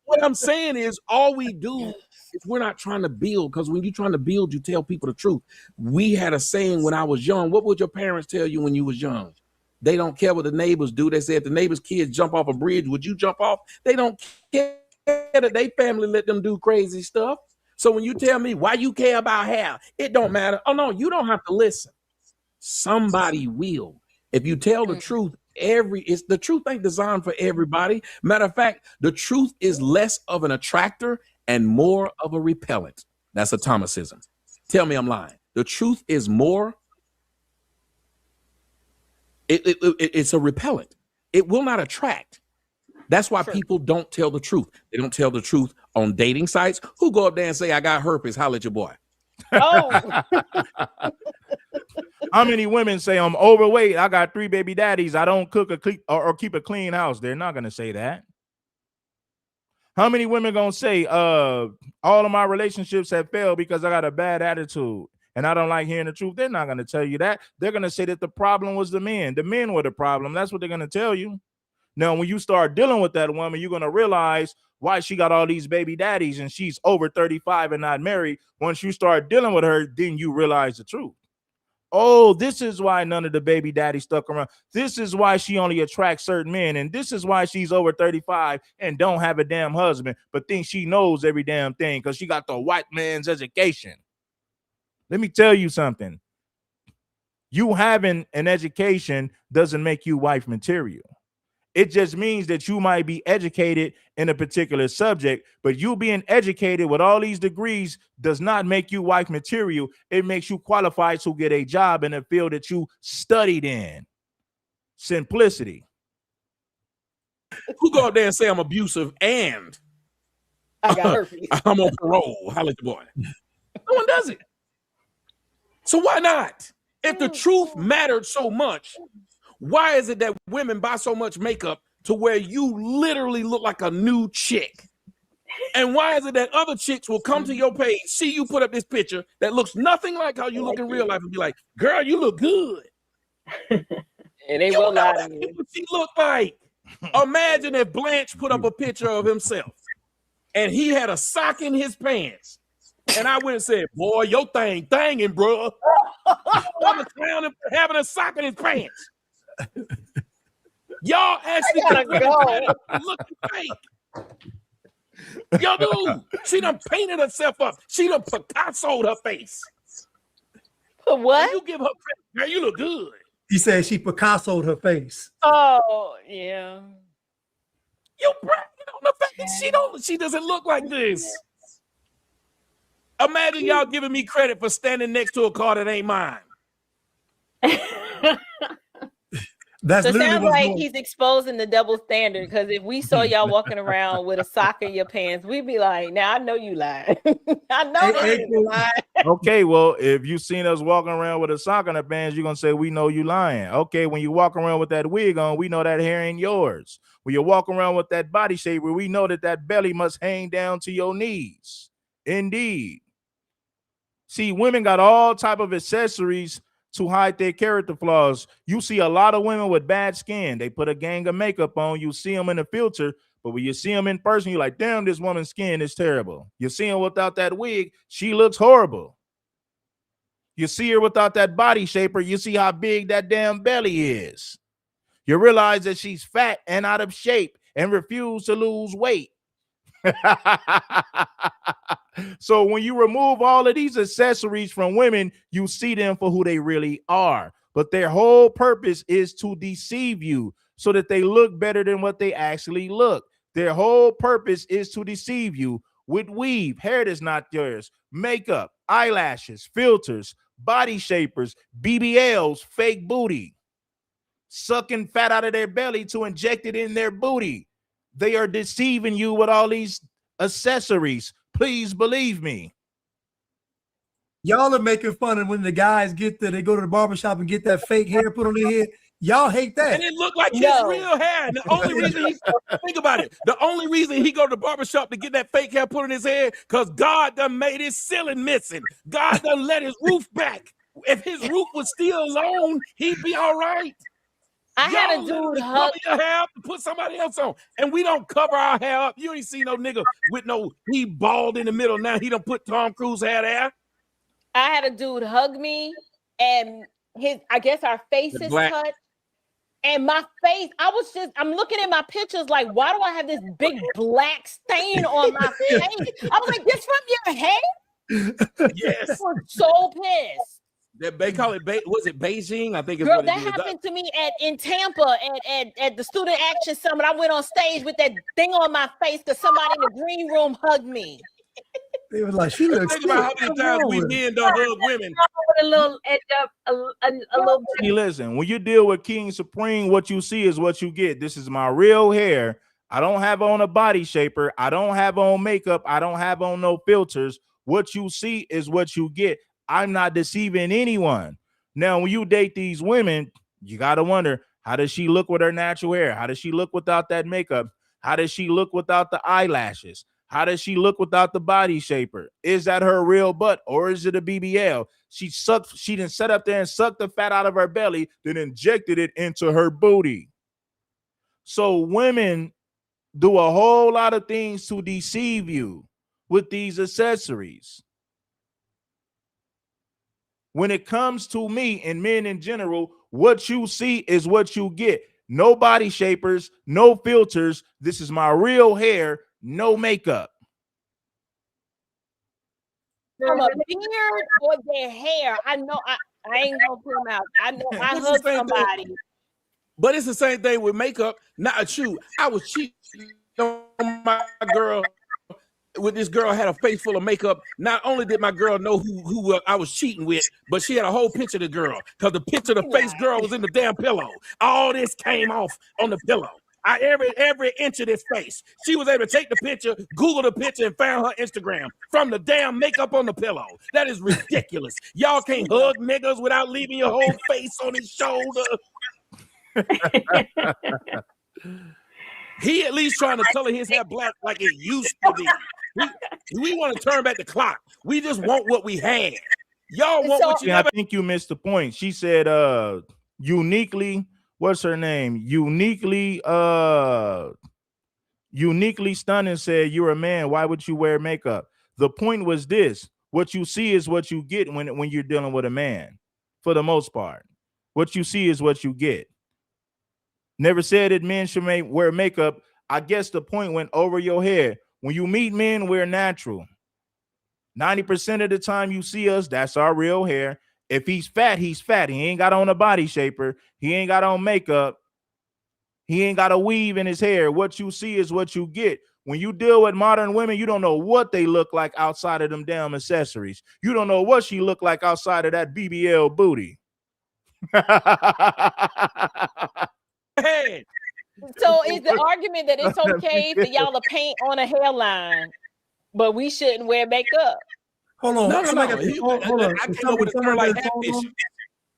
What I'm saying is, all we do is we're not trying to build, because when you're trying to build, you tell people the truth. We had a saying when I was young. What would your parents tell you when you was young? They don't care what the neighbors do. They say if the neighbors' kids jump off a bridge, would you jump off? They don't care that they family let them do crazy stuff. So when you tell me why you care about hair, it don't matter. Oh no, you don't have to listen. Somebody will. If you tell the truth, the truth ain't designed for everybody. Matter of fact, the truth is less of an attractor and more of a repellent. That's a Thomasism. Tell me I'm lying. The truth is more. It's a repellent. It will not attract. That's why people don't tell the truth. They don't tell the truth on dating sites. Who go up there and say, I got herpes, holla at your boy? Oh. How many women say I'm overweight? I got 3 baby daddies. I don't cook or keep a clean house. They're not going to say that. How many women going to say, all of my relationships have failed because I got a bad attitude and I don't like hearing the truth? They're not going to tell you that. They're going to say that the problem was the men. The men were the problem. That's what they're going to tell you. Now, when you start dealing with that woman, you're going to realize why she got all these baby daddies and she's over 35 and not married. Once you start dealing with her, then you realize the truth. Oh, this is why none of the baby daddies stuck around. This is why she only attracts certain men. And this is why she's over 35 and don't have a damn husband, but thinks she knows every damn thing because she got the white man's education. Let me tell you something. You having an education doesn't make you wife material. It just means that you might be educated in a particular subject, but you being educated with all these degrees does not make you wife material. It makes you qualified to get a job in a field that you studied in. Simplicity. Who go up there and say I'm abusive and I got herpes. I'm on parole? Holla at the boy. No one does it. So why not? If the truth mattered so much, why is it that women buy so much makeup to where you literally look like a new chick? And why is it that other chicks will come to your page, see you put up this picture that looks nothing like how you look in real life and be like, girl, you look good. And they will lie to you. What she look like. Imagine if Blanche put up a picture of himself and he had a sock in his pants. And I went and said, boy, your thing thangin', bro. I'm a clown for having a sock in his pants. Y'all actually looking fake. Yo, dude, she done painted herself up. She done Picasso'd her face. What? And you give her credit, girl, you look good. He said she Picasso'd her face. Oh, yeah. You bragging on the fact that she doesn't look like this. Imagine y'all giving me credit for standing next to a car that ain't mine. That's So it literally sounds what's like going. he's exposing the double standard, because if we saw y'all walking around with a sock in your pants, we'd be like, now I know you lied. I know Hey, this April. is lying. Okay, well, if you seen us walking around with a sock on our pants, you're gonna say we know you lying. Okay, when you walk around with that wig on, we know that hair ain't yours. When you walk around with that body shaper, we know that that belly must hang down to your knees. Indeed. See, women got all type of accessories to hide their character flaws. You see a lot of women with bad skin. They put a gang of makeup on. You see them in the filter, but when you see them in person, you're like, damn, this woman's skin is terrible. You see her without that wig, she looks horrible. You see her without that body shaper, you see how big that damn belly is. You realize that she's fat and out of shape and refuse to lose weight. So when you remove all of these accessories from women, you see them for who they really are. But their whole purpose is to deceive you so that they look better than what they actually look. Their whole purpose is to deceive you with weave, hair that's not yours, makeup, eyelashes, filters, body shapers, BBLs, fake booty, sucking fat out of their belly to inject it in their booty. They are deceiving you with all these accessories. Please believe me. Y'all are making fun of when the guys get there, they go to the barbershop and get that fake hair put on their head. Y'all hate that. And it looked like his No. real hair. And the only reason think about it, the only reason he go to the barbershop to get that fake hair put on his head, because God done made his ceiling missing. God done let his roof back. If his roof was still alone, he'd be all right. I had a Y'all dude literally hug. cover your hair up and put somebody else on. And we don't cover our hair up. You ain't see no nigga with he bald in the middle. Now he done put Tom Cruise hair there. I had a dude hug me, and I guess our faces touched. And my face, I'm looking at my pictures like, why do I have this big black stain on my face? I was like, this from your head? Yes. I was so pissed. They call it, was it Beijing? I think it's Girl, what it that is. happened to me in Tampa at the Student Action Summit. I went on stage with that thing on my face because somebody in the green room hugged me. They was like, she looks Think about how many times we men don't hug women. A little edge up, a little bit. See, listen, when you deal with King Supreme, what you see is what you get. This is my real hair. I don't have on a body shaper. I don't have on makeup. I don't have on no filters. What you see is what you get. I'm not deceiving anyone. Now, when you date these women, you got to wonder, how does she look with her natural hair? How does she look without that makeup? How does she look without the eyelashes? How does she look without the body shaper? Is that her real butt or is it a BBL? She done sat up there and sucked the fat out of her belly, then injected it into her booty. So women do a whole lot of things to deceive you with these accessories. When it comes to me and men in general, what you see is what you get. No body shapers, no filters. This is my real hair. No makeup. From a beard or their hair, I know I ain't gonna put them out. I know I It's the hugged same somebody. thing. But it's the same thing with makeup. Not a shoe. I was cheating on my girl. With this girl had a face full of makeup. Not only did my girl know who I was cheating with, but she had a whole picture of the girl, because the picture of the face girl was in the damn pillow. All this came off on the pillow. Every inch of this face. She was able to take the picture, Google the picture, and found her Instagram from the damn makeup on the pillow. That is ridiculous. Y'all can't hug niggas without leaving your whole face on his shoulder. He at least trying to color his hair black like it used to be. We want to turn back the clock. We just want what we had. Y'all want what you Yeah, never. I think you missed the point. She said uniquely, what's her name? Uniquely stunning said, you're a man. Why would you wear makeup? The point was this: what you see is what you get when you're dealing with a man, for the most part. What you see is what you get. Never said that men should wear makeup. I guess the point went over your head. When you meet men, we're natural. 90% of the time you see us, that's our real hair. If he's fat, he's fat. He ain't got on a body shaper. He ain't got on makeup. He ain't got a weave in his hair. What you see is what you get. When you deal with modern women, you don't know what they look like outside of them damn accessories. You don't know what she look like outside of that BBL booty. Hey, So is the argument that it's okay for y'all to paint on a hairline, but we shouldn't wear makeup? Hold on. no. Somebody got their phone- hold on. I came up with a term like hat fishing.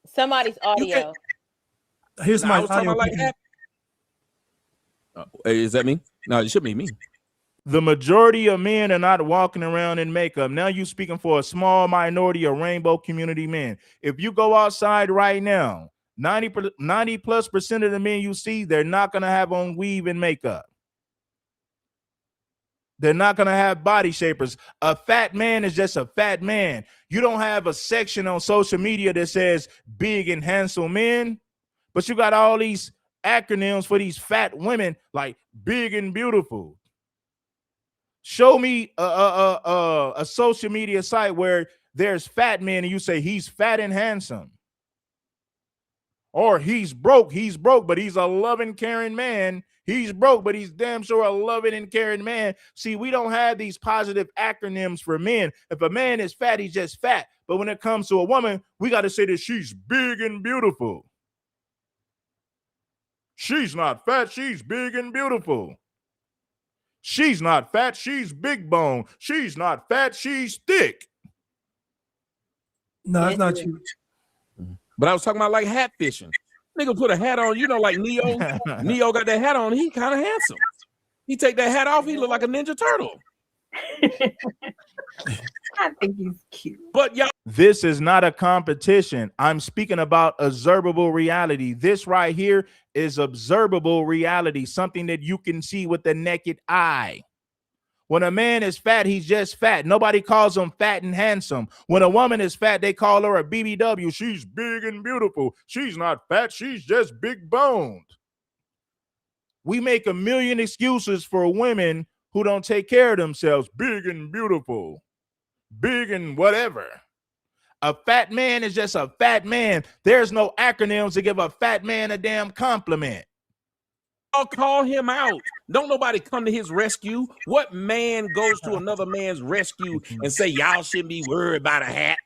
Somebody's audio. Here's I my was talking audio. about like hat. Is that me? No, it should be me. The majority of men are not walking around in makeup. Now you speaking for a small minority of rainbow community men. If you go outside right now, 90+% of the men you see, they're not going to have on weave and makeup. They're not going to have body shapers. A fat man is just a fat man. You don't have a section on social media that says big and handsome men, but you got all these acronyms for these fat women like big and beautiful. Show me a social media site where there's fat men and you say he's fat and handsome. Or he's broke, but he's a loving, caring man. He's broke, but he's damn sure a loving and caring man. See, we don't have these positive acronyms for men. If a man is fat, he's just fat. But when it comes to a woman, we got to say that she's big and beautiful. She's not fat, she's big and beautiful. She's not fat, she's big bone. She's not fat, she's thick. No, it's not you. But I was talking about like hat fishing. Nigga put a hat on, you know, like Neo. Neo got that hat on. He kind of handsome. He take that hat off, he look like a Ninja Turtle. I think he's cute. But y'all, This is not a competition. I'm speaking about observable reality. This right here is observable reality, something that you can see with the naked eye. When a man is fat, he's just fat. Nobody calls him fat and handsome. When a woman is fat, they call her a BBW. She's big and beautiful. She's not fat. She's just big boned. We make a million excuses for women who don't take care of themselves. Big and beautiful. Big and whatever. A fat man is just a fat man. There's no acronyms to give a fat man a damn compliment. I'll call him out. Don't nobody come to his rescue. What man goes to another man's rescue and say, y'all shouldn't be worried about a hat?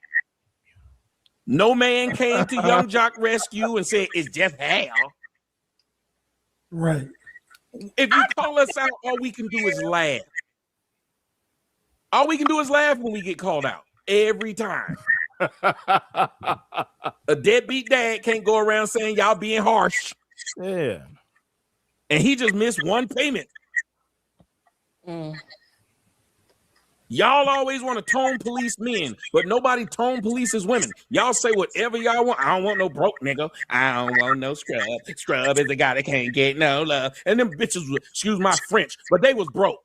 No man came to Young Jock rescue and said, it's just hair. Right. If you call us out, all we can do is laugh. All we can do is laugh when we get called out. Every time. A deadbeat dad can't go around saying y'all being harsh. Yeah. And he just missed one payment. Y'all always want to tone police men, but nobody tone polices women. Y'all say whatever y'all want. I don't want no broke nigga. I don't want no scrub. Scrub is the guy that can't get no love. And them bitches, excuse my French, but they was broke.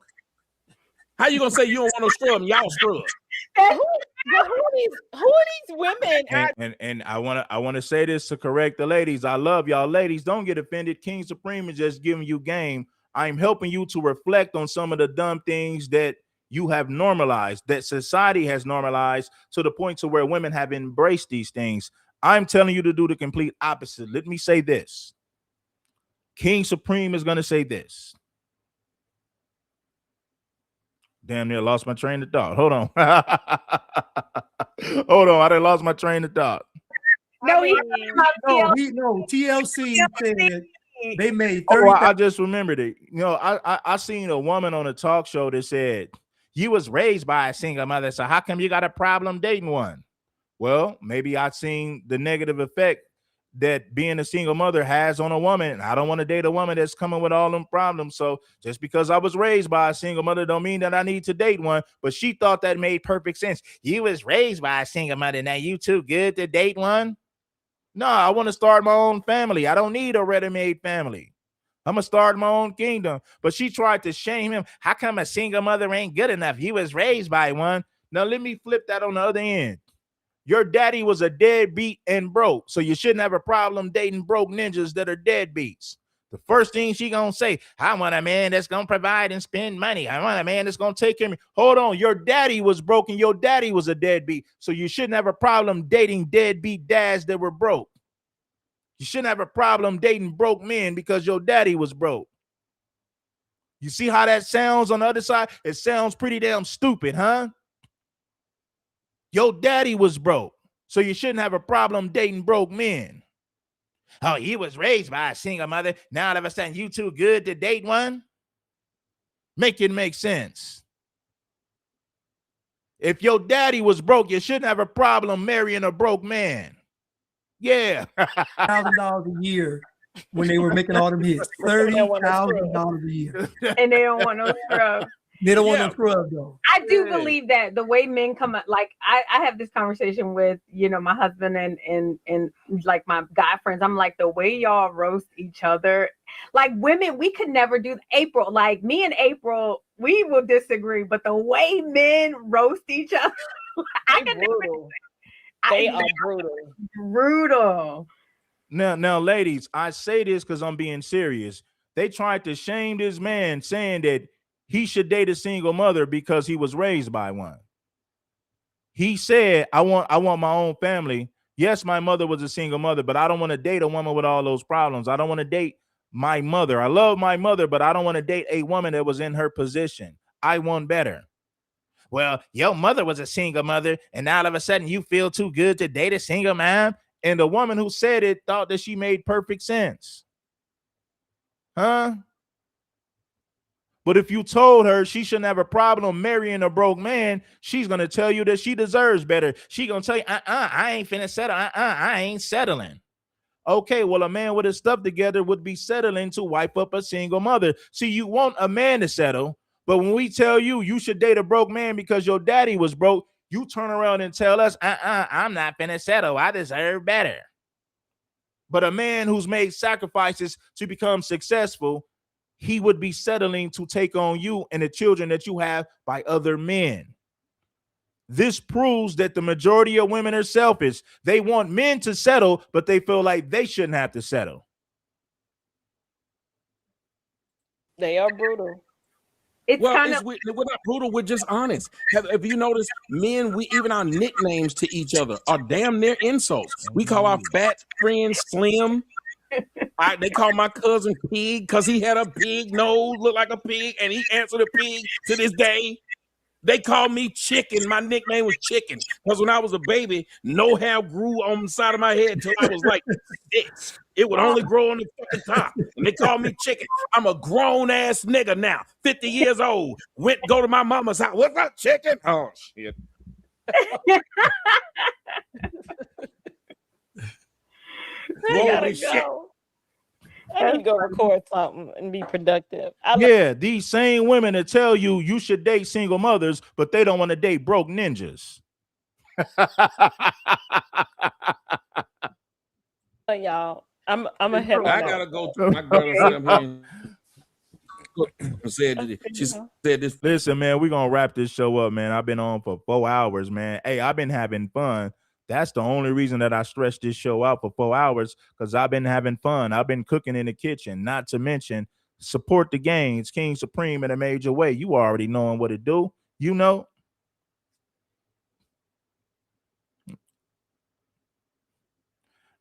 How you gonna say you don't want no scrub and y'all scrub? Who are these women? And I want to say this to correct the ladies. I love y'all ladies. Don't get offended. King Supreme is just giving you game. I'm helping you to reflect on some of the dumb things that you have normalized, that society has normalized to the point to where women have embraced these things. I'm telling you to do the complete opposite. Let me say this. King Supreme is going to say this. Damn near lost my train of thought. Hold on. Hold on. I done lost my train of thought. No, TLC said they made Oh, 30. I just remembered it. You know, I seen a woman on a talk show that said, you was raised by a single mother, so how come you got a problem dating one? Well, maybe I seen the negative effect that being a single mother has on a woman. I don't want to date a woman that's coming with all them problems. So just because I was raised by a single mother don't mean that I need to date one. But she thought that made perfect sense. You was raised by a single mother. Now you too good to date one? No, I want to start my own family. I don't need a ready-made family. I'm going to start my own kingdom. But she tried to shame him. How come a single mother ain't good enough? You was raised by one. Now let me flip that on the other end. Your daddy was a deadbeat and broke, so you shouldn't have a problem dating broke ninjas that are deadbeats. The first thing she gonna say, I want a man that's gonna provide and spend money. I want a man that's gonna take care of me. Hold on, your daddy was broken. Your daddy was a deadbeat. So you shouldn't have a problem dating deadbeat dads that were broke. You shouldn't have a problem dating broke men because your daddy was broke. You see how that sounds on the other side? It sounds pretty damn stupid, huh? Your daddy was broke. So you shouldn't have a problem dating broke men. Oh, he was raised by a single mother. Now all of a sudden you too good to date one? Make it make sense. If your daddy was broke, you shouldn't have a problem marrying a broke man. Yeah. $1,000 a year when they were making all them hits. $30,000 a year. And they don't want no scrub. They don't want no scrub though. I do believe that the way men come up, like I have this conversation with, you know, my husband and like my guy friends. I'm like, the way y'all roast each other, like women, we could never do April. Like me and April, we will disagree, but the way men roast each other, I can brutal. They are brutal. Brutal. Now, ladies, I say this because I'm being serious. They tried to shame this man saying that he should date a single mother because he was raised by one. He said, I want my own family. Yes, my mother was a single mother, but I don't want to date a woman with all those problems. I don't want to date my mother. I love my mother, but I don't want to date a woman that was in her position. I want better. Well, your mother was a single mother, and now all of a sudden you feel too good to date a single mom? And the woman who said it thought that she made perfect sense. Huh? But if you told her she shouldn't have a problem marrying a broke man, she's going to tell you that she deserves better. She going to tell you, I ain't finna settle. I ain't settling. Okay, well, a man with his stuff together would be settling to wipe up a single mother. See, you want a man to settle, but when we tell you you should date a broke man because your daddy was broke, you turn around and tell us, I'm not finna settle. I deserve better. But a man who's made sacrifices to become successful, he would be settling to take on you and the children that you have by other men. This proves that the majority of women are selfish. They want men to settle, but they feel like they shouldn't have to settle. They are brutal. We're not brutal. We're just honest. Have you noticed, men, we even our nicknames to each other are damn near insults. We call our fat friend Slim. They call my cousin Pig because he had a pig nose, looked like a pig, and he answered a pig to this day. They call me Chicken. My nickname was Chicken because when I was a baby, no hair grew on the side of my head until I was like 6. It would only grow on the fucking top. And they call me Chicken. I'm a grown-ass nigga now, 50 years old. Go to my mama's house. What's up, Chicken? Oh, shit. Holy shit. I need to go record something and be productive. These same women that tell you you should date single mothers, but they don't want to date broke ninjas. Y'all, I'm ahead. I gotta go to my girl. She said this. Listen, man, we're gonna wrap this show up, man. I've been on for 4 hours, man. Hey, I've been having fun. That's the only reason that I stretched this show out for 4 hours, because I've been having fun. I've been cooking in the kitchen, not to mention support the games, King Supreme in a major way. You already knowing what to do. You know.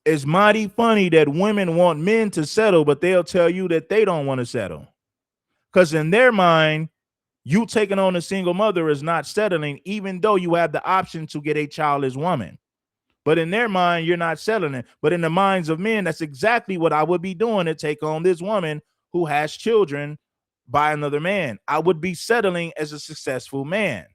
It's mighty funny that women want men to settle, but they'll tell you that they don't want to settle. Because in their mind, you taking on a single mother is not settling, even though you have the option to get a childless woman. But in their mind, you're not settling. But in the minds of men, that's exactly what I would be doing to take on this woman who has children by another man. I would be settling as a successful man.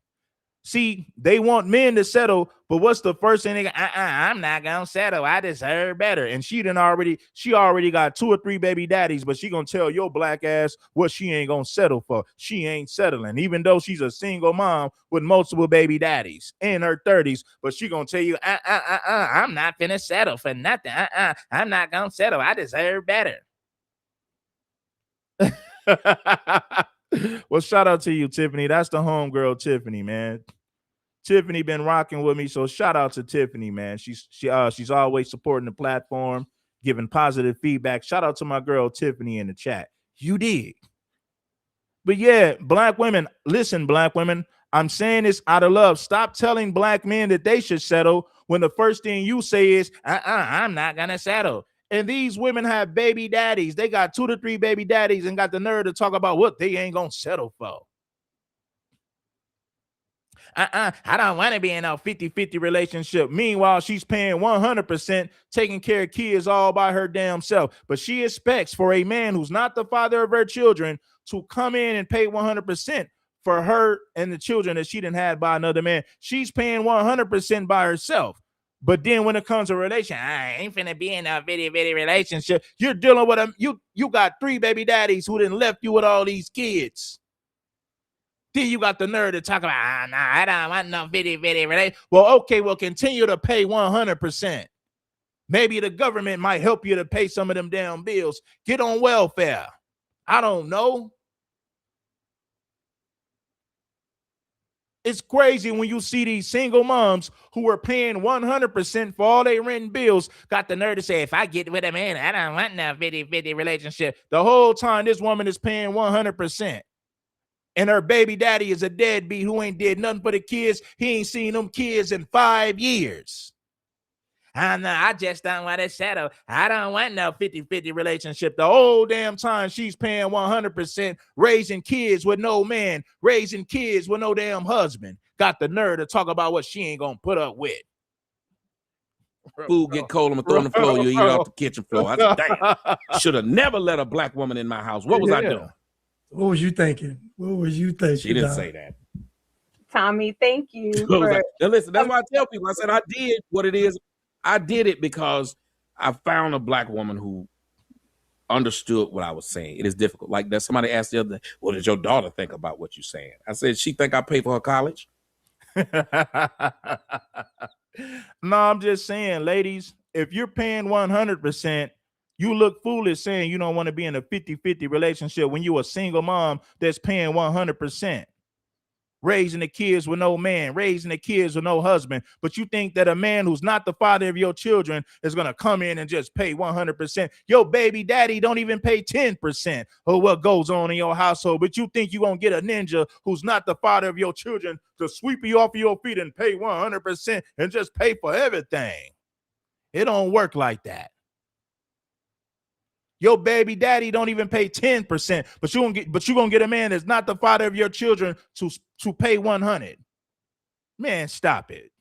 See, they want men to settle, but what's the first thing they go, I'm not gonna settle. I deserve better. And she already got 2 or 3 baby daddies, but she gonna tell your black ass what she ain't gonna settle for. She ain't settling, even though she's a single mom with multiple baby daddies in her 30s. But she gonna tell you, I'm not finna settle for nothing. I'm not gonna settle. I deserve better. Well, shout out to you, Tiffany. That's the homegirl, Tiffany, man. Tiffany been rocking with me, so shout out to Tiffany, man. She's always supporting the platform, giving positive feedback. Shout out to my girl Tiffany in the chat. You did. But yeah, black women, listen, black women, I'm saying this out of love. Stop telling black men that they should settle when the first thing you say is, I'm not going to settle. And these women have baby daddies. They got 2 to 3 baby daddies and got the nerve to talk about what they ain't going to settle for. I don't want to be in a 50-50 relationship. Meanwhile, she's paying 100%, taking care of kids all by her damn self. But she expects for a man who's not the father of her children to come in and pay 100% for her and the children that she didn't have by another man. She's paying 100% by herself. But then when it comes to relation, I ain't finna be in a bitty relationship. You're dealing with you got 3 baby daddies who didn't left you with all these kids. Then you got the nerve to talk about, nah, I don't want no bitty relationship. Well, okay, we'll continue to pay 100%. Maybe the government might help you to pay some of them damn bills. Get on welfare. I don't know. It's crazy when you see these single moms who are paying 100% for all their rent and bills, got the nerve to say, if I get with a man, I don't want no bitty relationship. The whole time this woman is paying 100%. And her baby daddy is a deadbeat who ain't did nothing for the kids. He ain't seen them kids in 5 years. I just don't want to settle. I don't want no 50-50 relationship. The whole damn time she's paying 100%, raising kids with no man, raising kids with no damn husband. Got the nerve to talk about what she ain't going to put up with. Food get cold, I'm gonna throw on the floor. You eat it off the kitchen floor. I said, damn, should have never let a black woman in my house. What was I doing? What was you thinking? What was you thinking? She didn't say that. Tommy, thank you. Now listen, that's why I tell people. I said I did what it is. I did it because I found a black woman who understood what I was saying. It is difficult. Like that somebody asked the other day, what did your daughter think about what you're saying? I said, she think I pay for her college. No, I'm just saying, ladies, if you're paying 100%, you look foolish saying you don't want to be in a 50-50 relationship when you're a single mom that's paying 100%. Raising the kids with no man, raising the kids with no husband. But you think that a man who's not the father of your children is going to come in and just pay 100%. Your baby daddy don't even pay 10% of what goes on in your household. But you think you're going to get a ninja who's not the father of your children to sweep you off of your feet and pay 100% and just pay for everything. It don't work like that. Your baby daddy don't even pay 10%, but you're gonna get a man that's not the father of your children to pay 100. Man, stop it.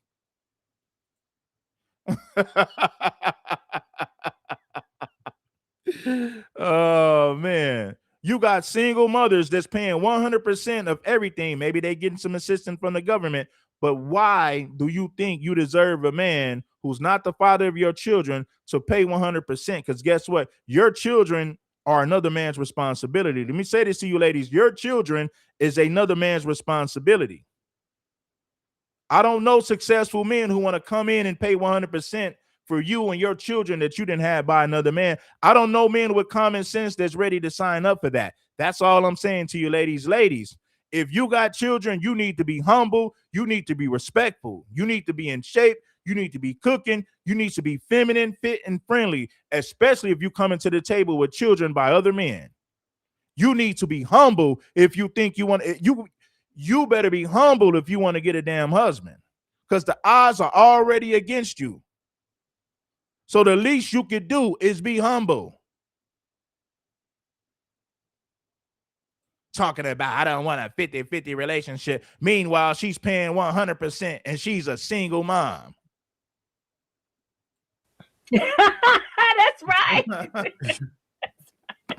Oh man. You got single mothers that's paying 100% of everything. Maybe they getting some assistance from the government, but why do you think you deserve a man who's not the father of your children to pay 100%? Because guess what? Your children are another man's responsibility. Let me say this to you, ladies. Your children is another man's responsibility. I don't know successful men who want to come in and pay 100% for you and your children that you didn't have by another man. I don't know men with common sense that's ready to sign up for that. That's all I'm saying to you, ladies. Ladies, if you got children, you need to be humble. You need to be respectful. You need to be in shape. You need to be cooking. You need to be feminine, fit, and friendly, especially if you come into the table with children by other men. You need to be humble if you think you want you better be humble if you want to get a damn husband, because the odds are already against you. So the least you could do is be humble. Talking about, I don't want a 50-50 relationship. Meanwhile, she's paying 100% and she's a single mom. That's right.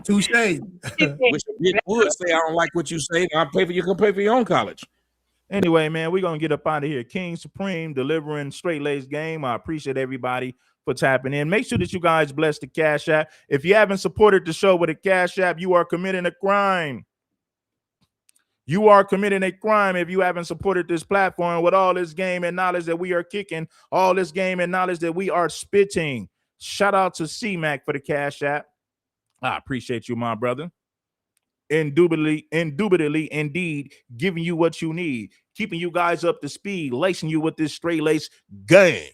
Touche. Wish you would say I don't like what you say. I'll pay for you. Can pay for your own college. Anyway, man, we're gonna get up out of here. King Supreme delivering straight-laced game. I appreciate everybody for tapping in. Make sure that you guys bless the Cash App. If you haven't supported the show with a Cash App, you are committing a crime. You are committing a crime if you haven't supported this platform with all this game and knowledge that we are kicking, all this game and knowledge that we are spitting. Shout out to C-Mac for the Cash App. I appreciate you, my brother. Indubitably, indeed, giving you what you need, keeping you guys up to speed, lacing you with this straight lace game.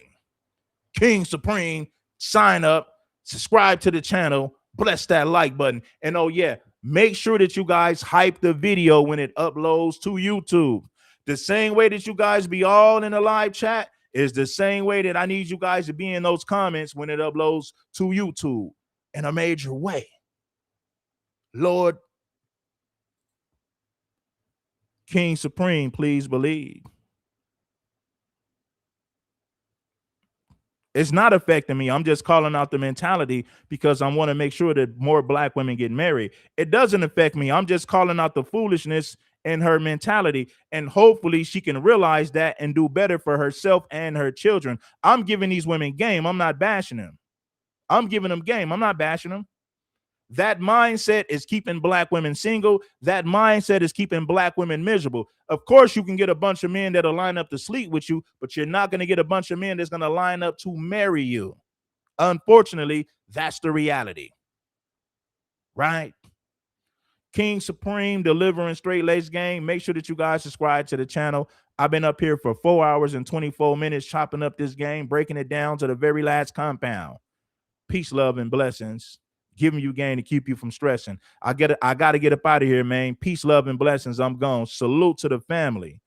King Supreme, sign up. subscribe to the channel, bless that like button. And oh yeah, make sure that you guys hype the video when it uploads to YouTube. The same way that you guys be all in the live chat is the same way that I need you guys to be in those comments when it uploads to YouTube in a major way. Lord, King Supreme, please believe. It's not affecting me. I'm just calling out the mentality because I want to make sure that more black women get married. It doesn't affect me. I'm just calling out the foolishness in her mentality. And hopefully she can realize that and do better for herself and her children. I'm giving these women game. I'm not bashing them. I'm giving them game. I'm not bashing them. That mindset is keeping black women single. That mindset is keeping black women miserable. Of course, you can get a bunch of men that'll line up to sleep with you, but you're not going to get a bunch of men that's going to line up to marry you. Unfortunately, that's the reality. Right? King Supreme, delivering straight lace game. Make sure that you guys subscribe to the channel. I've been up here for 4 hours and 24 minutes chopping up this game, breaking it down to the very last compound. Peace, love, and blessings. Giving you game to keep you from stressing. I got to get up out of here, man. Peace, love, and blessings. I'm gone. Salute to the family.